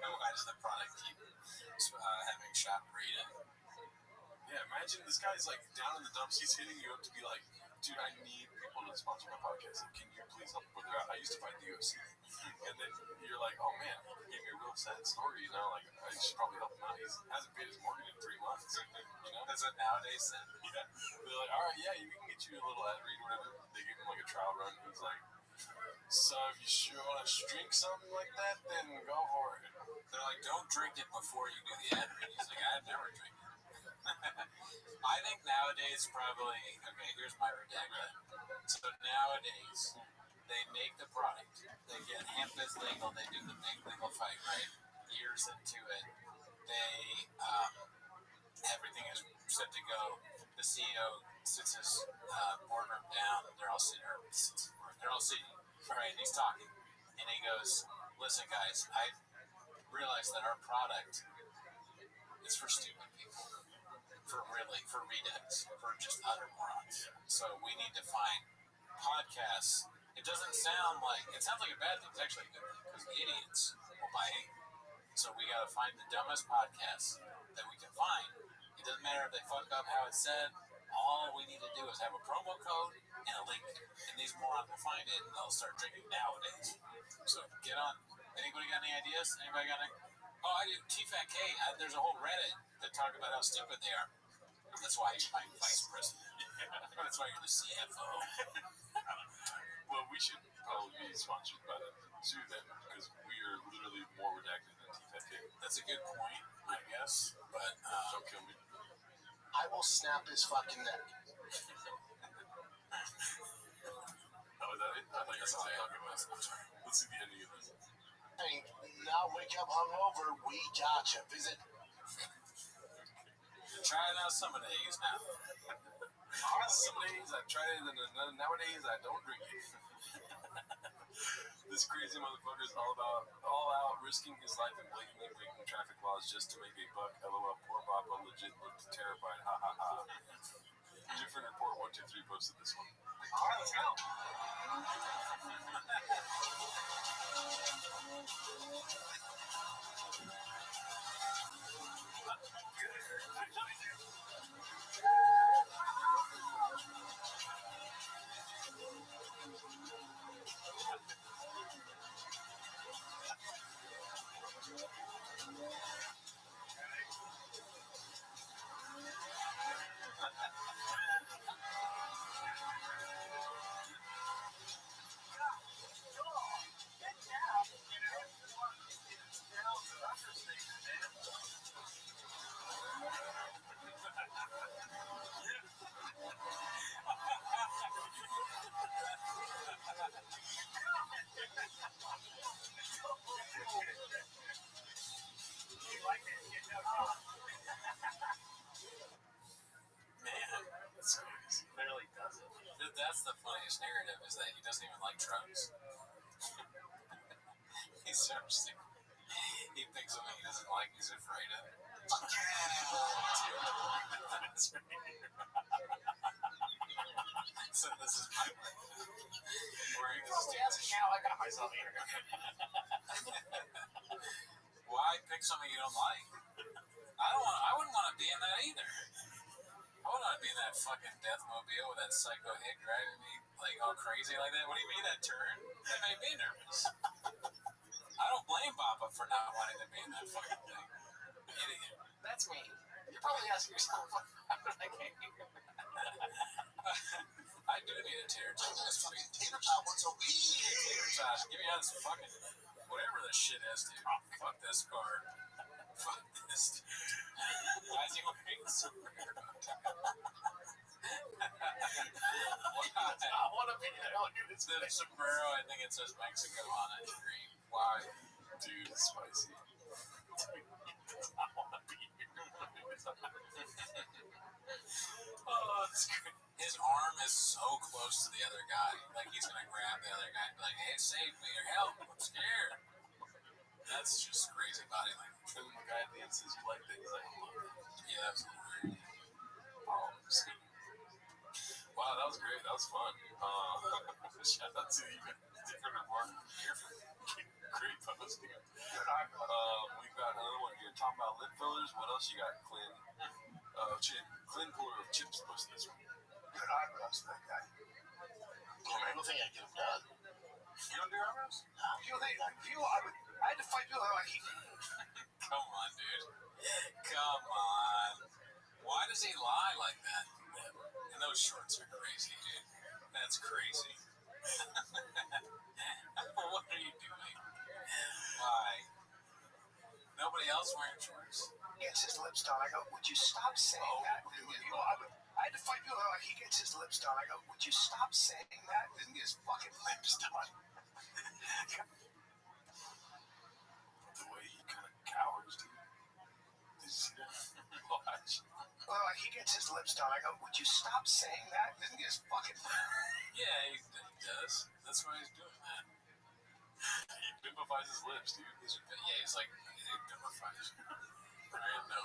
Speaker 2: Why does the product keep having Shop read it?
Speaker 1: Yeah, imagine this guy's like down in the dumps. He's hitting you up to be like, dude, I need people to sponsor my podcast. Can you please help with that? I used to fight the UFC. sad story, you know. Like, I should probably help him out. He hasn't paid his mortgage in 3 months. You know,
Speaker 2: That's what nowadays said.
Speaker 1: yeah. They're like, all right, yeah, you can get you a little ad read or whatever. They give him like a trial run. He's like, so if you sure want to drink something like that, then go for it.
Speaker 2: They're like, don't drink it before you do the ad read. He's like, I'd never drink it. I think nowadays probably, okay, here's my redaction. So nowadays, they make the product. They get hemp is legal. They do the big legal fight, right? Years into it, they, everything is set to go. The CEO sits his boardroom down. They're all sitting, right? He's talking. And he goes, listen, guys, I realize that our product is for stupid people. For rednecks, for just utter morons. So we need to find podcasts. It sounds like a bad thing. It's actually a good thing because idiots will buy it. So we got to find the dumbest podcasts that we can find. It doesn't matter if they fuck up how it's said. All we need to do is have a promo code and a link. And these morons will find it and they'll start drinking nowadays. So get on. Anybody got any ideas? Anybody got any? Oh, I do. TFAT-K. There's a whole Reddit that talk about how stupid they are. That's why you're my vice president. That's why you're the CFO.
Speaker 1: Well, we should probably be sponsored by them too, then, because we are literally more redacted than TFAT-K.
Speaker 2: That's a good point, I guess. But
Speaker 1: don't kill me.
Speaker 3: I will snap his fucking neck.
Speaker 1: Oh, is that it? I thought you were saying talking about it. Let's see the ending of this.
Speaker 3: Hey, now wake up hungover. We gotcha. Visit.
Speaker 2: try it out some days now.
Speaker 1: Some days I try it, and then nowadays I don't drink it. This crazy motherfucker is all out risking his life and blatantly breaking traffic laws just to make a buck. LOL, poor Papa legit looked terrified. Ha ha ha. Different report 123 posted this one.
Speaker 10: All right, let's go.
Speaker 2: That's the funniest narrative, is that he doesn't even like trucks. He's so stupid. He picks something he doesn't like, he's afraid of. That's right. So this is my wearing this stupid
Speaker 10: Now I got myself here.
Speaker 2: Why pick something you don't like? I wouldn't want to be in that either. I wouldn't want to be in that fucking Deathmobile with that psycho hick driving me like all crazy like that. What do you mean that turn? That made me nervous. I don't blame Papa for not wanting to be in that fucking thing. Idiot.
Speaker 10: That's me. You're probably asking yourself, how did I get here?
Speaker 2: I do need a tater tot. That's sweet.
Speaker 3: Tater tot once a week.
Speaker 2: Tater tot. Give me this fucking whatever this shit is, dude. Fuck this car. Fuck this. Why is he wearing a sombrero?
Speaker 10: I want to be there. Look at this.
Speaker 2: The sombrero, I think it says Mexico on it. Green. Why?
Speaker 1: Dude, it's spicy.
Speaker 10: I want to be here.
Speaker 2: Oh, that's great. His arm is so close to the other guy. Like he's going to grab the other guy and be like, hey, save me or help. I'm scared. That's just crazy body language.
Speaker 1: And the guy at the end says, you like that? He's like, I love that.
Speaker 2: Yeah, absolutely.
Speaker 1: Wow, that was great. That was fun. Shout out to you. Different report. Great posting. We've got another one here talking about lip fillers. What else you got, Clint? Clint Porter of Chips posted this one.
Speaker 10: Good eyebrows, that guy.
Speaker 3: I don't think I get him done.
Speaker 1: You don't do eyebrows?
Speaker 10: You know, I had to fight people. Like,
Speaker 2: does he lie like that? And those shorts are crazy, dude. That's crazy. What are you doing? Why? Nobody else wearing shorts?
Speaker 10: Gets his lips done. I go, would you stop saying that? I had to fight people like, he gets his lips done. I go, would you stop saying that? Didn't get his fucking lips done.
Speaker 1: The way he kind of cowers, dude. Did you see that? Watch.
Speaker 10: Well, like, he gets his lips done. I go, would you stop saying that? Didn't get his fucking
Speaker 2: Yeah, he does. That's why he's doing that.
Speaker 1: He pimpifies his lips, dude.
Speaker 2: Yeah, he's like, he pimpifies. Right? No.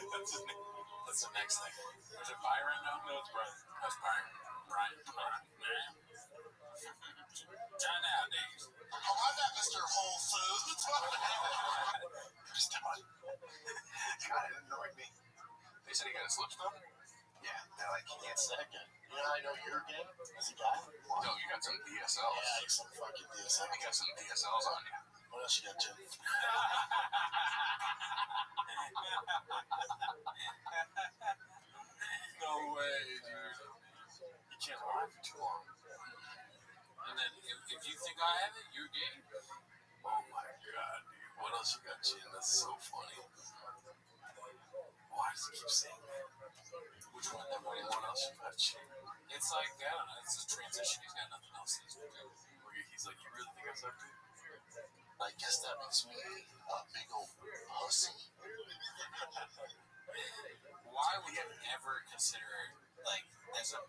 Speaker 2: That's the next thing. Was it Byron? No,
Speaker 1: it's Brian.
Speaker 2: That's Byron. Brian. John nowadays.
Speaker 3: Oh, I'm not Mr. Whole Foods.
Speaker 10: lips done. God, it annoyed me.
Speaker 1: They said he got his lips done?
Speaker 10: Yeah, they're like, he gets that.
Speaker 3: Second, you know how I know you're gay as a guy?
Speaker 1: No, you got some DSLs.
Speaker 3: Yeah, I some fucking DSL.
Speaker 1: You got some DSLs on you.
Speaker 3: What else you got, Jim?
Speaker 1: No way, dude. You can't lie for too long.
Speaker 2: And then if you think I have it, you're gay.
Speaker 1: Oh my god, dude. What else you got, Chin? That's so funny. Why does he keep saying that?
Speaker 2: Which one? That one?
Speaker 1: What else you got, Chin?
Speaker 2: It's like, I don't know, it's a transition. He's got nothing else to do.
Speaker 1: He's like, you really think I suck, dude?
Speaker 3: I guess that makes me a big old pussy.
Speaker 2: Why would you ever consider, like, as a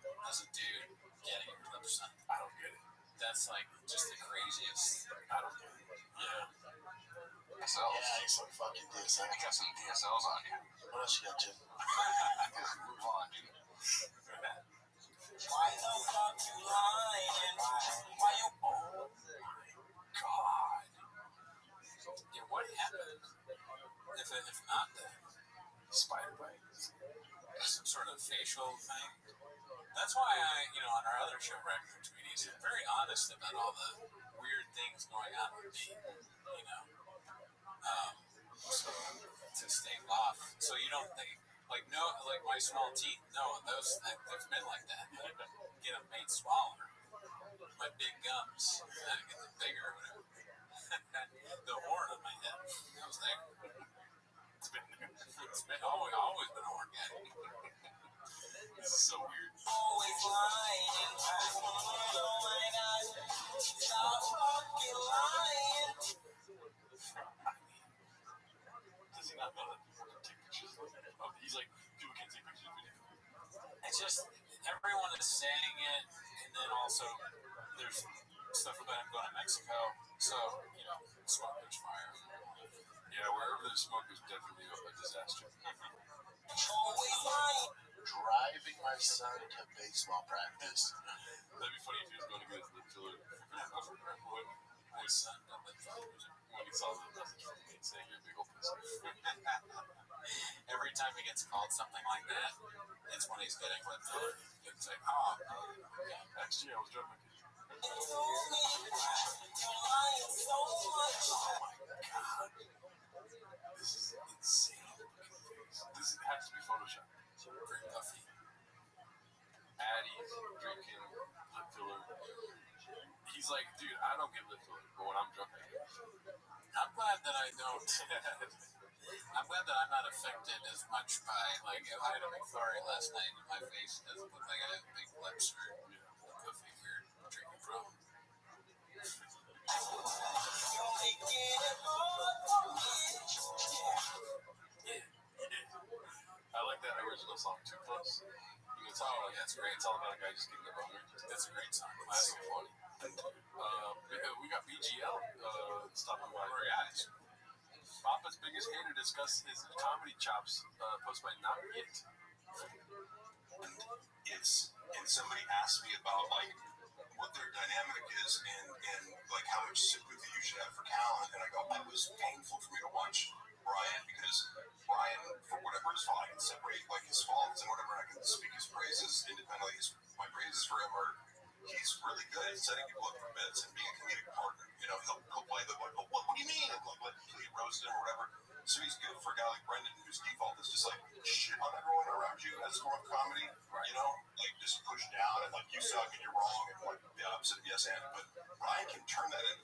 Speaker 2: dude, getting your lips done?
Speaker 1: I don't get it.
Speaker 2: That's like just the craziest.
Speaker 1: I don't get it. Yeah. DSLs.
Speaker 3: Yeah, some fucking DSL.
Speaker 1: You got some DSLs on you.
Speaker 3: What else you got, Jim?
Speaker 1: Move on, dude.
Speaker 2: Why the fuck you lying? Why you? Oh my god. Yeah, what happened? If not the
Speaker 1: spider bites.
Speaker 2: Some sort of facial thing. That's why on our other show, Rabbi, he's very honest about all the weird things going on with me, so to stay off. So you don't think, like my small teeth, no, they've been like that. Get them made smaller. My big gums, get them bigger or whatever. The horn on my head, that was there. It's been always been a horn guy.
Speaker 1: This is so weird.
Speaker 2: Always lying. Oh my god. Stop fucking lying.
Speaker 1: Does he not know that people can take pictures of him? Oh, he's like, people can't take pictures of video.
Speaker 2: It's just, everyone is saying it, and then also there's stuff about him going to Mexico. So, smoke, there's fire.
Speaker 1: Yeah, wherever there's smoke, there's definitely a disaster.
Speaker 2: Always lying.
Speaker 3: Driving my son to baseball practice.
Speaker 1: That'd be funny if he was going to get his lip filler.
Speaker 2: My son got lip filler.
Speaker 1: When he saw the message from me saying you're a big old pussy.
Speaker 2: Every time he gets called something like that, it's when he's getting lip filler. It's like, oh, yeah.
Speaker 1: Actually, I was driving my picture.
Speaker 2: Oh my god.
Speaker 1: This is insane. This has to be Photoshop.
Speaker 2: Very puffy.
Speaker 1: Addie's drinking lip filler. He's like, dude, I don't get lip filler, but when I'm drunk, I get it.
Speaker 2: I'm glad that I don't. I'm glad that I'm not affected as much by, like, if I had a McFlurry last night and my face doesn't look like I have big lips or puffy weird drinking problem.
Speaker 1: I like that original song, Too Close. It's all, yeah, it's great. It's all about a guy just getting the boner.
Speaker 2: That's a great song.
Speaker 1: It's so funny. We got BGL stopping by.
Speaker 2: Our guys.
Speaker 1: Papa's biggest hater discussed his comedy chops, posted by Not Yet.
Speaker 11: And somebody asked me about like what their dynamic is and like how much sympathy you should have for Callan, and I go, it was painful for me to watch Brian because Brian, for whatever his fault, I can separate like his faults and whatever, I can speak his praises independently. My praises for him are he's really good at setting people up for bits and being a comedic partner. He'll play the like, what do you mean? And like, he roast him or whatever. So he's good for a guy like Brendan, whose default is just like, shut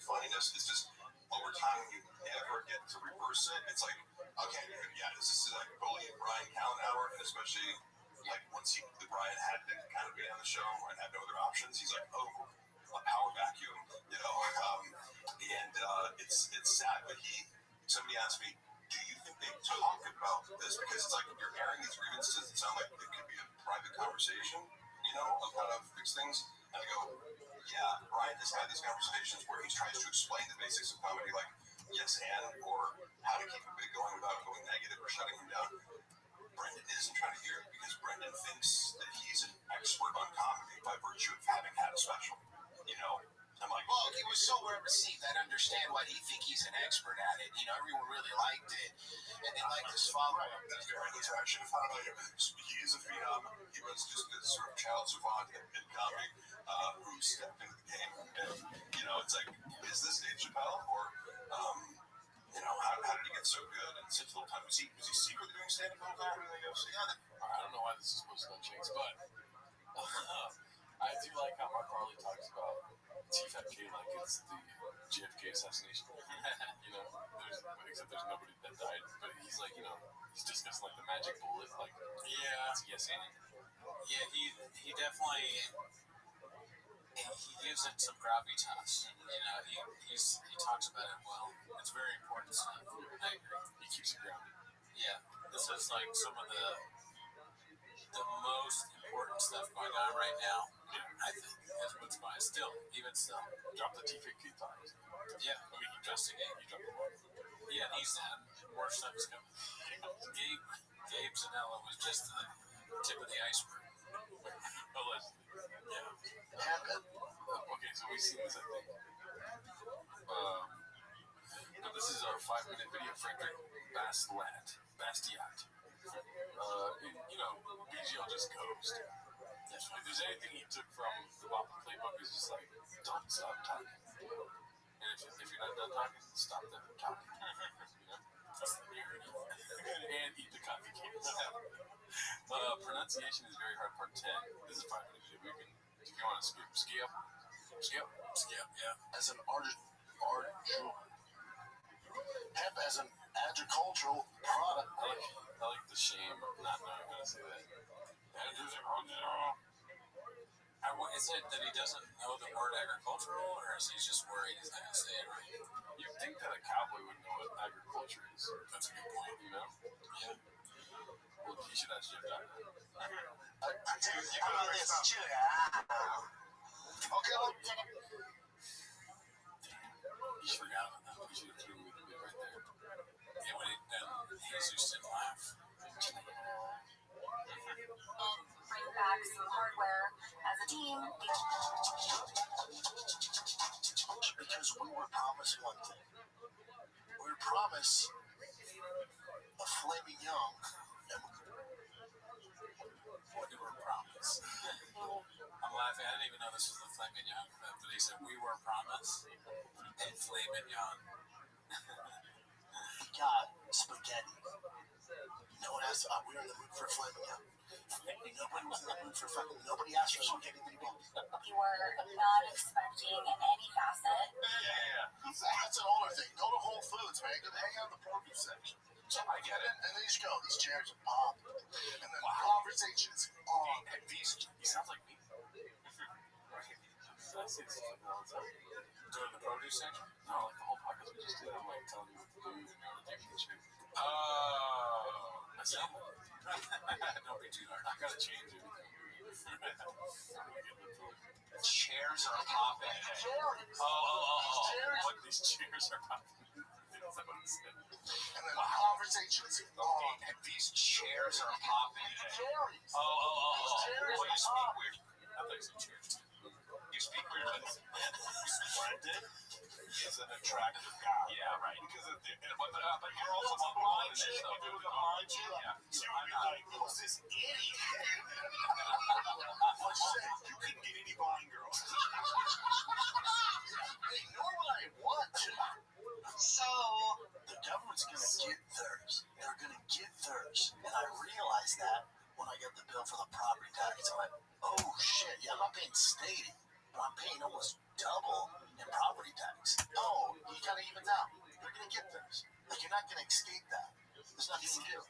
Speaker 11: funniness. It's just over time when you never get to reverse it, it's like, okay, yeah, this is like bully Brian Callenauer, and especially like once Brian had to kind of be on the show and had no other options, he's like, oh, a power vacuum, you know. And it's sad, but somebody asked me, do you think they talk about this? Because it's like you're airing these grievances. It sounds like it could be a private conversation, you know, of how to fix things. And I go, yeah, Brian has had these conversations where he tries to explain the basics of comedy, like yes and, or how to keep a bit going without going negative or shutting him down. Brendan isn't trying to hear it because Brendan thinks that he's an expert on comedy by virtue of having had a special, you know. I'm like,
Speaker 4: well, he was so well received. I'd understand why he'd think he's an expert at it. You know, everyone really liked it, and they liked his follow-up.
Speaker 11: That's very good traction. He is a phenom. He was just this sort of child savant in comedy who stepped into the game. And, you know, it's like, is this Dave Chappelle? Or, you know, how did he get so good in such little time? Was he secretly doing stand-up all the time?
Speaker 1: I don't know why this is supposed to go chase, but I do like how Mark Farley talks about TFK like it's the JFK assassination. You know, except there's nobody that died, but he's like, you know, he's discussing like the magic bullet, like it's yes and.
Speaker 2: Yeah, he definitely he gives it some gravitas. You know, he talks about it well. It's very important stuff. I agree.
Speaker 1: He keeps it grounded.
Speaker 2: Yeah, this is like some of the most important stuff going on right now. I think is what's going still, even still.
Speaker 1: Drop the TFK times.
Speaker 2: Yeah, I mean, he dropped the game. He dropped the ball. Yeah, and he's more stuff is coming. Gabe Zanella was just the tip of the iceberg.
Speaker 1: Allegedly.
Speaker 2: Yeah.
Speaker 1: Okay, so we've seen this, I think. But this is our 5-minute video. Frederick Bastiat. You know, BGL just goes. If there's anything he took from the Bop playbook, is just like, don't stop talking. And if you're not done talking, stop them from talking. You know? And eat the coffee cans. Pronunciation is very hard, part 10. This is 5 minutes. If you want to skip, yeah.
Speaker 3: As an hemp as an agricultural product.
Speaker 1: I like the shame of not knowing how to say that.
Speaker 2: Is it that he doesn't know the word agricultural, or is he just worried he's not going to say it right?
Speaker 1: You'd think that a cowboy would know what agriculture is.
Speaker 2: That's a good point.
Speaker 1: You know?
Speaker 2: Yeah.
Speaker 1: Well, he should ask Jeff Dyer.
Speaker 3: I tell you, it's chili. Okay, look.
Speaker 1: He forgot about that. He should have threw it right there.
Speaker 2: Yeah, when Jesus didn't laugh.
Speaker 12: Bring back some hardware as a team.
Speaker 3: Because we were promised one thing. We were promised a flaming young.
Speaker 2: What we were promised. I'm laughing. I didn't even know this was the Flaming Young, but he said we were promised a Flaming Young.
Speaker 3: He got spaghetti. No one asked. We were in the mood for a flaming young. Nobody was in the mood for fucking. Nobody asked for spaghetti meatballs.
Speaker 12: You were not expecting any facet.
Speaker 3: Yeah. That's an older thing. Go to Whole Foods, man. Go hang out in the produce section. I get it. And there you go. These chairs are pop. And then conversations on.
Speaker 1: And he sounds like me. I say this all the time.
Speaker 2: Doing the produce section?
Speaker 1: No, like the whole podcast we just did. I'm like telling you what to do and how to take the shit.
Speaker 2: Oh.
Speaker 1: I sound like
Speaker 2: don't be too hard.
Speaker 1: I gotta change it.
Speaker 2: Chairs are popping.
Speaker 1: What these chairs are popping. That's what it said.
Speaker 3: And then conversations on.
Speaker 2: And these chairs are popping.
Speaker 3: Cherries.
Speaker 2: Well, you speak weird.
Speaker 1: I thought you said chairs.
Speaker 2: You speak weird.
Speaker 11: Brendan is an attractive guy.
Speaker 1: Yeah, right.
Speaker 11: Because of but you're also on blind shit. You do the blind shit.
Speaker 1: Yeah.
Speaker 11: So you'd be like, who's this idiot? What'd you say? You couldn't get any blind girls.
Speaker 3: Hey, normally I want to.
Speaker 12: So,
Speaker 3: The government's gonna get theirs. They're gonna get theirs. And I realized that when I got the bill for the property tax. I'm like, oh shit, yeah, I'm not paying state but I'm paying almost double in property tax. No, you gotta even out. You're gonna get theirs. Like, you're not gonna escape that. There's nothing you can do.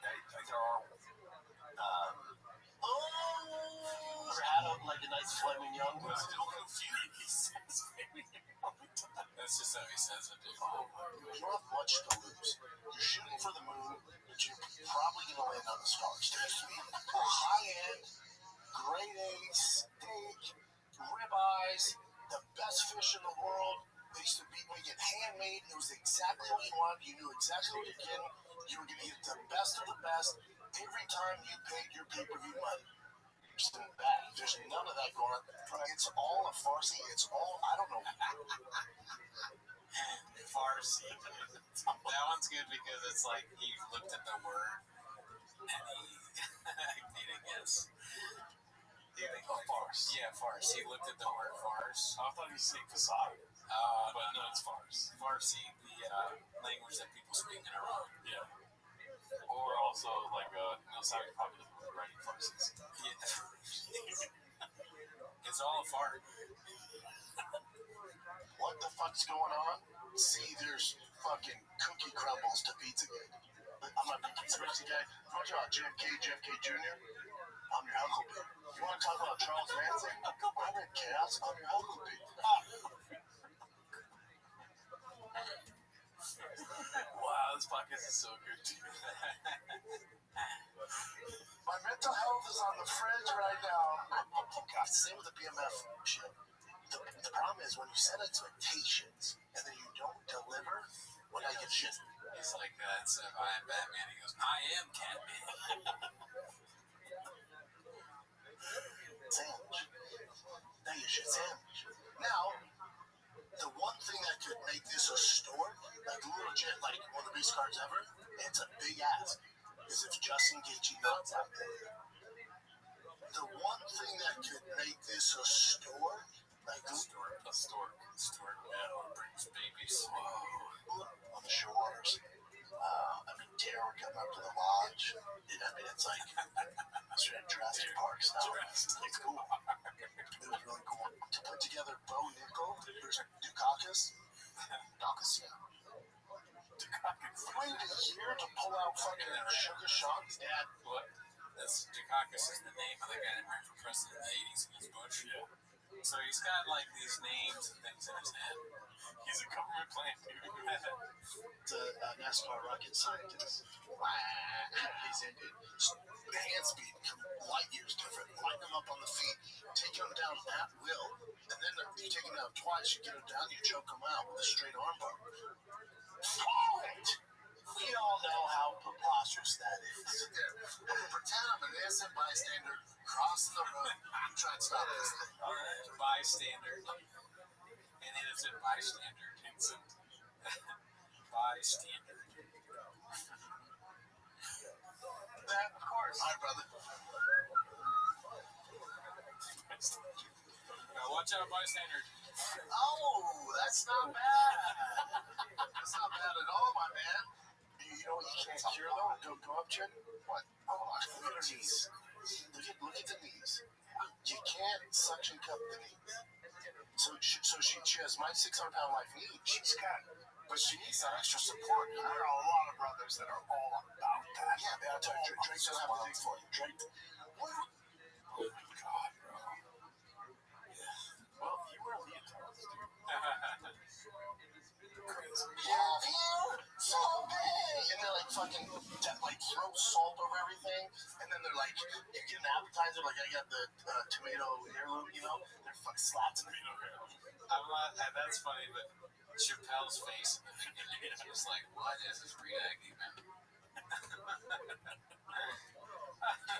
Speaker 1: There are.
Speaker 3: Ever had a nice Fleming Young?
Speaker 1: I'm still confused. He says
Speaker 2: That's just how he says it, dude.
Speaker 3: You don't have much to lose. You're shooting for the moon, but you're probably gonna land on the stars. There used to be a high-end, grade A steak, ribeyes, the best fish in the world. They used to be make it handmade. It was exactly what you wanted. You knew exactly what you're getting. You were gonna get the best of the best every time you paid your pay-per-view money. There's none of that going on. It's all a Farsi. It's all, I don't know.
Speaker 2: Farsi. That one's good because it's like he looked at the word and he made a guess.
Speaker 1: farce.
Speaker 2: Yeah, farce. He looked at the word farce.
Speaker 1: I thought he was saying facade. But no, it's farce.
Speaker 2: Farsi, the language that people speak in Iran.
Speaker 1: Yeah. Or also, like, Saudi probably writing farces.
Speaker 2: Yeah. It's all a fart.
Speaker 3: What the fuck's going on? See, there's fucking cookie crumbles to Pizzagate. I'm not a big conspiracy guy. I'm talking about JFK Jr. I'm your Huckleberry. You want to talk about Charles Manson? I'm in chaos. I'm your Huckleberry.
Speaker 1: Wow, this podcast is so good, too.
Speaker 3: My mental health is on the fridge right now. God, same with the BMF shit. The problem is when you set expectations and then you don't deliver, when I get shit.
Speaker 2: He's like, instead of I am Batman, he goes, I am Catman.
Speaker 3: Sandwich. Now you should sandwich. Now, the one thing that could make this a store, like legit, like one of the biggest cards ever, it's a big ass, is if Justin Gaethje knocks out there. The one thing that could make this a store, like
Speaker 1: A stork. Yeah, brings babies.
Speaker 3: on the shores. Terror coming up to the lodge. It's like straight Jurassic Park style. It's cool. It was really cool to put together Bo Nickel versus Dukakis. Dukakis, yeah. Waited a year to pull out fucking Sugar Sean's dad.
Speaker 2: What? That's Dukakis is the name of the guy that ran for president in the 80s against Bush.
Speaker 1: Yeah.
Speaker 2: So he's got like these names and things in his head.
Speaker 1: He's a government plant, dude.
Speaker 3: It's a NASCAR rocket scientist. He's into hand speed, light years different. Light them up on the feet, take them down at will, and then you take them down twice. You get them down, you choke them out with a straight arm bar. We all know how preposterous that is. Pretend I'm an innocent bystander crossing the road. I'm trying to stop this thing.
Speaker 2: Bystander. An innocent bystander. Innocent. Bystander.
Speaker 3: That, of course. All right, brother.
Speaker 2: Now watch out, bystander.
Speaker 3: Oh, that's not bad. That's not bad at all, my man. You know what you can't cure, though? Go up, Chin. What? Oh, look at her knees. Look at the knees. You can't suction cup the knees. So she has my 600-pound wife knee. She's got, but she needs that extra support. There are a lot of brothers that are all about that. Yeah, man, I'll tell you, Drake doesn't have a thing for you. Drake. What?
Speaker 1: Oh my God, bro. Yeah. Well, you were a leotard, dude. Crazy.
Speaker 3: Yeah, here, so big. And they're like fucking, like throw salt over everything. And then they're like, you get an appetizer, like I got the tomato heirloom, you know? They're fucking slapped tomato heirloom.
Speaker 2: I'm not, that's funny, but Chappelle's face in the beginning is just like, what is this reacting, man?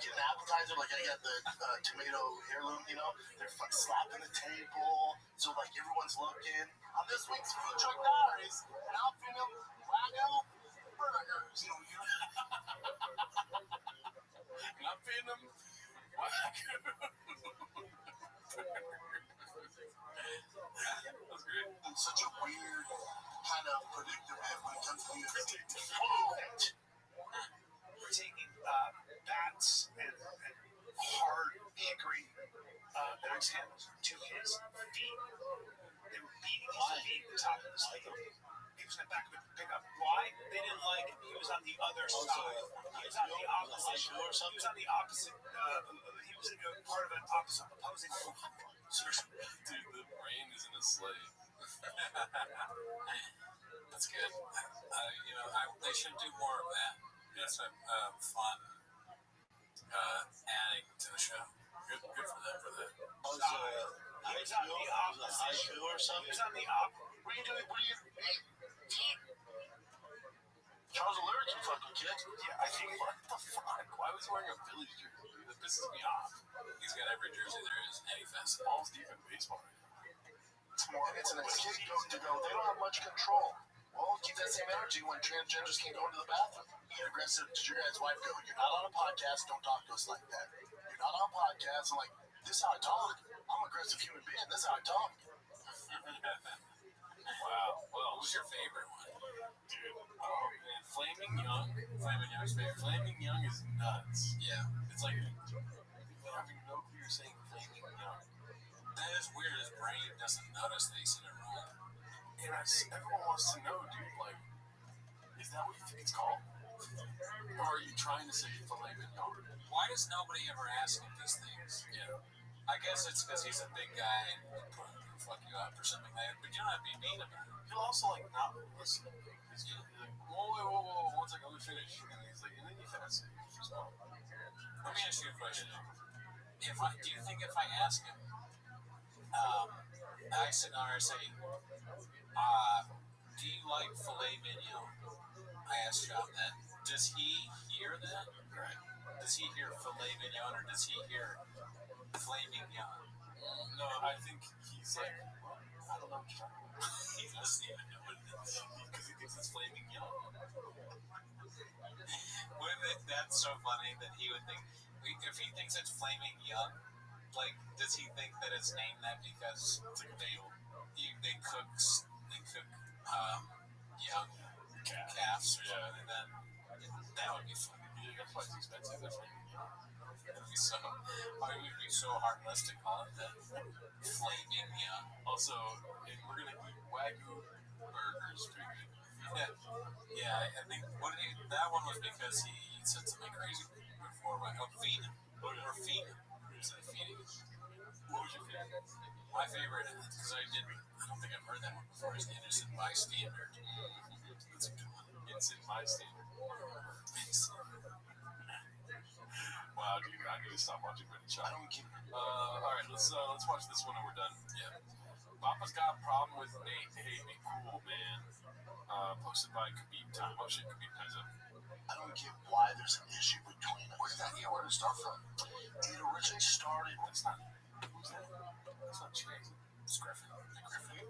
Speaker 3: You get an appetizer, like I got the tomato heirloom, you know? They're fucking slapping the table. So like everyone's looking. On this week's Food Truck Diaries, and I'm feeling Wagyu burgers.
Speaker 1: I'm feeding them. Wagyu. That's great.
Speaker 3: It's such a weird kind of predicament when it comes to UFC.
Speaker 10: We're taking bats and hard, angry, axe handles to his feet. They were beating his feet, the top of his feet. He was in the back of the pickup. Why? They didn't like him. He was on the other side. He was on the opposite. He was on the opposite. He was part of an opposing group.
Speaker 1: Dude, the brain isn't a slave.
Speaker 2: That's good. They should do more of that. That's a fun adding to the show. Good for them for that.
Speaker 10: He was on the opposite.
Speaker 3: or something?
Speaker 10: He was on the opposite.
Speaker 3: What are you doing? Charles Alert, you fucking kid.
Speaker 1: Yeah, I think, what the fuck? Why was he wearing a Phillies jersey? That pisses me off.
Speaker 2: He's got every jersey there is in any fest.
Speaker 1: Balls deep in baseball right now.
Speaker 3: It's more, it's an escape to go. They don't have much control. Well, keep that same energy when transgenders can't go into the bathroom. Get aggressive. Did your guys' wife go, you're not on a podcast, don't talk to us like that. You're not on a podcast. I'm like, this is how I talk. I'm an aggressive human being. This is how I talk.
Speaker 1: Wow. Well,
Speaker 2: What was your favorite one?
Speaker 1: dude. Oh, man. Flaming Young.
Speaker 2: Flaming Young's favorite.
Speaker 1: Flaming Young is nuts.
Speaker 2: Yeah.
Speaker 1: It's like having no clue you're saying Flaming Young.
Speaker 2: That is weird. His brain doesn't notice that he said it wrong.
Speaker 1: And everyone wants to know, dude, like, is that what you think it's called? Or are you trying to say Flaming Young?
Speaker 2: Why does nobody ever ask him these things?
Speaker 1: Yeah.
Speaker 2: I guess it's because he's a big guy and he'll fuck you up or something like that. But you don't have to be mean about it.
Speaker 1: He'll also, like, not listen. He's like, whoa, 1 second, let me finish. And he's like, and then you finish it.
Speaker 2: Let me ask you a question. Do you think if I ask him, I sit down and say, do you like filet mignon? I asked John that. Does he hear that?
Speaker 1: Right.
Speaker 2: Does he hear filet mignon or does he hear flaming young?
Speaker 1: No, I think he's like, I don't know what you're talking about.
Speaker 2: He doesn't even know what it is.
Speaker 1: Because he thinks it's Flaming Young.
Speaker 2: That's so funny that he would think, if he thinks it's flaming young, like, does he think that it's named that because they cook young calves or something like that? That would be funny.
Speaker 1: Yeah, that's why it's expensive. That's Flaming Young.
Speaker 2: It would be so heartless to call it that. Flaming young.
Speaker 1: Also, we're going to eat Wagyu burgers pretty good.
Speaker 2: Yeah, I think that one was because he said something crazy before. Feeding. Or feeding. Instead of feeding.
Speaker 1: What was your favorite?
Speaker 2: My favorite, because I don't think I've heard that one before, is the Innocent Bystander.
Speaker 1: That's a good one. Innocent Bystander. Wow, dude, I need to stop watching British Child. Alright, let's watch this one and we're done. Yeah. Papa's got a problem with Nate. Hey, be cool, man. Posted by Khabib Time. Oh shit, Khabib Time's up.
Speaker 3: I don't get why there's an issue between us. Where did it start from? It originally started.
Speaker 1: That's not. Who's that? That's not Chase.
Speaker 2: It's Griffin. Griffin.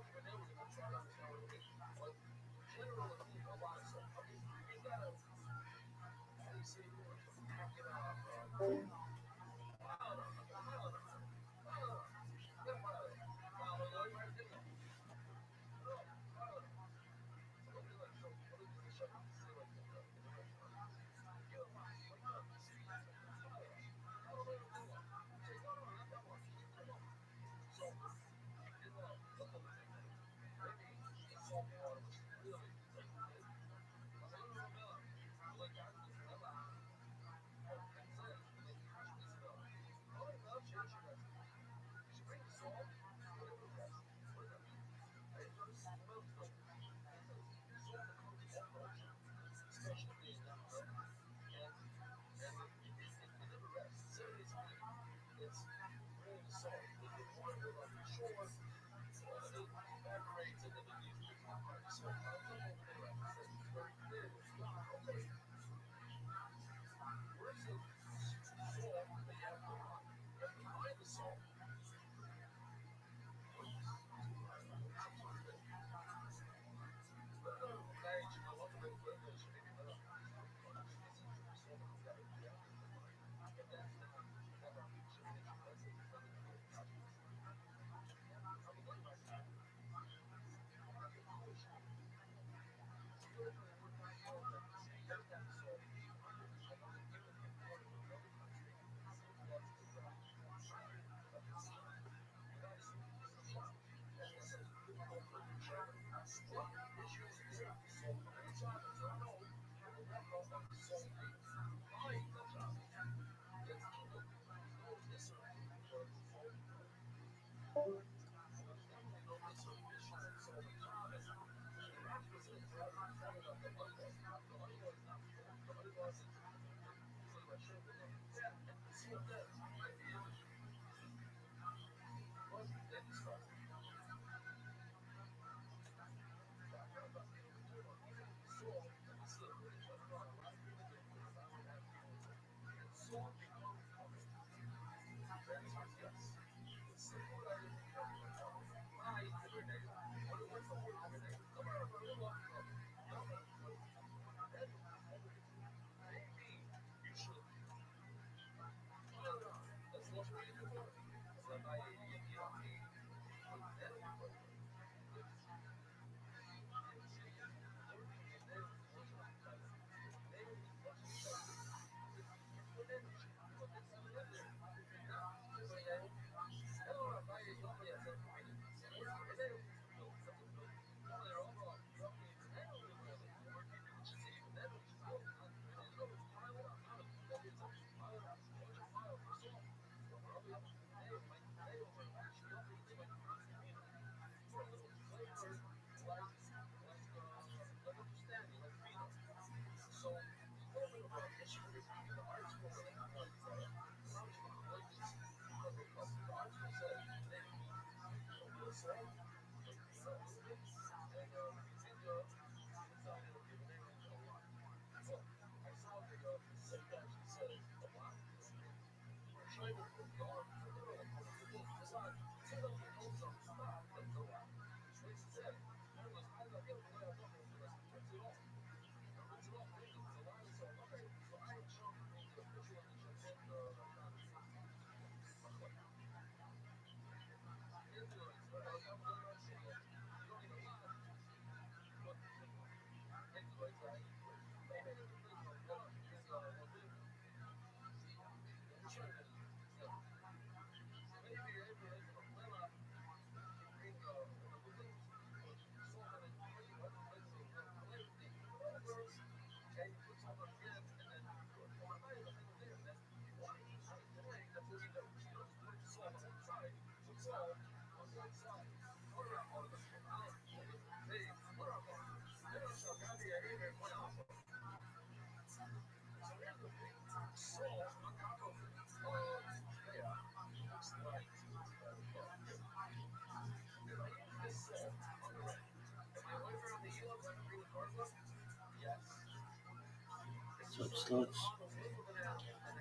Speaker 8: Sub slots.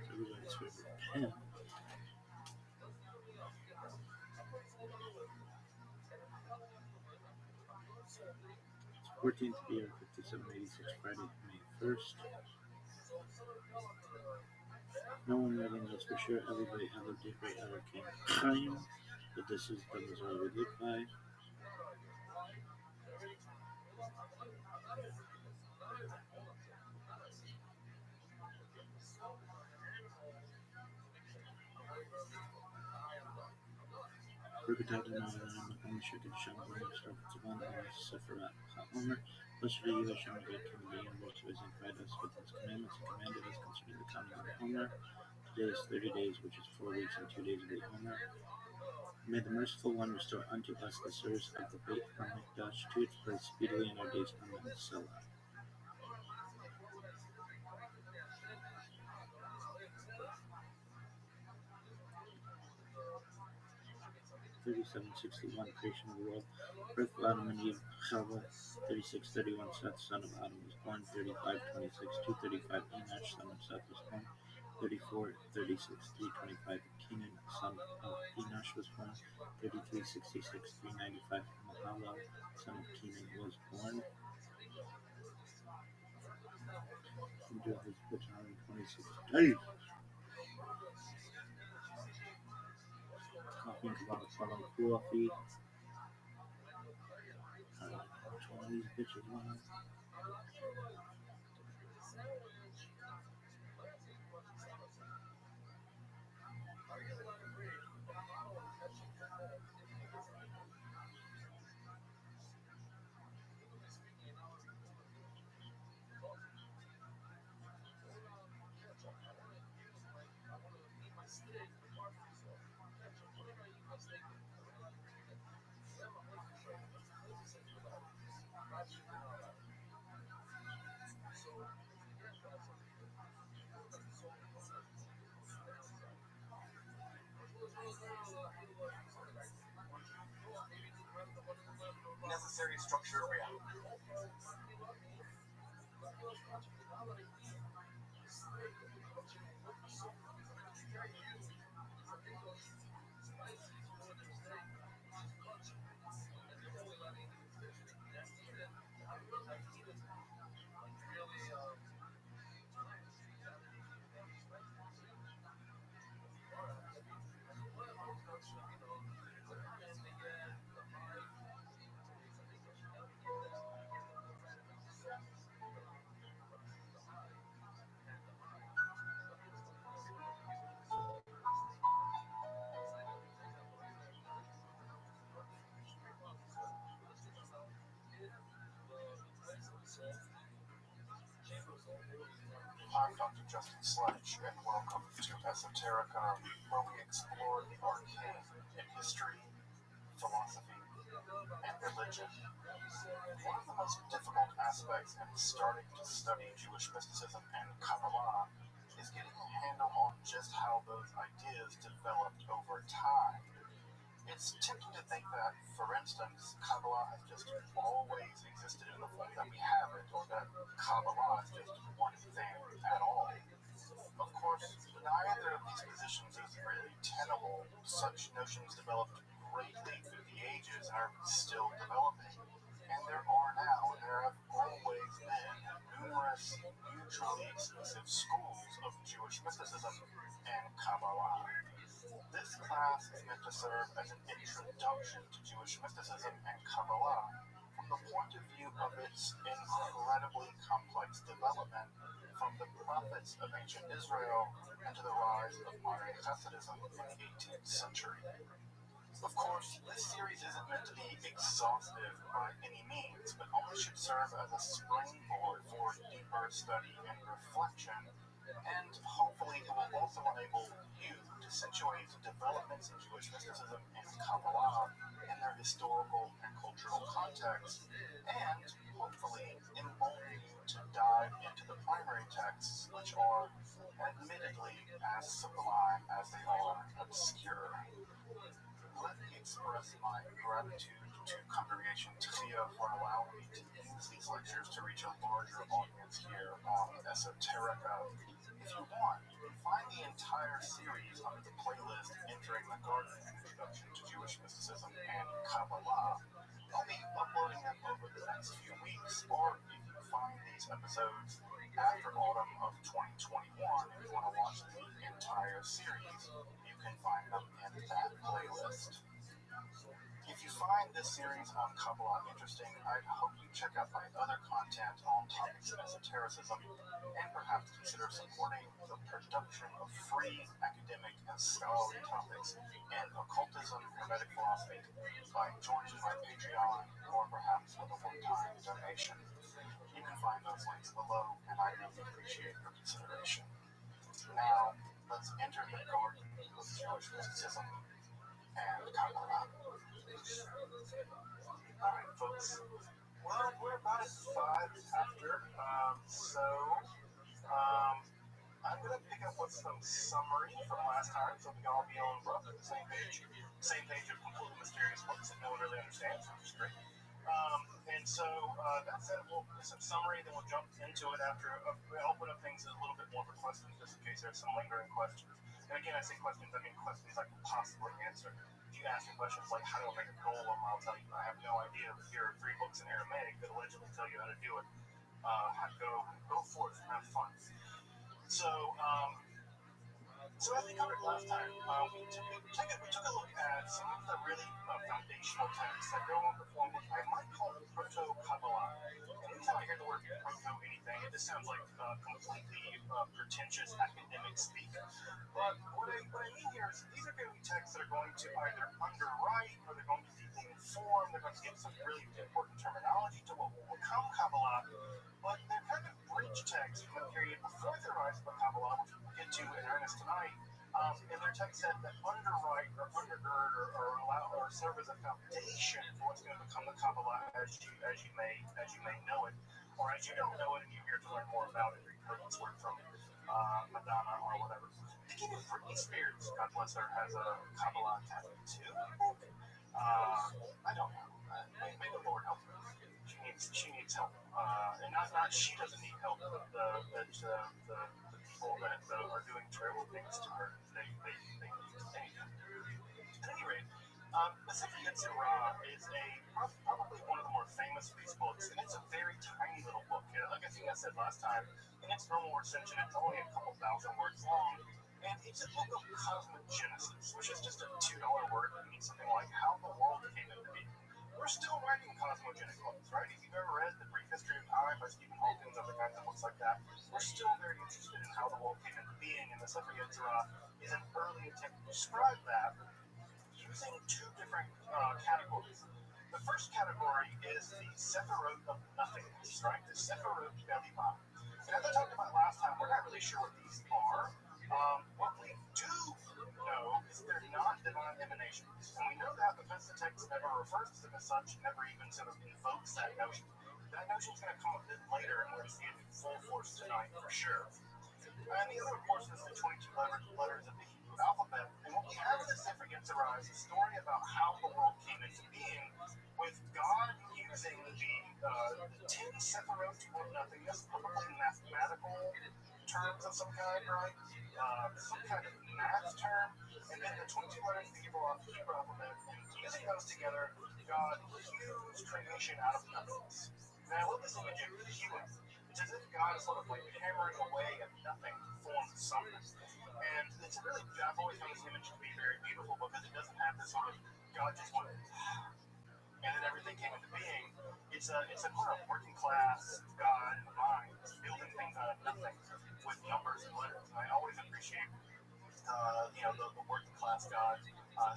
Speaker 8: Everybody's favorite pen. 14th year, 5786, Friday, May 1st. No one really knows for sure. Everybody ever did right ever came Chaim, but this is the Missouri we live by. Berkatah Makom Shekid Shambar, Sarkatavan, Sephirah, Homer. Blessed are you, Hashem, God, King of the universe, who has inspired us with his commandments and commanded us concerning the coming of the Homer. Today is 30 days, which is 4 weeks and 2 days of the Homer. May the merciful one restore unto us the service of the Beit HaMikdash to its place speedily in our days. Amen. Selah. 3761, creation of the world. Birth of Adam and Eve, Chava. 3631, Seth, son of Adam, was born. 3526, 235, Enosh, son of Seth, was born. 3436, 325, Kenan, son of Enosh, was born. 3366, 395, Mahalalel, son of Kenan, was born. Into his pitch 126 days. Copying Kabbalah Salam Kuafi. 20 of these bitches, man.
Speaker 3: necessary structure of reality. I'm Dr. Justin Sledge, and welcome to Esoterica, where we explore the arcane in history, philosophy, and religion. One of the most difficult aspects in starting to study Jewish mysticism and Kabbalah is getting a handle on just how those ideas developed over time. It's tempting to think that, for instance, Kabbalah has just always existed in the form that we have it, or that Kabbalah is just one thing at all. Of course, neither of these positions is really tenable. Such notions developed greatly through the ages and are still developing. And there are now, and there have always been, numerous mutually exclusive schools of Jewish mysticism and Kabbalah. This class is meant to serve as an introduction to Jewish mysticism and Kabbalah from the point of view of its incredibly complex development from the prophets of ancient Israel and to the rise of modern Hasidism in the 18th century. Of course, this series isn't meant to be exhaustive by any means, but only should serve as a springboard for deeper study and reflection, and hopefully it will also enable you to situate developments in Jewish mysticism and Kabbalah in their historical and cultural context, and hopefully embolden you to dive into the primary texts, which are admittedly as sublime as they are obscure. Let me express my gratitude to Congregation Tchia for allowing me to use these lectures to reach a larger audience here on Esoterica. If you want, find the entire series under the playlist Entering the Garden, an Introduction to Jewish Mysticism and Kabbalah. I'll be uploading them over the next few weeks, or if you find these episodes after autumn of 2021 and you want to watch the entire series, you can find them in that playlist. If you find this series on Kabbalah interesting, I'd hope you check out my other content on topics of esotericism and perhaps consider supporting the production of free academic and scholarly topics in occultism, hermetic philosophy by joining my Patreon or perhaps with a one-time donation. You can find those links below, and I really appreciate your consideration. Now, let's enter the garden of Jewish mysticism and Kabbalah. Alright, folks. Well, we're about 5 after, I'm going to pick up with some summary from last time, so we can all be on roughly the same page of completely mysterious books that no one really understands, which is great. That said, we'll do some summary, then we'll jump into it after. We'll open up things a little bit more for questions, just in case there's some lingering questions. And again, I say questions, I mean questions I can possibly answer. If you ask me questions like, how do I make a golem, I'll tell you, I have no idea, but here are 3 books in Aramaic that allegedly tell you how to do it. Go forth, have fun. So as we covered last time, we took a look at some of the really foundational texts that go on to form what I might call proto-Kabbalah. And anytime I hear the word proto anything, it just sounds like completely pretentious academic speak. But what I mean here is these are going to be texts that are going to either underwrite or they're going to deeply inform, they're going to give some really important terminology to what will become Kabbalah, but they're kind of bridge texts from the period before the rise of Kabbalah, which we'll get to in earnest tonight. And they're texts that underwrite or undergird or allow or serve as a foundation for what's going to become the Kabbalah as you may know it.
Speaker 6: or as you don't know it and you're here to learn more about it, or you heard this word from Madonna or whatever. Did you know Britney Spears, God bless her, has a Kabbalah tattoo too? I don't know. May the Lord help her. She needs help. And not she doesn't need help, but the people that are doing terrible things to her, they need help. At any rate, the Sefer Yetzirah is probably one of the more famous of these books, and it's a very tiny little book. Like I think I said last time, in its normal extension, it's only a couple thousand words long, and it's a book of cosmogenesis, which is just a $2 word that means something like how the world came into being. We're still writing cosmogenic books, right? If you've ever read The Brief History of Time by Stephen Hawking and other kinds of books like that, we're still very interested in how the world came into being, and the Sefer Yetzirah is an early attempt to describe that using two different categories. The first category is the Sephirot of nothingness, right? The Sephirot Belima. And as I talked about last time, we're not really sure what these are. What we do know is they're not divine emanations. And we know that because the text never refers to them as such, never even sort of invokes that notion. That notion's going to come a bit later, and we're going to see it in full force tonight for sure. And the other, of course, is the 22 letters of the Hebrew alphabet. And what we have in the Sefer Yetzirah is a story about how the world came into being, with God using the 10 Sephirot of nothingness, probably mathematical terms of some kind, right? Some kind of math term, and then the 22 letters of the Hebrew alphabet, and using those together, God fused creation out of nothingness. Now, I love this image of hewing. It's as if God is sort of like hammering away at nothing to form something. And it's really, I've always found this image to be very beautiful because it doesn't have this sort of God just wanted, and then everything came into being. It's a kind of working class God in the mind, building things out of nothing with numbers and letters. And I always appreciate, the working class God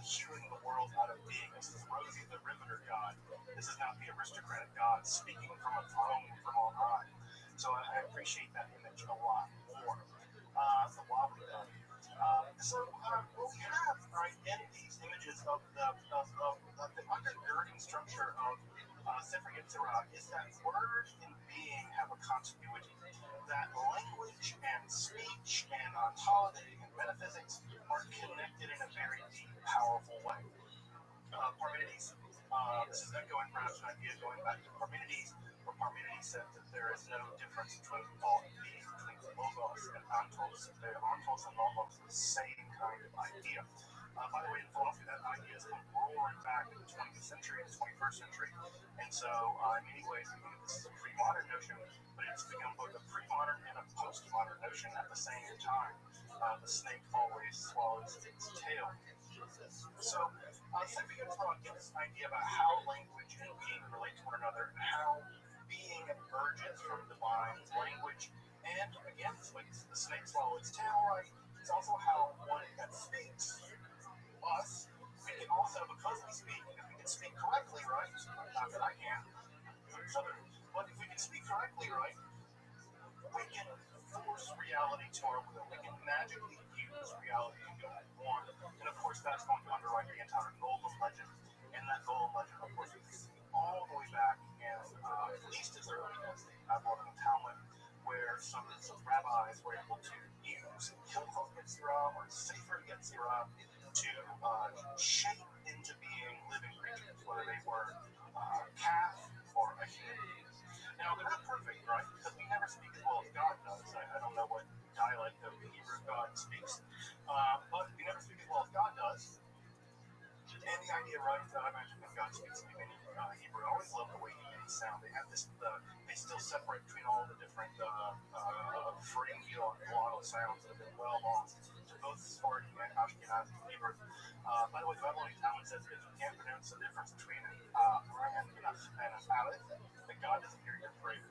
Speaker 6: hewing the world out of being. This is Rosie the Riveter God. This is not the aristocratic God speaking from a throne from on high. So I appreciate that image a lot more. The wobbly God. What we have, right, in these images of the undergirding structure of Sefer Yetzirah is that word and being have a continuity. That language and speech and ontology and metaphysics are connected in a very deep, powerful way. Parmenides, this is echoing perhaps an idea going back to Parmenides, where Parmenides said that there is no difference between thought and being, between logos and ontos. Ontos and logos are the same kind of idea. By the way, in philosophy, that idea has come roaring back in the 20th century and the 21st century. And so, in many ways, this is a pre-modern notion, but it's become both a pre-modern and a post-modern notion at the same time. The snake always swallows its tail. So, Sefer Yetzirah gives this idea about how language and being relate to one another, and how being emerges from the mind's language. And again, the snake swallows its tail, right? It's also how one that speaks, us, we can also, because we speak, if we can speak correctly, right? Not that I can, but if we can speak correctly, right, we can force reality to our will. We can magically use reality to go on. And of course, that's going to underwrite the entire Golem legend. And that Golem legend, of course, is all the way back in at least as early as the Babylonian Talmud, where some rabbis were able to use Hilchot Yetzirah or Sefer Yetzirah to shape into being living creatures, whether they were calf or a human being. Now, they're not perfect, right? Because we never speak as well as God does. I don't know what dialect of the Hebrew God speaks, but we never speak as well as God does. And the idea, right, I imagine when God speaks in Hebrew, I always love the way he sound. They have this, they still separate between all the different pharyngeal and glottal sounds that have been well lost to both Sephardi and Ashkenazi Hebrew. By the way, the Babylonian Talmud says that you can't pronounce the difference between an aleph, that God doesn't hear your prayers.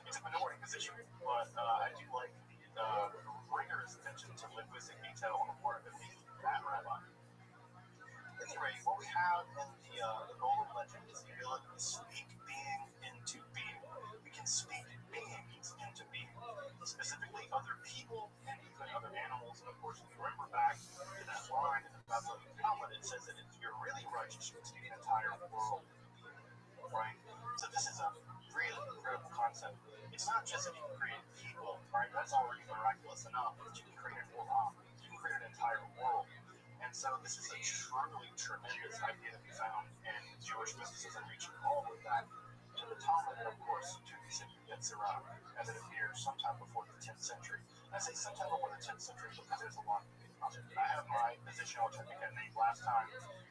Speaker 6: It's a minority position, but I do like the rigorous attention to linguistic detail on the part of that rabbi. At any rate, what we have in the Golem legend is the ability to speak being into being. We can speak beings into being, specifically other people and even other animals. And of course, if you remember back to that line in the Babylonian Talmud, it says that if you're really righteous, you can speak an entire world, right? So this is a really incredible concept.
Speaker 3: it's not just that you can create people, right? That's already miraculous enough. But you can create an olam. You can create an entire world. And so this is a truly tremendous idea that we found in Jewish mysticism, reaching all of that to the Talmud, and of course to the Yetzirah, as it appears sometime before the 10th century. And I say sometime before the 10th century because there's a lot of debate about it. I have my position, which I think I made last time,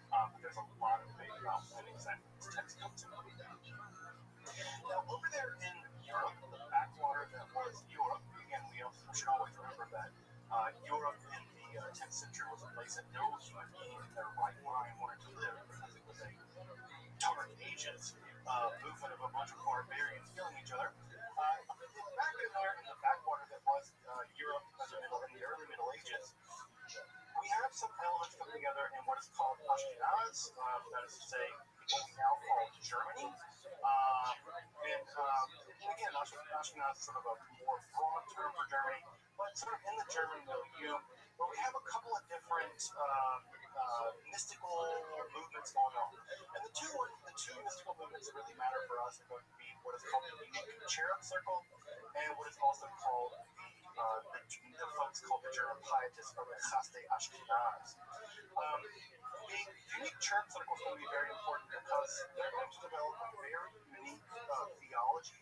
Speaker 3: but there's a lot of debate about when exactly this text comes in. Now, over there in Europe, the backwater that was Europe, again, we should always remember that Europe in the 10th century was a place that no human being in their right mind wanted to live because it was a dark ages movement of a bunch of barbarians killing each other. Back in there in the backwater that was Europe in the early Middle Ages, we have some elements coming together in what is called Ashkenaz, that is to say, what we now call Germany. Again, Ashkenaz is sort of a more broad term for Germany, but sort of in the German milieu, where we have a couple of different mystical movements going on. And the two mystical movements that really matter for us are going to be what is called the unique cherub circle and what is also called the folks called the German pietists or the Chaste Ashkenaz. The unique cherub circle is going to be very important because they're going to develop a very unique theology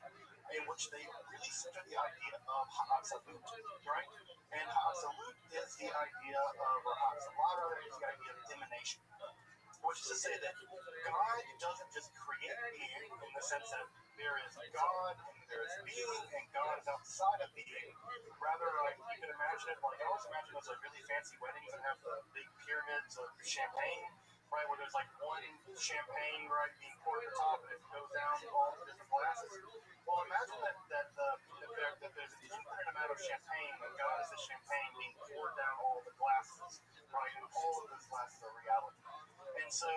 Speaker 3: in which they really center the idea of Ha'atzalut, right? And Ha'atzalut is the idea of, or Ha'atzalata is the idea of emanation, which is to say that God doesn't just create being in the sense that there is God and there is being and God is outside of being. Rather, like, you can imagine it like, I always imagine those like really fancy weddings that have the big pyramids of champagne, right, where there's like one champagne, right, being poured at the top and it goes down all the different glasses. Well, imagine that there's an infinite amount of champagne and God is the champagne being poured down all the glasses, right, and all of those glasses are reality. And so,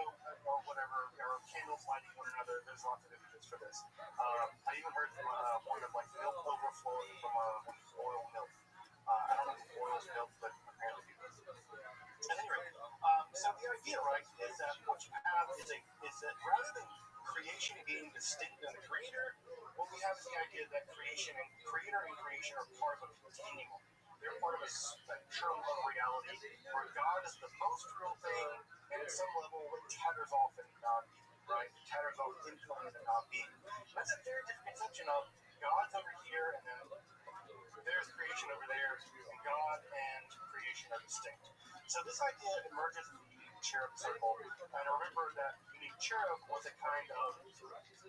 Speaker 3: or whatever, or candles lighting one another, there's lots of images for this. I even heard from one of like milk overflowing from oil milk. I don't know if oil's milk, but apparently it is. At any rate, so the idea, right, is that what you have is that rather than creation being distinct than the creator, what we have is the idea that creator and creation are part of a continuum. They're part of a spectrum of reality where God is the most real thing, and at some level it tatters off in non-being, right? It tatters off infinitely in non-being. That's a very different conception of God's over here, and then there's creation over there, and God and creation are distinct. So this idea emerges in the unique cherub circle, and remember that unique cherub was a kind of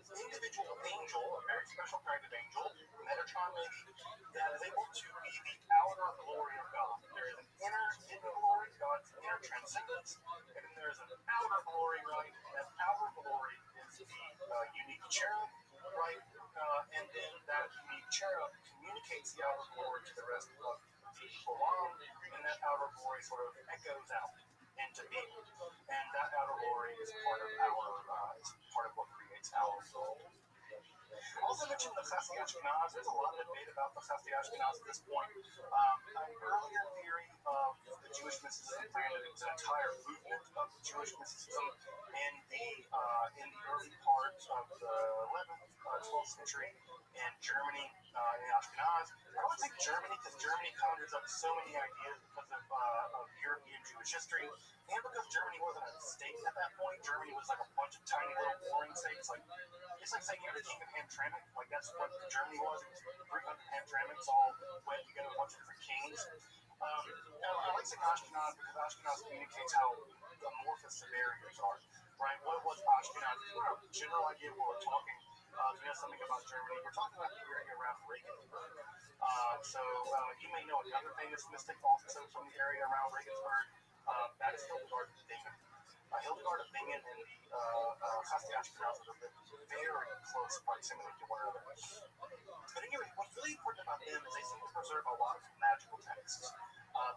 Speaker 3: individual angel, a very special kind of angel, Metatron maybe, that is able to be the outer glory of God. There is an inner hidden glory, God's inner transcendence, and then there is an outer glory, right? And that outer glory is the unique cherub, right? And then that unique cherub communicates the outer glory to the rest of the olam, and that outer glory sort of echoes out into being. And that outer glory is part of what creates our soul. I also mentioned the Chaste Ashkenaz. There's a lot of debate about the Chaste Ashkenaz at this point. An earlier theory of the Jewish mysticism claimed that it was an entire movement of the Jewish mysticism in the early part of the 11th, 12th century in Germany, in Ashkenaz. I would say Germany because Germany conjures up so many ideas because of European Jewish history, and because Germany wasn't a state at that point. Germany was like a bunch of tiny little warring states. Like, it's like saying you're the king of Hamtramck. Like, that's what Germany was. It was 300 Hamtramcks all went together, a bunch of different kings. I like saying Ashkenaz because Ashkenaz communicates how amorphous the barriers are, right? What was Ashkenaz? If you want a general idea of what we're talking, if you know something about Germany, we're talking about the area around Regensburg. You may know another famous mystic also from the area around Regensburg. That is Hildegard of Bingen. Hildegard of Bingen and the Chaste Ashkenaz are very close proximity to one another. But anyway, what's really important about them is they seem to preserve a lot of magical texts.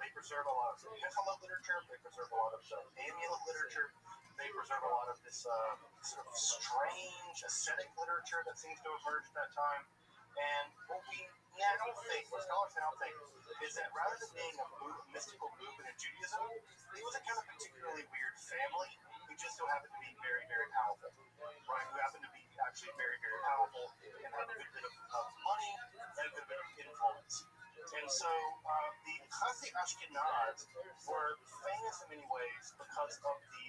Speaker 3: They preserve a lot of Hekala literature. They preserve a lot of amulet literature. They preserve a lot of this sort of strange ascetic literature that seems to have emerged at that time. And what we now think, what scholars now think, is that rather than being a mystical movement in Judaism, it was a kind of particularly weird family who just so happened to be very, very powerful, right? Who happened to be actually very, very powerful and had a good bit of money so the Chassid Ashkenaz were famous in many ways because of the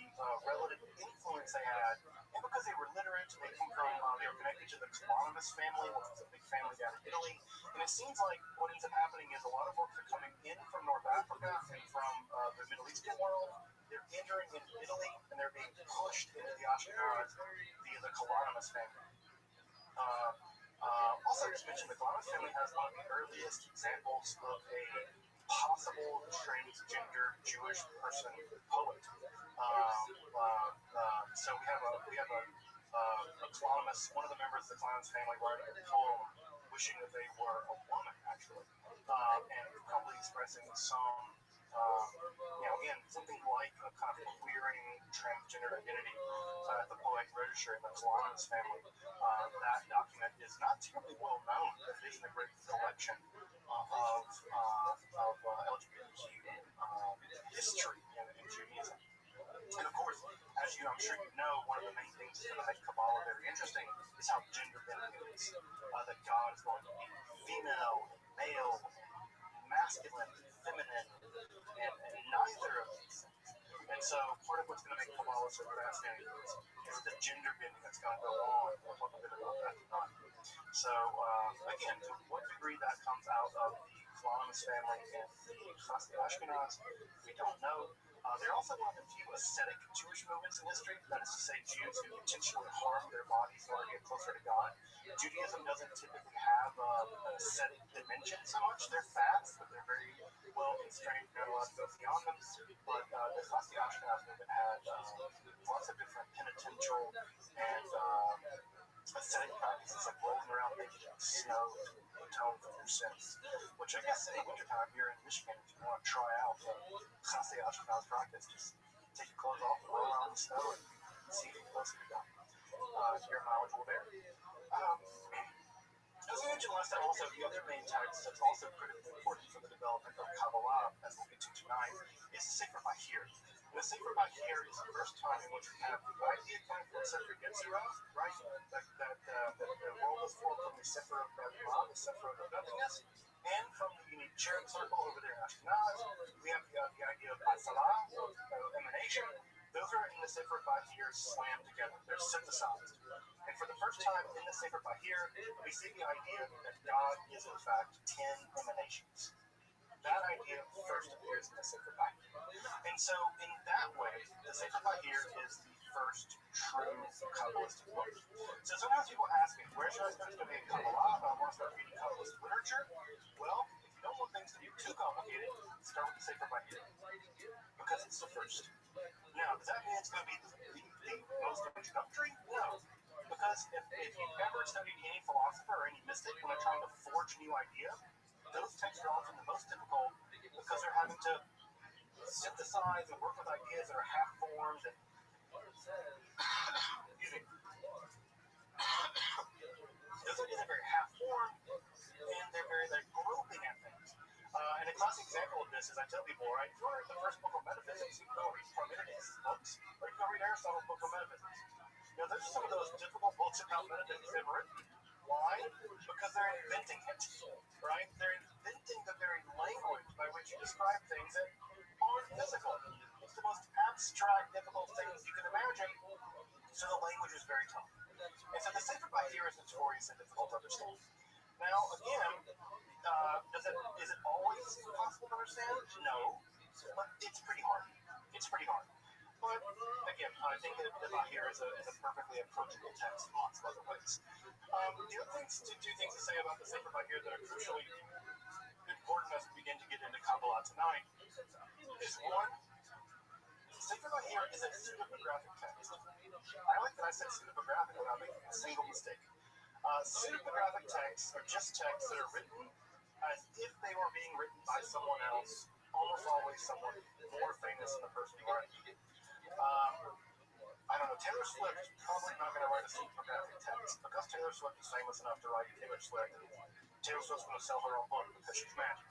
Speaker 3: relative influence they had, and because they were literate. They came from, they were connected to the Kalanimus family, which was a big family down in Italy. And it seems like what ends up happening is a lot of folks are coming in from North Africa and from the Middle Eastern world. They're entering into Italy, and they're being pushed into the Ashkenaz via the Kalanimus family. Also, just mentioned the Kalanimus family has one of the earliest examples of a possible transgender Jewish person poet. So we have a Kalanimus, one of the members of the Kalanimus family, writing a poem wishing that they were a woman, actually, and probably expressing some, again, something like a kind of queering transgender identity at the poetic register in the Kalanimus family. That document is not terribly well known, but it is in a great collection of LGBTQ history in Judaism. And of course, as I'm sure you know, one of the main things that's going to make Kabbalah very interesting is how gender bending it is. That God is going to be female, male, masculine, feminine, and neither of these things. And so part of what's going to make Kabbalah so fascinating is the gender bending that's going to go on. We'll talk a bit about that tonight. So again, to what degree that comes out of the Kalanimus family and the Chassid Ashkenaz, we don't know. They're also one of the few ascetic Jewish movements in history, that is to say, Jews who intentionally harm their bodies in order to get closer to God. Judaism doesn't typically have an ascetic dimension so much. They're fast, but they're very well constrained. They're not allowed to go beyond them. But the Chassid Ashkenaz movement had lots of different penitential and ascetic practices, like rolling around naked in snow to atone for their sins. Which I guess in the wintertime here in Michigan, if you want to try out the Chassid Ashkenaz practice, just take your clothes off and roll around in the snow and see if you can closer to God. Your mileage will vary. As I mentioned last time, also, the other main text that's also critically important for the development of Kabbalah, as we'll get to tonight, is the Sefer Bahir. And the Sefer Bahir is the first time in which we have the idea kind of what Sefer Yetzirah, right? That the world was formed from the Sefer of Rabbi, the Sefer of nothingness, and from the unique cherub circle over there in Ashkenaz, we have the idea of Atzalah, or emanation. Those are in the Sefer Bahir slammed together. They're synthesized. And for the first time in the Sefer Bahir, we see the idea that God is in fact 10 emanations. That idea first appears in the Sefer Bahir. And so in that way, the Sefer Bahir is the first true Kabbalistic book. So sometimes people ask me, where should I start studying Kabbalah? I want to start reading Kabbalistic literature. Well, if you don't want things to be too complicated, start with the Sefer Bahir, because it's the first. Now, does that mean it's going to be the most introductory? No. Because if you've ever studied any philosopher or any mystic when they're trying to forge a new idea, those texts are often the most difficult because they're having to synthesize and work with ideas that are half-formed and excuse me. Those ideas are very half-formed and they're very groping at things. And a classic example of this is I tell people, right, if you want to read the first book of metaphysics, you can go read Parmenides' books, or you can go read Aristotle's book of metaphysics. Those are some of those difficult books about metaphysics they've written. Why? Because they're inventing it, right? They're inventing the very language by which you describe things that aren't physical. It's the most abstract, difficult things you can imagine, so the language is very tough. And so the Sefer Bahir is notorious and difficult to understand. Now, again, is it always possible to understand? No, but it's pretty hard. It's pretty hard. But again, I think that the Bahir is a perfectly approachable text in lots of other ways. The other things, two things to say about the Sefer Bahir that are crucially important as we begin to get into Kabbalah tonight is one, Sefer Bahir is a pseudepigraphic text. I like that I said pseudepigraphic without making a single mistake. Pseudepigraphic texts are just texts that are written as if they were being written by someone else, almost always someone more famous than the person who wrote it. I don't know, Taylor Swift is probably not going to write a pseudepigraphic text because Taylor Swift is famous enough to write Taylor Swift, and Taylor Swift's going to sell her own book because she's magic.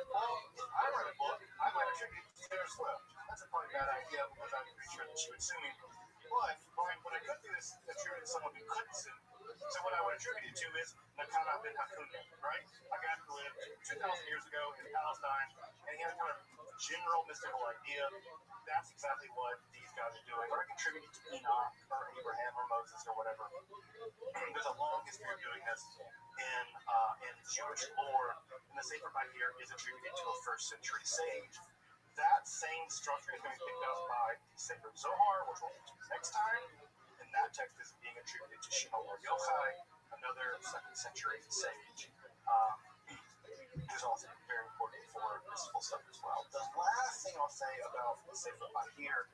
Speaker 3: Well, if I write a book, I might attribute it to Taylor Swift. That's a probably bad idea because I'm pretty sure that she would sue me. But what I could do is attribute it to someone who couldn't sue, So what I would attribute it to is Nakana bin Hakuna, right? A guy who lived 2,000 years ago in Palestine, and he had a kind of general mystical idea. That's exactly what these guys are doing, or contributing to Enoch or Abraham or Moses or whatever. There's a long history of doing this in Jewish lore, and the Sefer Bahir is attributed to a first century sage. That same structure is going to be picked up by the Sefer Zohar, which we'll get to next time, and that text is being attributed to Shimon Bar Yochai, another second century sage. Who's also very important for mystical stuff as well. The last thing I'll say about the Sefer Bahir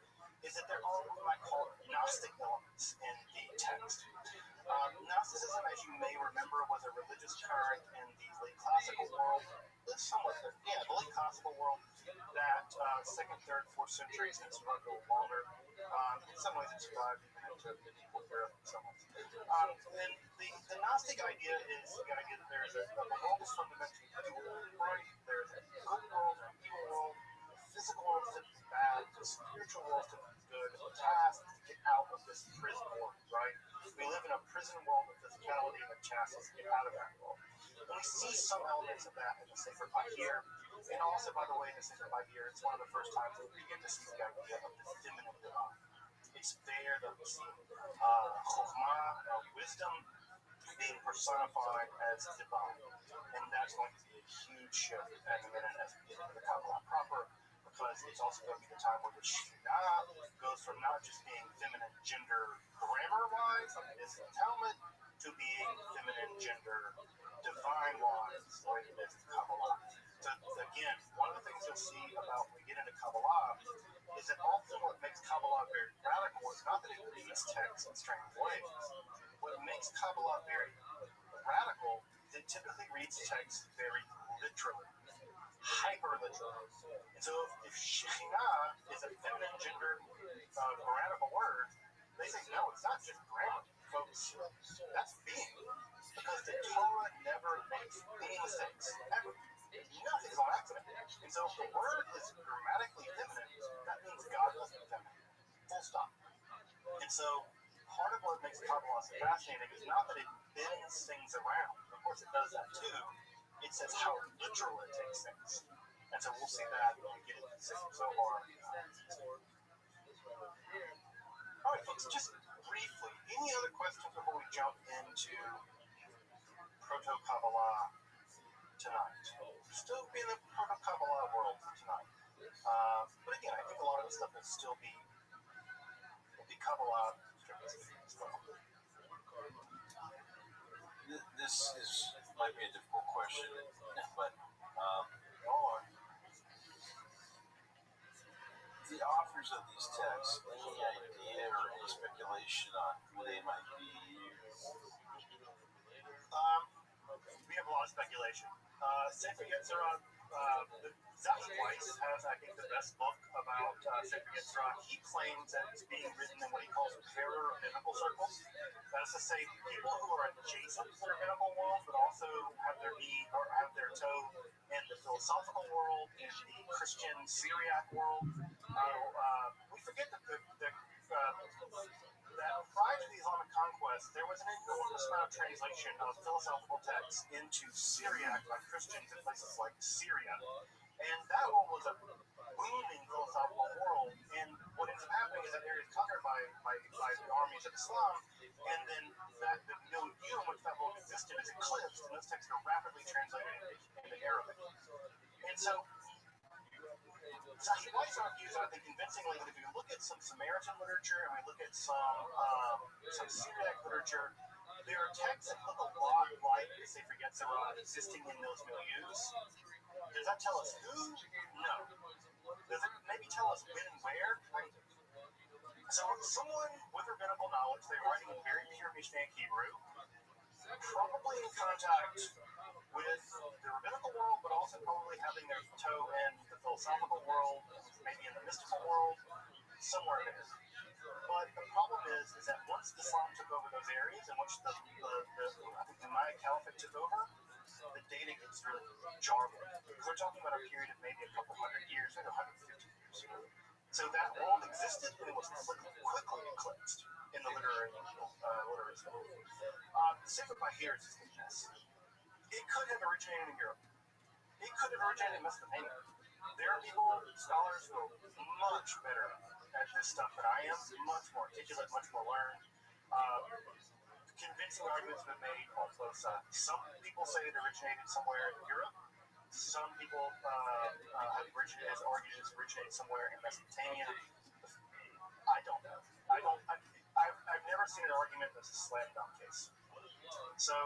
Speaker 3: is that there are what we might call Gnostic elements in the text. Gnosticism, as you may remember, was a religious current in the late classical world, the late classical world, that 2nd, 3rd, 4th centuries, and it's run a little longer. In some ways, it survived even into medieval Europe in some ways. And the Gnostic idea is the idea that there's a world is fundamentally dual, right? There's a good world and an evil world. The physical world is typically bad. The spiritual world is typically good. The task is to get out of this prison world, right? We live in a prison world of physicality, and the task is to get out of that world. And we see some elements of that in the Sefer Bahir. And also, by the way, in the Sefer Bahir, it's one of the first times that we begin to see the idea of the feminine divine. It's there that we see Chokhmah, wisdom, being personified as divine. And that's going to be a huge shift in a minute as we get into the Kabbalah proper, because it's also going to be the time where the Shekhinah goes from not just being feminine gender grammar-wise, like it is in the Talmud, to being feminine gender divine-wise, like it is in Kabbalah. So again, one of the things you'll see about when we get into Kabbalah is that often what makes Kabbalah very radical is not that it reads text in strange ways. What makes Kabbalah very radical is it typically reads text very literally, hyper-literally. And so if Shekhinah is a feminine gender grammatical word, they say, no, it's not just grammar, folks. That's being. Because the Torah never makes any mistakes, ever. Nothing's on accident. And so if the word is grammatically feminine, that means God wasn't feminine. Full stop. And so part of what makes Kabbalah so fascinating is not that it bends things around. Of course it does that too. It says how literal it takes things. And so we'll see that when we get into the Sefer Zohar. All right, folks, just briefly, any other questions before we jump into Proto-Kabbalah tonight? Still be in the Proto-Kabbalah world tonight. But again, I think a lot of the stuff will still be Kabbalah as well.
Speaker 11: This might be a difficult question, but the authors of these texts, any idea or any speculation on who they might be?
Speaker 3: We have a lot of speculation. Sefer Yetzirah, Zach Weiss has, I think, the best book about Sefer Yetzirah. He claims that it's being written in what he calls para-rabbinical circles. That is to say, people who are adjacent to the rabbinical world, but also have their knee or have their toe in the philosophical world, in the Christian Syriac world. We forget that that prior to the Islamic conquest, there was an enormous amount of translation of philosophical texts into Syriac by Christians in places like Syria. And that one was a booming philosophical world. And what ends up happening is that area is conquered by the armies of Islam, and then the milieu in which that world existed is eclipsed, and those texts are rapidly translated into Arabic. And so Zaki Weiss argues, I think convincingly, that if you look at some Samaritan literature and we look at some Syriac literature, there are texts that look a lot like the Sefer Yetzirah existing in those milieus. Does that tell us who? No. Does it maybe tell us when and where? Kind of. So someone with rabbinical knowledge, they're writing in very pure Mishnaic Hebrew, probably in contact with the rabbinical world, but also probably having their toe in the philosophical world, maybe in the mystical world, somewhere there. But the problem is that once Islam took over those areas, in which I think the Umayyad Caliphate took over, the data gets really jarbled. Because we're talking about a period of maybe a couple hundred years, maybe 150 years. So that world existed and it was quickly eclipsed in the literary field. The Sefer Bahir is just a mess. It could have originated in Europe. It could have originated in Mesopotamia. There are people, scholars, who are much better at this stuff than I am, much more articulate, much more learned. Convincing arguments have been made on both sides. Some people say it originated somewhere in Europe. Some people have argued it originated somewhere in Mesopotamia. I don't know. I've never seen an argument that's a slam dunk case. So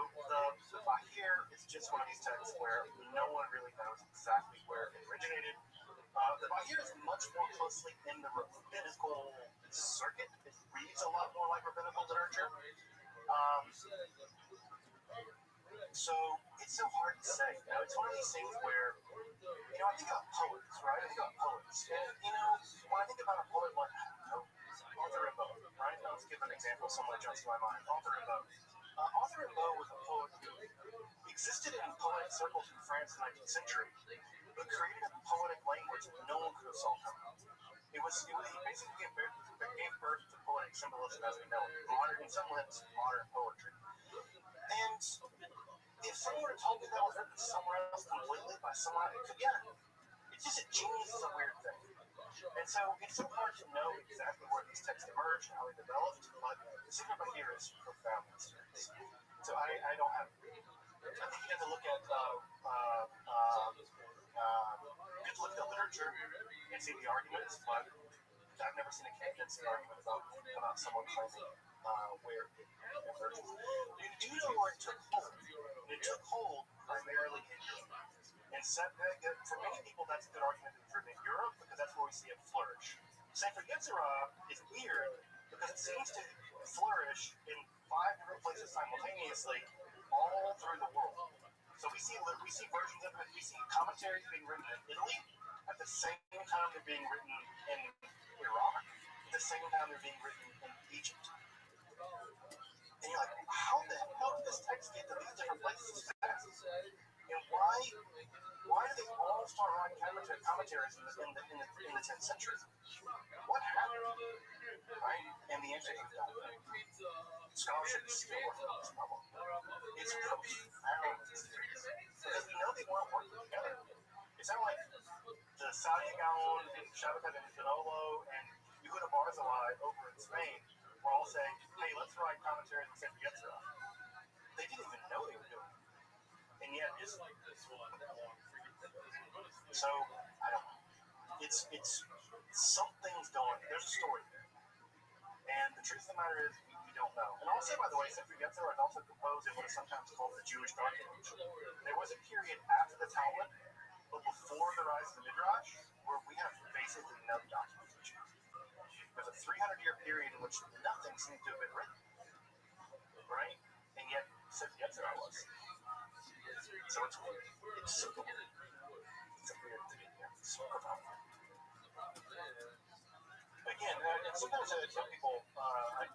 Speaker 3: the Bahir is just one of these texts where no one really knows exactly where it originated. The Bahir is much more closely in the rabbinical circuit. It reads a lot more like rabbinical literature. So it's so hard to say. It's one of these things where, I think about poets, right? I think about poets. And, when I think about a poet like, Arthur Rimbaud, right? Let's give an example of someone that jumps to my mind. Arthur Rimbaud. Arthur Rimbaud was a poet who existed in poetic circles in France in the 19th century, but created a poetic language that no one could have solved. He basically gave birth to poetic symbolism as we know it, in some sense, modern poetry. And if someone were to told me that was written somewhere else completely by someone, it's just a genius is a weird thing. And so it's so hard to know exactly where these texts emerged and how they developed, but the Sefer Bahir is profound mysterious. So I don't have. I think you have to look at the literature and see the arguments, but I've never seen a convincing argument about someone claiming where it emerged. You do know where it took hold. It took hold primarily in Europe. And for many people, that's a good argument that it's written in Europe because that's where we see it flourish. Sefer Yetzirah is weird because it seems to flourish in 5 different places simultaneously all through the world. So we see versions of it. We see commentaries being written in Italy at the same time they're being written in Iraq, at the same time they're being written in Egypt. And you're like, how the hell did this text get to these different places fast? And why do they all start writing commentaries in the 10th century? What happened? Right? And the answer is scholarship is still working on this problem. It's profound. Because we know they weren't working together. It's not like the Saudi Gaon and Shabbat and Manolo and Yehuda Barzilai over in Spain were all saying, hey, let's write commentaries and Sefer Yetzirah. They didn't even know they were doing it. And yet, so, I don't know. It's something's going, there's a story there. And the truth of the matter is, we don't know. And I'll say, by the way, Sefer Yetzirah is also composed in what is sometimes called the Jewish Dark Age. There was a period after the Talmud, but before the rise of the Midrash, where we have basically no documentation. There's a 300-year period in which nothing seems to have been written. Right? And yet, Sefer Yetzirah was. So it's weird. It's super weird. It's a weird thing. It's so profound. Again, and sometimes I tell people,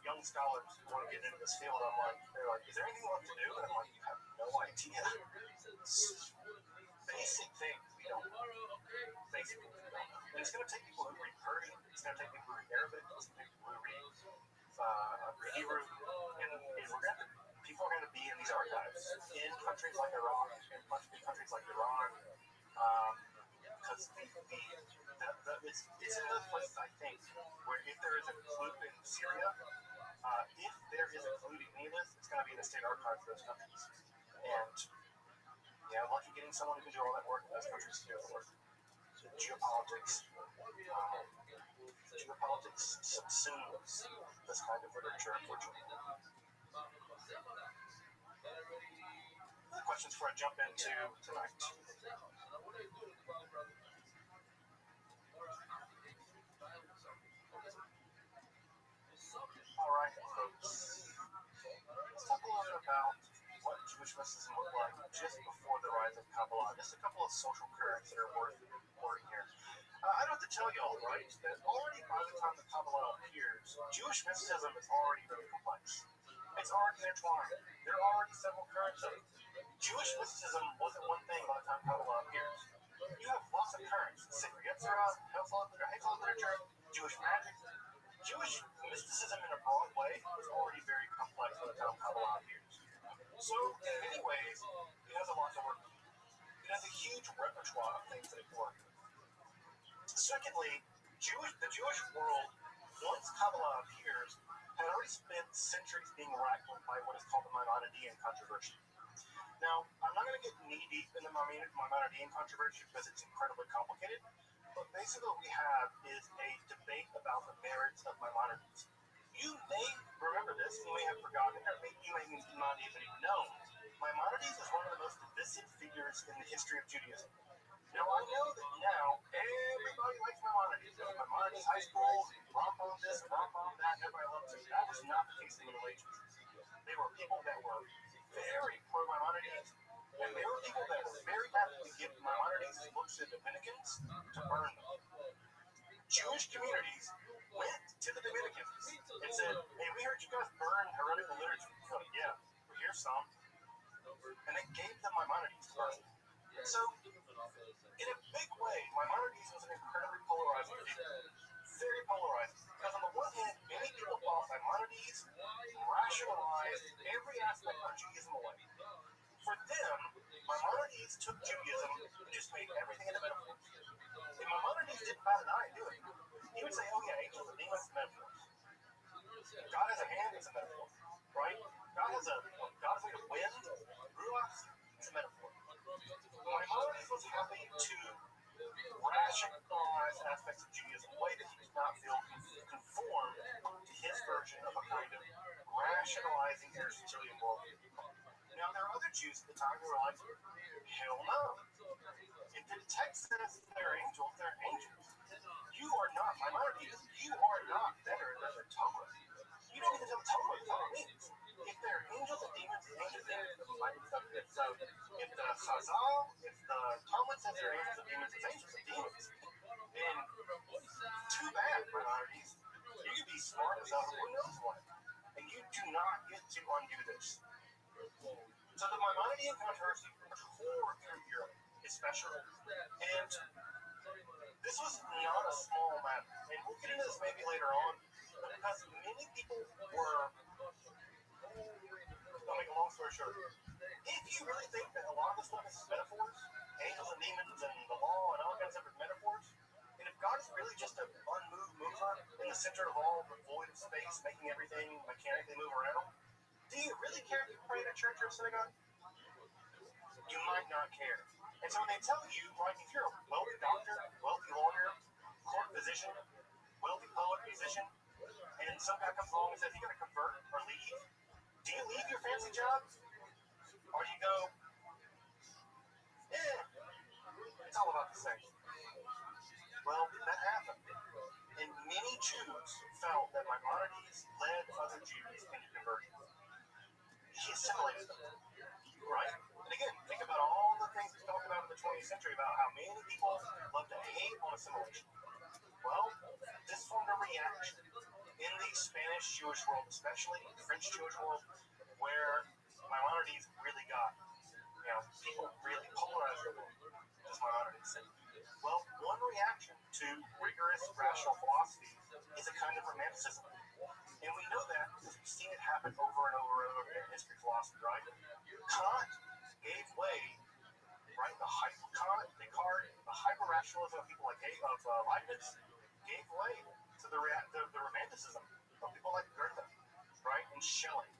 Speaker 3: young scholars who want to get into this field, they're like, is there anything left to do? And I'm like, you have no idea. Basic things we don't know. Basic things we don't know. And it's going to take people who read Persian, it's going to take people who read Arabic, it's going to take people who read Hebrew, and people are going to be in these archives in countries like Iraq, in countries like Iran, because it's in those places, I think, where if there is a clue in Syria, if there is a clue in any of this, it's going to be in the state archives of those countries. And lucky getting someone who can do all that work in those countries to do the work. So geopolitics subsumes this kind of literature, unfortunately. Other questions before I jump into tonight? All right, folks. Let's talk a little bit about what Jewish mysticism looked like just before the rise of Kabbalah. Just a couple of social currents that are worth reporting here. I don't have to tell y'all, right, that already by the time the Kabbalah appears, Jewish mysticism is already very complex. It's already intertwined. There are already several currents of it. Jewish mysticism wasn't one thing by the time Kabbalah appears. You have lots of currents. Sefer Yetzirah, Hillel literature, Jewish magic, Jewish mysticism in a broad way is already very complex by the time Kabbalah appears. So, in many ways, it has a lot to work with. It has a huge repertoire of things that it can work with. Secondly, the Jewish world, once Kabbalah appears, had already spent centuries being racked by what is called the Maimonidean controversy. Now, I'm not going to get knee-deep in the Maimonidean controversy because it's incredibly complicated, but basically what we have is a debate about the merits of Maimonides. You may remember this, you may have forgotten it, or maybe you may not even know. Maimonides is one of the most divisive figures in the history of Judaism. Now, I know that now everybody likes Maimonides. Maimonides High School, Rambam this, Rambam that, and everybody loves it. That was not the case in the Middle Ages. They were people that were very pro-Maimonides, and they were people that were very happy to give Maimonides' books to Dominicans to burn them. Jewish communities went to the Dominicans and said, hey, we heard you guys burn heretical literature. So, yeah, well, here's some. And they gave them Maimonides to burn. So, in a big way, Maimonides was an incredibly polarizing figure. Very polarizing. Because on the one hand, many people thought Maimonides rationalized every aspect of Judaism away. For them, Maimonides took Judaism and just made everything into metaphors. And Maimonides didn't bat an eye and do it. He would say, oh yeah, angels and demons are metaphors. God has a hand, it's a metaphor. Right? God has made a wind, ruach, it's a metaphor. Maimonides was happy to rationalize aspects of Judaism in a way that he did not feel conformed to his version of a kind of rationalizing Aristotelian worldview. Now, there are other Jews at the time who were like, hell no. If the text says they're angels, they're angels. You are not Maimonides. You are not better than the Torah. You don't even know Torah what Torah means. If they're angels and demons, angels and demons. If the Chazal, if the Talmud says they're angels and demons, it's angels and demons. And too bad, Maimonides. You can be smart as hell, who knows what. And you do not get to undo this. So the Maimonidean controversy tore through Europe, especially. And this was not a small matter. And we'll get into this maybe later on, but because many people were, I'll make a long story short, if you really think that a lot of this stuff is metaphors, angels and demons and the law and all kinds of different metaphors, and if God is really just an unmoved mover in the center of all the void of space, making everything mechanically move around, do you really care if you pray in a church or a synagogue? You might not care. And so when they tell you, like, if you're a wealthy doctor, wealthy lawyer, court physician, wealthy poet, musician, and some guy comes along and says, you got to convert or leave, do you leave your fancy job? Or do you go, it's all about the same. Well, that happened. And many Jews felt that Maimonides led other Jews into conversion. He assimilated them. Right? And again, think about all the things we talked about in the 20th century about how many people love to hate on assimilation. Well, this formed a reaction in the Spanish Jewish world, especially the French Jewish world, where Maimonides really got, people really polarized the world, as Maimonides said. Well, one reaction to rigorous rational philosophy is a kind of romanticism. And we know that because we've seen it happen over and over and over again in history philosophy, right? Kant gave way, right? Kant, Descartes, the hyper-rationalism of people like Leibniz gave way to the romanticism of people like Goethe, right? And Schelling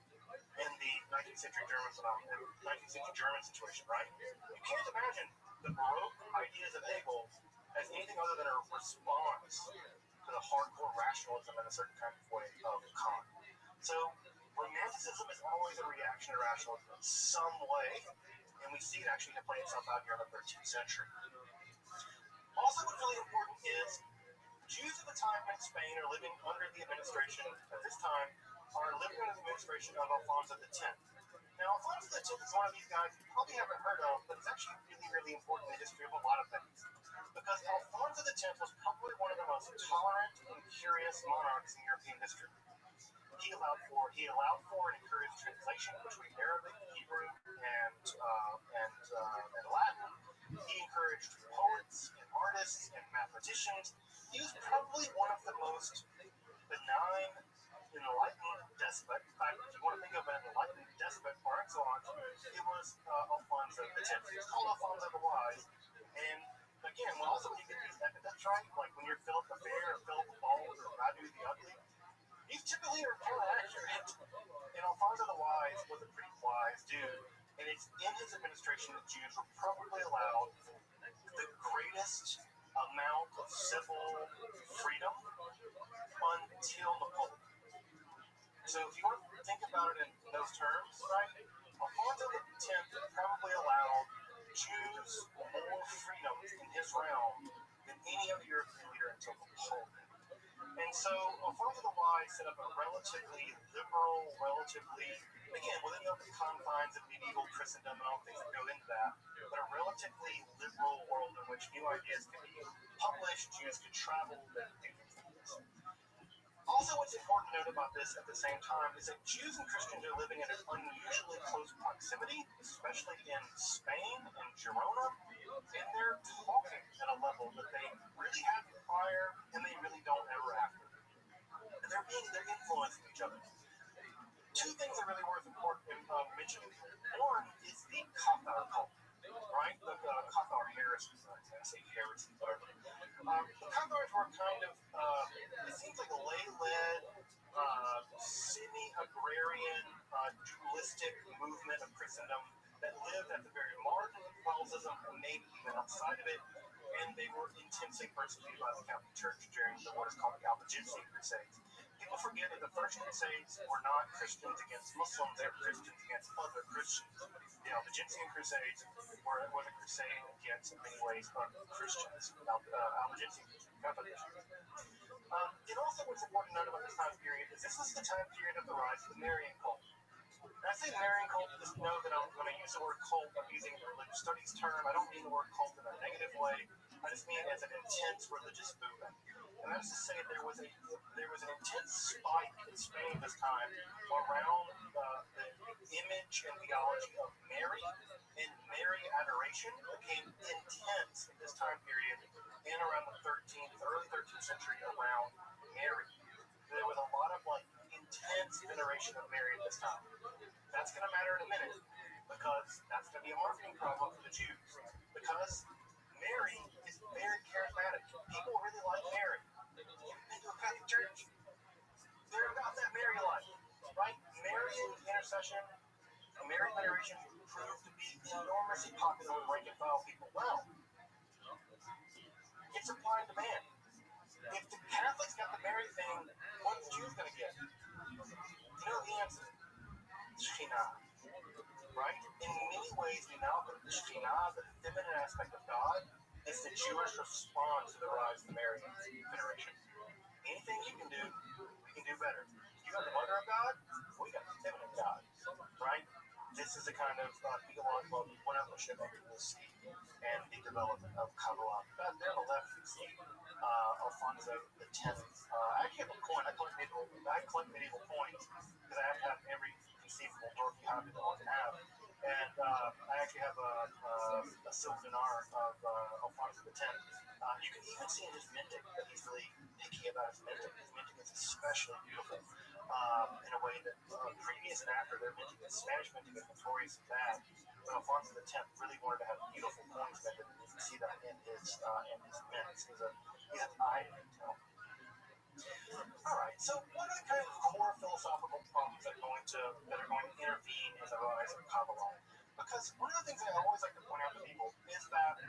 Speaker 3: in the 19th century German situation, right? You can't imagine the Baroque ideas of Hegel as anything other than a response to the hardcore rationalism in a certain kind of way of Kant. So, romanticism is always a reaction to rationalism in some way, and we see it actually play itself out here in the 13th century. Also, what's really important is Jews at the time in Spain are living under the administration, at this time, are living under the administration of Alfonso X. Now, Alfonso X is one of these guys you probably haven't heard of, but it's actually really, really important in the history of a lot of things. Because Alfonso X was probably one of the most tolerant and curious monarchs in European history. He allowed for and encouraged translation between Arabic, Hebrew, and Latin. He encouraged poets and artists and mathematicians he was probably one of the most benign, enlightened despot. In fact, if you want to think of an enlightened despot par excellence, it was Alfonso X. He's called Alfonso the Wise. And again, when also you get these epithets right, like when you're Philip the Fair or Philip the Bald or Radu the Ugly, these typically are kind of accurate. And Alfonso the Wise was a pretty wise dude. And it's in his administration that Jews were probably allowed the greatest amount of civil freedom until Napoleon. So if you want to think about it in those terms, right, Alfonso X probably allowed Jews more freedoms in his realm than any other European leader until Napoleon. And so Alfonso the Wise set up a relatively liberal, again, within the confines of medieval Christendom and all things that go into that, but a relatively liberal world in which new ideas could be published, Jews could travel, and do things like this. Also, what's important to note about this at the same time is that Jews and Christians are living in an unusually close proximity, especially in Spain and Girona, and they're talking at a level that they really hadn't prior, and they really don't ever after. And they're influencing each other. Two things are really worth mentioning. One is the Cathar cult, right? The Cathar heresy. I say heresy, but the Cathars were kind of, it seems like a lay-led, semi-agrarian, dualistic movement of Christendom that lived at the very margin of Catholicism and maybe even outside of it, and they were intensely persecuted by the Catholic Church during what is called the Albigensian Crusades. People forget that the first Crusades were not Christians against Muslims, they were Christians against other Christians. The Albigensian Crusades were a crusade against, in many ways, other Christians. Albigensian Catholic Christians. And also what's important to note about this time period is this is the time period of the rise of the Marian cult. When I say Marian cult, just know that when I use the word cult, I'm using a religious studies term. I don't mean the word cult in a negative way. I just mean it as an intense religious movement. And that's to say there was an intense spike in Spain this time around the image and theology of Mary, and Mary adoration became intense in this time period and around the early 13th century around Mary. There was a lot of intense veneration of Mary at this time. That's going to matter in a minute because that's going to be a marketing problem for the Jews. Because Mary is very charismatic. People really like Mary. They go to Catholic Church. They're about that Mary life, right? Marian intercession, Mary veneration proved to be enormously popular with rank and file people. Well, it's supply and demand. If the Catholics got the Mary thing, what's the Jews going to get? You know the answer. Shekhinah. Right? In many ways, we now think the Shekhinah, the feminine aspect of God, is the Jewish response to the rise of the Marian veneration. Anything you can do, we can do better. You got the mother of God, we got the feminine God. Right? This is the kind of theological worship that we will see and the development of Kabbalah. There on the left, you see Alfonso X. I actually have a coin. I collect medieval coins because I have to have every conceivable dorky hobby that one can have. And I actually have a silver dinar of Alfonso X. You can even see in his minting that he's really picky about his minting. His minting is especially beautiful in a way that previous and after their minting, the Spanish minting is notorious and bad. But Alfonso X really wanted to have beautiful coins minted, and you can see that in his mints. He has an eye to detail. All right. So, what are the kind of core philosophical problems that are going to intervene in the rise of Kabbalah? Because one of the things I always like to point out to people is that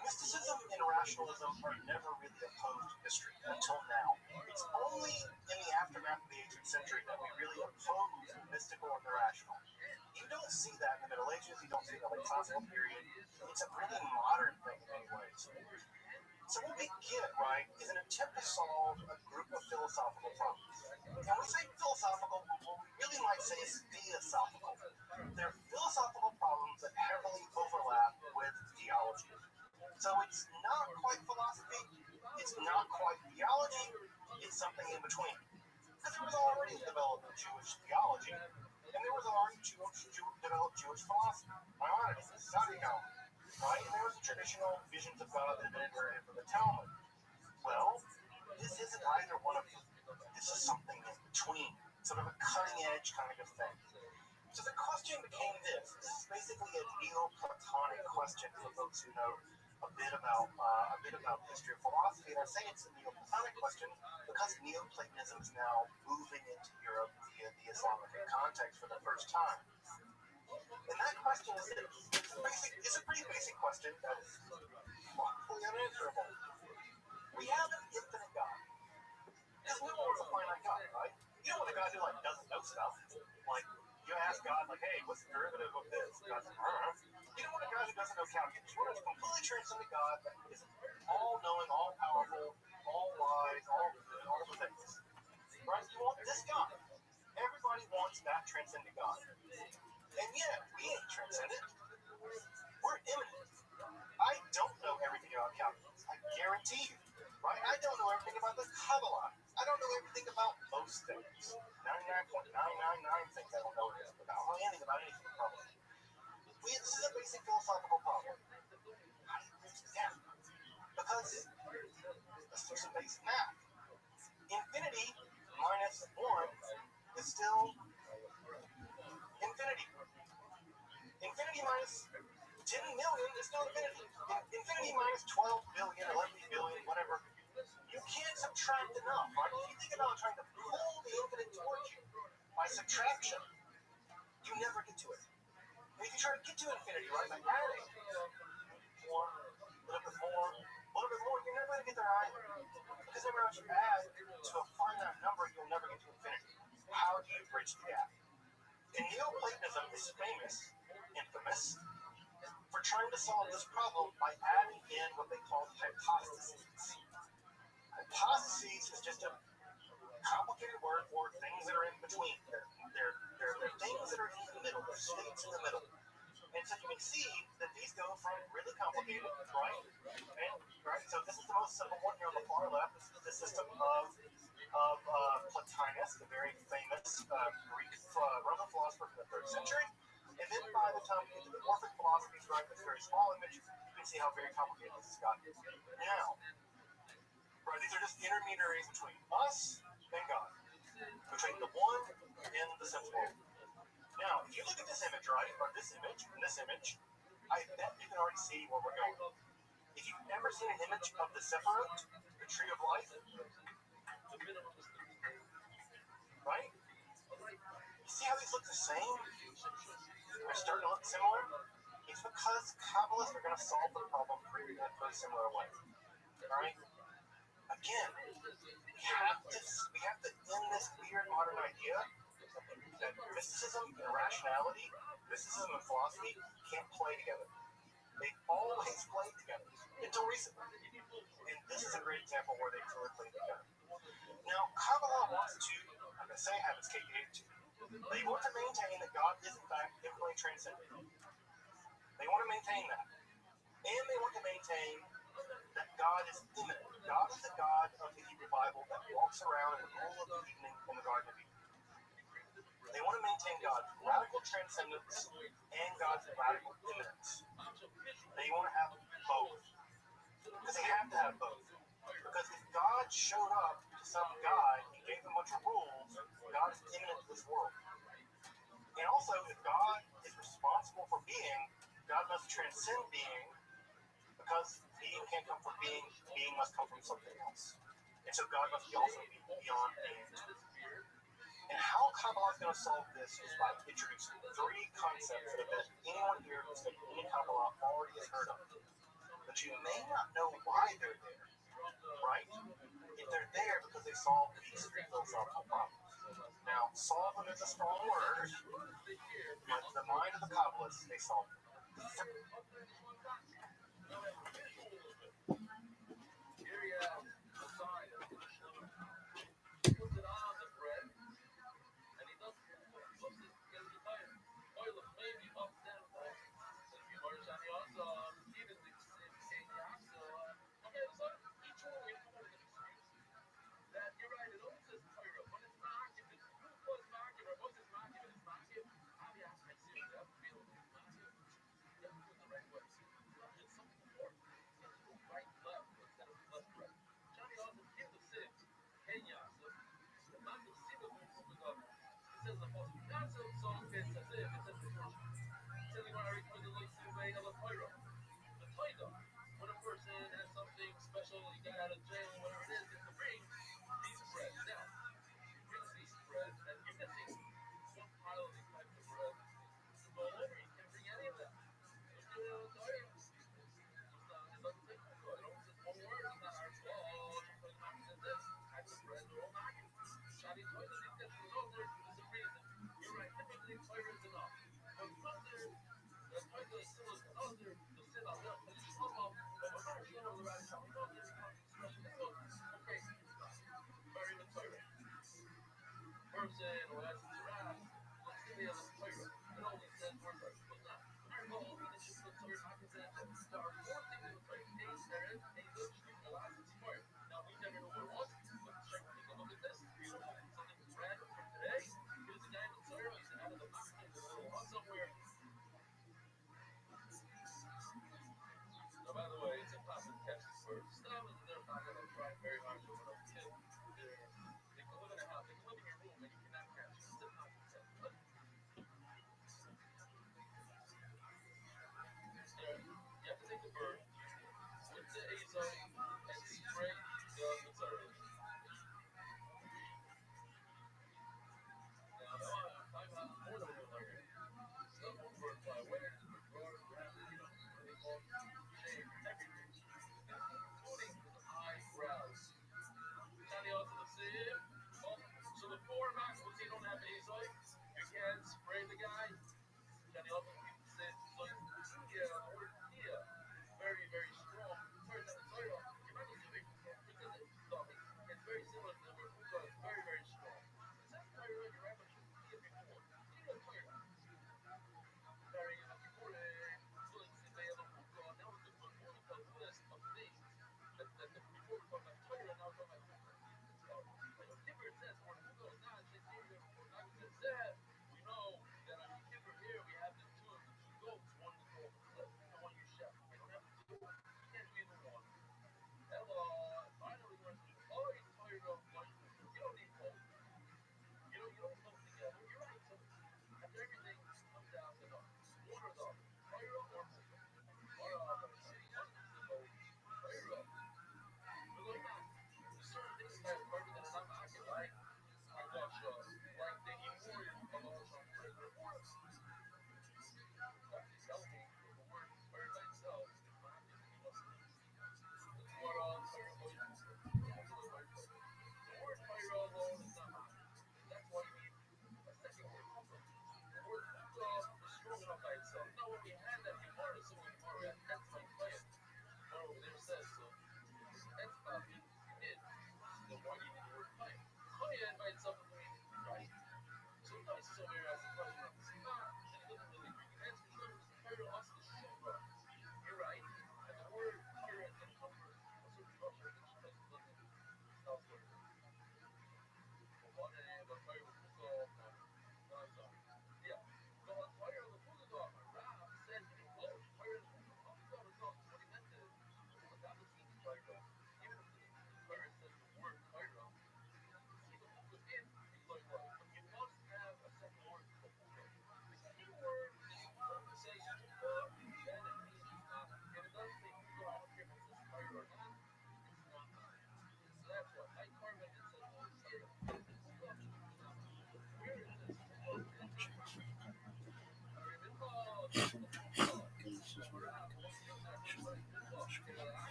Speaker 3: mysticism and rationalism are never really opposed to history until now. It's only in the aftermath of the 18th century that we really oppose the mystical and the rational. You don't see that in the Middle Ages. You don't see it in the late classical period. It's a really modern thing in many ways. So what we get, right, is an attempt to solve a group of philosophical problems. And when we say philosophical, what we really might say is theosophical. They're philosophical problems that heavily overlap with theology. So it's not quite philosophy, it's not quite theology, it's something in between. Because there was already developed Jewish theology, and there was already developed Jewish philosophy. Maimonides, Zadigal, right? And there was the traditional visions of God that had been inherited from the Talmud. Well, this isn't either one of them. This is something in between, sort of a cutting edge kind of thing. So the question became this. This is basically a Neoplatonic question for folks who know a bit about history of philosophy. And I say it's a Neoplatonic question because Neoplatonism is now moving into Europe via the Islamic context for the first time. And that question is this. It's a pretty basic question that is probably unanswerable. We have an infinite God. Because no one wants a finite God, right? You don't want a God who like doesn't know stuff. Like you ask God, like, hey, what's the derivative of this? God's like, You don't want a God who doesn't know calculus. You want a completely transcendent God that is all knowing, all powerful, all wise, all good, all the things. Right? You want this God. Everybody wants that transcendent God. And yet, we ain't transcendent. We're immanent. I don't know everything about calculus. I guarantee you. Right? I don't know everything about the Kabbalah. I don't know everything about most things. 99.999 things I don't know anything about. I don't know anything about anything, probably. This is a basic philosophical problem. Yeah. Because let's do some basic math. Infinity minus 1 is still infinity. Infinity minus 10 million is still infinity. Infinity minus 12 billion, 11 billion, whatever. You can't subtract enough, right? If you think about trying to pull the infinite towards you by subtraction, you never get to it. And if you try to get to infinity, right, by adding more, a little bit more, you're never going to get there either. Because every time you add to a finite number, you'll never get to infinity. How do you bridge the gap? And Neoplatonism is infamous, for trying to solve this problem by adding in what they call hypostases. Hypostases is just a complicated word for things that are in between. They're things that are in the middle. They're states in the middle. And so you can see that these go from really complicated, right? Right? So this is the most simple one here on the far left. This is the system of Plotinus, the very famous Greek Roman philosopher from the 3rd century. And then by the time we get to the Orphic philosophies, right, this very small image, you can see how very complicated this has gotten. Now, right, these are just intermediaries between us and God, between the one and the sensible. Now, if you look at this image, right, or this image and this image, I bet you can already see where we're going. If you've ever seen an image of the Sephiroth, the tree of life, right? You see how these look the same? They're starting to look similar? It's because Kabbalists are going to solve the problem in a very similar way. Alright? Again, we have to end this weird modern idea that mysticism and rationality, mysticism and philosophy can't play together. They always played together until recently. And this is a great example where they truly played together. Now, Kabbalah wants to, I'm going to say, have its cake and eat it too. They want to maintain that God is, in fact, infinitely transcendent. They want to maintain that. And they want to maintain that God is immanent. God is the God of the Hebrew Bible that walks around in the cool of the evening in the Garden of Eden. They want to maintain God's radical transcendence and God's radical immanence. They want to have both. Because they have to have both. Because if God showed up to some guy and gave him a bunch of rules, God is immanent to this world. And also, if God is responsible for being, God must transcend being, because being can't come from being must come from something else. And so God must also be beyond being. And how Kabbalah is going to solve this is by introducing 3 concepts that I bet anyone here who's taken any Kabbalah already has heard of. But you may not know why they're there, right? If they're there because they solve these 3 philosophical problems. Now, solve them is a strong word, but in the mind of the Kabbalists, they solve them.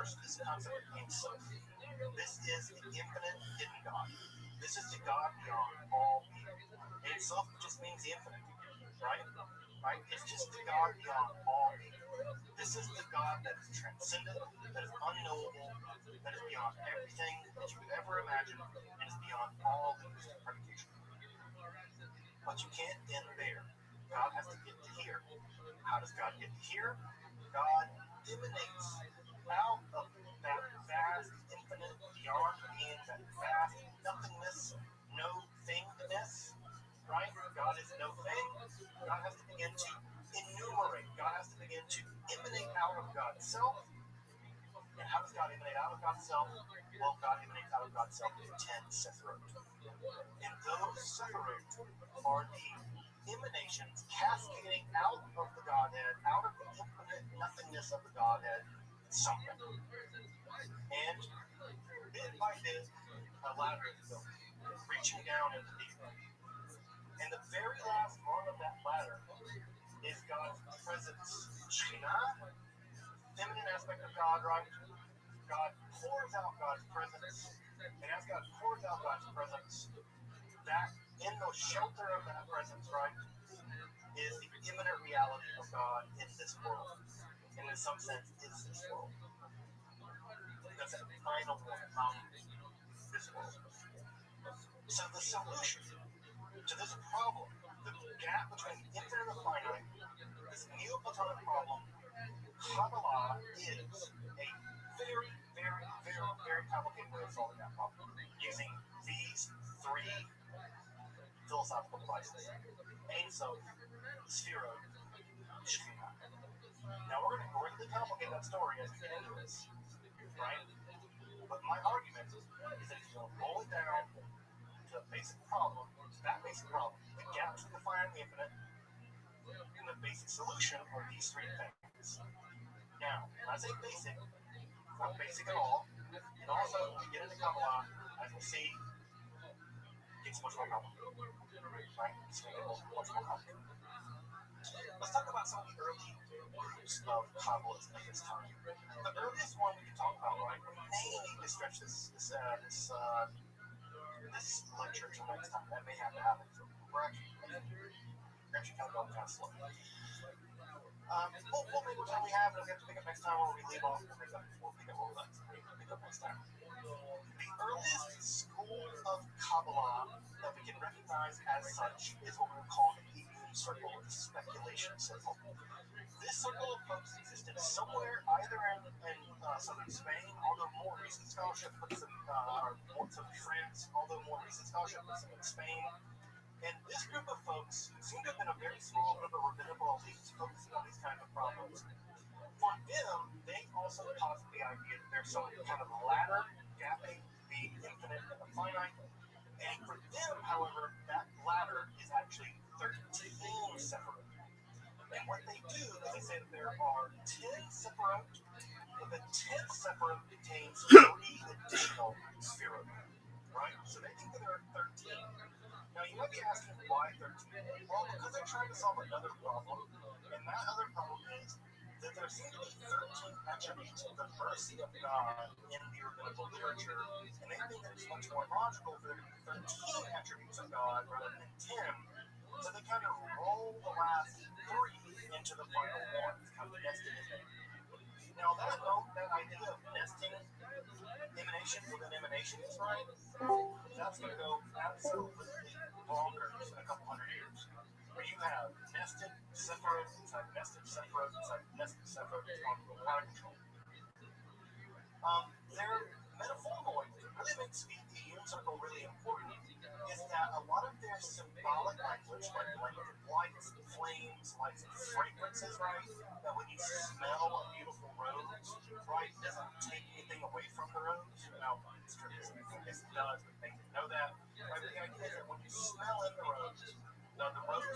Speaker 3: First is the concept of Ein Sof. This is the infinite hidden God. This is the God beyond all being. Ein Sof just means the infinite, right? Right? It's just the God beyond all being. This is the God that is transcendent, that is unknowable, that is beyond everything that you could ever imagine, and is beyond all linguistic predication. But you can't end there. God has to get to here. How does God get to here? God emanates out of that vast, infinite, beyond being, that vast nothingness, no thingness, right? God is no thing. God has to begin to enumerate. God has to begin to emanate out of God's self. And how does God emanate out of God's self? Well, God emanates out of God's self in 10 sephirot. And those sephirot are the emanations cascading out of the Godhead, out of the infinite nothingness of the Godhead, something. And bit by bit, a ladder is built, reaching down into the deep. And the very last rung of that ladder is God's presence. Shekhinah, feminine aspect of God, right? God pours out God's presence. And as God pours out God's presence, that in the shelter of that presence, right, is the imminent reality of God in this world. And in some sense, is this world. That's a final one from this world. So the solution to this problem, the gap between the infinite and the finite, this Neoplatonic problem, Kabbalah is a very, very, very, very complicated way of solving that problem using these three philosophical devices. Ein Sof, Sphero, Shekhinah. Now we're going to greatly complicate that story as we get into this, right? But my argument is that if you roll it down to a basic problem, that basic problem, the gap between the finite and the infinite, and the basic solution are these three things. Now, when I say basic, it's not basic at all, and also when we get into Kabbalah, as we'll see, it gets much more complicated, right? It's going to get much more complicated. Let's talk about some of the early groups of Kabbalists at this time. The earliest one we can talk about, right? We may need to stretch this lecture till next time. That may have to happen. We're actually kind of going kind of slow. We'll make what time we have, and we'll have to pick up next time where we leave off. We'll pick up next time. The earliest school of Kabbalah that we can recognize as such is what we would call the Hebrew circle, the speculation circle. This circle of folks existed somewhere either in southern Spain, although more recent scholarship puts them, or southern France, although more recent scholarship puts them in Spain. And this group of folks seem to have been a very small group of rabbinical elites focusing on these kinds of problems. For them, they also posit the idea that there's some kind of ladder gapping the infinite and the finite. And for them, however, that ladder is actually 13 sephirot. And what they do is they say that there are 10 sephirot, but the 10th sephirot contains 3 additional sephirot, right? So they think that there are 13. Now, you might be asking why 13? Well, because they're trying to solve another problem, and that other problem is that there seem to be 13 attributes of the mercy of God in the rabbinical literature, and they think that it's much more logical for there to be 13 attributes of God rather than 10, so they kind of roll the last 3 into the final one. It's kind of nested in there. Now, that idea of nesting emanations within emanations, right? That's going to go absolutely bonkers in a couple hundred years. Where you have nested sephirot inside nested sephirot inside nested sephirot, it's going to go out of control. Their metaphorical language really makes the human circle really important. Is that a lot of their symbolic language, like the language of lights, flames, lights, and fragrances, right? That when you smell a beautiful rose, right, it doesn't take anything away from the rose. Now, it's true, yes, it does, but they know that. Right? But the idea is that when you smell in the rose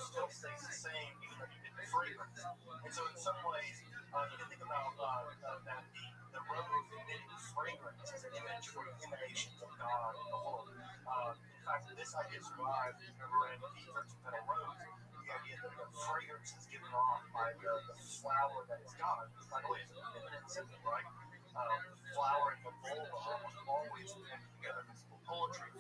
Speaker 3: still stays the same, even though you get the fragrance. And so, in some ways, you can think about that the rose emitting fragrance is an image for the emanations of God in the world. In fact, this idea survives. Remember, in the 13-petal rose, the idea that the fragrance is given off by the flower that is God. By the way, it's an imminent symbol, right? flower and the bulb almost always connect together. Mystical poetry,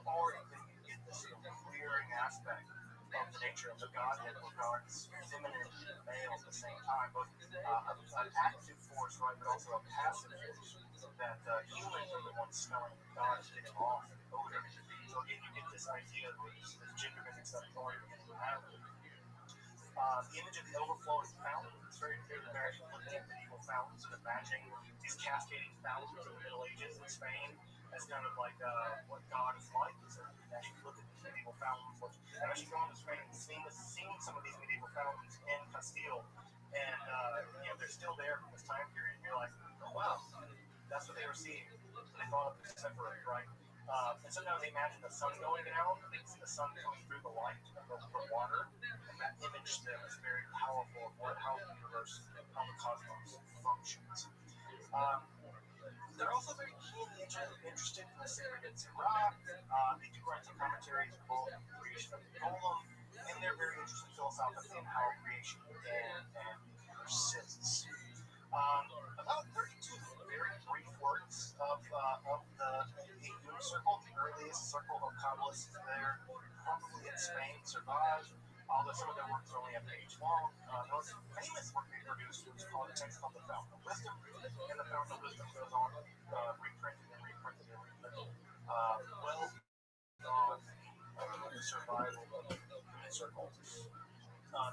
Speaker 3: or even you get this clearing aspect of the nature of the Godhead, regards feminine and male at the same time, both an active force, right, but also a passive force. That humans are the ones smelling God is getting off the odor. So again, you get this idea of this gender bending stuff going beginning to happen. The image of the overflowing fountain is very clear. They're actually looking at medieval fountains and imagining these cascading fountains of the Middle Ages in Spain as kind of like what God is like. So you can actually look at these medieval fountains. I've actually gone to Spain and seen some of these medieval fountains in Castile, and they're still there from this time period. And you're like, oh wow, that's what they were seeing. They thought of it separate, right? And sometimes they imagine the sun going down, and they see the sun coming through the light of the water, and that image to them is very powerful of how the universe, how the cosmos functions. They're also very keenly interested in the sacred in Sirah. They do write some commentaries involving the creation of the golem, and they're very interested philosophically in how creation began and persists. About 32 very brief works of the Eight Circle, the earliest circle of Kabbalists there, probably in Spain, survives. Although some of their works are only a page long. The most famous work they produced was called a text called The Fountain of Wisdom, and The Fountain of Wisdom goes on reprinted and reprinted and reprinted. Well beyond the survival of the human circle.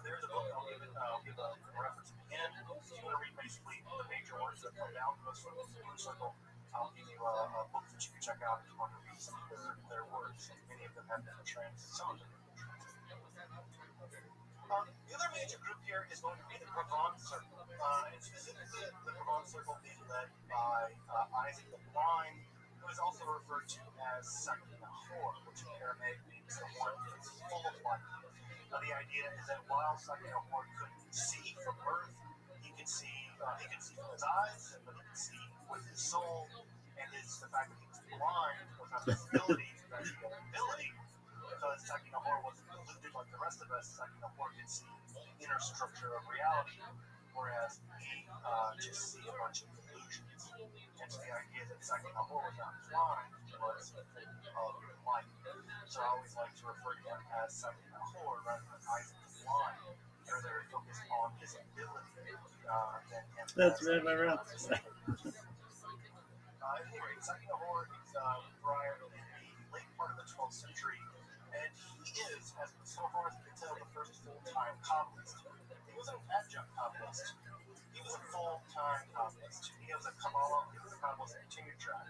Speaker 3: There's a book I'll give a reference at the end. If you want to read basically the major works that come down to us from the human circle, I'll give you a book that you can check out if you want to read some of their works. Many of them have been translated. Some of them have been translated. The other major group here is going to be the Provence Circle, and specifically the Provence Circle being led by Isaac the Blind, who is also referred to as Sakin-Nahor, which in Aramaic means the one that is full of light. The idea is that while Sakin-Nahor couldn't see from birth, he could see from his eyes, and what he could see with his soul, and the fact that he was blind was not his ability, it was actually an ability. Because Sakin-Nahor wasn't deluded like the rest of us, Sakin-Nahor could see the inner structure of reality, whereas we just see a bunch of illusions. And so the idea that Sakin-Nahor was not blind, was full of light. So I always like to refer to him as Sakin-Nahor rather than Isaac the Blind. They're very focused on his ability than him.
Speaker 8: That's right, my route.
Speaker 3: Anyway, Sakin-Nahor is prior in the late part of the 12th century. And he is, as so far as we can tell, the first full-time Kabbalist. He was an adjunct Kabbalist. He was a full-time Kabbalist. He was a Kabbalah, he was a Kabbalist in tenure track.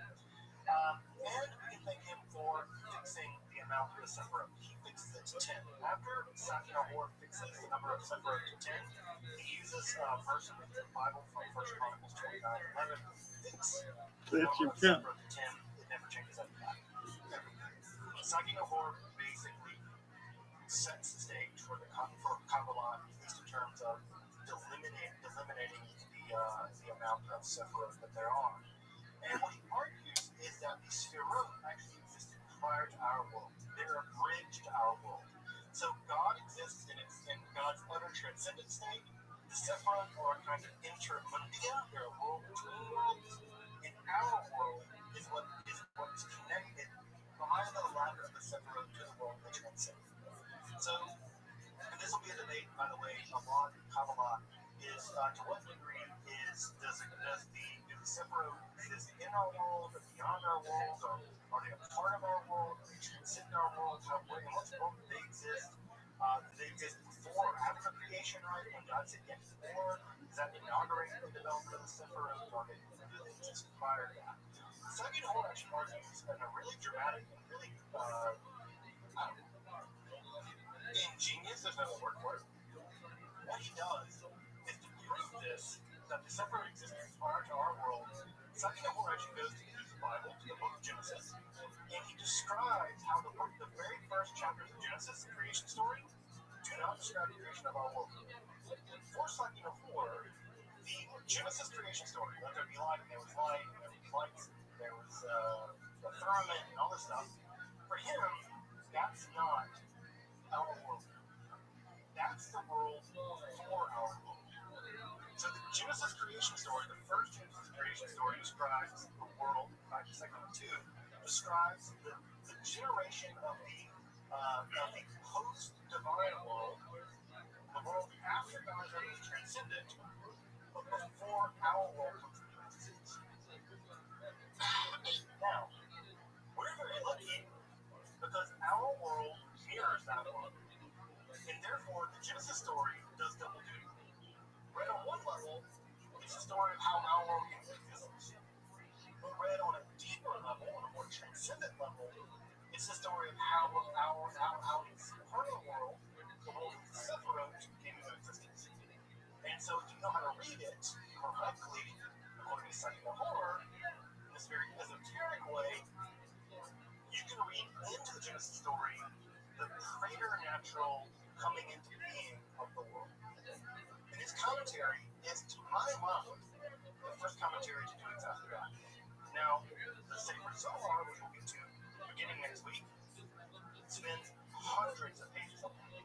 Speaker 3: And we can thank him for fixing the amount of the Sephirot. He fixes it to 10. After Sakin-Nahor fixes the number of Sephirot to 10, he uses a verse in the Bible from 1 Chronicles 29:11 to fix the number of Sephirot to 10. It never changes after that. Sakin-Nahor basically sets the stage for Kabbalah, at least in terms of eliminating the amount of Sephirot that there are. And what he argues is that the Sefirot actually existed prior to our world. They're a bridge to our world. So God exists in God's utter transcendent state. The Sephirot are a kind of intermundia. They're a world between worlds. And our world is what is connected by the ladder of the Sephirot to the world that transcends. So, and this will be a debate, by the way, a lot in Kabbalah is to what degree does the Sephirot exist in our world or beyond our world, or are they a part of our world? Are they transcend our world? In what world do they exist? Do they exist before or after creation, right? When God said yes before, does that inaugurate the development of the Sephirot, or do they exist prior to that? Sakin-Nahor actually argues in a really dramatic and really ingenious, there's no word for it. What he does is to prove this, that the Sephirot existence prior to our world. Sakin-Nahor actually goes to the Bible, to the book of Genesis, and he describes how the very first chapters of Genesis, the creation story, do not describe the creation of our world. For Sakin-Nahor, the Genesis creation story, let there be light, and there was light, and there was lights, there was the firmament, and all this stuff. For him, that's not our world. That's the world for our world. So the Genesis creation story, the first Genesis creation creation story describes the world, section 2 describes the generation of the post-divine world, the world after God's already transcendent, but before our world comes into existence. Now, we're very lucky because our world mirrors that world. And therefore, the Genesis story does double duty. Read on one level, it's the story of how our world came into existence. But read on a deeper level, on a more transcendent level, it's the story of how this eternal world, the world of the Sephiroth, came into existence. And so if you know how to read it correctly, according to secular horror, in this very esoteric way, you can read into the Genesis story the preternatural coming into being of the world. And his commentary is, to my mind, the first commentary to do exactly that. Now, the Sacred Zohar, which we'll get to beginning next week, spends hundreds of pages on it.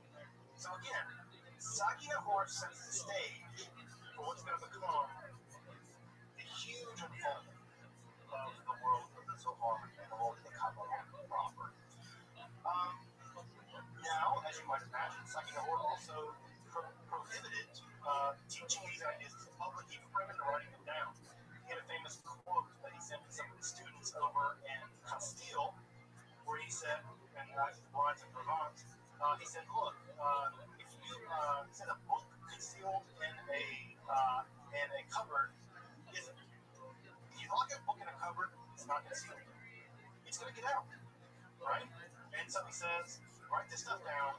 Speaker 3: So again, Sagi Nahor sets the stage for what's going to become the huge unfolding of the world of the Zohar and the world of the Kabbalah proper. Now, as you might imagine, Sagi Nahor also prohibited teaching these ideas to the public, even writing them down. He had a famous quote that he sent to some of his students over in Castile, where he said, and that's the blinds in Provence, he said, look, if you said a book concealed in a cupboard isn't. If you lock a book in a cupboard, it's not concealed. It's going to get out, right? And so he says, write this stuff down.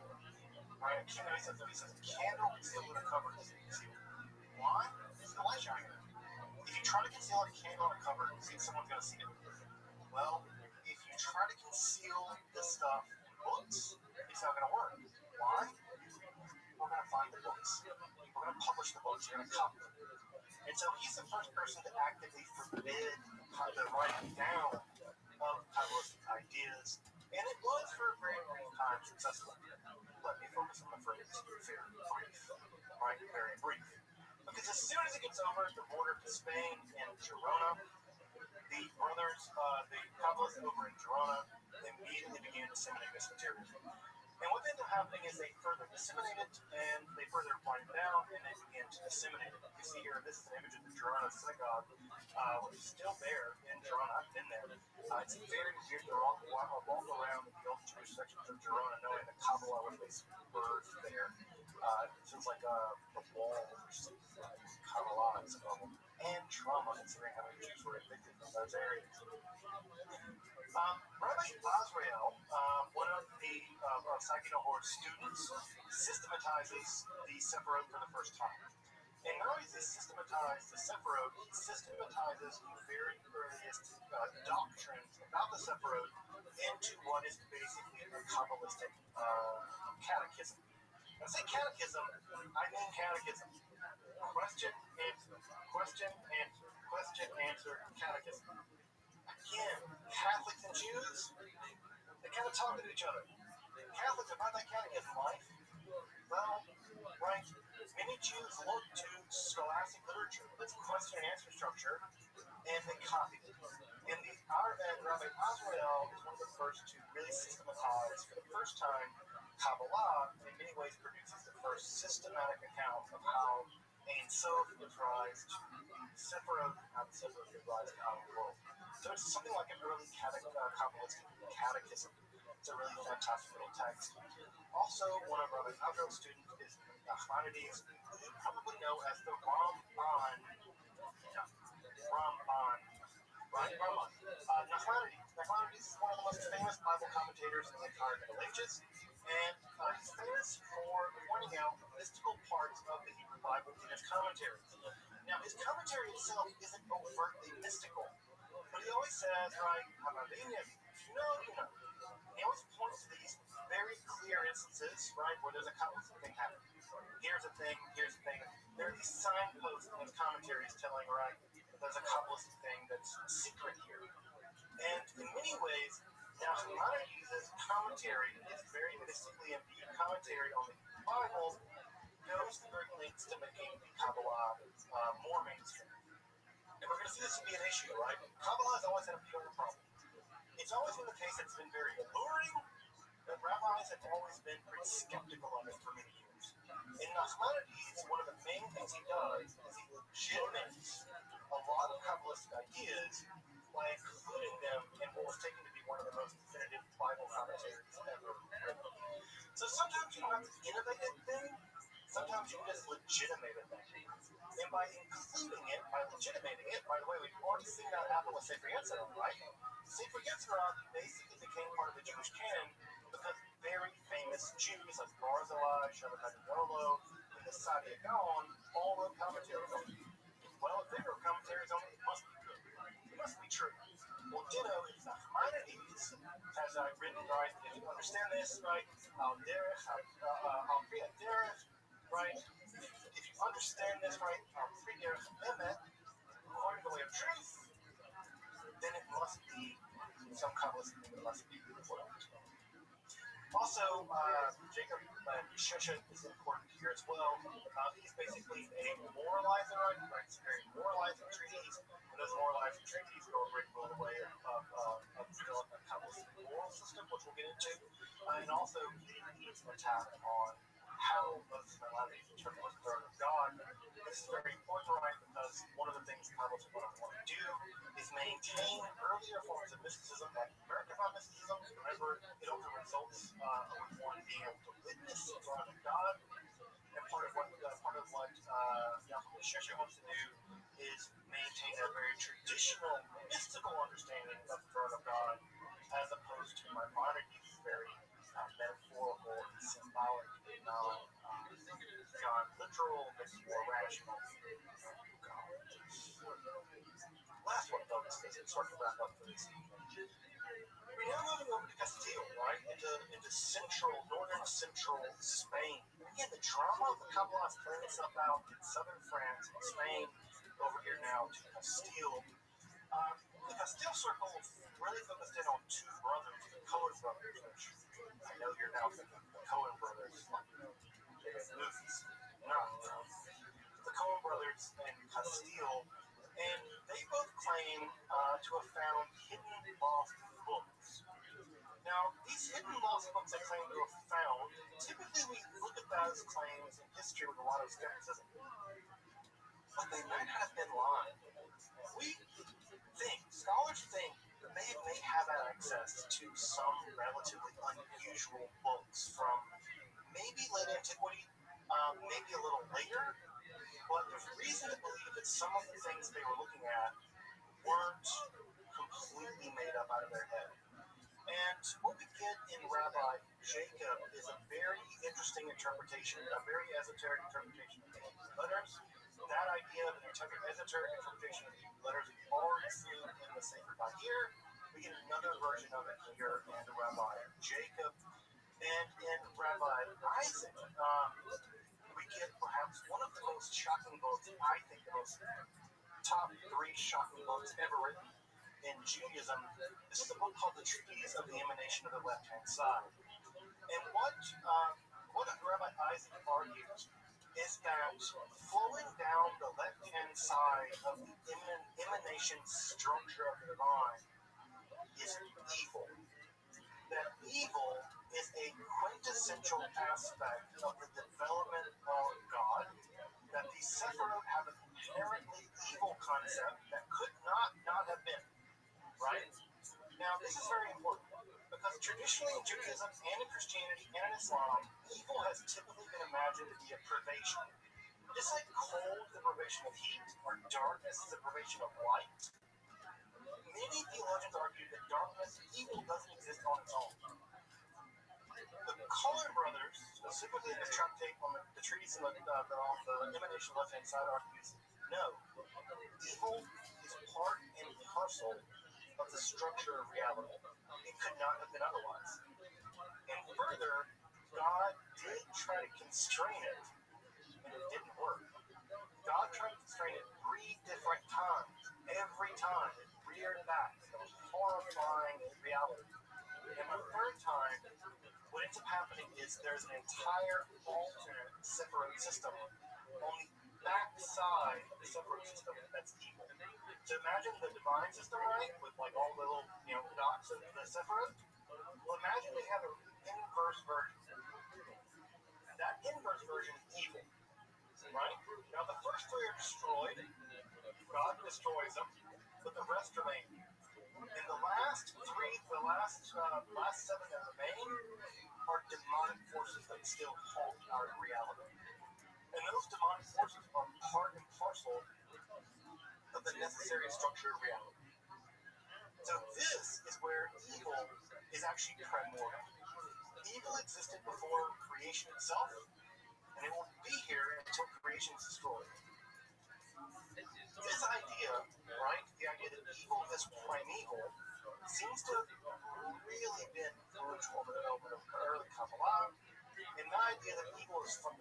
Speaker 3: Right? He says a candle concealed in a cupboard is concealed. Why? It's the light shining. If you try to conceal a candle in a cupboard, you think someone's going to see it. Well, if you try to conceal this stuff in books, it's not going to work. Why? We're going to find the books. We're going to publish the books. We're going to copy them. And so he's the first person to actively forbid the writing down of Kabbalistic ideas. And it was for a very brief time successful. Let me focus on the phrase very brief. Right? Very brief. Because as soon as it gets over the border to Spain and Girona, the brothers, the Kabbalists over in Girona, immediately began disseminating this material. And what ended up happening is they further disseminated it, and they further write it down, and they began to disseminate it. You see here, this is an image of the Girona synagogue, which is still there in Girona. I've been there. It's very weird. They're all walk around the old Jewish sections of Girona, knowing that Kabbalah was basically birthed there. It feels like a wall or something. Kabbalah is and trauma, considering how many Jews were evicted from those areas. Rabbi Azrael, one of the Sagi Nahor's students, systematizes the Sephiroth for the first time. And not only does he systematize the Sephiroth, he systematizes the very earliest doctrines about the Sephiroth into what is basically a Kabbalistic catechism. When I say catechism, I mean catechism. Question, answer, question, answer, question, answer, catechism. Again, Catholics and Jews, they kind of talk to each other. Catholics about that catechism life. Well, right, many Jews look to scholastic literature, its question and answer structure, and they copy it. And Rabbi Azrael is one of the first to really systematize, for the first time, Kabbalah, in many ways produces the first systematic account of how Ein Sof gives rise to Sephiroth, and how the Sephiroth gives rise to our world. So it's something like an early Kabbalistic catechism. It's a really fantastic little text. Also, one of Rabbi Azrael's students is Nachmanides, who you probably know as the Ramban. Nachmanides is one of the most famous Bible commentators in the entire Middle Ages, and he's famous for pointing out mystical parts of the Hebrew Bible in his commentary. Now, his commentary itself isn't overtly mystical, but he always says, right, you know. He always points to these very clear instances, right, where there's a Kabbalistic thing happening. Here's a thing, here's a thing. There are these signposts in his commentaries telling, right, that there's a Kabbalistic thing that's secret here. And in many ways, Nachmanides' commentary is very mystically imbued commentary on the Bible, goes to very lengths to making the Kabbalah more mainstream. And we're going to see this be an issue, right? Kabbalah has always had a pure problem. It's always been the case that it's been very alluring, but rabbis have always been pretty skeptical of it for many years. In Nachmanides, one of the main things he does is he legitimates a lot of Kabbalistic ideas by including them in what was taken to be one of the most definitive Bible commentaries ever written. So sometimes you don't have to innovate a thing, sometimes you can just legitimate a thing. And by including it, by legitimating it, by the way, we've already seen that happen with Sefer Yetzirah, right? Sefer Yetzirah basically became part of the Jewish canon because very famous Jews like Barzillai, Shabbatai Dolo, and the Sadia Gaon all wrote commentaries on it. Well, if they wrote commentaries on it, it must be good. It must be true. Well, ditto is Nachmanides has written, right? If you understand this, right? Al Derech, Al Pri Derech, right? If you understand this, right? Al Pri Derech Emet, according to the way of truth, then it must be some Kabbalistic thing. It must be what. Also, Jacob Sheshet is important here as well. He's basically a moralizer, right? He's a very moralizing treatise, and those moralizing treatises go a great deal of the way of developing a Kabbalistic moral system, which we'll get into, and also he's an attack on how Moses and Levi interpret the throne of God. This is very important, right? Because one of the things Kabbalists want to do is maintain earlier forms of mysticism, like American mysticism. Remember, it often results with one being able to witness the throne of God. And part of what Yaakov Sheshet wants to do is maintain a very traditional, mystical understanding of the throne of God, as opposed to Maimonides' very metaphorical and symbolic, non-literal, but more rational. Last one, though, is sort of wrap up for this evening. We're now moving over to Castile, right? Into northern central Spain. Again, the drama of the Kabbalah is playing itself out in southern France and Spain, over here now to Castile. The Castile circle really focused in on two brothers, the Cohen brothers, which I know you're now thinking the Cohen brothers, like, they made movies. No, the Cohen brothers in Castile, and they both claim to have found hidden lost books. Now, these hidden lost books they claim to have found, typically we look at those claims in history with a lot of skepticism. But they might have been lying. Scholars think that they may have access to some relatively unusual books from maybe late antiquity, maybe a little later, but there's reason to believe that some of the things they were looking at weren't completely made up out of their head. And what we get in Rabbi Jacob is a very interesting interpretation, a very esoteric interpretation of the Hebrew letters. That idea of an esoteric interpretation of the Hebrew letters is already seen in the Sefer Bahir. We get another version of it here in Rabbi Jacob. And in Rabbi Isaac, we get perhaps one of the most shocking books, I think the most top 3 shocking books ever written in Judaism. This is a book called The Treatise of the Emanation of the Left-Hand Side. And what Rabbi Isaac argues is that flowing down the left-hand side of the emanation structure of the divine is evil. That evil is a quintessential aspect of the development of God, that the Sephirot have an inherently evil concept that could not have been, right? Now, this is very important, because traditionally in Judaism and in Christianity and in Islam, evil has typically been imagined to be a privation. Just like cold is a privation of heat, or darkness is a privation of light, many theologians argue that darkness, evil, doesn't exist on its own. The Cohen brothers, specifically in this tractate on the treatise of the emanation of left-hand side, argues, no, evil is part and parcel of the structure of reality. It could not have been otherwise. And further, God did try to constrain it, and it didn't work. God tried to constrain it 3 different times. Every time, it reared back. It was horrifying reality. And the 3rd time, what ends up happening is there's an entire alternate separate system on the backside of the separate system that's evil. So imagine the divine system, right, with like all the little, dots of the separate. Well, imagine they have an inverse version. That inverse version is evil, right? Now the first three are destroyed. God destroys them, but the rest remain. And the last three, last seven that remain are demonic forces that still halt our reality. And those demonic forces are part and parcel of the necessary structure of reality. So this is where evil is actually primordial. Evil existed before creation itself, and it will be here until creation is destroyed. This idea, right, the idea that evil is primeval, seems to have really been influential over the early Kabbalah, and the idea that evil is from